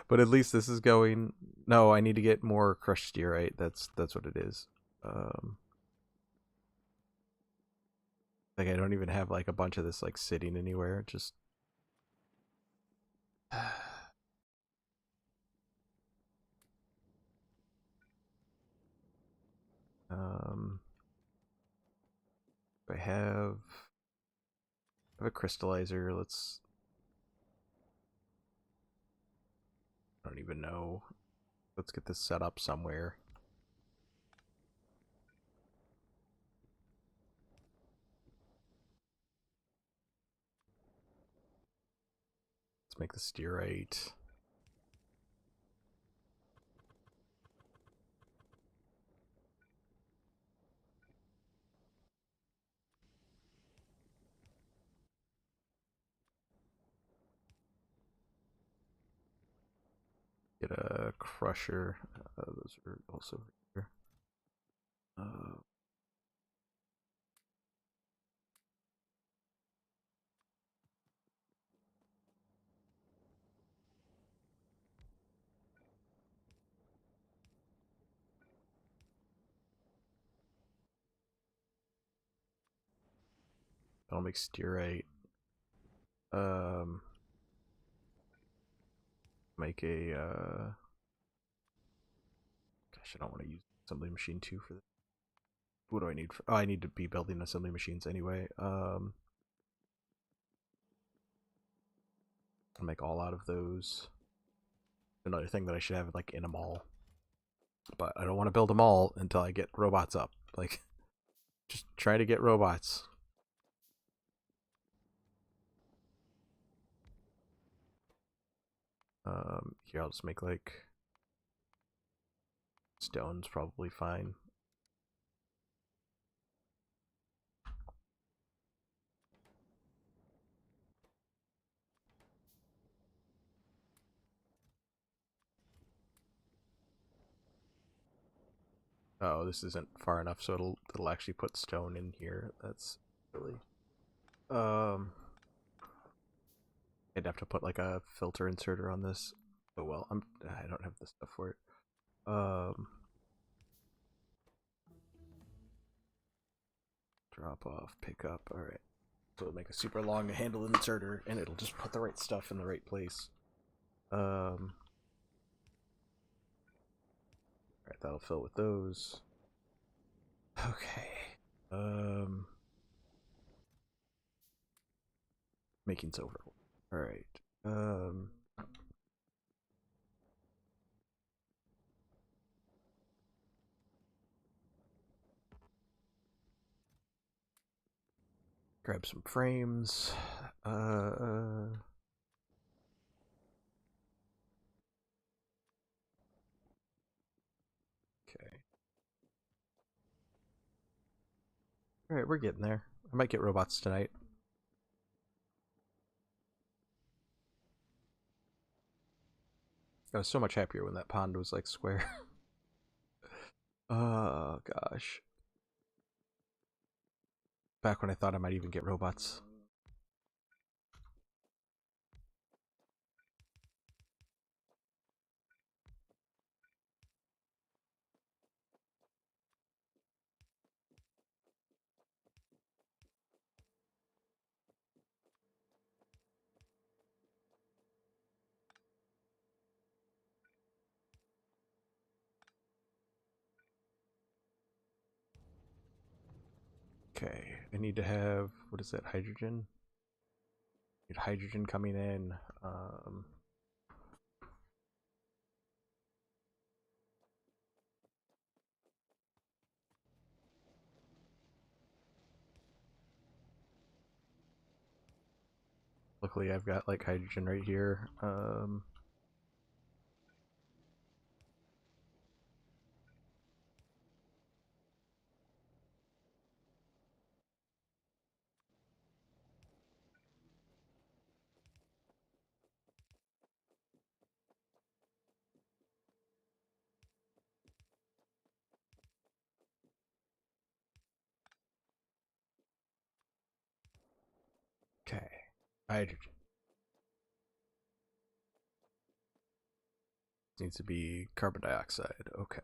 But at least this is going. No, I need to get more crushed steerite. That's what it is. Like I don't even have like a bunch of this like sitting anywhere. Just um, I have a crystallizer. I don't even know. Let's get this set up somewhere. Let's make the steerite. Get a crusher. Those are also here. I'll make steerite. Um, make a gosh, I don't want to use assembly machine 2 for this. What do I need? Oh, I need to be building assembly machines anyway. I'll make all out of those. Another thing that I should have like in a mall, but I don't want to build them all until I get robots up. Like, just try to get robots. Here I'll just make like stone's probably fine. Oh, this isn't far enough, so it'll actually put stone in here. That's really I'd have to put like a filter inserter on this. Oh well, I don't have the stuff for it. Drop off, pick up. All right. So it'll make a super long handle inserter, and it'll just put the right stuff in the right place. All right, that'll fill with those. Okay. Making's over. All right. Grab some frames. Okay. All right, we're getting there. I might get robots tonight. I was so much happier when that pond was like square. Oh gosh. Back when I thought I might even get robots. Okay, I need to have, what is that, hydrogen? Need hydrogen coming in. Luckily I've got like hydrogen right here. Okay, hydrogen. Needs to be carbon dioxide. Okay.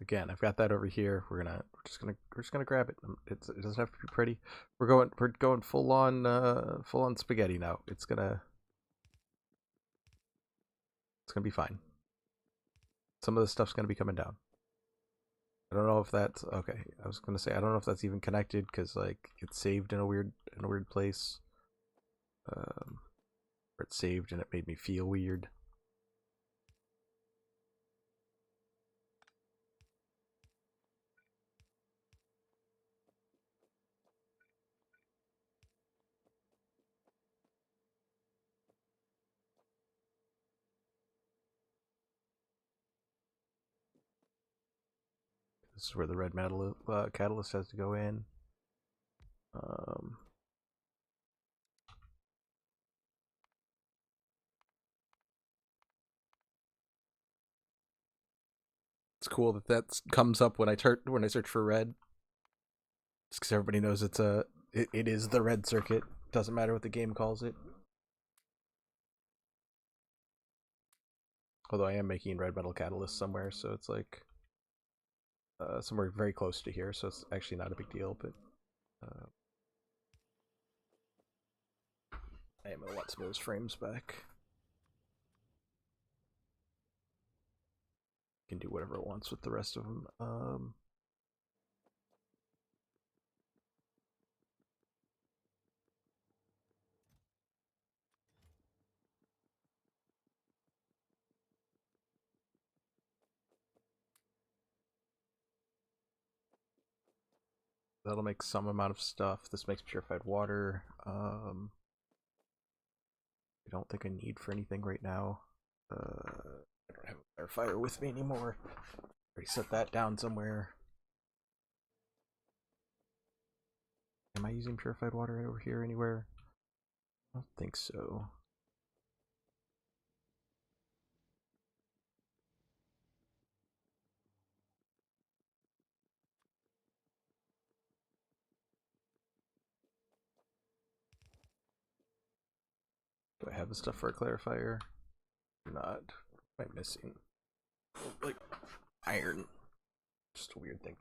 Again, I've got that over here. We're just gonna grab it. It doesn't have to be pretty. We're going full on spaghetti now. It's gonna be fine. Some of the stuff's gonna be coming down. I don't know if that's okay. I was gonna say I don't know if that's even connected because like it's saved in a weird place. Or it's saved and it made me feel weird. This is where the red metal catalyst has to go in. It's cool that comes up when I search for red. Just because everybody knows it is the red circuit. Doesn't matter what the game calls it. Although I am making red metal catalyst somewhere, so it's like somewhere very close to here, so it's actually not a big deal. But I am gonna want some of those frames back. Can do whatever it wants with the rest of them. That'll make some amount of stuff. This makes purified water. I don't think I need for anything right now. I don't have a clarifier with me anymore. Already set that down somewhere. Am I using purified water over here anywhere? I don't think so. Do I have the stuff for a clarifier? Not. What am I missing? Like iron. Just a weird thing.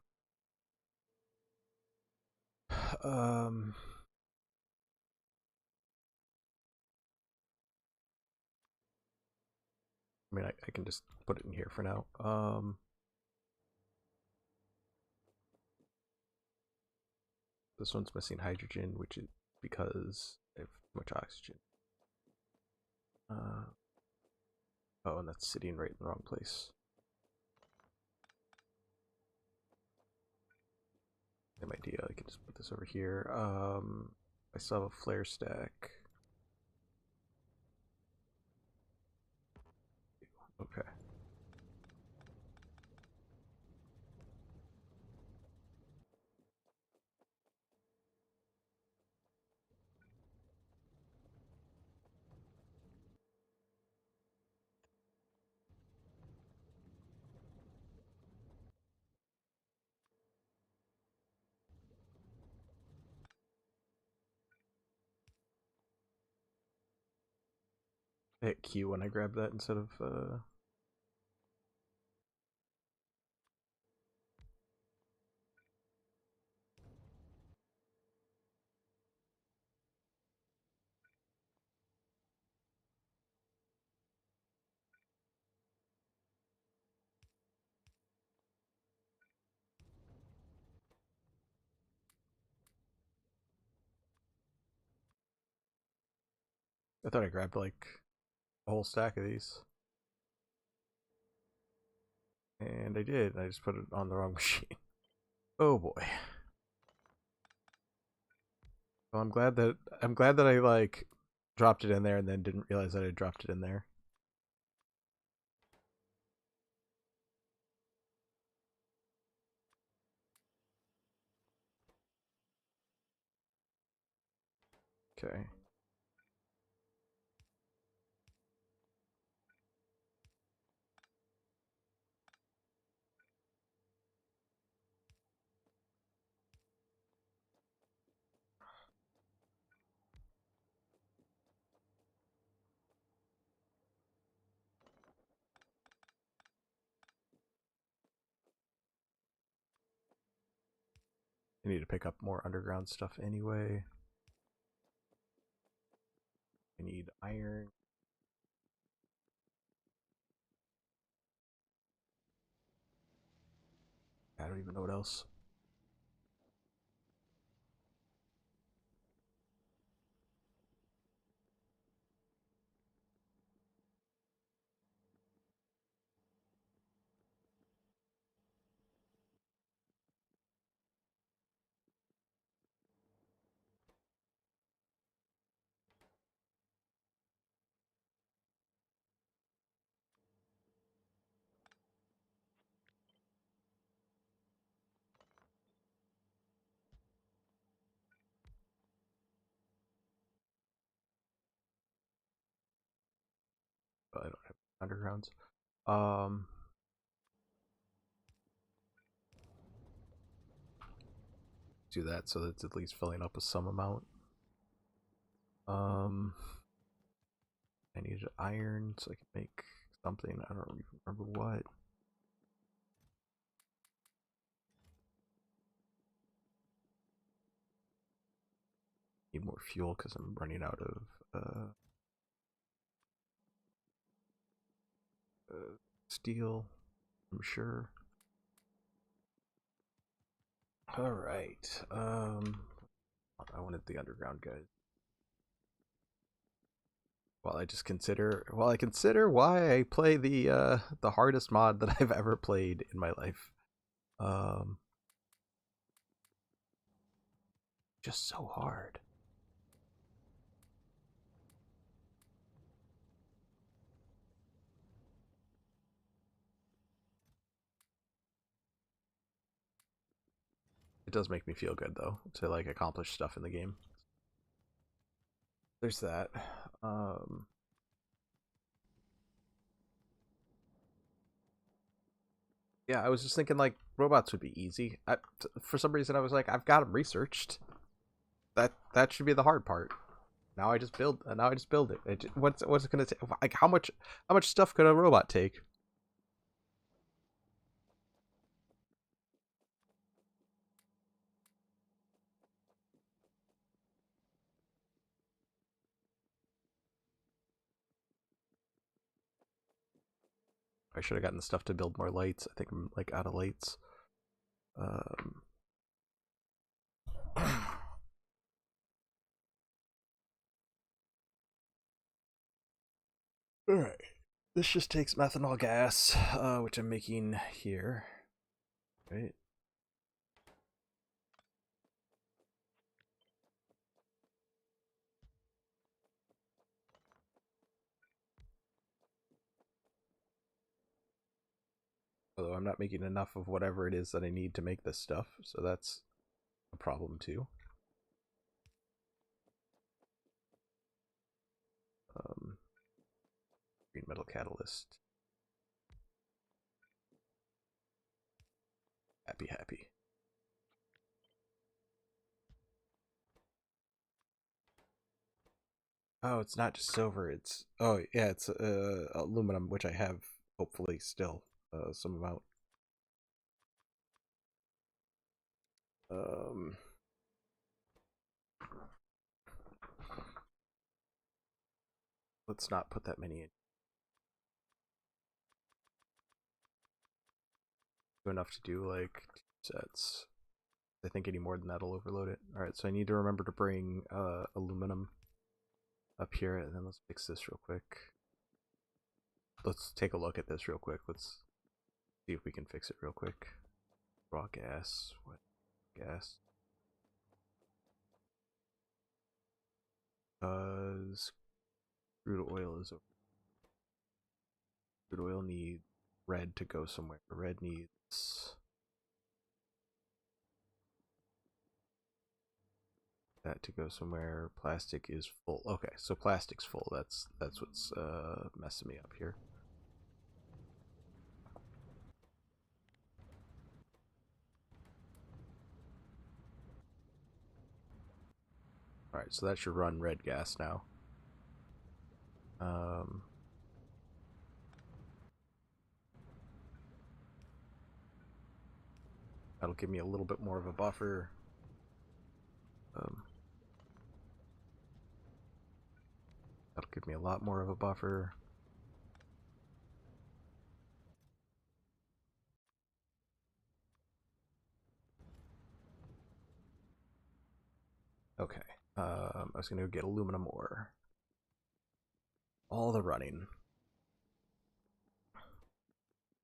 I mean, I can just put it in here for now. This one's missing hydrogen, which is because I've much oxygen. Oh, and that's sitting right in the wrong place. Same idea. I can just put this over here. I still have a flare stack. Okay. I hit Q when I grab that instead of I thought I grabbed like a whole stack of these. And I did. I just put it on the wrong machine. Oh boy. Well, I'm glad that I like dropped it in there and then didn't realize that I dropped it in there. Okay. I need to pick up more underground stuff anyway. I need iron. I don't even know what else. But I don't have undergrounds. Do that so that it's at least filling up with some amount. I need iron so I can make something. I don't even remember what. Need more fuel because I'm running out of steel, I'm sure. All right. I wanted the underground guys. While I consider why I play the hardest mod that I've ever played in my life. Just so hard. It does make me feel good though to like accomplish stuff in the game. There's that. Yeah, I was just thinking like robots would be easy. For some reason, I was like, I've got them researched. That should be the hard part. Now I just build. Now I just build it. What's it gonna take? Like how much stuff could a robot take? I should have gotten the stuff to build more lights. I think I'm like out of lights. Um, Alright. This just takes methanol gas, which I'm making here. Right? Although I'm not making enough of whatever it is that I need to make this stuff, so that's a problem too. Green metal catalyst. Happy, happy. Oh, it's not just silver. It's yeah, it's aluminum, which I have hopefully still some amount. Um, let's not put that many in. Enough to do like 2 sets. I think any more than that'll overload it. All right, so I need to remember to bring aluminum up here, and then let's fix this real quick. Let's take a look at this real quick. Let's see if we can fix it real quick. Raw gas, what gas? Crude oil is over. Crude oil needs red to go somewhere. Red needs that to go somewhere. Plastic is full. Okay, so plastic's full. That's what's messing me up here. All right, so that should run red gas now. That'll give me a little bit more of a buffer. That'll give me a lot more of a buffer. Okay. I was gonna go get aluminum ore. All the running.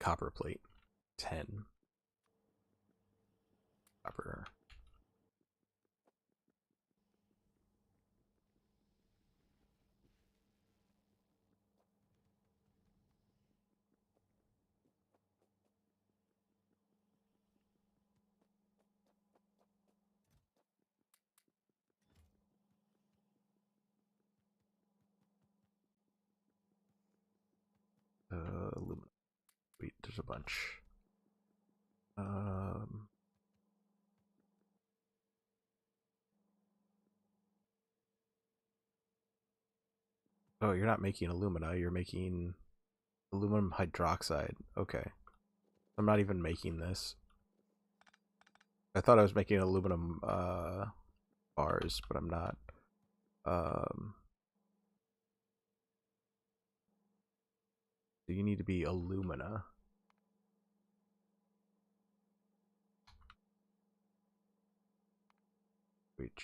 Copper plate. 10. Copper. Aluminum. Wait, there's a bunch. Oh, you're not making alumina. You're making aluminum hydroxide. Okay. I'm not even making this. I thought I was making aluminum bars, but I'm not. So you need to be alumina. Which...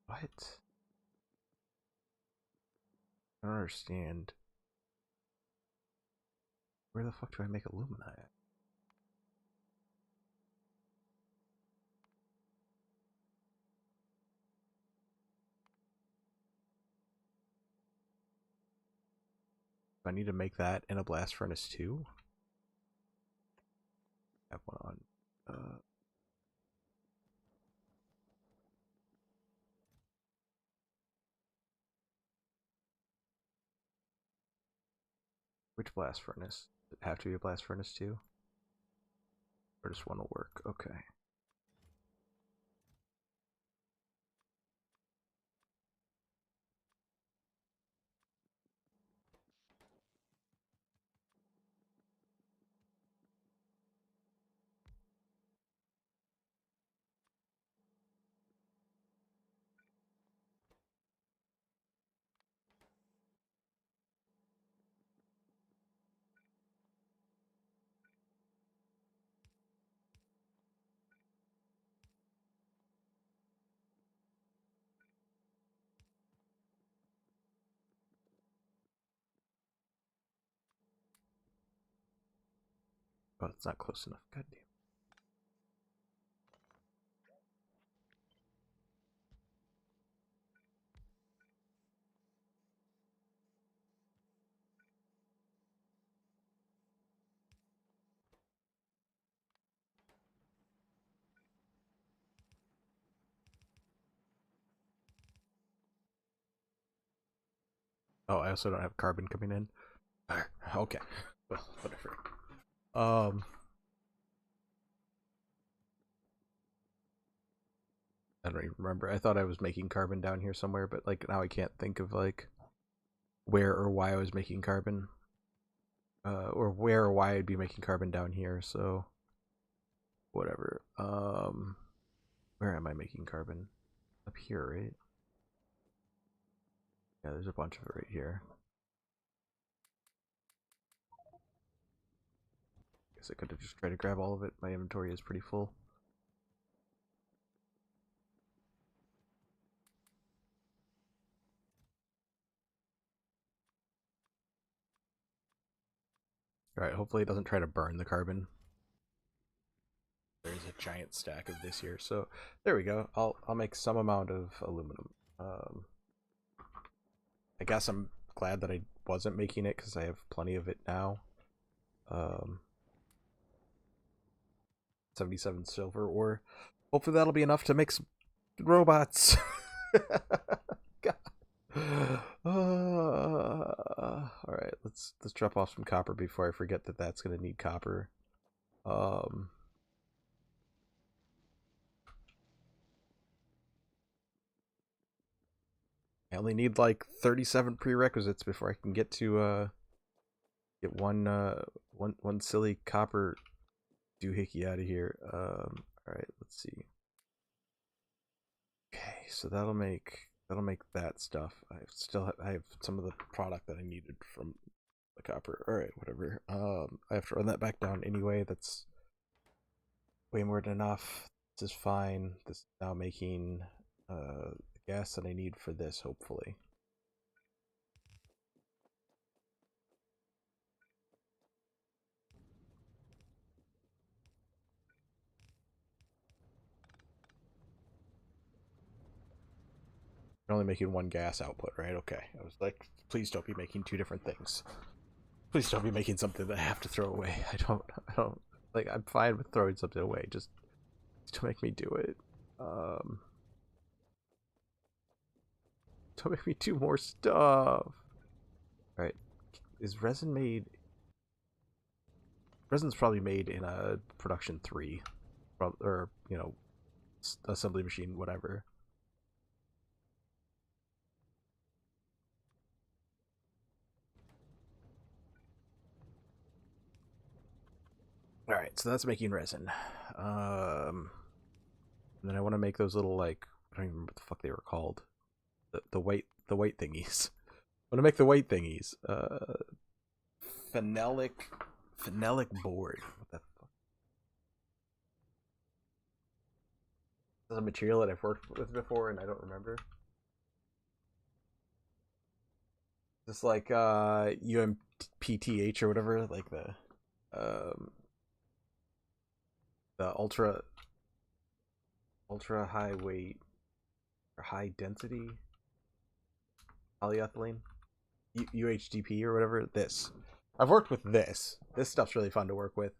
What? I don't understand. Where the fuck do I make alumina at? Do I need to make that in a blast furnace too? I have one on. Which blast furnace? Does it have to be a blast furnace too? Or just one will work? Okay. Oh, it's not close enough. God damn. Oh, I also don't have carbon coming in. Okay. Well, whatever. I don't even remember. I thought I was making carbon down here somewhere, but like now I can't think of like where or why I was making carbon. Or where or why I'd be making carbon down here, so whatever. Where am I making carbon? Up here, right? Yeah, there's a bunch of it right here. Guess I could have just tried to grab all of it. My inventory is pretty full. Alright, hopefully it doesn't try to burn the carbon. There's a giant stack of this here, so there we go. I'll make some amount of aluminum. I guess I'm glad that I wasn't making it because I have plenty of it now. 77 silver ore. Hopefully that'll be enough to make some robots. Alright, let's drop off some copper before I forget that that's gonna need copper. I only need like 37 prerequisites before I can get to get one silly copper doohickey out of here. Alright, let's see. Okay, so that'll make that stuff. I have some of the product that I needed from the copper. Alright, whatever. I have to run that back down anyway. That's way more than enough. This is fine. This is now making the gas that I need for this, hopefully. You're only making one gas output, right? Okay. I was like, please don't be making two different things. Please don't be making something that I have to throw away. I don't like, I'm fine with throwing something away. Just don't make me do it. Don't make me do more stuff. Alright. Is resin made? Resin's probably made in a production 3. Or, you know, assembly machine, whatever. Alright, so that's making resin. And then I want to make those little, like, I don't even remember what the fuck they were called. The white thingies. I want to make the white thingies. Phenolic board. What the fuck? This is a material that I've worked with before and I don't remember. Just like UMPTH or whatever, like the ultra high weight or high density polyethylene, UHDP or whatever. This I've worked with this. This stuff's really fun to work with.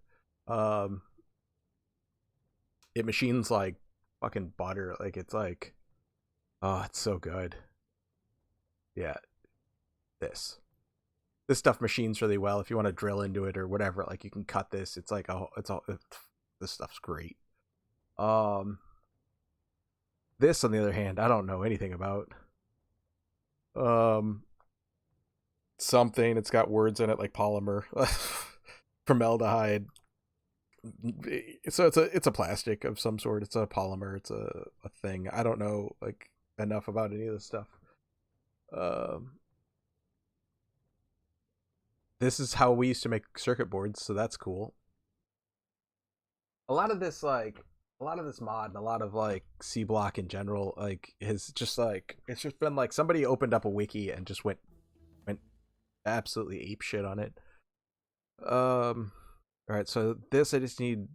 It machines like fucking butter. Like it's like, oh, it's so good. Yeah, this stuff machines really well. If you want to drill into it or whatever, like you can cut this. It's like this stuff's great. This on the other hand, I don't know anything about. Something. It's got words in it like polymer, formaldehyde. So it's a plastic of some sort. It's a polymer. It's a thing. I don't know like enough about any of this stuff. This is how we used to make circuit boards, so that's cool. A lot of this mod and a lot of like SeaBlock in general, like has just like it's just been like somebody opened up a wiki and just went absolutely ape shit on it. All right, so this I just need.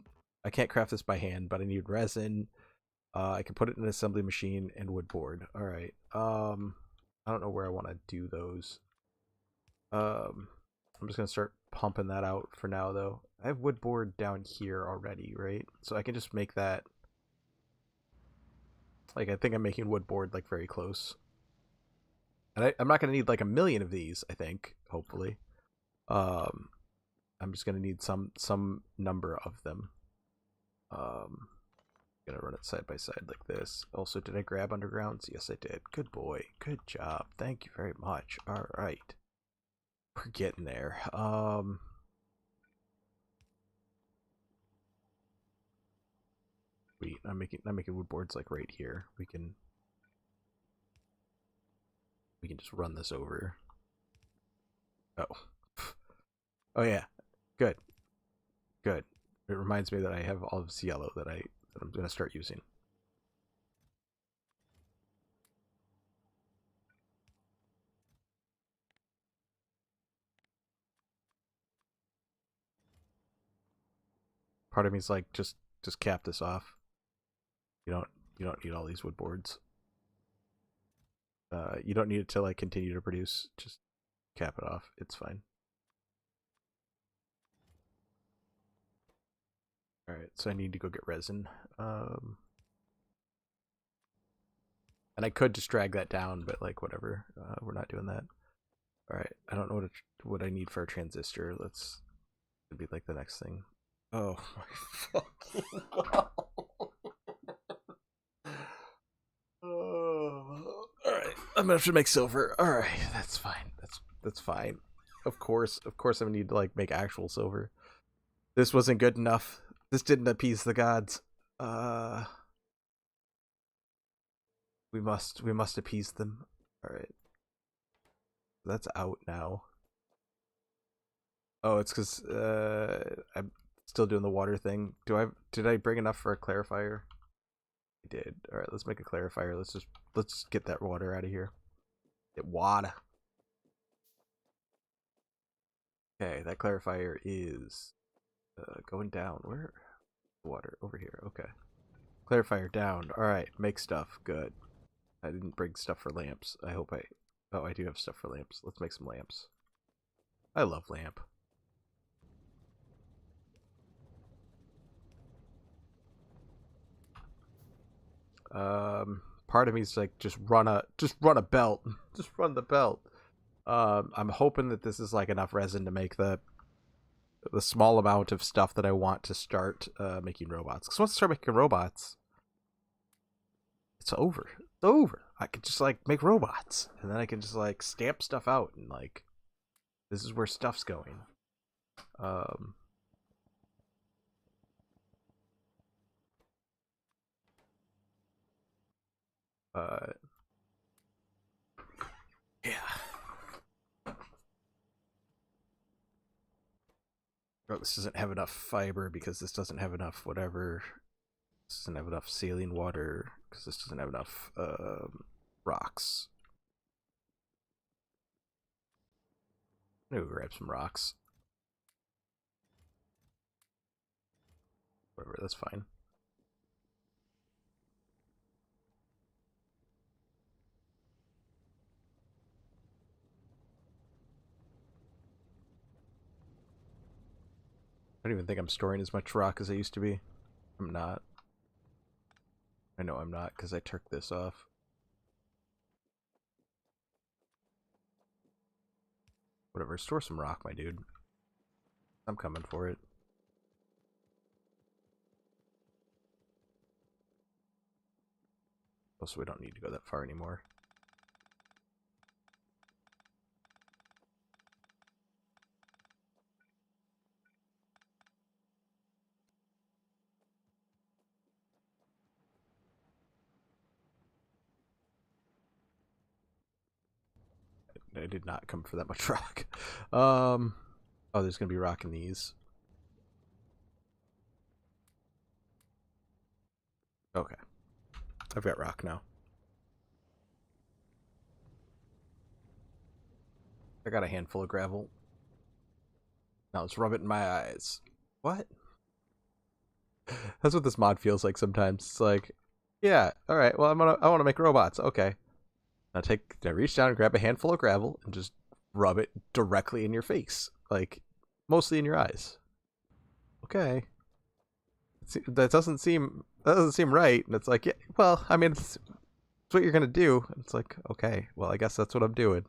I can't craft this by hand, but I need resin. I can put it in an assembly machine and wood board. All right. I don't know where I want to do those. I'm just gonna start pumping that out for now, though. I have wood board down here already, right? So I can just make that. Like, I think I'm making wood board like very close, and I'm not gonna need like a million of these. I think, hopefully. Um, I'm just gonna need some number of them. Um, Gonna run it side by side like this. Also, did I grab undergrounds? Yes, I did. Good boy. Good job. Thank you very much. All right, we're getting there. Wait, I'm making wood boards like right here. We can just run this over. Oh, oh yeah. Good, good. It reminds me that I have all of this yellow that I'm gonna start using. Part of me is like, just cap this off. You don't you don't need all these wood boards. You don't need it to like continue to produce. Just cap it off. It's fine. All right, so I need to go get resin. And I could just drag that down, but like whatever. We're not doing that. All right, I don't know what I need for a transistor. Let's it'd be like the next thing. Oh my fucking god. Oh, all right, I'm gonna have to make silver. All right, that's fine. That's fine. Of course, I'm gonna need to like make actual silver. This wasn't good enough. This didn't appease the gods. Uh, we must appease them. All right, that's out now. Oh, it's because I'm still doing the water thing. Did I bring enough for a clarifier? I did. All right, let's make a clarifier. Let's get that water out of here. Get water. Okay, that clarifier is going down. Where? Water over here. Okay. Clarifier down. All right, make stuff. Good. I didn't bring stuff for lamps. I hope I. Oh, I do have stuff for lamps. Let's make some lamps. I love lamp. Part of me is like, just run a belt. Just run the belt. I'm hoping that this is like enough resin to make the small amount of stuff that I want to start making robots. Because once I start making robots, it's over. It's over. I could just like make robots, and then I can just like stamp stuff out, and like this is where stuff's going. Um, uh, yeah. Oh, this doesn't have enough fiber because this doesn't have enough whatever. This doesn't have enough saline water because this doesn't have enough rocks. I'm gonna go grab some rocks. Whatever, that's fine. I don't even think I'm storing as much rock as I used to be. I'm not. I know I'm not because I took this off. Whatever, store some rock, my dude. I'm coming for it. Also, we don't need to go that far anymore. I did not come for that much rock. Oh, there's gonna be rock in these. Okay, I've got rock now. I got a handful of gravel. Now let's rub it in my eyes. What? That's what this mod feels like sometimes. It's like, yeah, all right. Well, I want to make robots. Okay. Now reach down and grab a handful of gravel and just rub it directly in your face, like mostly in your eyes. Okay. That doesn't seem right. And it's like, yeah, well, I mean, it's what you're gonna do. And it's like, okay, well, I guess that's what I'm doing.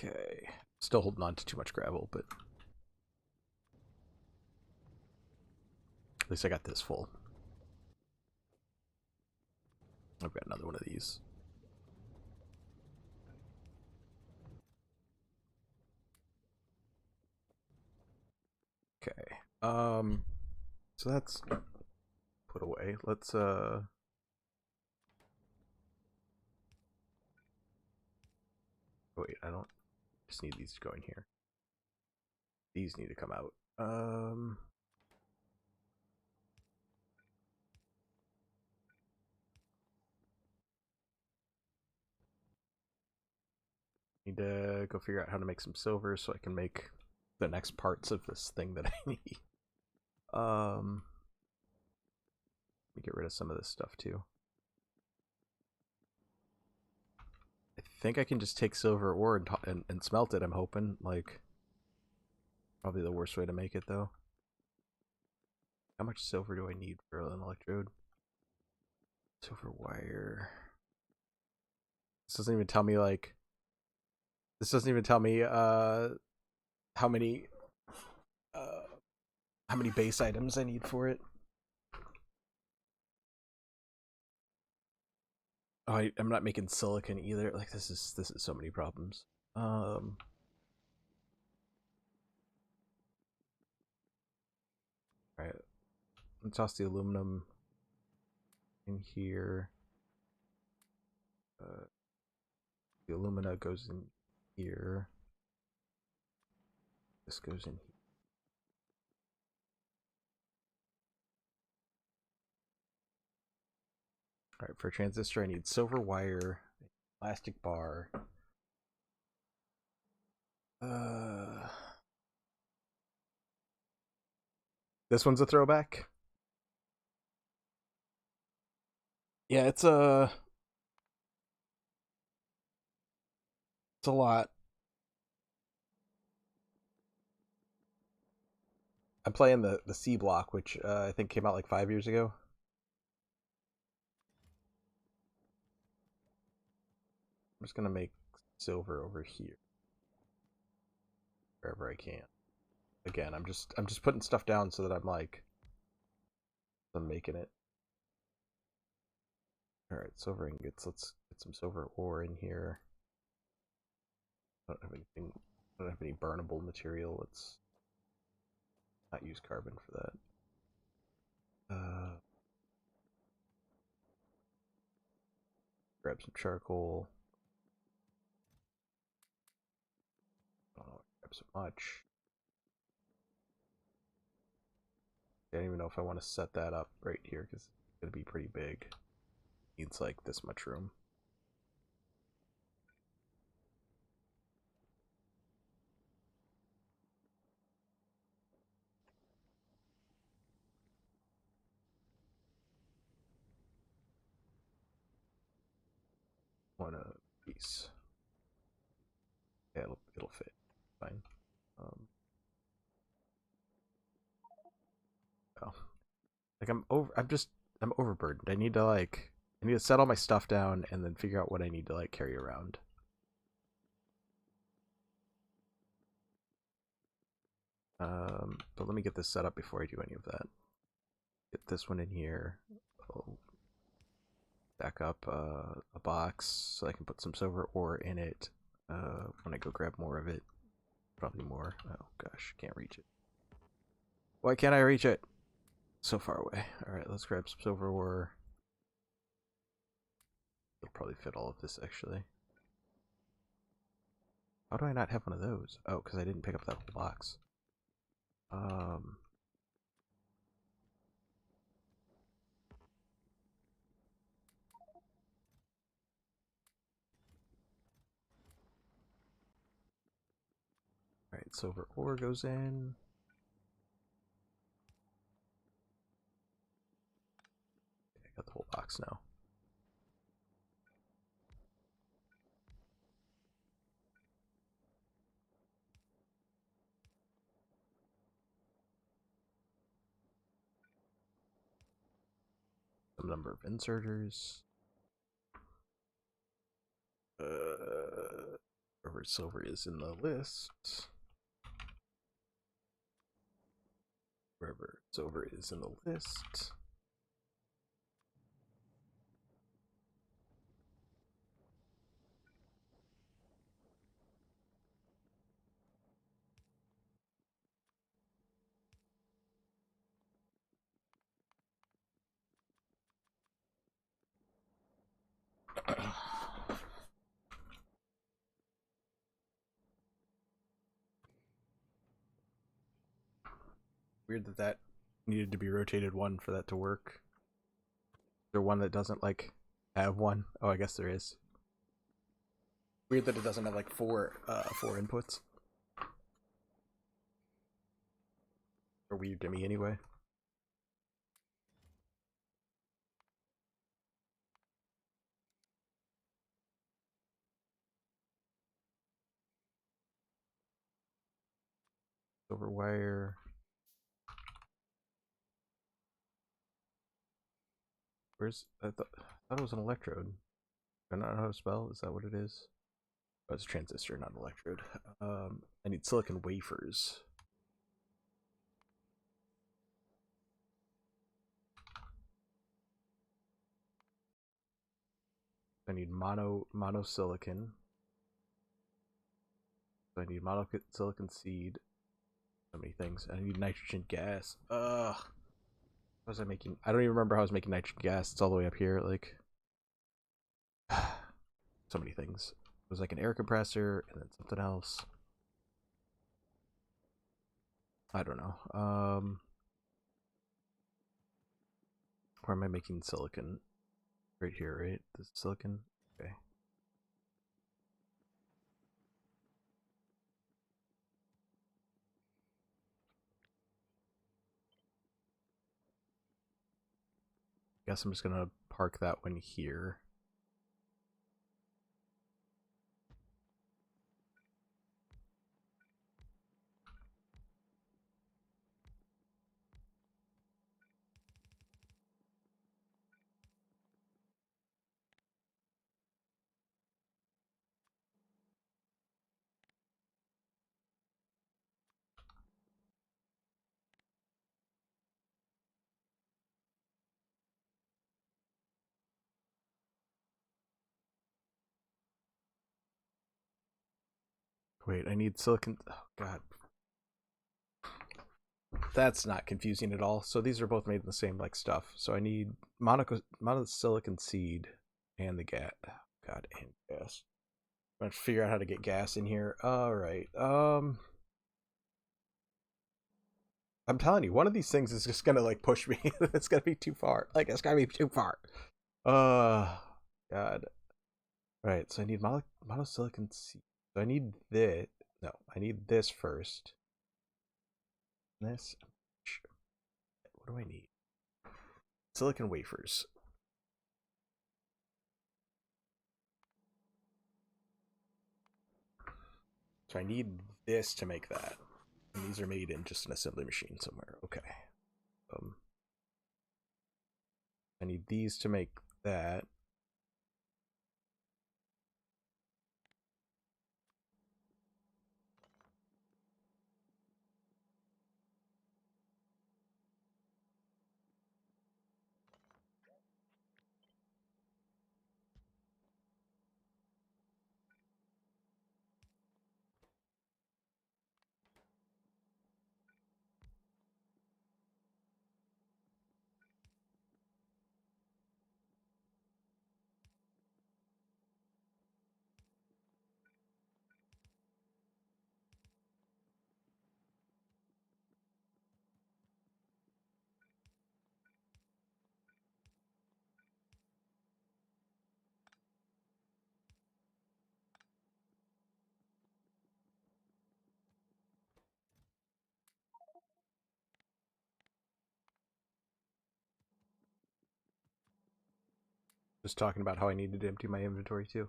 Okay. Still holding on to too much gravel, but at least I got this full. I've got another one of these. Okay. So that's put away. Let's wait, I don't just need these to go in here. These need to come out. Need to go figure out how to make some silver so I can make the next parts of this thing that I need. Let me get rid of some of this stuff too. I think I can just take silver ore and smelt it, I'm hoping. Like, probably the worst way to make it, though. How much silver do I need for an electrode? Silver wire. This doesn't even tell me, like... This doesn't even tell me, how many... how many base items I need for it. Oh, I'm not making silicon either. Like, this is so many problems. Alright. Let's toss the aluminum in here. The alumina goes in here. This goes in here. Alright, for a transistor I need silver wire, plastic bar. This one's a throwback. Yeah, it's a lot. I'm playing the SeaBlock, which I think came out like 5 years ago. I'm just gonna make silver over here wherever I can. Again, I'm just putting stuff down so that I'm making it. All right, silver ingots. Let's get some silver ore in here. I don't have anything. I don't have any burnable material. Let's not use carbon for that. Grab some charcoal. Grab so much. I don't even know if I want to set that up right here because it's gonna be pretty big. Needs like this much room. One a piece. Yeah, it'll fit. Fine. Oh, like I'm overburdened. I need to set all my stuff down and then figure out what I need to like carry around. But let me get this set up before I do any of that. Get this one in here. I'll stack up a box so I can put some silver ore in it. When I go grab more of it, probably more. Oh gosh, can't reach it. Why can't I reach it? So far away. All right, let's grab some silver ore. could probably fit all of this actually. How do I not have one of those? Oh, because I didn't pick up that whole box. Alright, silver ore goes in. Okay, I got the whole box now. Some number of inserters. Wherever silver is in the list. Wherever silver is in the list. Weird that that needed to be rotated one for that to work. Is there one that doesn't like have one? Oh, I guess there is. Weird that it doesn't have like four inputs. Or weird to me anyway. Silver wire. Where's I thought it was an electrode. Do I not know how to spell? Is that what it is? Oh, it's a transistor, not an electrode. I need silicon wafers. I need monosilicon. So I need monosilicon seed. So many things. I need nitrogen gas. Ugh. How was I making? I don't even remember how I was making nitrogen gas. It's all the way up here. Like, so many things. It was like an air compressor and then something else. I don't know. Where am I making silicon? Right here, right? This is silicon. Okay. Guess I'm just gonna park that one here. Wait, I need silicon. Oh, God. That's not confusing at all. So these are both made of the same like stuff. So I need monosilicon seed and the gas. God, and gas. I'm gonna figure out how to get gas in here. All right. I'm telling you, one of these things is just gonna like push me. It's gonna be too far. Like it's gonna be too far. God. All right. So I need monosilicon seed. So I need this. No, I need this first. This. What do I need? Silicon wafers. So I need this to make that. And these are made in just an assembly machine somewhere. Okay. I need these to make that. Just talking about how I needed to empty my inventory too.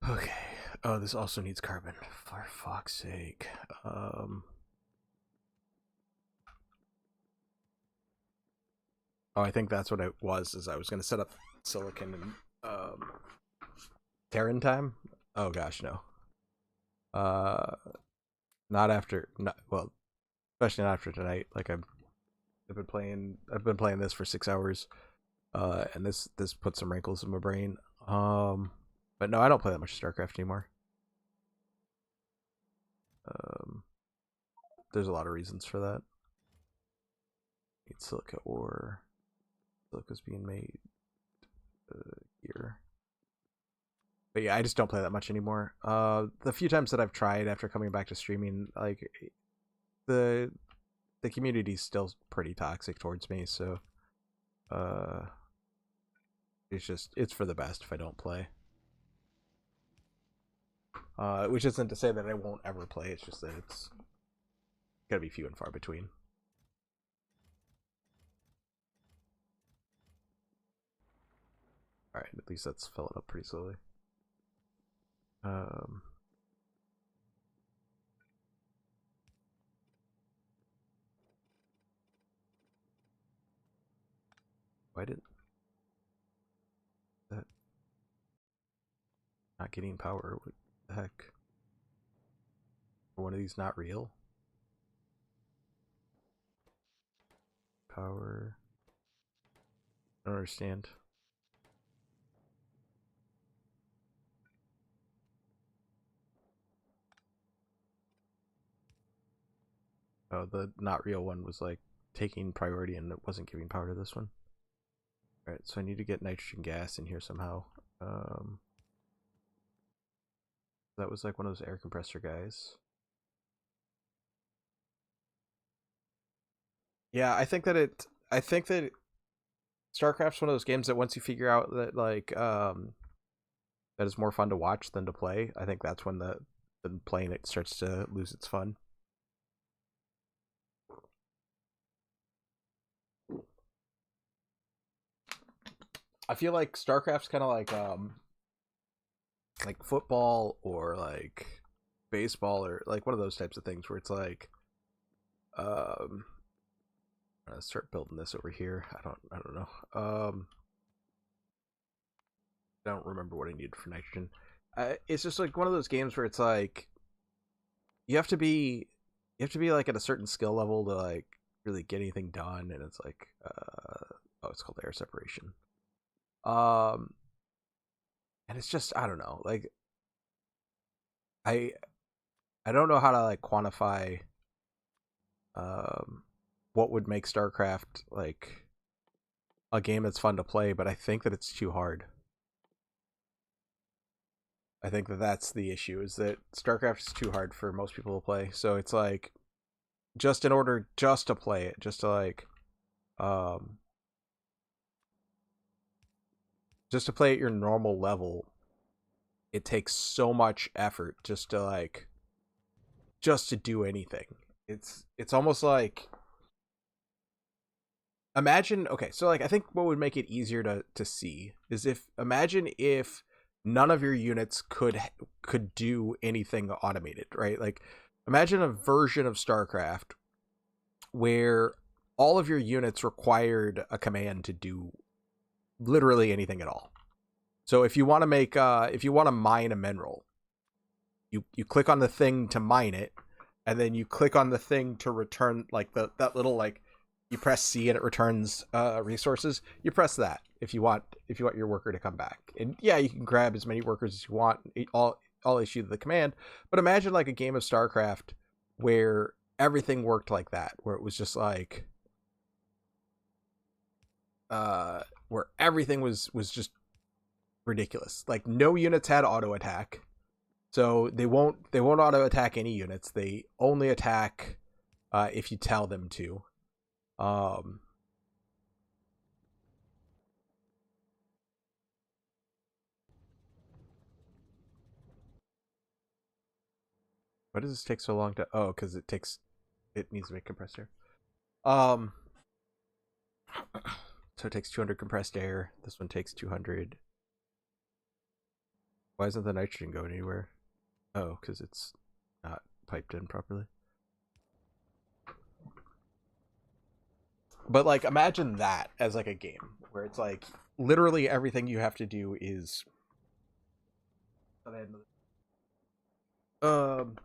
Okay. Oh, this also needs carbon. For fuck's sake. Oh, I think that's what it was. Is I was gonna set up silicon and Terran time. Oh gosh, no. Not after. Not well, especially not after tonight. Like I've been playing this for 6 hours. And this puts some wrinkles in my brain. But no, I don't play that much StarCraft anymore. There's a lot of reasons for that. Need silica ore. Silica's being made here. But yeah, I just don't play that much anymore. The few times that I've tried after coming back to streaming, like the community's still pretty toxic towards me, so it's for the best if I don't play. Which isn't to say that I won't ever play, it's just that it's gotta be few and far between. Alright, at least that's filling up pretty slowly. Why didn't that not getting power? What the heck? Are one of these not real? Power. I don't understand. Oh, the not real one was like taking priority and it wasn't giving power to this one. Alright, so I need to get nitrogen gas in here somehow. That was like one of those air compressor guys. Yeah, I think that StarCraft's one of those games that once you figure out that like that is more fun to watch than to play, I think that's when the playing it starts to lose its fun. I feel like StarCraft's kind of like football or like baseball or like one of those types of things where it's like I'm gonna start building this over here. I don't know. I don't remember what I needed for nitrogen. It's just like one of those games where it's like you have to be like at a certain skill level to like really get anything done, and it's like oh, it's called air separation. And it's just I don't know, like I don't know how to like quantify what would make StarCraft like a game that's fun to play, but I think that it's too hard. I think that that's the issue, is that StarCraft is too hard for most people to play. So it's like just in order just to play it, just to like just to play at your normal level, it takes so much effort just to like just to do anything. It's almost like imagine, okay, so like I think what would make it easier to see is if imagine if none of your units could do anything automated, right? Like imagine a version of StarCraft where all of your units required a command to do literally anything at all. So if you want to make if you want to mine a mineral, you click on the thing to mine it, and then you click on the thing to return like that little like you press C and it returns resources. You press that if you want your worker to come back. And yeah, you can grab as many workers as you want. All issue the command. But imagine like a game of StarCraft where everything worked like that, where it was just like where everything was just ridiculous. Like no units had auto attack. So they won't auto attack any units. They only attack if you tell them to. Why does this take so long to? Oh, because it needs to make compressed air. Um, so it takes 200 compressed air. This one takes 200. Why isn't the nitrogen going anywhere? Oh, because it's not piped in properly. But like, imagine that as like a game where it's like literally everything you have to do is um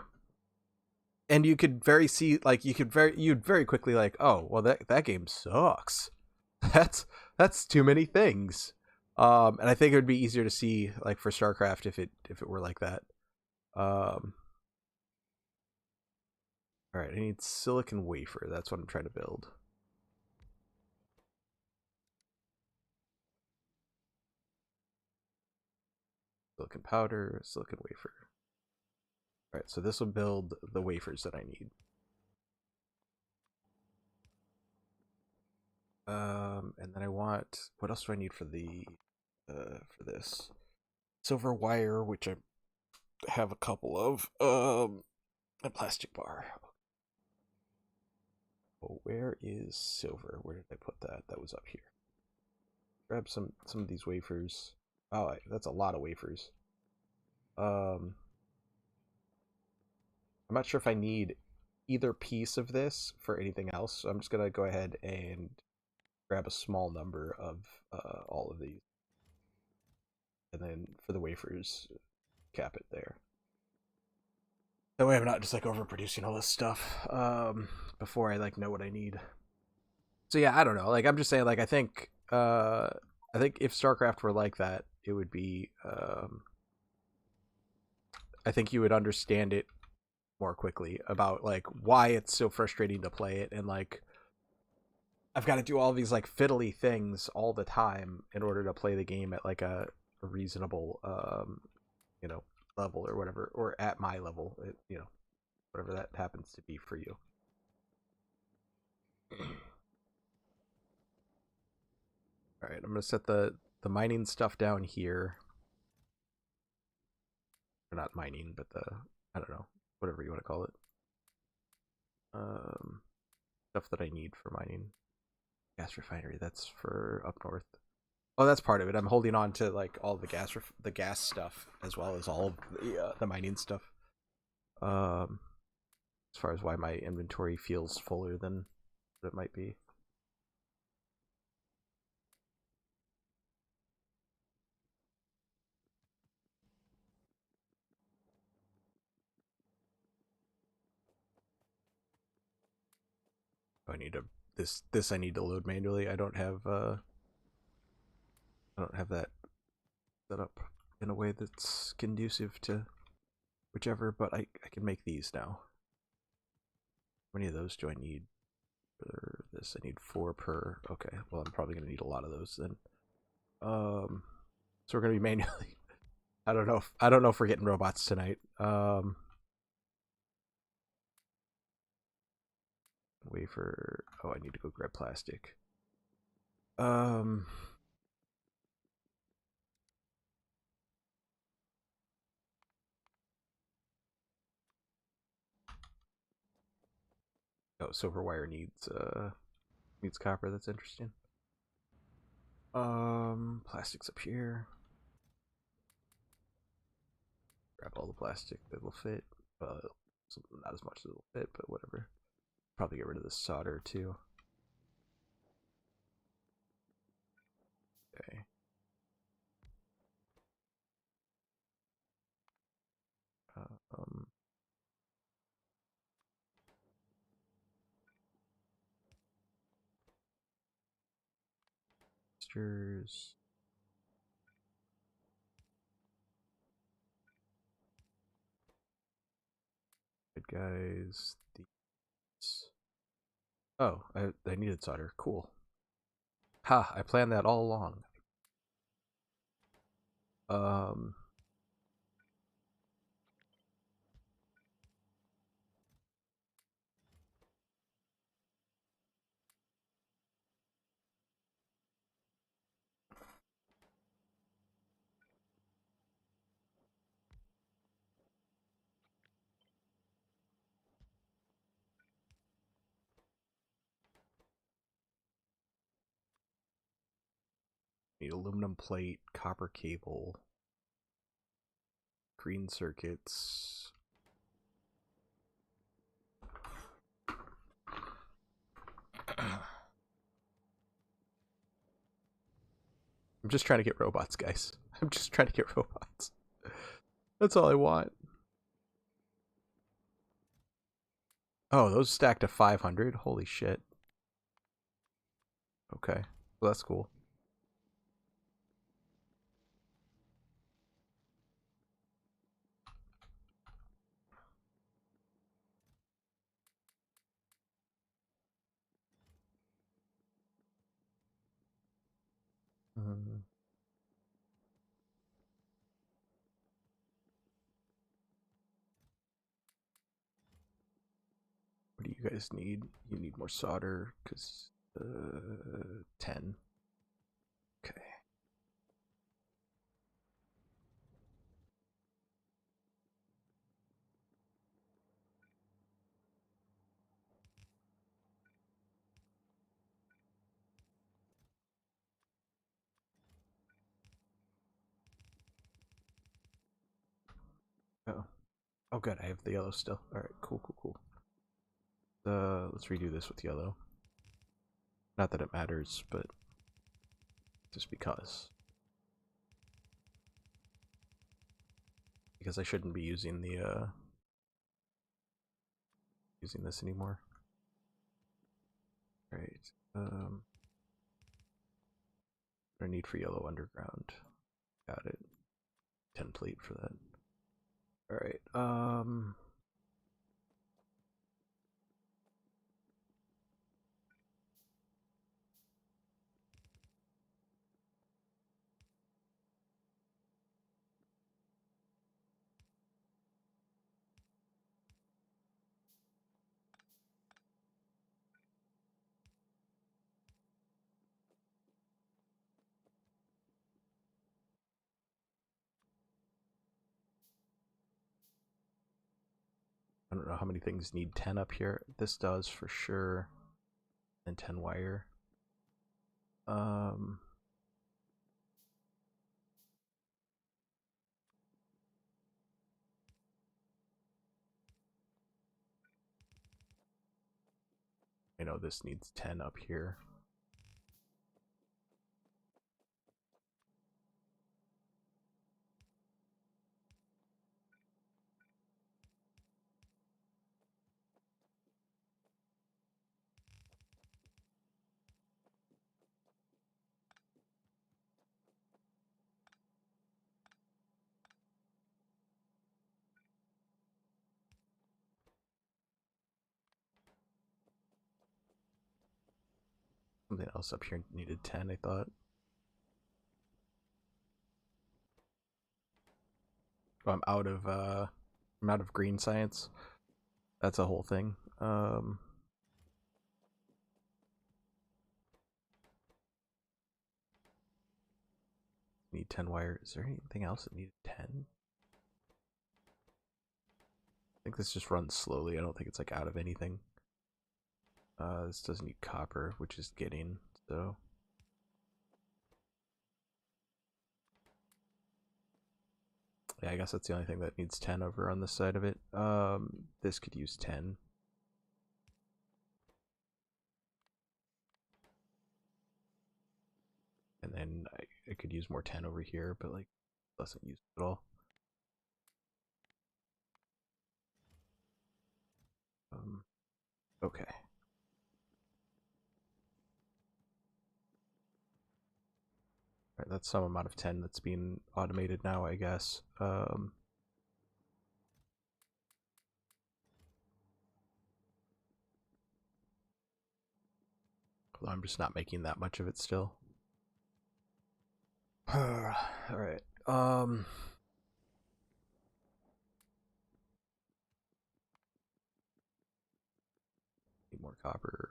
and you could you'd very quickly like, oh well, that game sucks. That's too many things. And I think it would be easier to see like for StarCraft if it were like that. All right, I need silicon wafer. That's what I'm trying to build. Silicon powder, silicon wafer. All right, so this will build the wafers that I need. And then I want, what else do I need for for this? Silver wire, which I have a couple of. A plastic bar. Oh, where is silver? Where did I put that? That was up here. Grab some of these wafers. Oh, that's a lot of wafers. I'm not sure if I need either piece of this for anything else, so I'm just gonna go ahead and grab a small number of all of these, and then for the wafers, cap it there. That way, I'm not just like overproducing all this stuff before I like know what I need. So yeah, I don't know. Like I'm just saying, like I think if StarCraft were like that, it would be. I think you would understand it more quickly about like why it's so frustrating to play it, and like I've got to do all these like fiddly things all the time in order to play the game at like a reasonable you know, level or whatever, or at my level, you know, whatever that happens to be for you. All right, I'm gonna set the mining stuff down here. Or not mining, but the, I don't know, whatever you want to call it. Um, Stuff that I need for mining. Gas refinery. That's for up north. Oh, that's part of it. I'm holding on to like all the gas stuff as well as all of the mining stuff. Um, as far as why my inventory feels fuller than what it might be. Oh, I need to this I need to load manually. I don't have that set up in a way that's conducive to whichever, but I can make these now. How many of those do I need for this? I need 4 per. Okay, well I'm probably gonna need a lot of those then. So we're gonna be manually. I don't know if we're getting robots tonight. Wafer. Oh, I need to go grab plastic. Um. Oh, silver wire needs copper. That's interesting. Plastics up here. Grab all the plastic that will fit. Not as much as it'll fit, but whatever. Probably get rid of the solder too. Okay. Um. Stirs. Good guys. These. Oh, I needed solder. Cool. Ha! I planned that all along. Um. Need aluminum plate, copper cable, green circuits. I'm just trying to get robots, guys. I'm just trying to get robots. That's all I want. Oh, those stacked to 500? Holy shit. Okay. Well, that's cool. Um, what do you guys need? You need more solder, because 10. Okay. Oh. Oh, good. I have the yellow still. Alright, cool, cool, cool. Let's redo this with yellow. Not that it matters, but just because. Because I shouldn't be using the, using this anymore. Alright, what do I need for yellow underground? Got it. 10 plate for that. Alright, I don't know how many things need 10 up here. This does for sure. And 10 wire. I know this needs 10 up here. Something else up here needed 10, I thought. Oh, I'm out of green science. That's a whole thing. Need 10 wire. Is there anything else that needed 10? I think this just runs slowly. I don't think it's like out of anything. This doesn't need copper, which is getting, so. Yeah, I guess that's the only thing that needs 10 over on this side of it. This could use 10. And then I could use more 10 over here, but like doesn't use it at all. Okay. Alright, that's some amount of 10 that's being automated now, I guess. I'm just not making that much of it still. Alright. Need more copper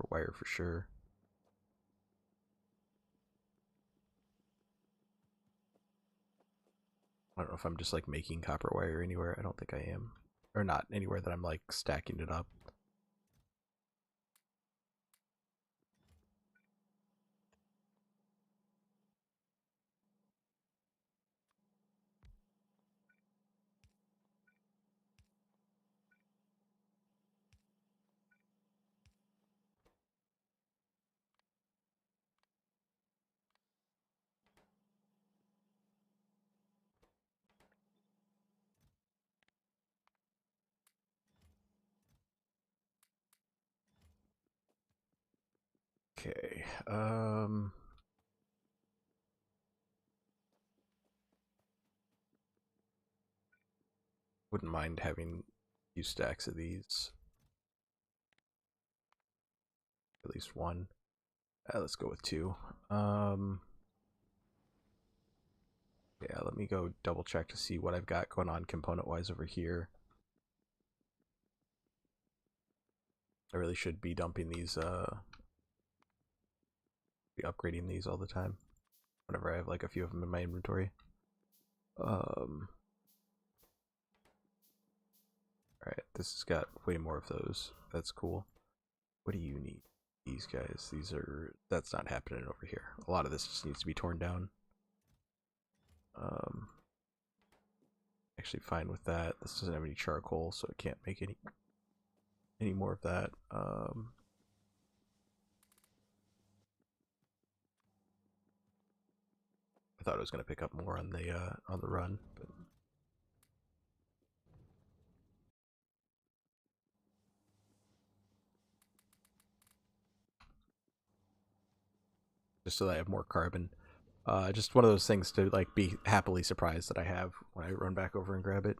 wire for sure. I don't know if I'm just like making copper wire anywhere. I don't think I am. Or not anywhere that I'm like stacking it up. Okay. Wouldn't mind having a few stacks of these. At least one. Let's go with two. Yeah, let me go double check to see what I've got going on component wise over here. I really should be dumping these, be upgrading these all the time whenever I have like a few of them in my inventory. Alright, this has got way more of those. That's cool. What do you need? These guys, that's not happening over here. A lot of this just needs to be torn down. Actually fine with that. This doesn't have any charcoal, so I can't make any more of that. I thought I was going to pick up more on the run, but just so that I have more carbon. Just one of those things to like be happily surprised that I have when I run back over and grab it.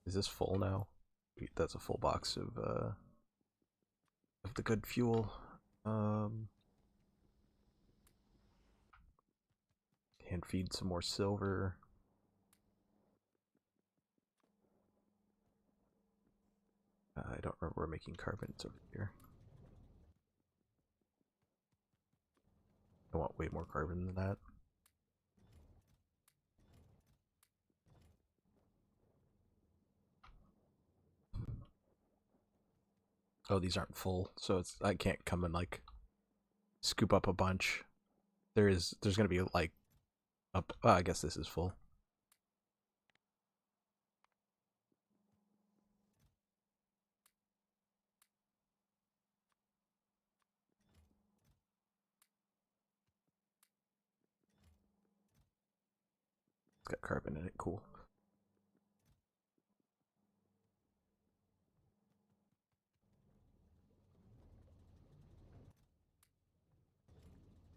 Is this full now? That's a full box of the good fuel. And feed some more silver. I don't remember where making carbon. It's over here. I want way more carbon than that. Oh, these aren't full, so I can't come and like scoop up a bunch. There's gonna be like up. I guess this is full. It's got carbon in it. Cool.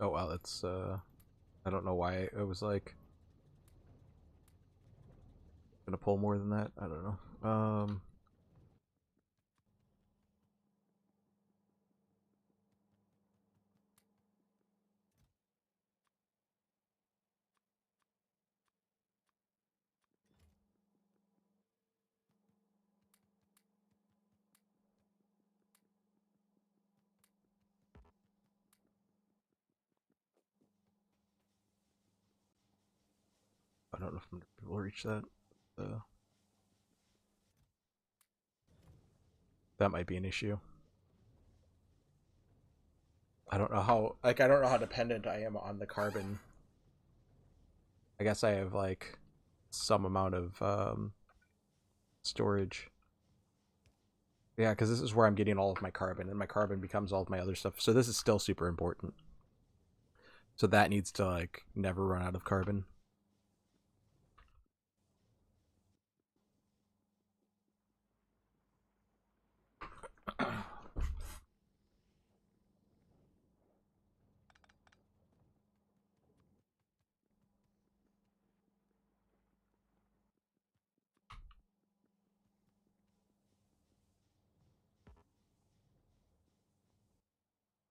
Oh wow, that's I don't know why it was like gonna pull more than that. I don't know. I don't know if people reach that. That might be an issue. I don't know how dependent I am on the carbon. I guess I have like some amount of storage. Yeah, because this is where I'm getting all of my carbon, and my carbon becomes all of my other stuff. So this is still super important. So that needs to like never run out of carbon.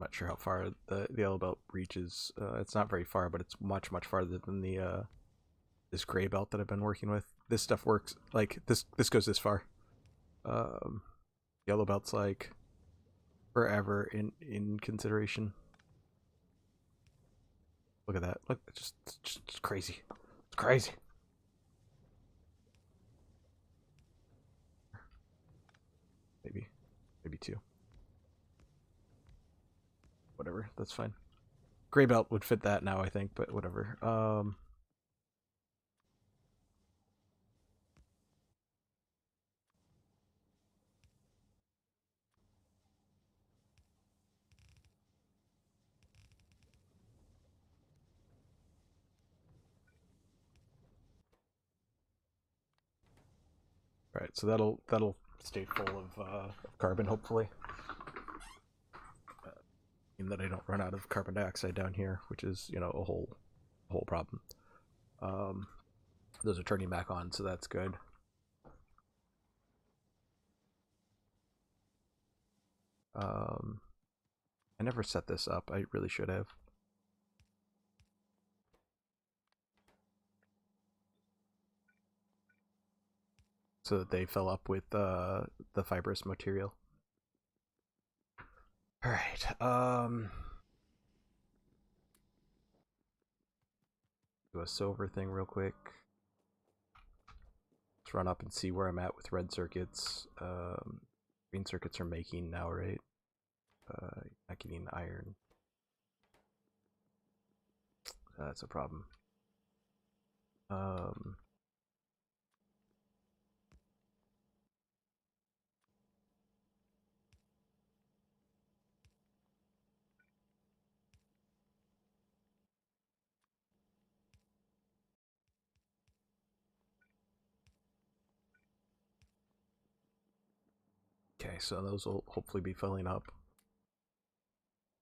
Not sure how far the yellow belt reaches. It's not very far, but it's much farther than the this gray belt that I've been working with. This stuff works like this goes this far. Yellow belt's like forever in consideration. Look at that. Look, it's just crazy. It's crazy. Maybe two. Whatever, that's fine. Gray belt would fit that now, I think, but whatever. Right, so that'll stay full of carbon, hopefully. And that I don't run out of carbon dioxide down here, which is, you know, a whole problem. Those are turning back on, so that's good. I never set this up. I really should have. So that they fill up with the fibrous material. All right. Do a silver thing real quick. Let's run up and see where I'm at with red circuits. Green circuits are making now, right? Not getting iron. That's a problem. Okay, so those will hopefully be filling up.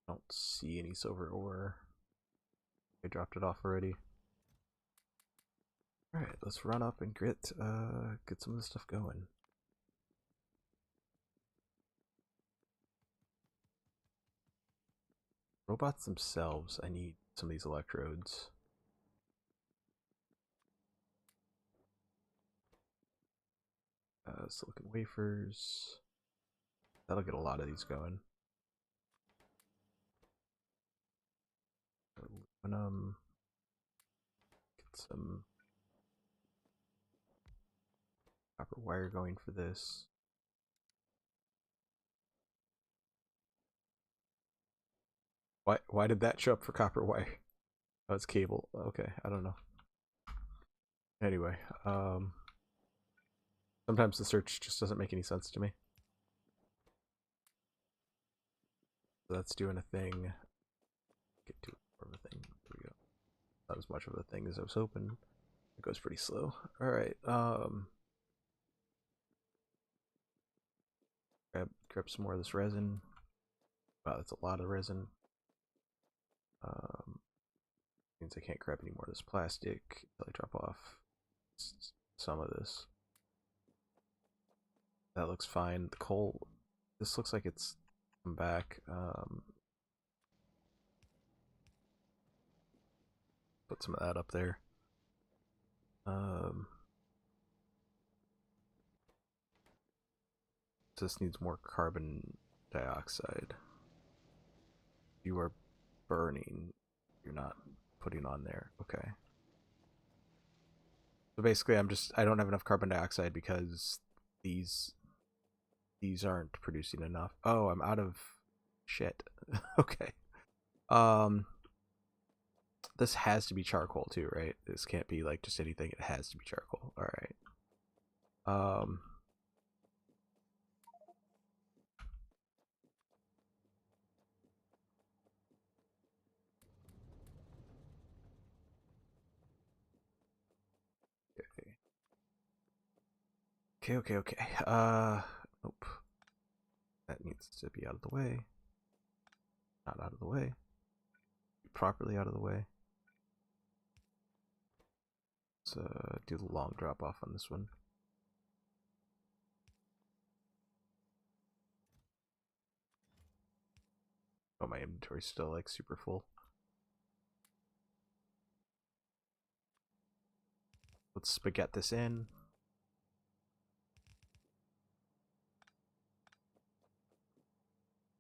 I don't see any silver ore. I dropped it off already. Alright, let's run up and get some of this stuff going. Robots themselves, I need some of these electrodes. Silicon wafers. That'll get a lot of these going. Aluminum. Get some copper wire going for this. Why did that show up for copper wire? Oh, it's cable. Okay, I don't know. Anyway, sometimes the search just doesn't make any sense to me. So that's doing a thing. Get to more of a thing. There we go. Not as much of a thing as I was hoping. It goes pretty slow. Alright, grab some more of this resin. Wow, that's a lot of resin. Means I can't grab any more of this plastic until I drop off some of this. That looks fine. The coal, this looks like it's come back. Put some of that up there. This needs more carbon dioxide. You are burning. You're not putting on there. Okay. So basically, I don't have enough carbon dioxide because these aren't producing enough. Oh, I'm out of shit. Okay. This has to be charcoal too, right? This can't be like just anything. It has to be charcoal. All right. Okay. Nope. That needs to be out of the way. Not out of the way. Properly out of the way. Let's do the long drop off on this one. Oh, my inventory's still like super full. Let's spaghetti this in.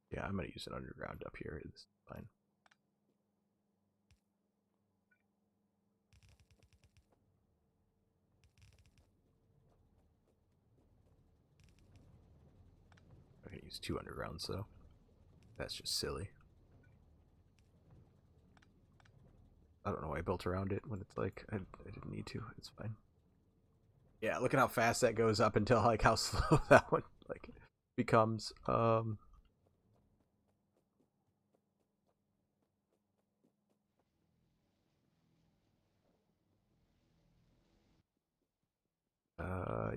Yeah, I'm gonna use it underground up here. This is fine. I'm gonna use 2 undergrounds though. That's just silly. I don't know why I built around it when it's like I didn't need to. It's fine. Yeah, look at how fast that goes up until like how slow that one like becomes.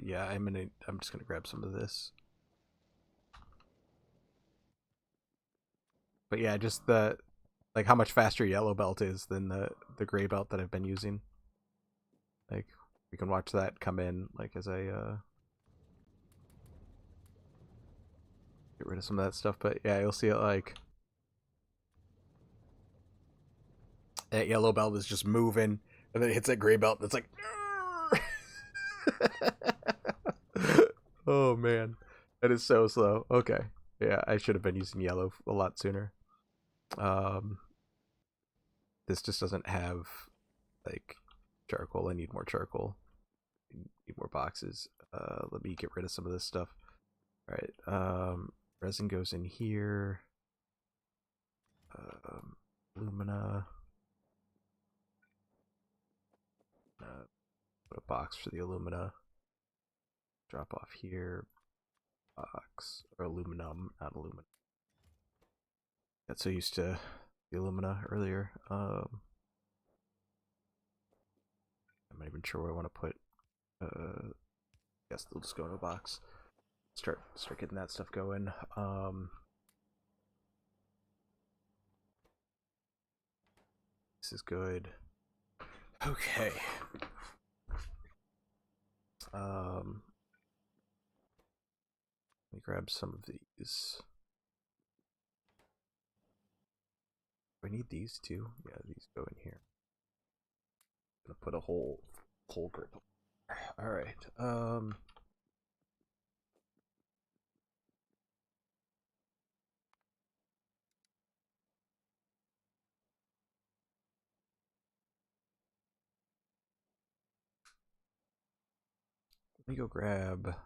Yeah, I'm just gonna grab some of this. But yeah, just the like how much faster yellow belt is than the gray belt that I've been using. Like we can watch that come in like as I get rid of some of that stuff. But yeah, you'll see it like that yellow belt is just moving, and then it hits that gray belt, and it's like, oh man, that is so slow. Okay, yeah, I should have been using yellow a lot sooner. Um, this just doesn't have like charcoal. I need more charcoal. I need more boxes. Let me get rid of some of this stuff. All right. Resin goes in here. Alumina. Put a box for the alumina. Drop off here. Box or aluminum, not aluminum. Got so used to the alumina earlier. I'm not even sure where I want to put. Guess they'll just go in a box. Start getting that stuff going. This is good. Okay. Let me grab some of these. Do I need these too? Yeah, these go in here. I'm gonna put a whole grip. All right. Let me go grab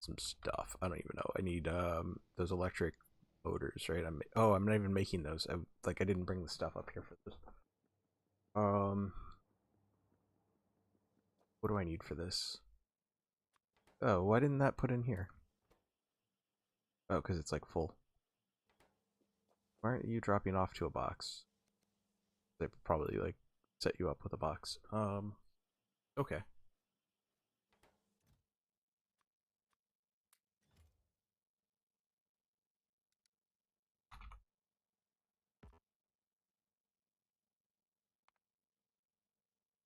some stuff. I don't even know. I need those electric motors, right? I'm not even making those. I didn't bring the stuff up here for this. What do I need for this? Oh, why didn't that put in here? Oh, because it's like full. Why aren't you dropping off to a box? They probably like set you up with a box. Okay.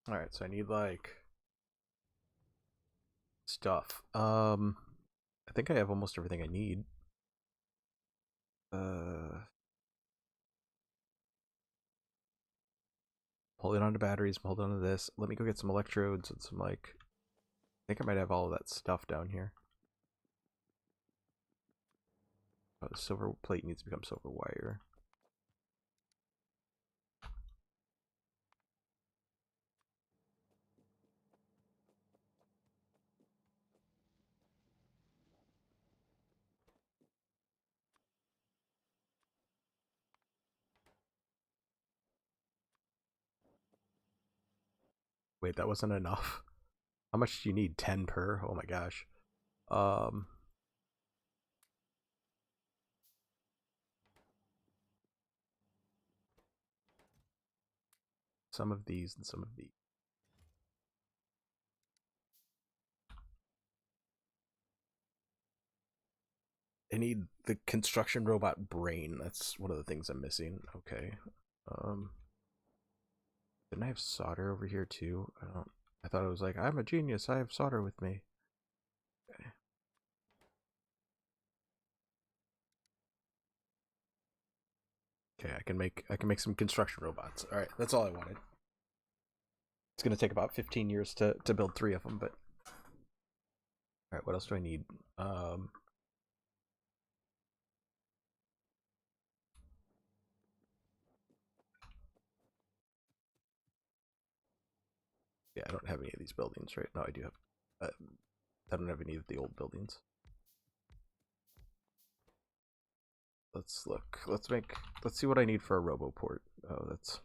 All right, so I need like stuff. I think I have almost everything I need. Holding on to batteries, I'm holding on to this. Let me go get some electrodes and some like. I think I might have all of that stuff down here. Oh, the silver plate needs to become silver wire. Wait, that wasn't enough. How much do you need? 10 per? Oh my gosh. Um, some of these and some of these. I need the construction robot brain. That's one of the things I'm missing. Okay. Um, didn't I have solder over here too? I thought it was like, I'm a genius. I have solder with me. Okay. Okay, I can make some construction robots. All right, that's all I wanted. It's gonna take about 15 years to build 3 of them, but all right. What else do I need? Yeah, I don't have any of these buildings, right? No, I do have. I don't have any of the old buildings. Let's look. Let's see what I need for a roboport. Oh, that's.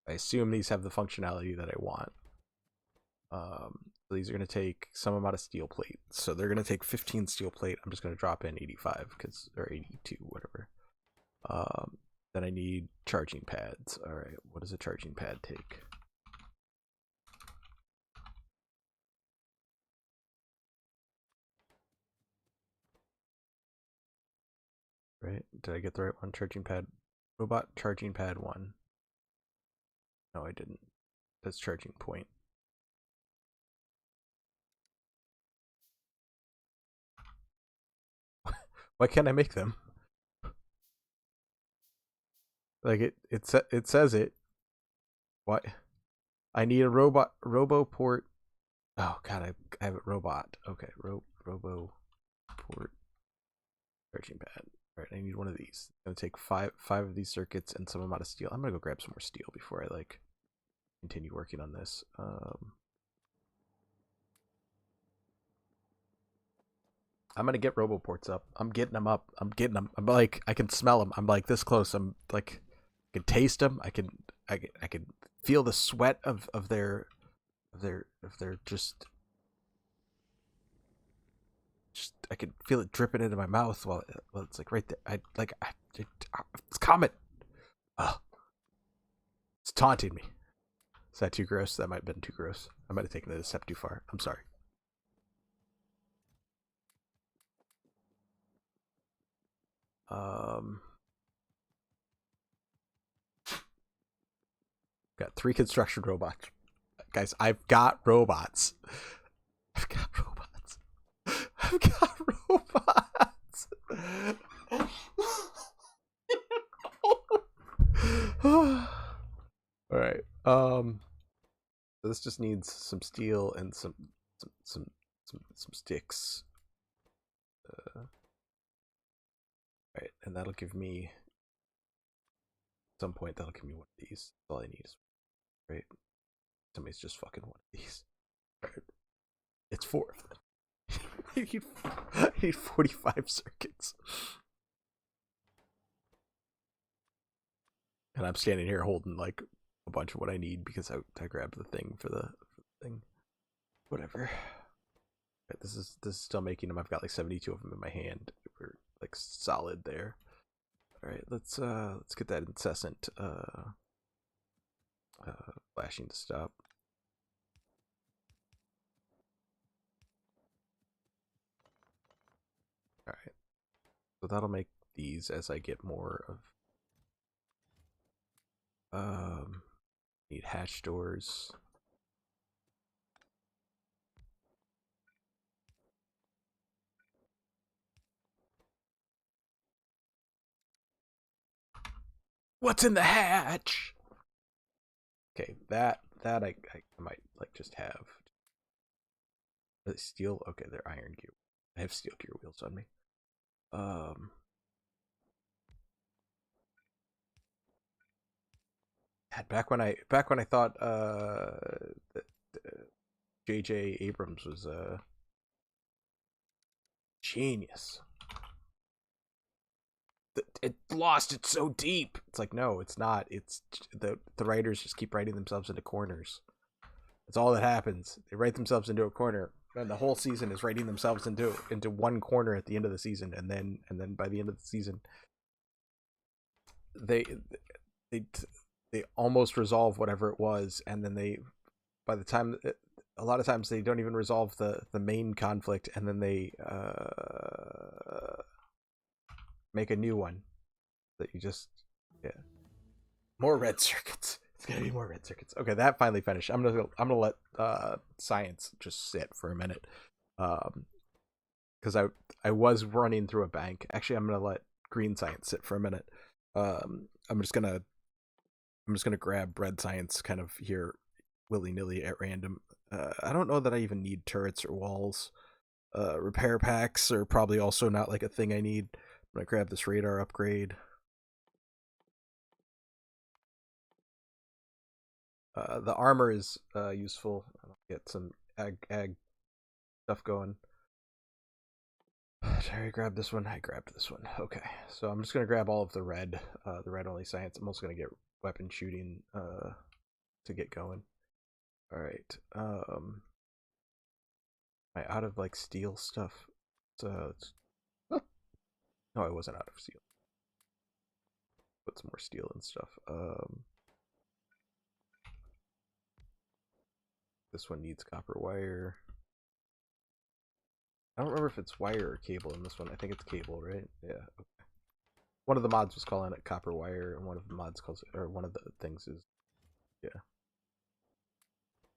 I assume these have the functionality that I want. These are going to take some amount of steel plate. So they're going to take 15 steel plate. I'm just going to drop in 85 because or 82, whatever. Then I need charging pads. All right, what does a charging pad take? Right? Did I get the right one? Charging pad, robot charging pad 1. No, I didn't. That's charging point. Why can't I make them? Like it says it. What? I need a robo port. Oh god, I have a robot. Okay, robo port charging pad. All right, I need one of these. I'm gonna take five of these circuits and some amount of steel. I'm gonna go grab some more steel before I like continue working on this. I'm gonna get roboports up. I'm getting them up. I'm getting them. I'm like I can smell them. I'm like this close. I'm like I can taste them. I can feel the sweat of their just I can feel it dripping into my mouth while it's like right there. It's comet. Oh, it's taunting me. Is that too gross? That might have been too gross. I might have taken it a step too far. I'm sorry. Um, got 3 construction robots. Guys, I've got robots. I've got robots. I've got robots. All right. So this just needs some steel and some sticks. All right, and that'll give me at some point that'll give me one of these. That's all I need is right. Somebody's just fucking one of these. Right. It's 4. I need 45 circuits. And I'm standing here holding like a bunch of what I need because I grabbed the thing for the thing. Whatever. Right, this is still making them. I've got like 72 of them in my hand. We're like solid there. All right, let's get that incessant flashing to stop. All right, so that'll make these as I get more of. Need hatch doors. What's in the hatch? Okay, that I might like just have. Steel. Okay, they're iron gear. I have steel gear wheels on me. Back when I thought that J.J. Abrams was a genius. It lost it so deep. It's like no, it's not. It's the writers just keep writing themselves into corners. That's all that happens. They write themselves into a corner, and the whole season is writing themselves into one corner at the end of the season, and then by the end of the season, they they they almost resolve whatever it was, and then they by the time a lot of times they don't even resolve the main conflict, and then they make a new one that you just yeah more red circuits. It's gonna be more red circuits. Okay, that finally finished. I'm gonna let science just sit for a minute, because I was running through a bank. Actually, I'm gonna let green science sit for a minute. I'm just gonna grab red science kind of here willy nilly at random. I don't know that I even need turrets or walls. Repair packs are probably also not like a thing I need. I'm gonna grab this radar upgrade. The armor is useful. I'll get some ag stuff going. Did I grab this one? I grabbed this one. Okay, so I'm just gonna grab all of the red only science. I'm also gonna get weapon shooting to get going. All right. Am I out of like steel stuff? No, I wasn't out of steel. Put some more steel and stuff. This one needs copper wire. I don't remember if it's wire or cable in this one. I think it's cable, right? Yeah. Okay. One of the mods was calling it copper wire, and one of the mods calls it, or one of the things is, yeah.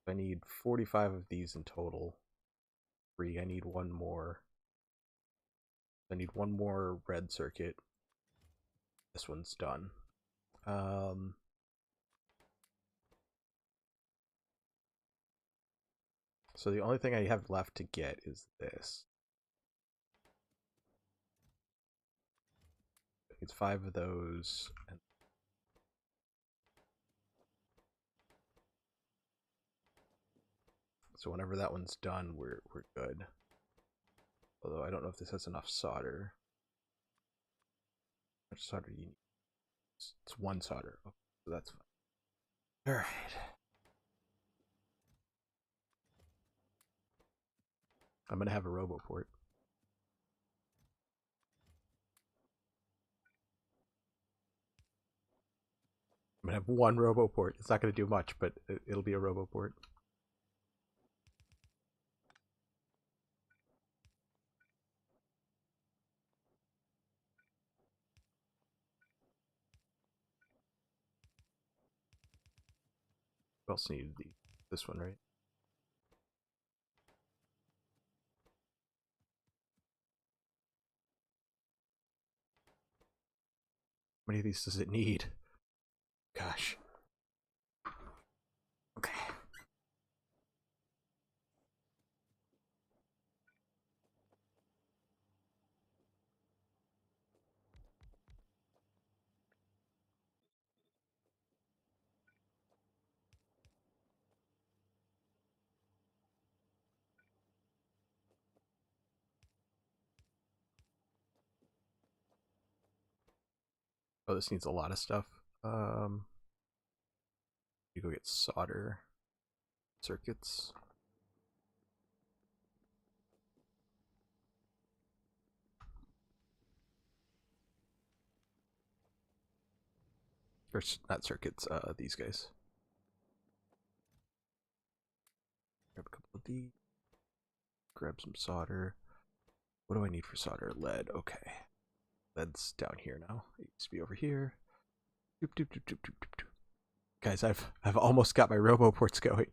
I need 45 of these in total. 3. I need one more. I need one more red circuit. This one's done. So the only thing I have left to get is this. It's 5 of those. And so whenever that one's done, we're good. Although I don't know if this has enough solder. How much solder do you need? It's 1 solder. Okay, so that's fine. Alright. I'm gonna have a roboport. I'm gonna have 1 roboport. It's not gonna do much, but it'll be a roboport. We also need this one, right? How many of these does it need? Gosh. Okay. Oh, this needs a lot of stuff. You go get solder circuits. Or not circuits, these guys. Grab a couple of these. Grab some solder. What do I need for solder? Lead. Okay. Lead's down here now. It used to be over here. Doop, doop, doop, doop, doop, doop, doop. Guys, I've almost got my roboports going.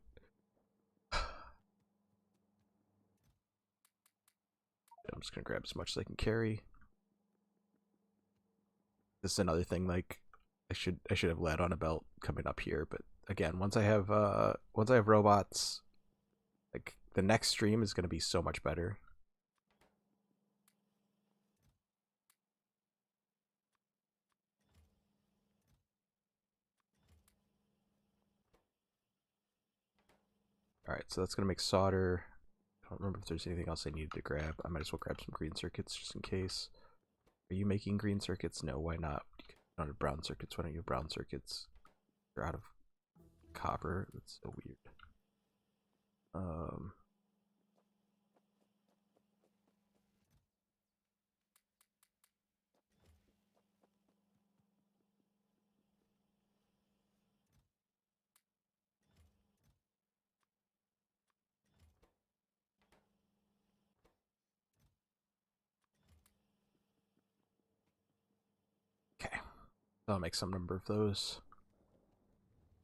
I'm just gonna grab as much as I can carry. This is another thing, like I should have lead on a belt coming up here, but again, once I have robots, like the next stream is gonna be so much better. Alright, so that's gonna make solder. I don't remember if there's anything else I needed to grab. I might as well grab some green circuits just in case. Are you making green circuits? No, why not? You don't have brown circuits. Why don't you have brown circuits? You're out of copper. That's so weird. Okay. I'll make some number of those.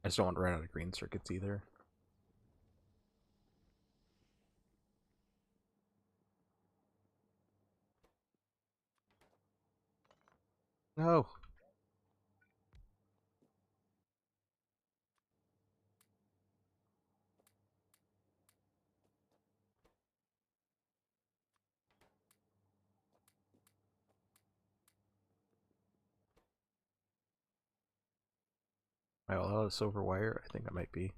I just don't want to run out of green circuits either. No. Am I all out of silver wire? I think I might be.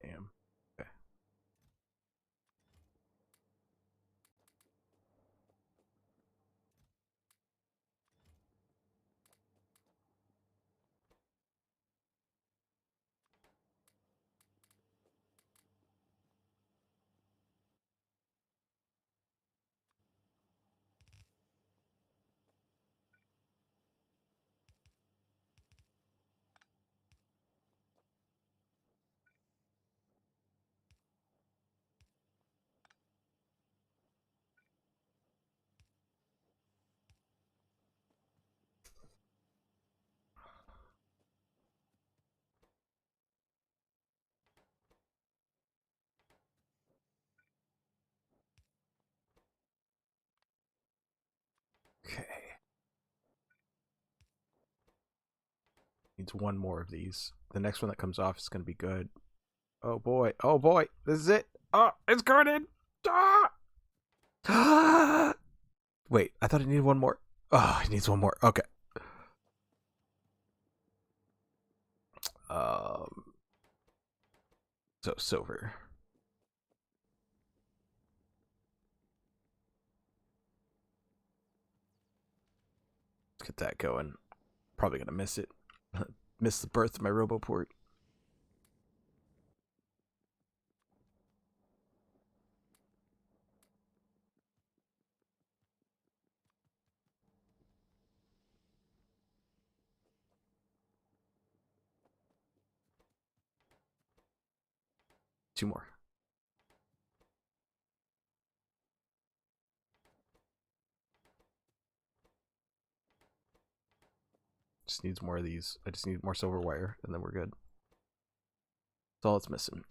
Damn. Okay. Needs one more of these. The next one that comes off is gonna be good. Oh boy. Oh boy. This is it. Oh, it's going in. Ah! Wait, I thought it needed one more. Oh, it needs one more. Okay. So silver. Let's get that going. Probably gonna miss it. Miss the birth of my Roboport. Two more. Just needs more of these. I just need more silver wire, and then we're good. That's all it's missing.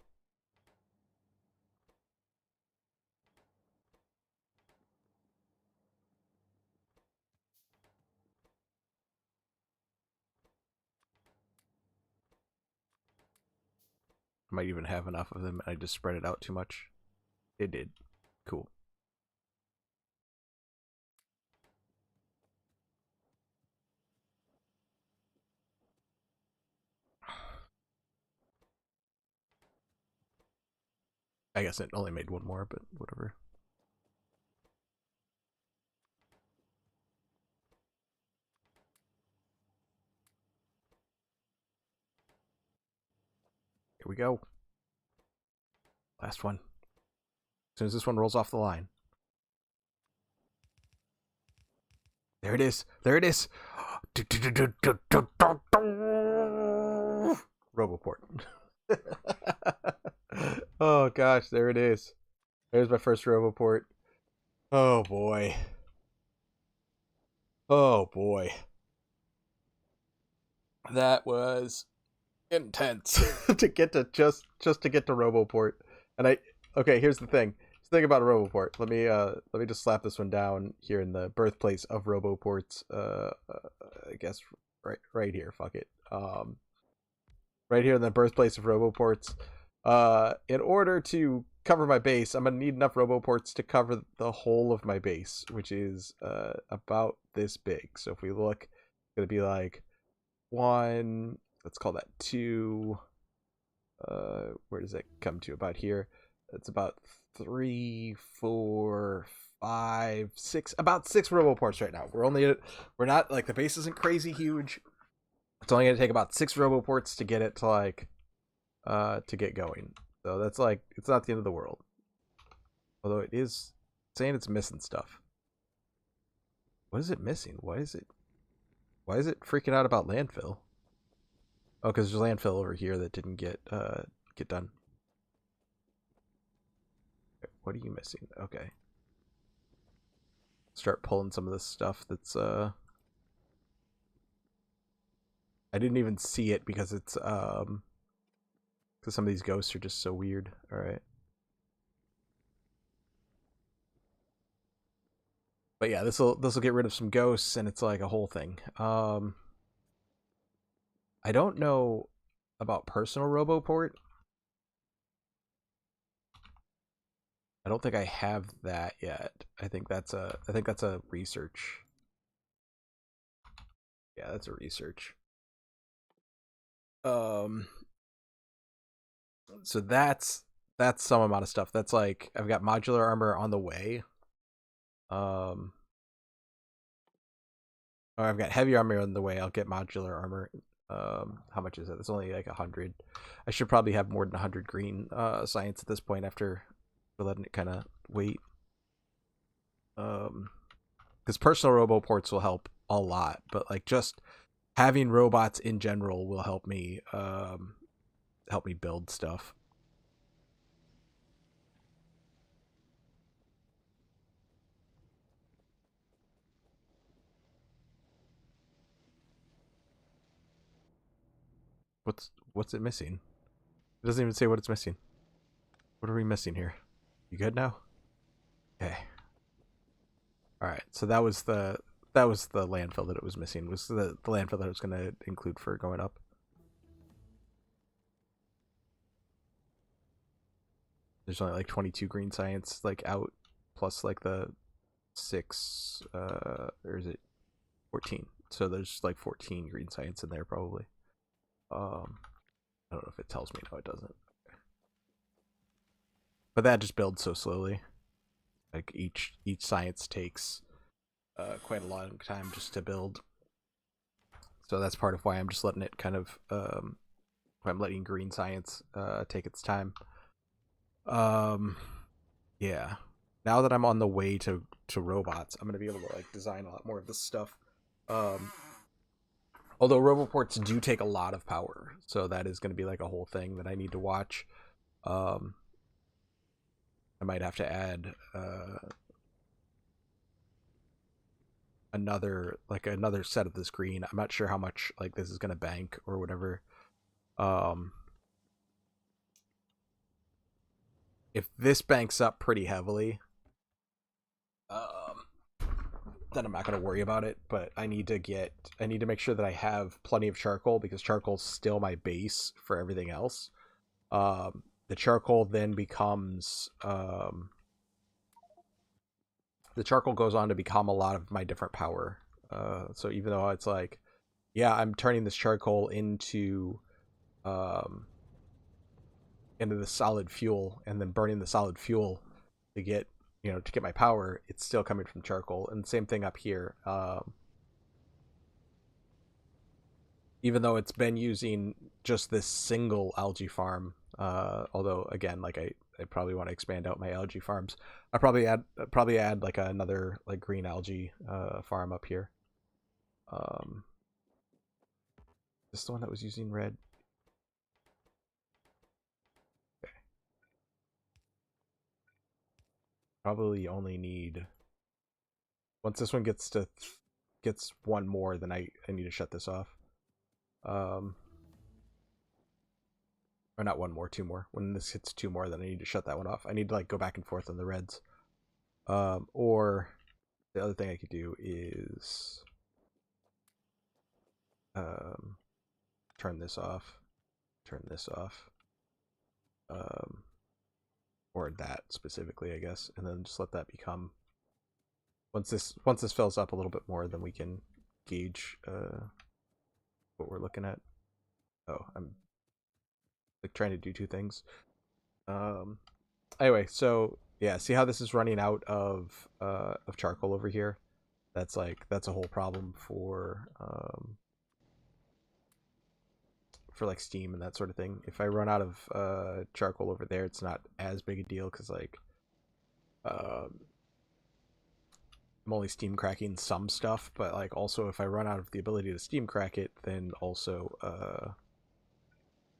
I might even have enough of them, and I just spread it out too much. It did. Cool. I guess it only made one more, but whatever. Here we go. Last one. As soon as this one rolls off the line. There it is. There it is. Roboport. Oh gosh, there it is. There's my first Roboport. Oh boy. Oh boy. That was intense to get to just to get to Roboport. And okay, here's the thing. Just think about a Roboport. Let me just slap this one down here in the birthplace of Roboports. I guess right here. Fuck it. Right here in the birthplace of Roboports. In order to cover my base, I'm gonna need enough Roboports to cover the whole of my base, which is about this big. So if we look, it's gonna be like 1. Let's call that 2. Where does it come to? About here. It's about 3, 4, 5, 6. About 6 Roboports right now. We're not like, the base isn't crazy huge. It's only gonna take about 6 Roboports to get it to like to get going. So that's like, it's not the end of the world. Although it is saying it's missing stuff. What is it missing? Why is it freaking out about landfill? Oh, because there's landfill over here that didn't get done. What are you missing? Okay. Start pulling some of this stuff that's I didn't even see it because it's because some of these ghosts are just so weird. All right. But yeah, this will get rid of some ghosts, and it's like a whole thing. I don't know about personal Roboport. I don't think I have that yet. I think that's a research. Yeah, that's a research. So that's some amount of stuff. That's like, I've got modular armor on the way. Or I've got heavy armor on the way. I'll get modular armor. How much is it? It's only like 100. I should probably have more than 100 green science at this point after letting it kind of wait. Because personal Roboports will help a lot, but like just having robots in general will help me build stuff. What's it missing? It doesn't even say what it's missing. What are we missing here? You good now? Okay. All right. So that was the landfill that it was missing. Was the landfill that it was going to include for going up. There's only like 22 green science like out, plus like the 6 or is it 14? So there's like 14 green science in there probably. I don't know if it tells me. No, it doesn't. But that just builds so slowly. Like each science takes quite a lot of time just to build. So that's part of why I'm just letting it kind of I'm letting green science take its time. Yeah. Now that I'm on the way to robots, I'm gonna be able to like design a lot more of this stuff. Although roboports do take a lot of power, so that is gonna be like a whole thing that I need to watch. I might have to add another set of this green. I'm not sure how much like this is gonna bank or whatever. If this banks up pretty heavily, then I'm not going to worry about it. But I need to make sure that I have plenty of charcoal, because charcoal's still my base for everything else. The charcoal then becomes the charcoal goes on to become a lot of my different power. So even though it's like, yeah, I'm turning this charcoal into the solid fuel and then burning the solid fuel to get my power, it's still coming from charcoal. And same thing up here. Even though it's been using just this single algae farm, although again, like I probably want to expand out my algae farms. I probably add like another like green algae farm up here. This is the one that was using red. Okay. Probably only need, once this one gets one more, then I need to shut this off. Or not one more, two more. When this hits two more, then I need to shut that one off. I need to like go back and forth on the reds. Or the other thing I could do is turn this off, or that specifically, I guess, and then just let that become. Once this fills up a little bit more, then we can gauge what we're looking at. Oh, I'm like trying to do two things. Anyway, so yeah, see how this is running out of charcoal over here? That's a whole problem for like steam and that sort of thing. If I run out of charcoal over there, it's not as big a deal, because like I'm only steam cracking some stuff. But like also, if I run out of the ability to steam crack it, then also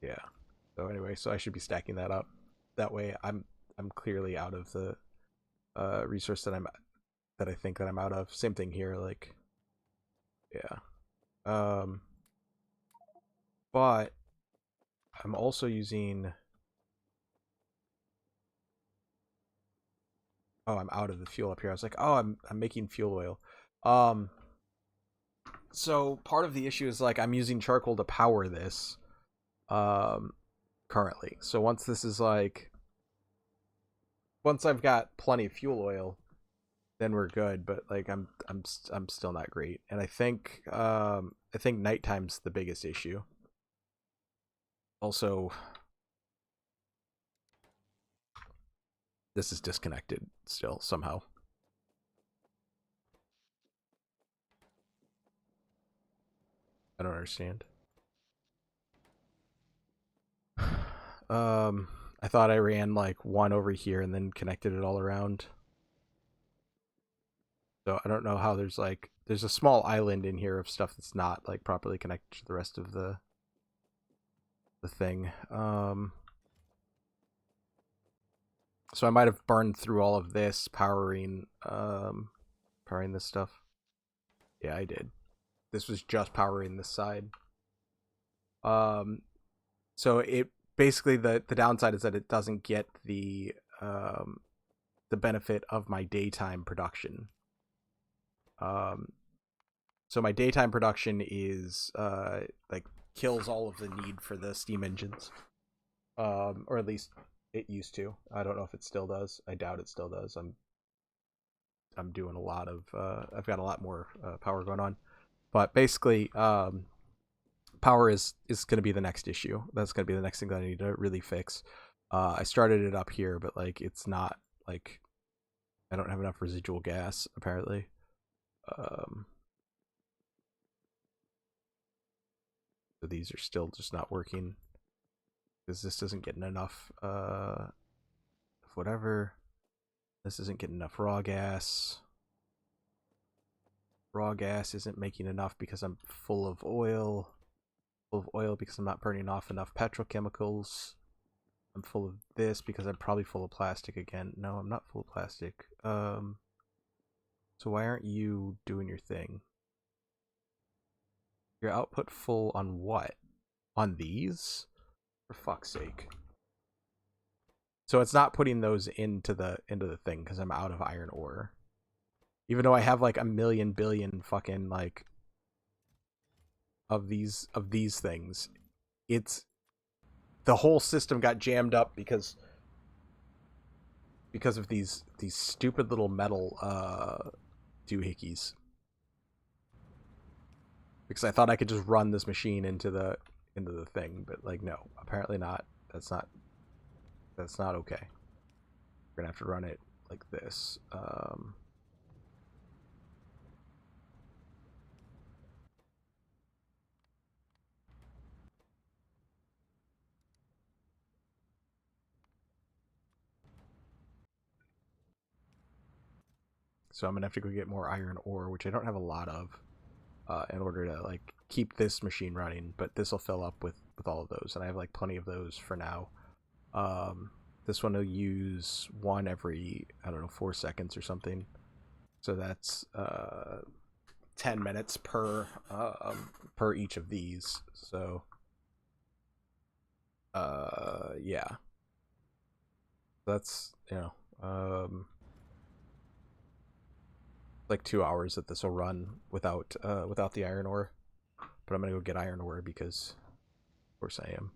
yeah. So anyway, so I should be stacking that up. That way I'm clearly out of the resource that I think that I'm out of. Same thing here, like yeah. But I'm also using, oh, I'm out of the fuel up here. I was like, oh, I'm making fuel oil. So part of the issue is like I'm using charcoal to power this currently. So once I've got plenty of fuel oil, then we're good. But like I'm still not great. And I think nighttime's the biggest issue. Also, this is disconnected still somehow. I don't understand. I thought I ran like one over here and then connected it all around. So I don't know how there's a small island in here of stuff that's not like properly connected to the rest of the thing. So I might have burned through all of this powering this stuff. Yeah, I did. This was just powering this side. So it basically, the downside is that it doesn't get the benefit of my daytime production. So my daytime production is like kills all of the need for the steam engines, or at least It used to. I don't know if it still does. I doubt it still does. I'm doing a lot of I've got a lot more power going on. But basically, power is going to be the next issue. That's going to be the next thing that I need to really fix. I started it up here, but like it's not like I don't have enough residual gas apparently. So these are still just not working because this isn't getting enough whatever. This isn't getting enough raw gas. Raw gas isn't making enough because I'm full of oil. Full of oil because I'm not burning off enough petrochemicals. I'm full of this because I'm probably full of plastic again. No, I'm not full of plastic. So why aren't you doing your thing? Your output full on what? On these? For fuck's sake. So it's not putting those into the thing because I'm out of iron ore. Even though I have like a million billion fucking like of these things, it's the whole system got jammed up because of these stupid little metal doohickeys. Because I thought I could just run this machine into the thing, but like no, apparently not. That's not okay. We're gonna have to run it like this. So I'm gonna have to go get more iron ore, which I don't have a lot of, in order to like keep this machine running. But this will fill up with all of those, and I have like plenty of those for now. This one will use one every, I don't know, 4 seconds or something. So that's 10 minutes per each of these. So yeah, that's like 2 hours that this will run without the iron ore. But I'm gonna go get iron ore because of course I am.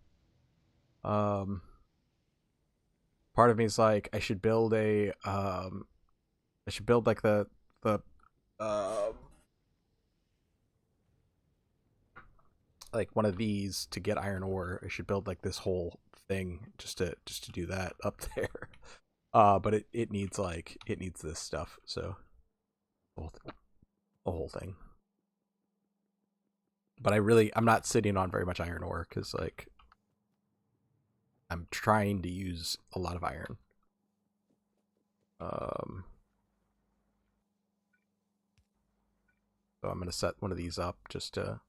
Part of me is like I should build a I should build like the like one of these to get iron ore. I should build like this whole thing just to do that up there. But it needs this stuff, so the whole thing. But I'm not sitting on very much iron ore because like I'm trying to use a lot of iron. So I'm gonna set one of these up just to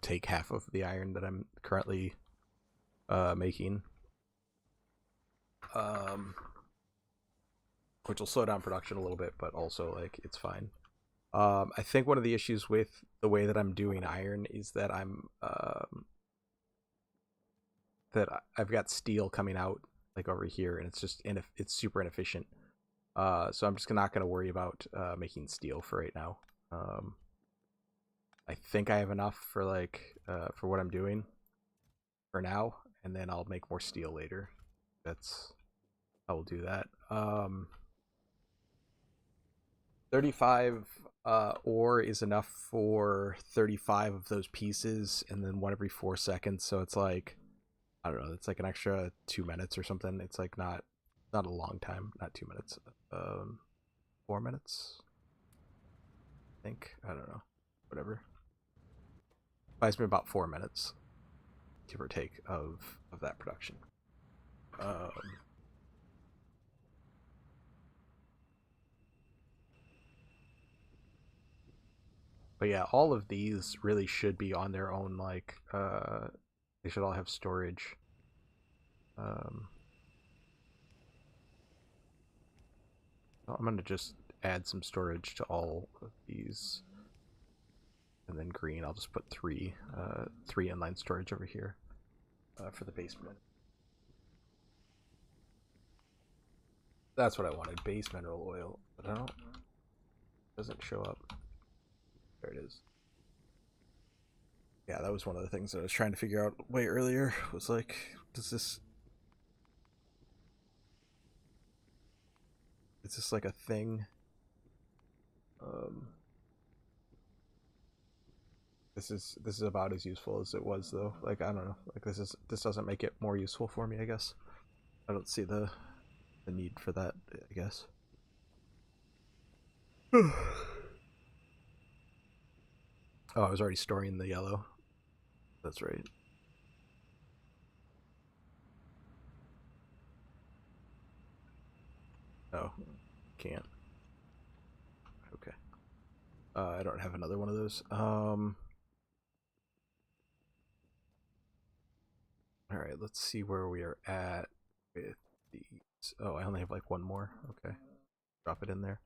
take half of the iron that I'm currently making, which will slow down production a little bit, but also like it's fine. I think one of the issues with the way that I'm doing iron is that I've got steel coming out like over here, and it's super inefficient. So I'm just not going to worry about making steel for right now. I think I have enough for like for what I'm doing for now, and then I'll make more steel later. I will do that. 35 ore is enough for 35 of those pieces, and then one every 4 seconds. So it's like, I don't know, it's like an extra 2 minutes or something. It's like not a long time, not 2 minutes. 4 minutes, I think. I don't know, whatever. Buys me about 4 minutes, give or take, of that production. But yeah, all of these really should be on their own, like they should all have storage. I'm gonna just add some storage to all of these, and then green I'll just put three inline storage over here for the basement. That's what I wanted, base mineral oil, but I don't, it doesn't show up. There it is. Yeah, that was one of the things that I was trying to figure out way earlier. Was like, does this is this like a thing? Um, this is about as useful as it was though. Like I don't know. Like this doesn't make it more useful for me. I guess I don't see the need for that. I guess. Oh, I was already storing the yellow. That's right. Oh, can't. Okay. I don't have another one of those. All right. Let's see where we are at with these. Oh, I only have like one more. Okay. Drop it in there.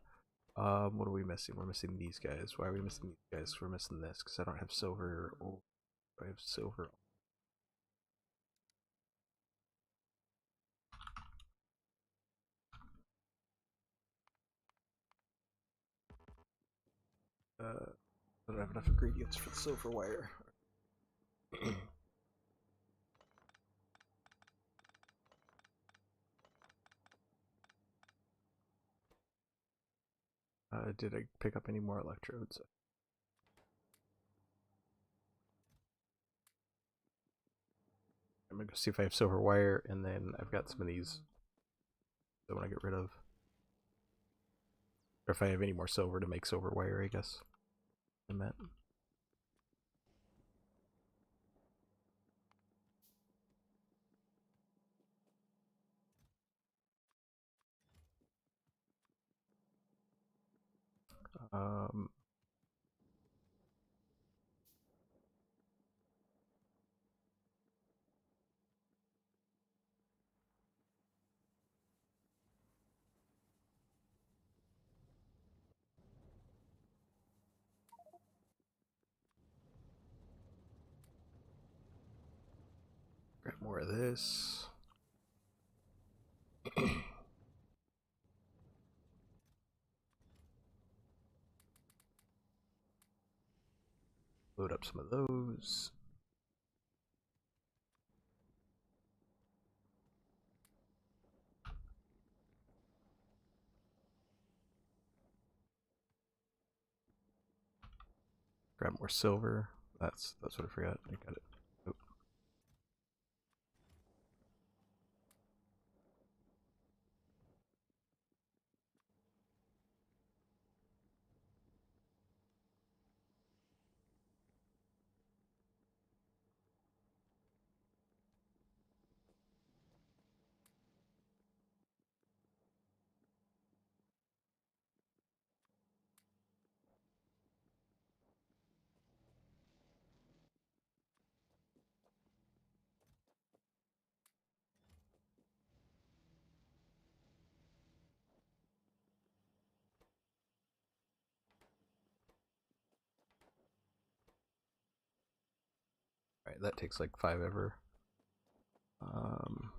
What are we missing? We're missing these guys. Why are we missing these guys? We're missing this because I don't have silver. Oh, I have silver. I don't have enough ingredients for the silver wire. Did I pick up any more electrodes? I'm gonna go see if I have silver wire, and then I've got some of these that I want to get rid of. Or if I have any more silver to make silver wire, I guess. I meant. Um, grab more of this. Load up some of those. Grab more silver. That's what I forgot. I got it. Oh. Alright, that takes like 5 ever. Um,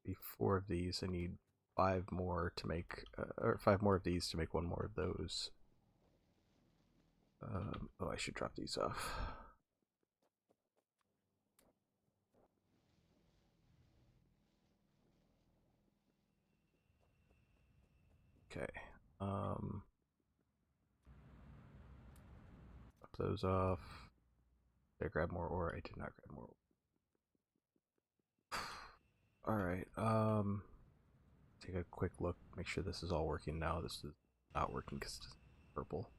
be 4 of these. I need 5 more to make, or 5 more of these to make 1 more of those. Oh, I should drop these off. Okay. Drop those off. Did I grab more ore? I did not grab more ore. Alright, take a quick look, make sure this is all working now. This is not working because it's purple.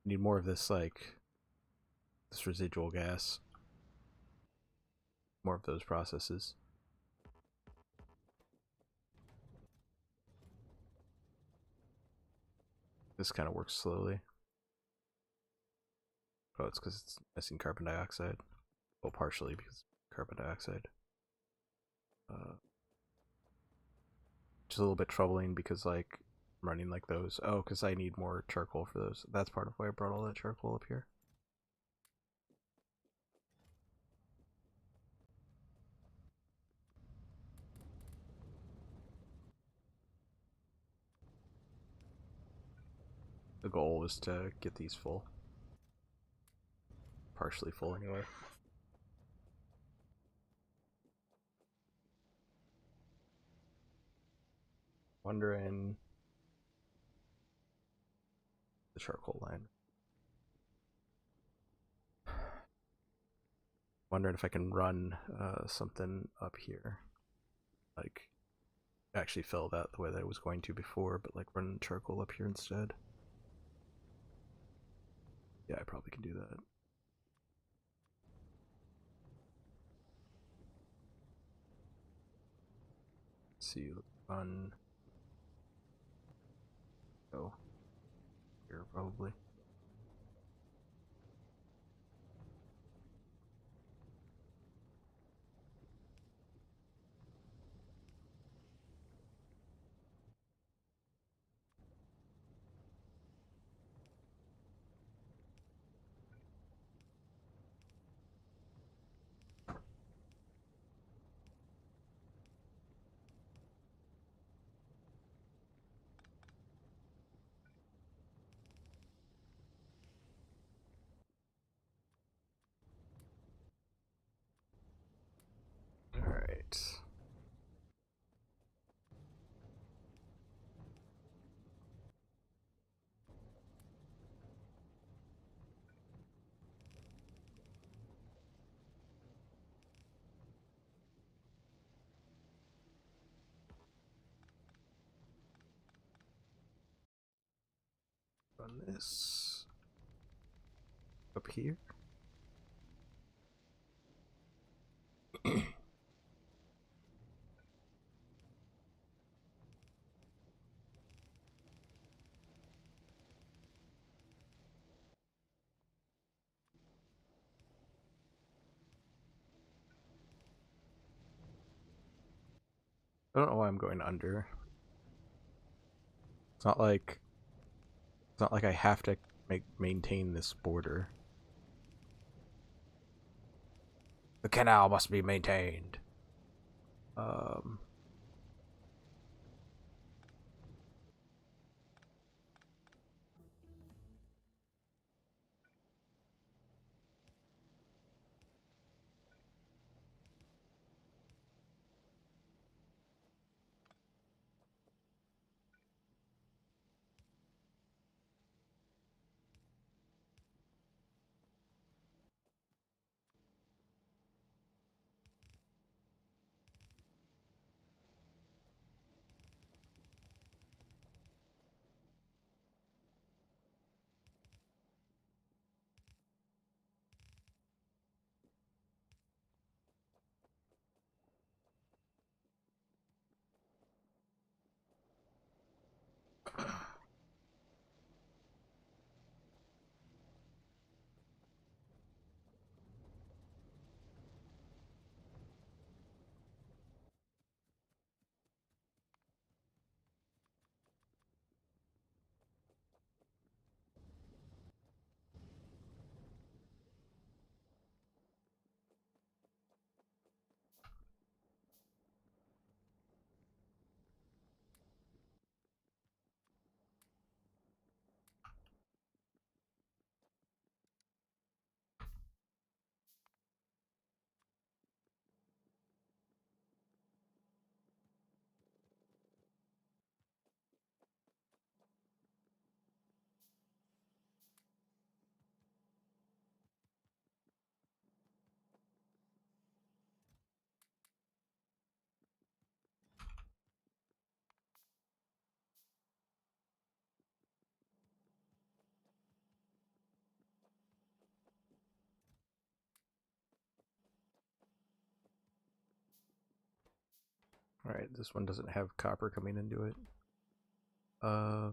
Need more of this, like, this residual gas. More of those processes. This kind of works slowly. Oh, it's because it's missing carbon dioxide. Well, partially because carbon dioxide. Which is a little bit troubling because, like, I'm running like those. Oh, because I need more charcoal for those. That's part of why I brought all that charcoal up here. goal was to get these full. Partially full anyway. Wondering the charcoal line. Wondering if I can run something up here, like actually fill that the way that I was going to before, but like run charcoal up here instead. Yeah, I probably can do that. Let's see, run. Oh, here probably. All right. Run this up here. I don't know why I'm going under. It's not like I have to maintain this border. The canal must be maintained. All right, this one doesn't have copper coming into it. Now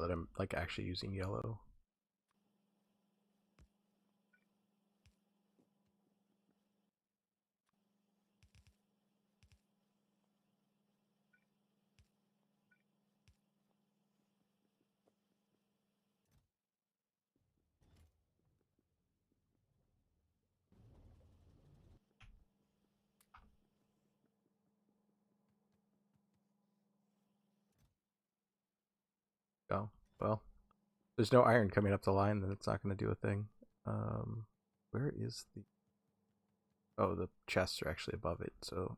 that I'm like actually using yellow. Oh, well, there's no iron coming up the line, then it's not going to do a thing. Where is the... Oh, the chests are actually above it, so...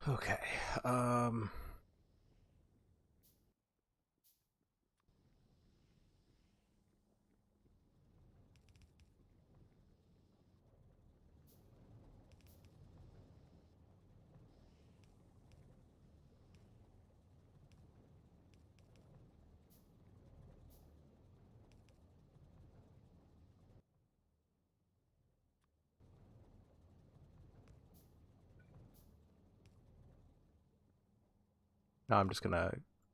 Okay, now I'm just gonna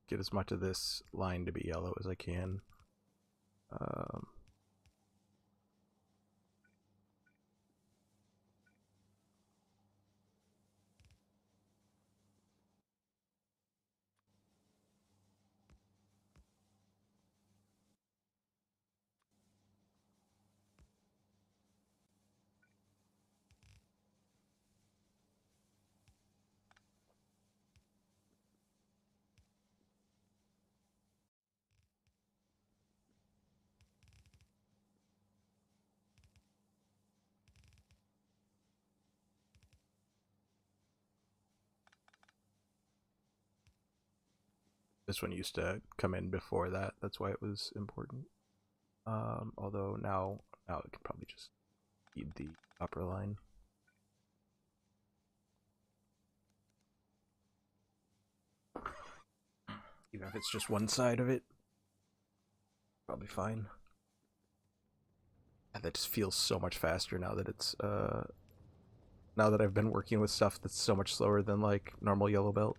get as much of this line to be yellow as I can. Um, this one used to come in before that, that's why it was important. Although now it can probably just feed the upper line. Even if it's just one side of it, probably fine. And that just feels so much faster now that it's now that I've been working with stuff that's so much slower than like normal yellow belt.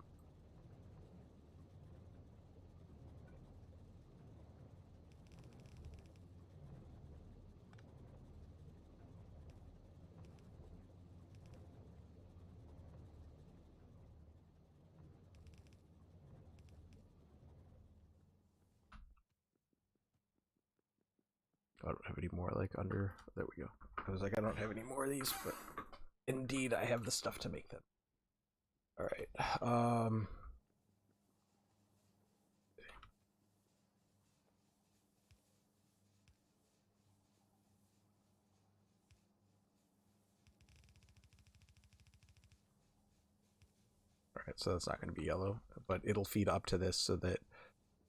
I don't have any more like under. There we go. I was like, I don't have any more of these, but indeed, I have the stuff to make them. All right. All right. So that's not going to be yellow, but it'll feed up to this so that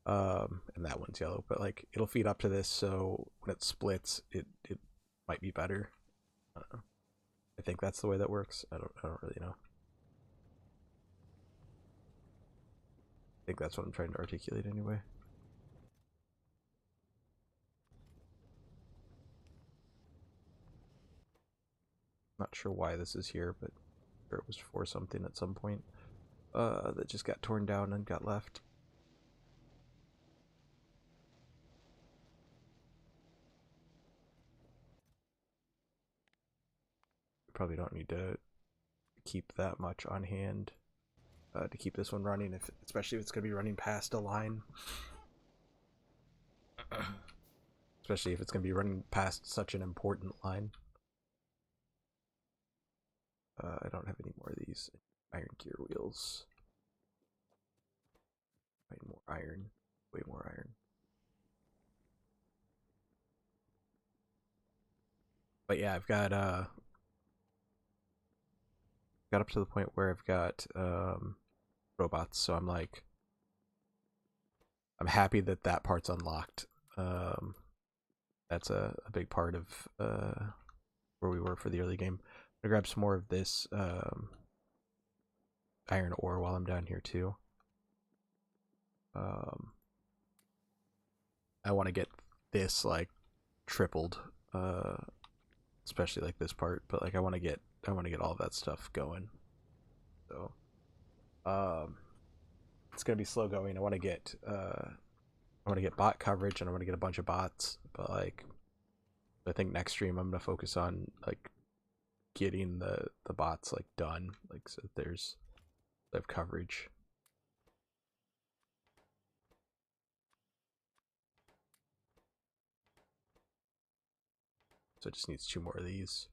and that one's yellow, but like it'll feed up to this so when it splits, it might be better. I don't know. I think that's the way that works. I don't really know. I think that's what I'm trying to articulate anyway. Not sure why this is here, but sure it was for something at some point. That just got torn down and got left. We probably don't need to keep that much on hand to keep this one running, especially if it's going to be running past a line. Especially if it's going to be running past such an important line. I don't have any more of these iron gear wheels. I need more iron. Way more iron. But yeah, I've got up to the point where I've got robots, so I'm like, I'm happy that that part's unlocked. That's a big part of where we were for the early game. I'm gonna grab some more of this iron ore while I'm down here too. I want to get this like tripled, especially like this part. But like I want to get all of that stuff going. So, it's gonna be slow going. I want to get bot coverage and I want to get a bunch of bots. But like, I think next stream I'm gonna focus on like getting the bots like done, like so that there's they have coverage. So it just needs 2 more of these.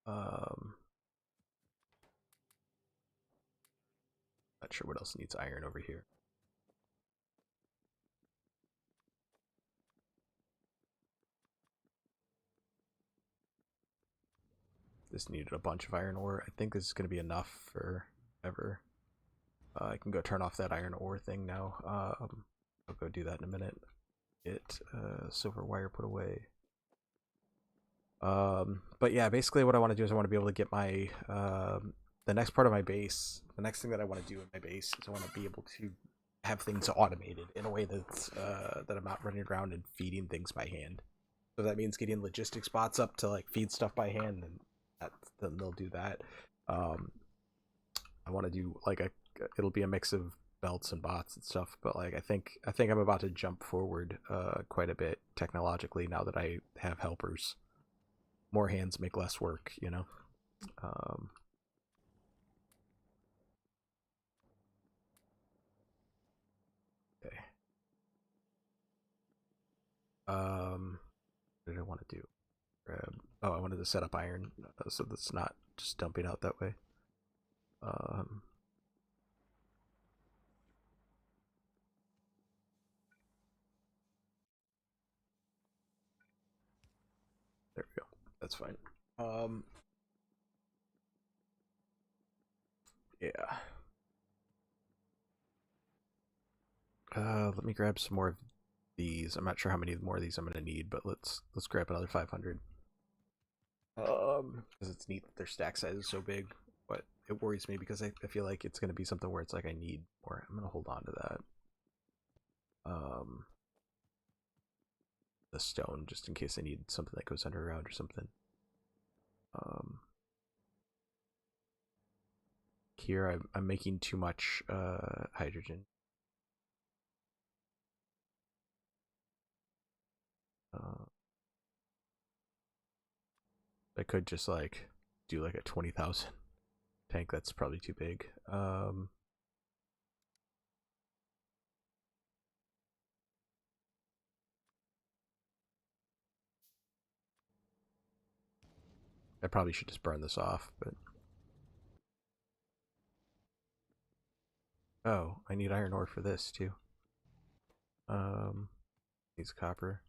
Not sure what else needs iron over here. This needed a bunch of iron ore. I think this is going to be enough for ever. I can go turn off that iron ore thing now. I'll go do that in a minute. Get silver wire put away. But yeah, basically what I want to do is I want to be able to get my the next part of my base. The next thing that I want to do in my base is I want to be able to have things automated in a way that's that I'm not running around and feeding things by hand. So that means getting logistics bots up to like feed stuff by hand, and then they'll do that. I want to do like it'll be a mix of belts and bots and stuff, but like I think I'm about to jump forward quite a bit technologically now that I have helpers. More hands make less work, you know. Okay. What did I want to do? Oh, I wanted to set up iron so that's not just dumping out that way. There we go. That's fine. Yeah. Let me grab some more of these. I'm not sure how many more of these I'm gonna need, but let's grab another 500. Because it's neat that their stack size is so big, but it worries me because I feel like it's gonna be something where it's like I need more. I'm gonna hold on to that. The stone just in case I need something that goes underground or something. Here I'm making too much hydrogen. I could just like do like a 20,000 tank. That's probably too big. I probably should just burn this off, but oh, I need iron ore for this too. Needs copper.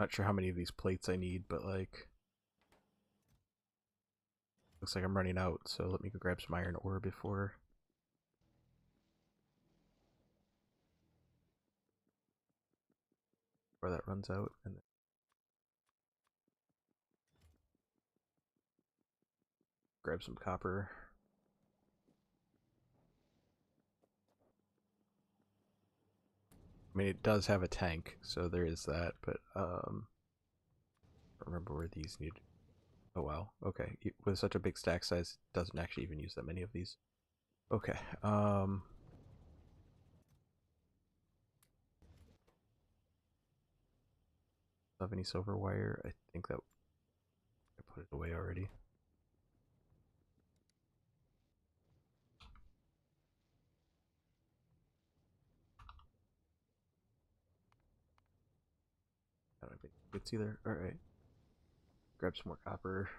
Not sure how many of these plates I need, but like looks like I'm running out, so let me go grab some iron ore before that runs out, and grab some copper. I mean, it does have a tank, so there is that, but I don't remember where these need. Oh wow, okay. With such a big stack size, it doesn't actually even use that many of these. Okay, have any silver wire? I think that I put it away already. I don't think it's either. Alright. Grab some more copper.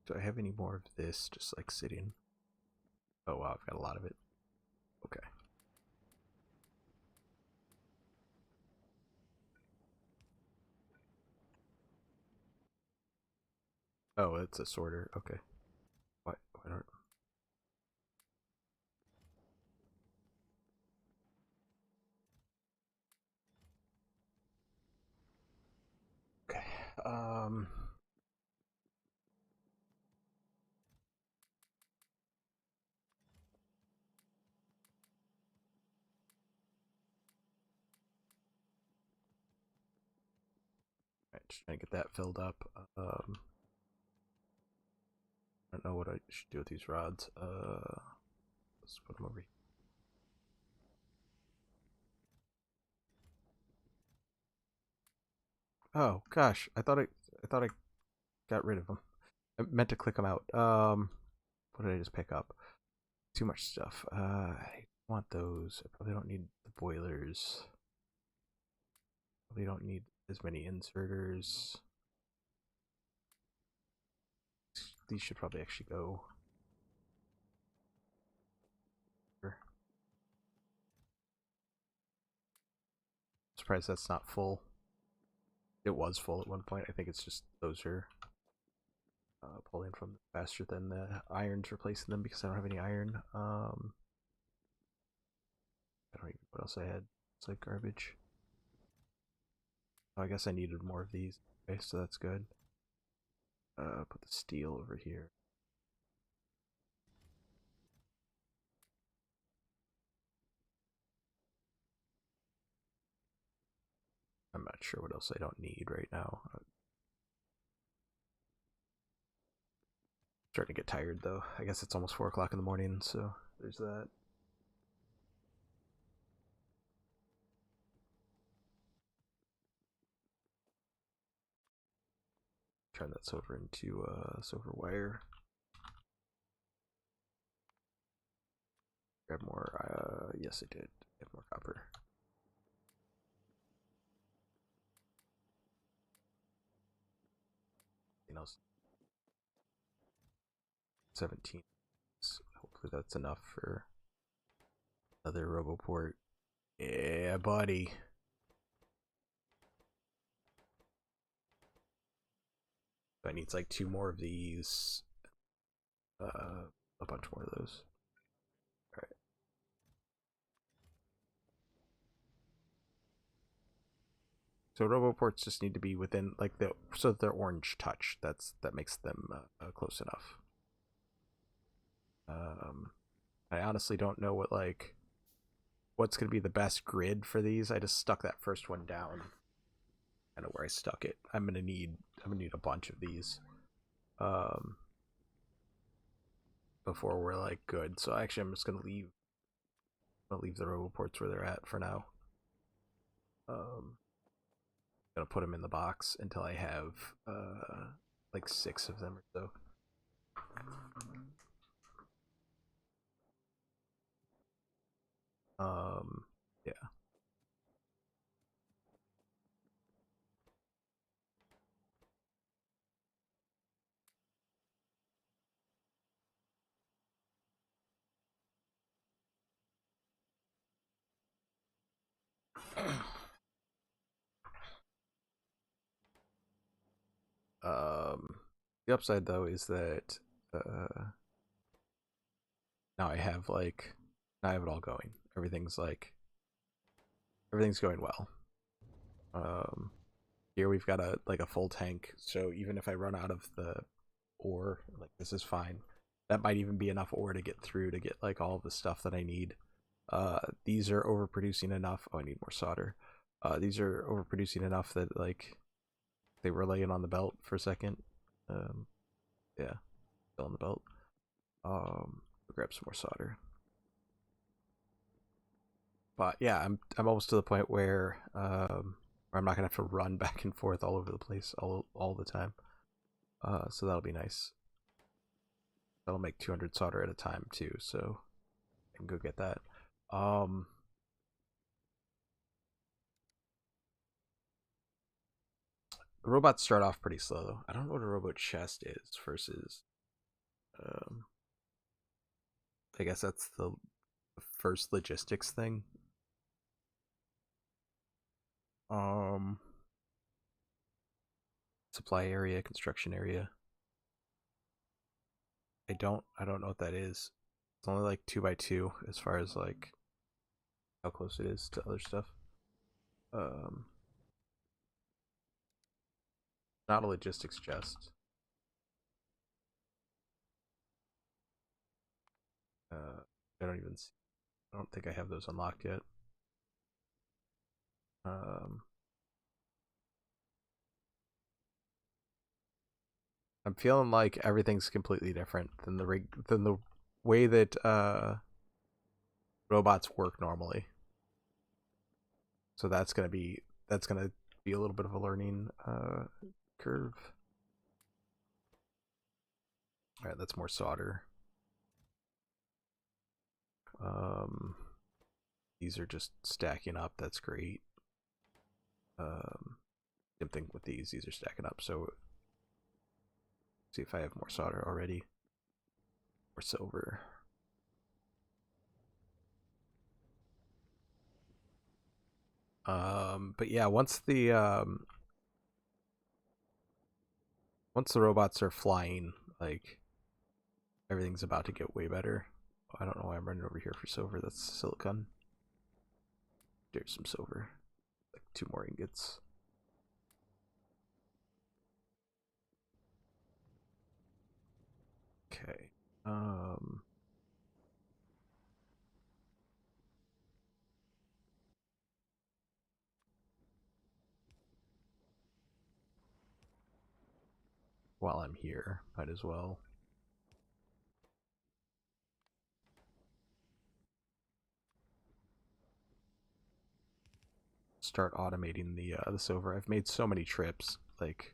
Do I have any more of this just like sitting? Oh wow, I've got a lot of it. Okay. Oh, it's a sorter. Okay. Why don't... Okay. Right, just trying to get that filled up. don't know what I should do with these rods. Let's put them over here. Oh gosh, I thought I got rid of them. I meant to click them out. What did I just pick up? Too much stuff. I want those. I probably don't need the boilers. Probably don't need as many inserters. These should probably actually go. Surprised that's not full. It was full at one point. I think it's just those are pulling from faster than the iron's replacing them because I don't have any iron. I don't even know what else I had. It's like garbage. Oh, I guess I needed more of these. Okay, so that's good. Put the steel over here. I'm not sure what else I don't need right now. I'm starting to get tired though. I guess it's almost 4 o'clock in the morning, so there's that. Turn that silver into silver wire. Grab more. Yes, I did. Get more copper. Anything else? 17. So hopefully that's enough for another RoboPort. Yeah, buddy. I need like 2 more of these. A bunch more of those. Alright. So RoboPorts just need to be within like the so that they're orange touch. That makes them close enough. I honestly don't know what's gonna be the best grid for these. I just stuck that first one down. I know where I stuck it. I'm gonna need a bunch of these before we're like good. So actually, I'm just gonna leave the RoboPorts where they're at for now. Gonna put them in the box until I have like 6 of them or so. Yeah. The upside though is that now I have it all going. Everything's going well. Here we've got a full tank, so even if I run out of the ore, like this is fine. That might even be enough ore to get through to get like all the stuff that I need. These are overproducing enough. Oh, I need more solder. These are overproducing enough that like they were laying on the belt for a second. Yeah, still on the belt. Grab some more solder. But yeah, I'm almost to the point where I'm not gonna have to run back and forth all over the place all the time. So that'll be nice. That'll make 200 solder at a time too, so I can go get that. The robots start off pretty slow though. I don't know what a robot chest is versus um I guess that's the first logistics thing. Um Supply area, construction area. I don't know what that is. It's only like 2x2 as far as like how close it is to other stuff. Um Not a logistics chest. I don't even see, I don't think I have those unlocked yet. Um I'm feeling like everything's completely different than the way that robots work normally. So that's gonna be a little bit of a learning curve. All right, that's more solder. These are just stacking up. That's great. Same thing with these. These are stacking up. So see if I have more solder already. Or silver. But yeah, once the robots are flying, like everything's about to get way better. I don't know why I'm running over here for silver. That's silicon. There's some silver. Like 2 more ingots. Okay. While I'm here, might as well. Start automating the silver. I've made so many trips, like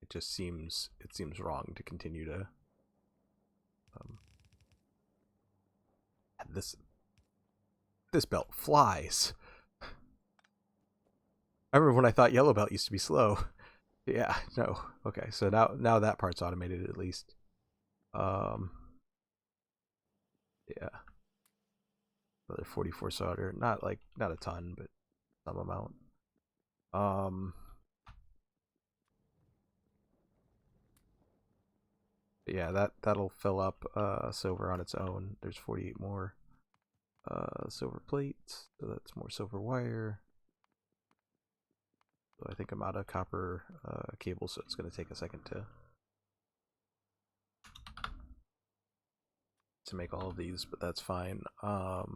it seems wrong to continue to this belt flies. I remember when I thought yellow belt used to be slow. Yeah, no. Okay, so now that part's automated at least. Um yeah. Another 44 solder. Not a ton, but some amount. Yeah, that'll fill up silver on its own. There's 48 more silver plates, so that's more silver wire. So I think I'm out of copper cable, so it's going to take a second to make all of these, but that's fine. Pop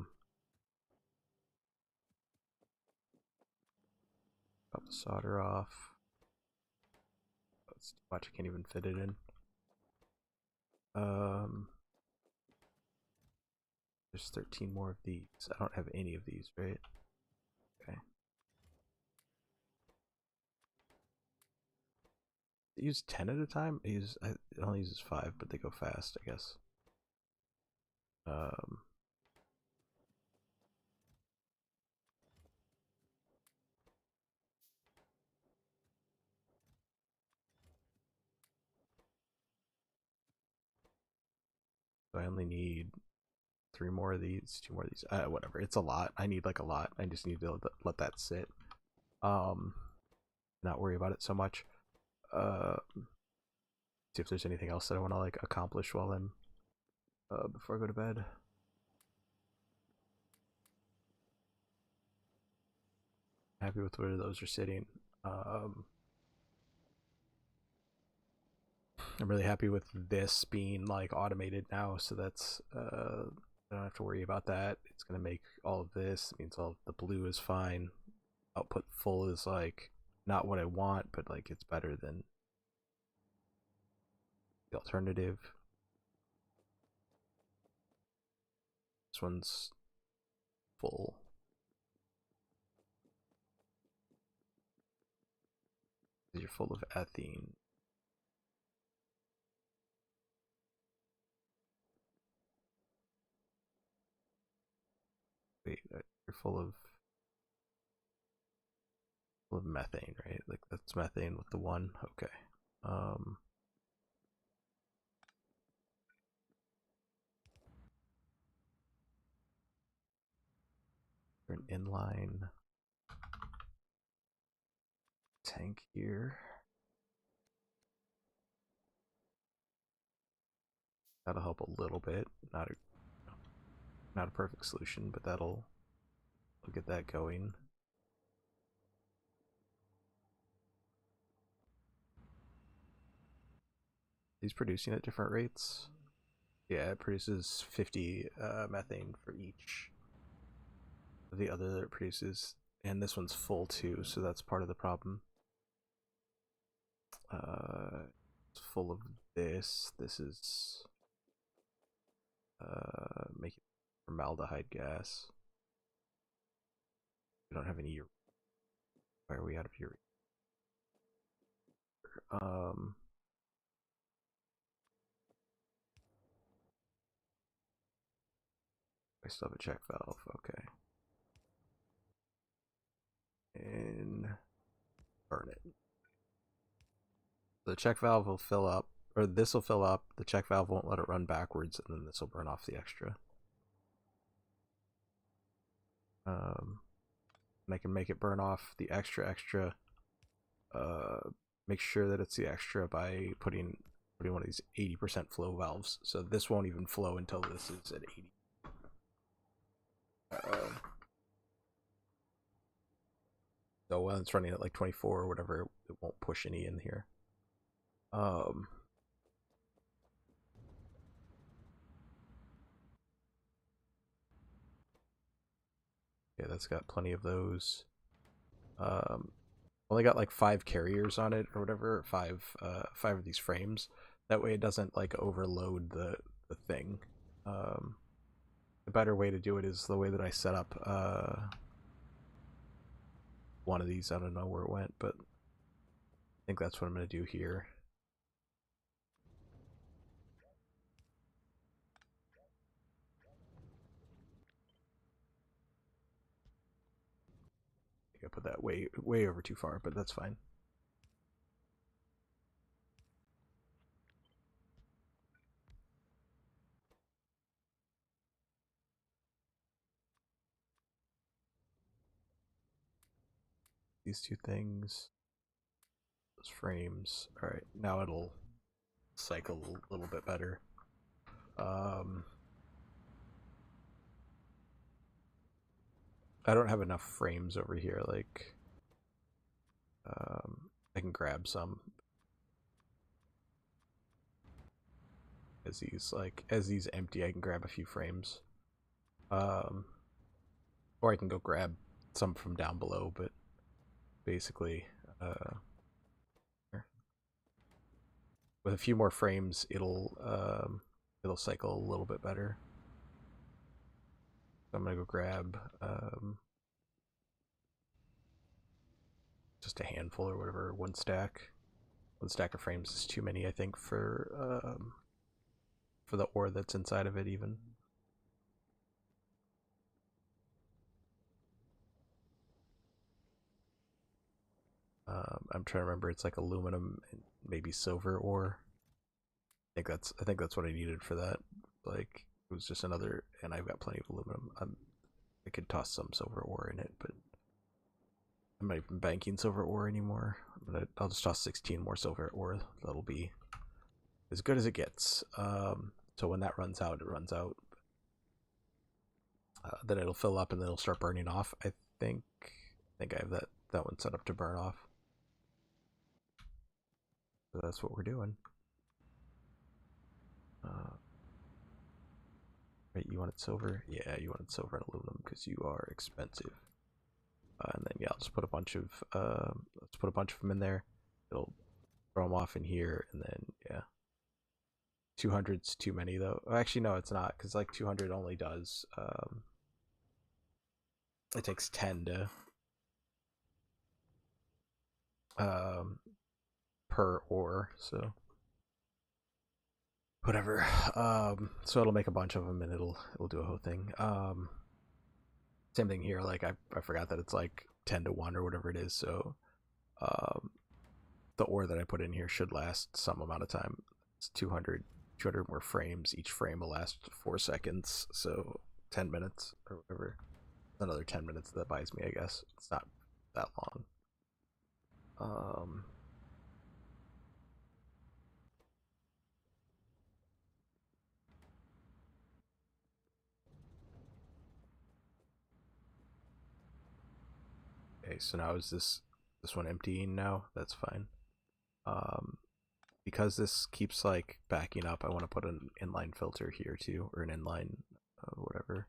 the solder off. That's too much. I can't even fit it in. There's 13 more of these. I don't have any of these, right? Okay. I use 10 at a time? It only uses 5, but they go fast, I guess. So I only need 3 more of these, 2 more of these. Whatever. It's a lot. I need like a lot. I just need to let that sit. Not worry about it so much. See if there's anything else that I want to like accomplish while I'm before I go to bed. Happy with where those are sitting. I'm really happy with this being like automated now, so that's I don't have to worry about that. It's gonna make all of this. It means all of the blue is fine. Output full is like not what I want, but like it's better than the alternative. This one's full. You're full of ethene. Wait, you're full of methane, right? Like that's methane with the 1. Okay. An inline tank here. That'll help a little bit. Not a perfect solution, but that'll get that going. He's producing at different rates. Yeah, it produces 50 methane for each. The other that it produces And this one's full too, so that's part of the problem. It's full of this. This is making formaldehyde gas. We don't have any. Why are we out of urea? I still have a check valve. Okay. And burn it. The check valve will fill up, or this will fill up. The check valve won't let it run backwards, and then this will burn off the extra. And I can make it burn off the extra. Make sure that it's the extra by putting one of these 80% flow valves. So this won't even flow until this is at 80. So when it's running at like 24 or whatever, it won't push any in here. Okay, that's got plenty of those. Only got like 5 carriers on it or whatever, five of these frames. That way it doesn't like overload the thing. The better way to do it is the way that I set up one of these. I don't know where it went, but I think that's what I'm going to do here. I put that way over too far, but that's fine. These two things, those frames. All right, now it'll cycle a little bit better. I don't have enough frames over here. Like, I can grab some. As these empty, I can grab a few frames. Or I can go grab some from down below, but basically, with a few more frames, it'll cycle a little bit better. So I'm gonna go grab just a handful or whatever, one stack. One stack of frames is too many, I think, for the ore that's inside of it even. I'm trying to remember. It's like aluminum and maybe silver ore. I think that's what I needed for that. Like it was just another, and I've got plenty of aluminum. I could toss some silver ore in it, but I'm not even banking silver ore anymore. I'll just toss 16 more silver ore. That'll be as good as it gets. So when that runs out, it runs out. Then it'll fill up and then it'll start burning off. I think I have that one set up to burn off. So that's what we're doing. Right, you wanted silver? Yeah, you wanted silver and aluminum because you are expensive. And then yeah, I'll just put a bunch of let's put a bunch of them in there. It'll throw them off in here, and then yeah, 200's too many though. Oh, actually, no, it's not because like 200 only does. It takes 10 to per ore, so whatever. So it'll make a bunch of them, and it'll do a whole thing. Same thing here. Like I forgot that it's like 10 to 1 or whatever it is. So the ore that I put in here should last some amount of time. It's 200 more frames. Each frame will last 4 seconds. So 10 minutes or whatever. Another 10 minutes that buys me, I guess. It's not that long. Okay, so now is this one emptying now? That's fine. Because this keeps like backing up, I want to put an inline filter here too, or an inline whatever.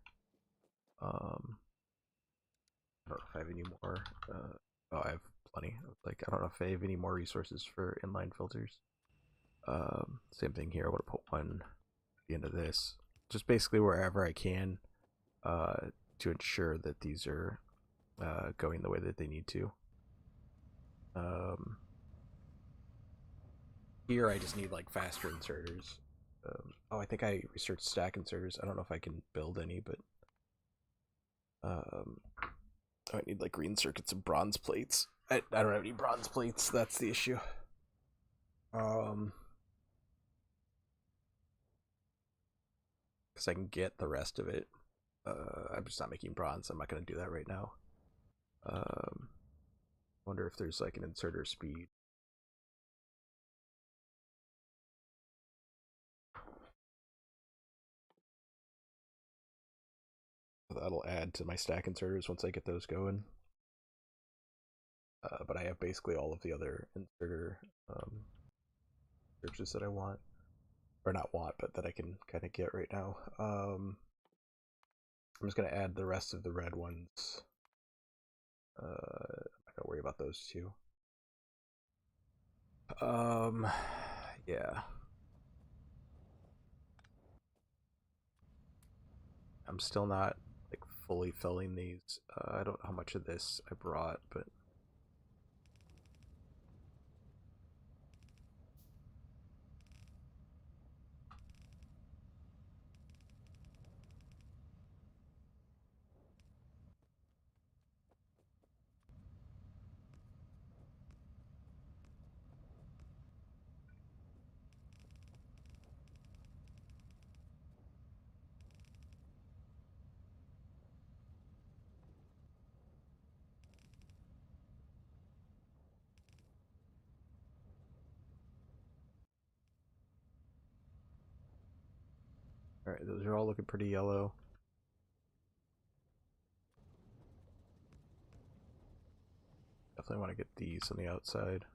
don't know if I have any more. Oh, I have plenty. Like, I don't know if I have any more resources for inline filters. Same thing here. I want to put one at the end of this. Just basically wherever I can to ensure that these are going the way that they need to. Here I just need like faster inserters. Oh, I think I researched stack inserters. I don't know if I can build any, but I need like green circuits and bronze plates. I don't have any bronze plates. That's the issue. Because I can get the rest of it. I'm just not making bronze. I'm not going to do that right now. Wonder if there's like an inserter speed. That'll add to my stack inserters once I get those going. But I have basically all of the other inserter searches that I want. Or not want, but that I can kind of get right now. I'm just going to add the rest of the red ones. I'm not going to worry about those two. Yeah. I'm still not like fully filling these. I don't know how much of this I brought, but all right, those are all looking pretty yellow. Definitely want to get these on the outside.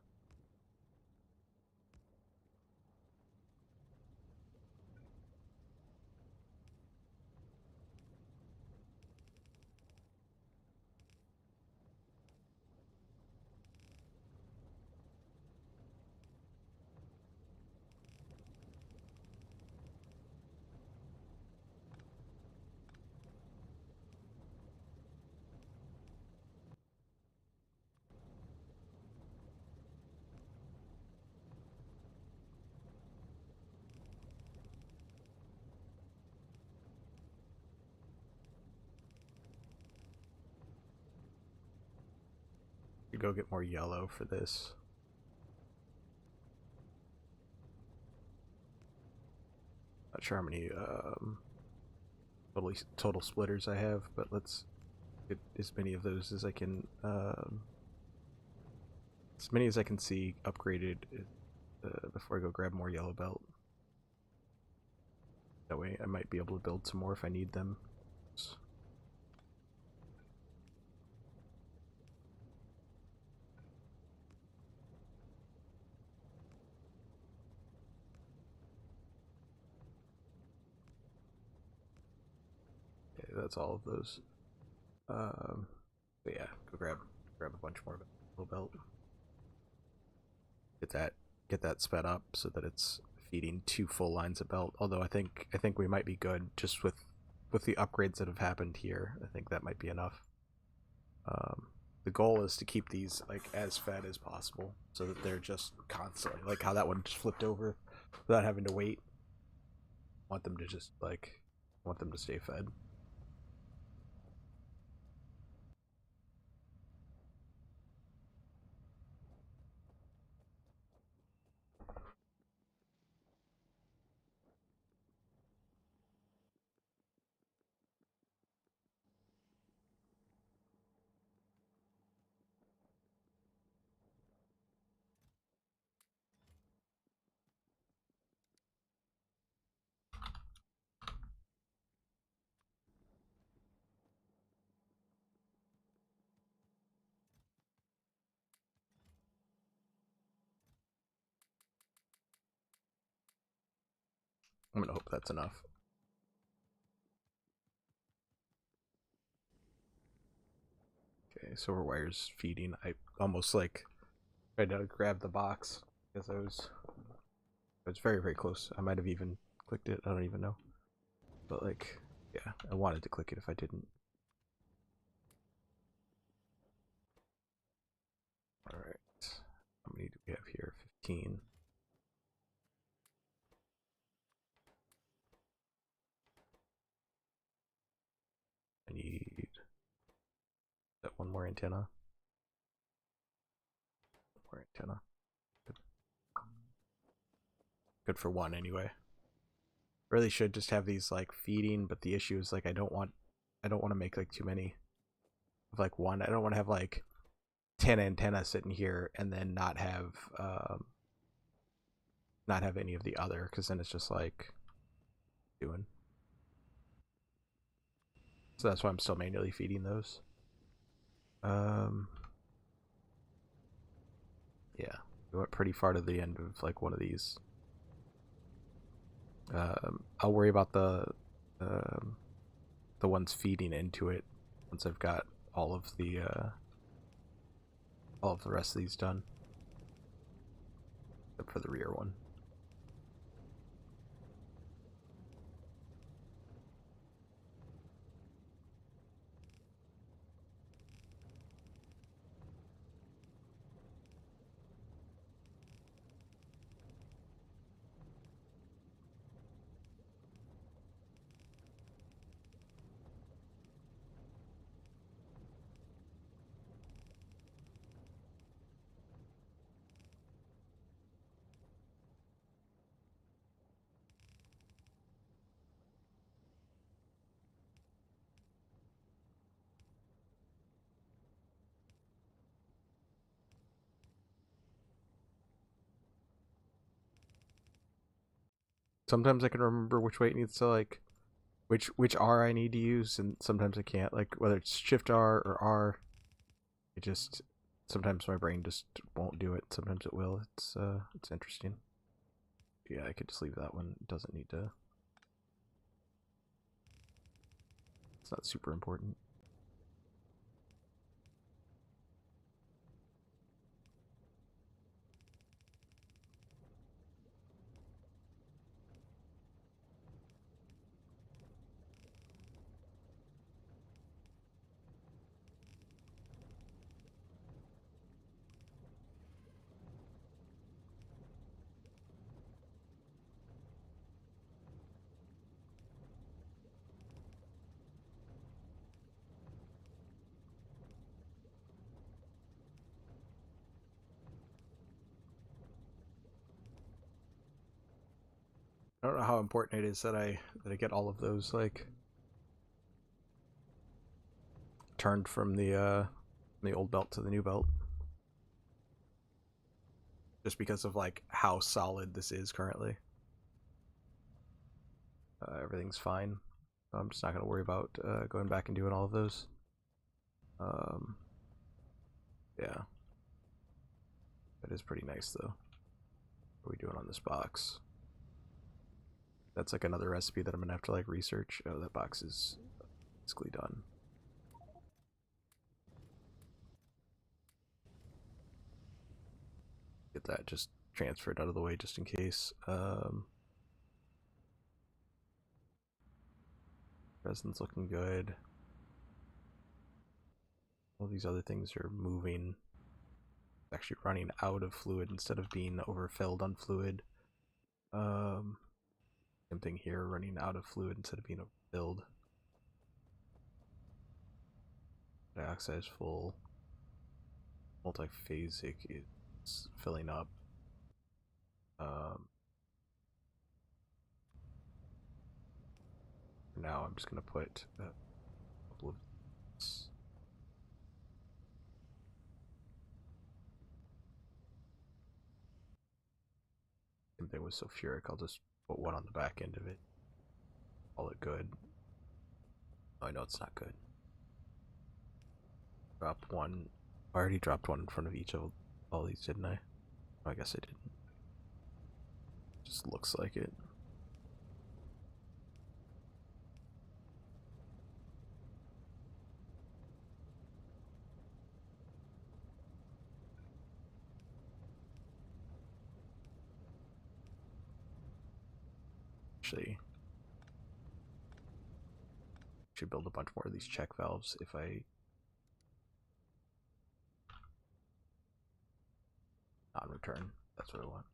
You go get more yellow for this. Not sure how many total splitters I have, but let's get as many of those as I can. As many as I can see upgraded before I go grab more yellow belt. That way I might be able to build some more if I need them. Okay, that's all of those. But yeah, go grab a bunch more yellow belt. Get that sped up so that it's feeding 2 full lines of belt. Although I think we might be good just with the upgrades that have happened here. I think that might be enough. The goal is to keep these like as fed as possible so that they're just constantly like how that one just flipped over without having to wait. Want them to just like want them to stay fed. I'm gonna hope that's enough. Okay, silver wire's feeding. I almost like tried to grab the box because I was very, very close. I might have even clicked it. I don't even know. But like, yeah, I wanted to click it if I didn't. Alright. How many do we have here? 15. I need that one more antenna. One more antenna. Good. Good for one anyway. Really should just have these like feeding, but the issue is like I don't want to make like too many of like one. I don't want to have like 10 antennas sitting here and then not have any of the other, because then it's just like doing. So that's why I'm still manually feeding those. Yeah, we went pretty far to the end of like one of these. I'll worry about the ones feeding into it once I've got all of the rest of these done, except for the rear one. Sometimes I can remember which way it needs to like which R I need to use, and sometimes I can't. Like whether it's Shift R or R, it just sometimes my brain just won't do it. Sometimes it will. It's interesting. Yeah, I could just leave that one. It doesn't need to. It's not super important. I don't know how important it is that I get all of those like turned from the old belt to the new belt, just because of like how solid this is currently. Everything's fine. So I'm just not gonna worry about going back and doing all of those. Um, yeah, that is pretty nice though. What are we doing on this box? That's like another recipe that I'm gonna have to like research. Oh, that box is basically done. Get that just transferred out of the way just in case. Resin's looking good. All these other things are moving. It's actually running out of fluid instead of being overfilled on fluid. Same thing here, running out of fluid instead of being overfilled. Dioxide is full. Multiphasic is filling up. For now, I'm just gonna put a couple of. Same thing with sulfuric. I'll just put one on the back end of it. Call it good. Oh, I know it's not good. Drop one. I already dropped one in front of each of all these, didn't I? Oh, I guess I didn't. Just looks like it. Actually, should build a bunch more of these check valves if I non-return. That's what I want.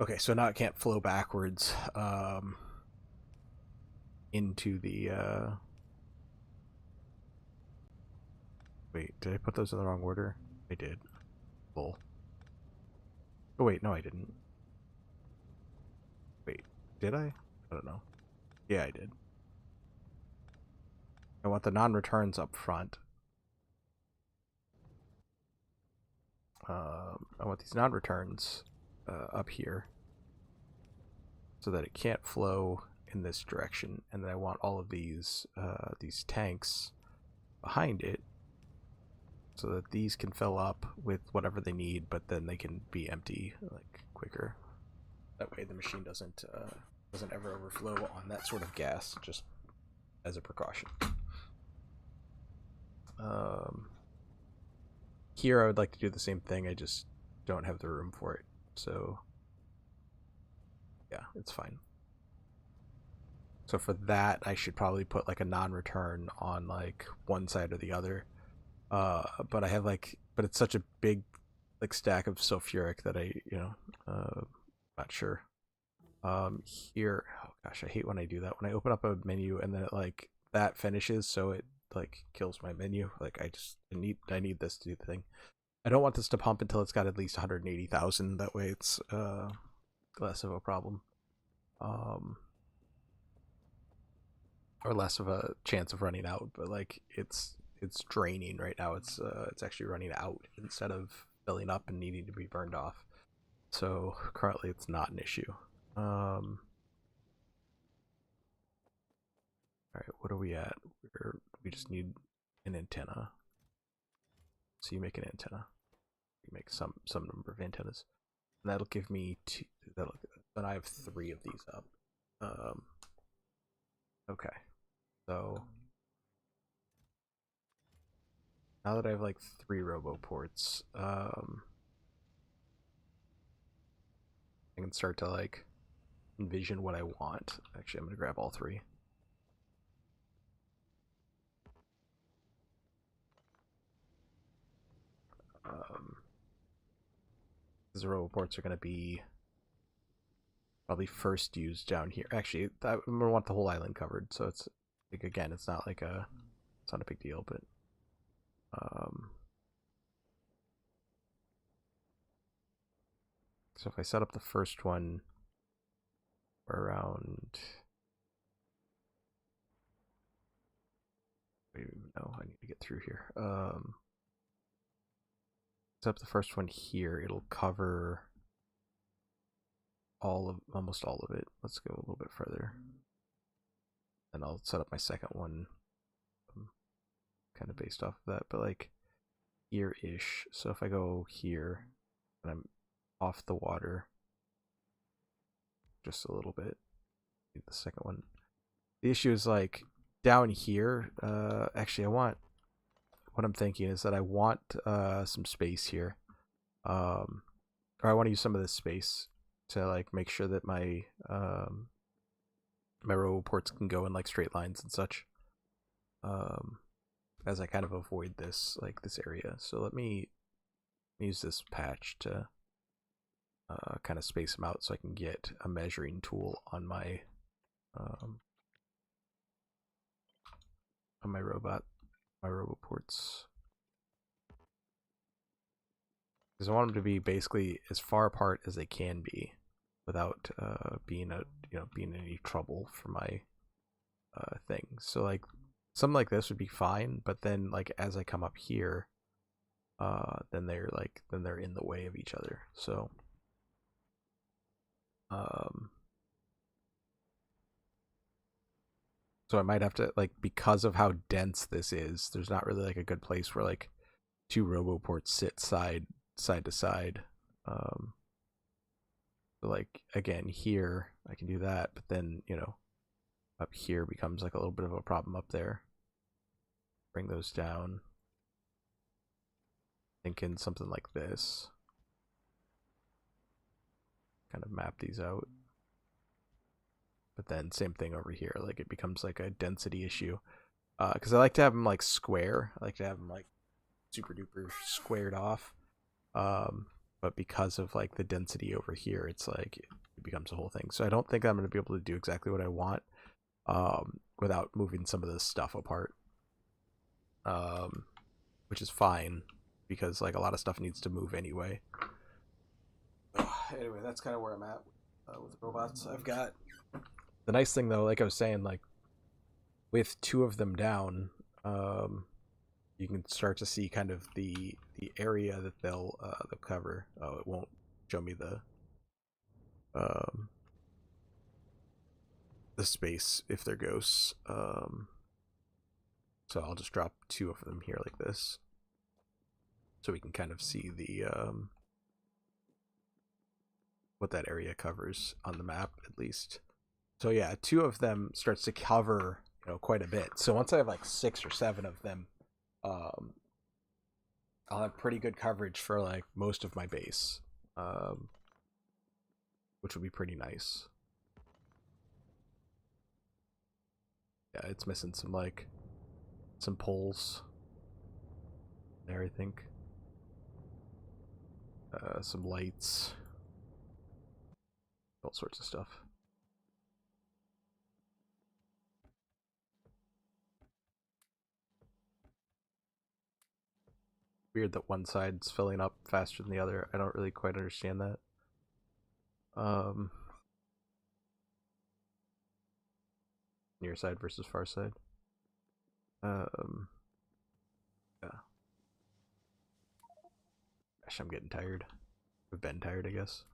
Okay, so now it can't flow backwards into the wait, did I put those in the wrong order? I did. Bull. Oh wait, no I didn't. Wait, did I? I don't know. Yeah, I did. I want the non-returns up front. I want these non-returns up here so that it can't flow in this direction, and then I want all of these tanks behind it so that these can fill up with whatever they need, but then they can be empty like quicker. That way the machine doesn't ever overflow on that sort of gas, just as a precaution. Here I would like to do the same thing, I just don't have the room for it, so yeah, it's fine. So for that, I should probably put like a non-return on like one side or the other. But I have but it's such a big like stack of sulfuric that I, not sure. Here, oh gosh, I hate when I do that. When I open up a menu and then it like that finishes, so it like kills my menu. Like I need this to do the thing. I don't want this to pump until it's got at least 180,000. That way it's less of a problem. Or less of a chance of running out, but like it's draining right now. It's actually running out instead of filling up and needing to be burned off. So currently it's not an issue. All right, what are we at? We just need an antenna. So you make an antenna. You make some number of antennas, and that'll give me two. Then I have 3 of these up. Okay, so now that I have like 3 roboports, I can start to like envision what I want. Actually, I'm gonna grab all 3. The roboports are gonna be probably first used down here. Actually, I'm gonna want the whole island covered, so it's like again, it's not a big deal, but so if I set up the first one around, no, I need to get through here. Set up the first one here, it'll cover almost all of it. Let's go a little bit further, and I'll set up my second one kind of based off of that, but like here-ish. So if I go here and I'm off the water just a little bit, the second one. The issue is like down here, actually what I'm thinking is that I want some space here, or I want to use some of this space to like make sure that my my roboports can go in like straight lines and such, as I kind of avoid this area. So let me use this patch to kind of space them out so I can get a measuring tool on my roboports, because I want them to be basically as far apart as they can be without being in any trouble for my thing. So like something like this would be fine, but then like as I come up here, then they're in the way of each other. So so I might have to, like, because of how dense this is, there's not really like a good place where like two roboports sit side to side. So like again here I can do that, but then up here becomes like a little bit of a problem up there. Bring those down. Thinking something like this. Kind of map these out. But then same thing over here. Like it becomes like a density issue. Because I like to have them like square. I like to have them like super duper squared off. But because of like the density over here, it's like it becomes a whole thing. So I don't think I'm going to be able to do exactly what I want without moving some of this stuff apart. Which is fine because like a lot of stuff needs to move anyway. Anyway, that's kind of where I'm at with robots. I've got the nice thing though, like I was saying, like with two of them down, you can start to see kind of the area that they'll cover. Oh, it won't show me the space if they're ghosts. So I'll just drop two of them here like this, so we can kind of see the what that area covers on the map at least. So yeah, two of them starts to cover quite a bit. So once I have like 6 or 7 of them, I'll have pretty good coverage for like most of my base, which would be pretty nice. Yeah, it's missing some poles there, I think. Some lights, all sorts of stuff. Weird that one side's filling up faster than the other. I don't really quite understand that. Near side versus far side. Yeah. Gosh, I'm getting tired. I've been tired, I guess.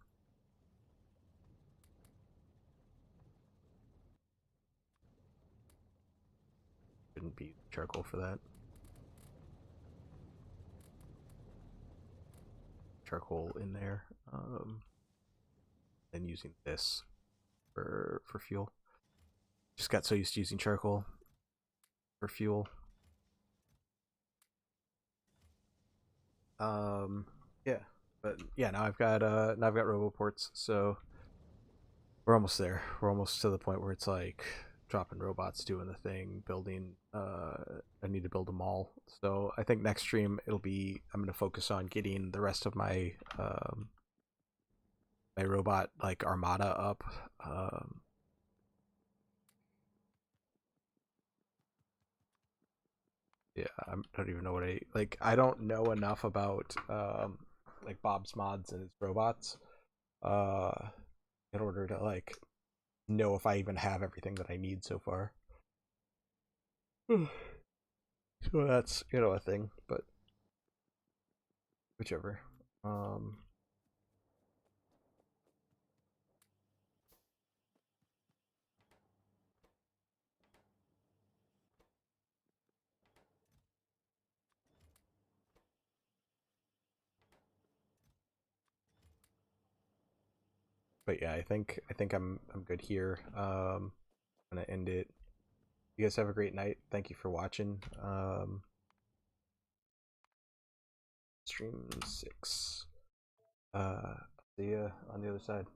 Shouldn't be charcoal for that. Charcoal in there. And using this for fuel. Just got so used to using charcoal for fuel. Yeah, but yeah, now I've got roboports, so we're almost there. We're almost to the point where it's like dropping robots, doing the thing, building. I need to build a mall, so I think next stream I'm going to focus on getting the rest of my my robot like armada up. Yeah, I don't even know what I don't know enough about like Bob's mods and his robots in order to like know if I even have everything that I need so far. So that's a thing, but whichever. But yeah, I think I'm good here. I'm gonna end it. You guys have a great night. Thank you for watching. Stream 6. See ya on the other side.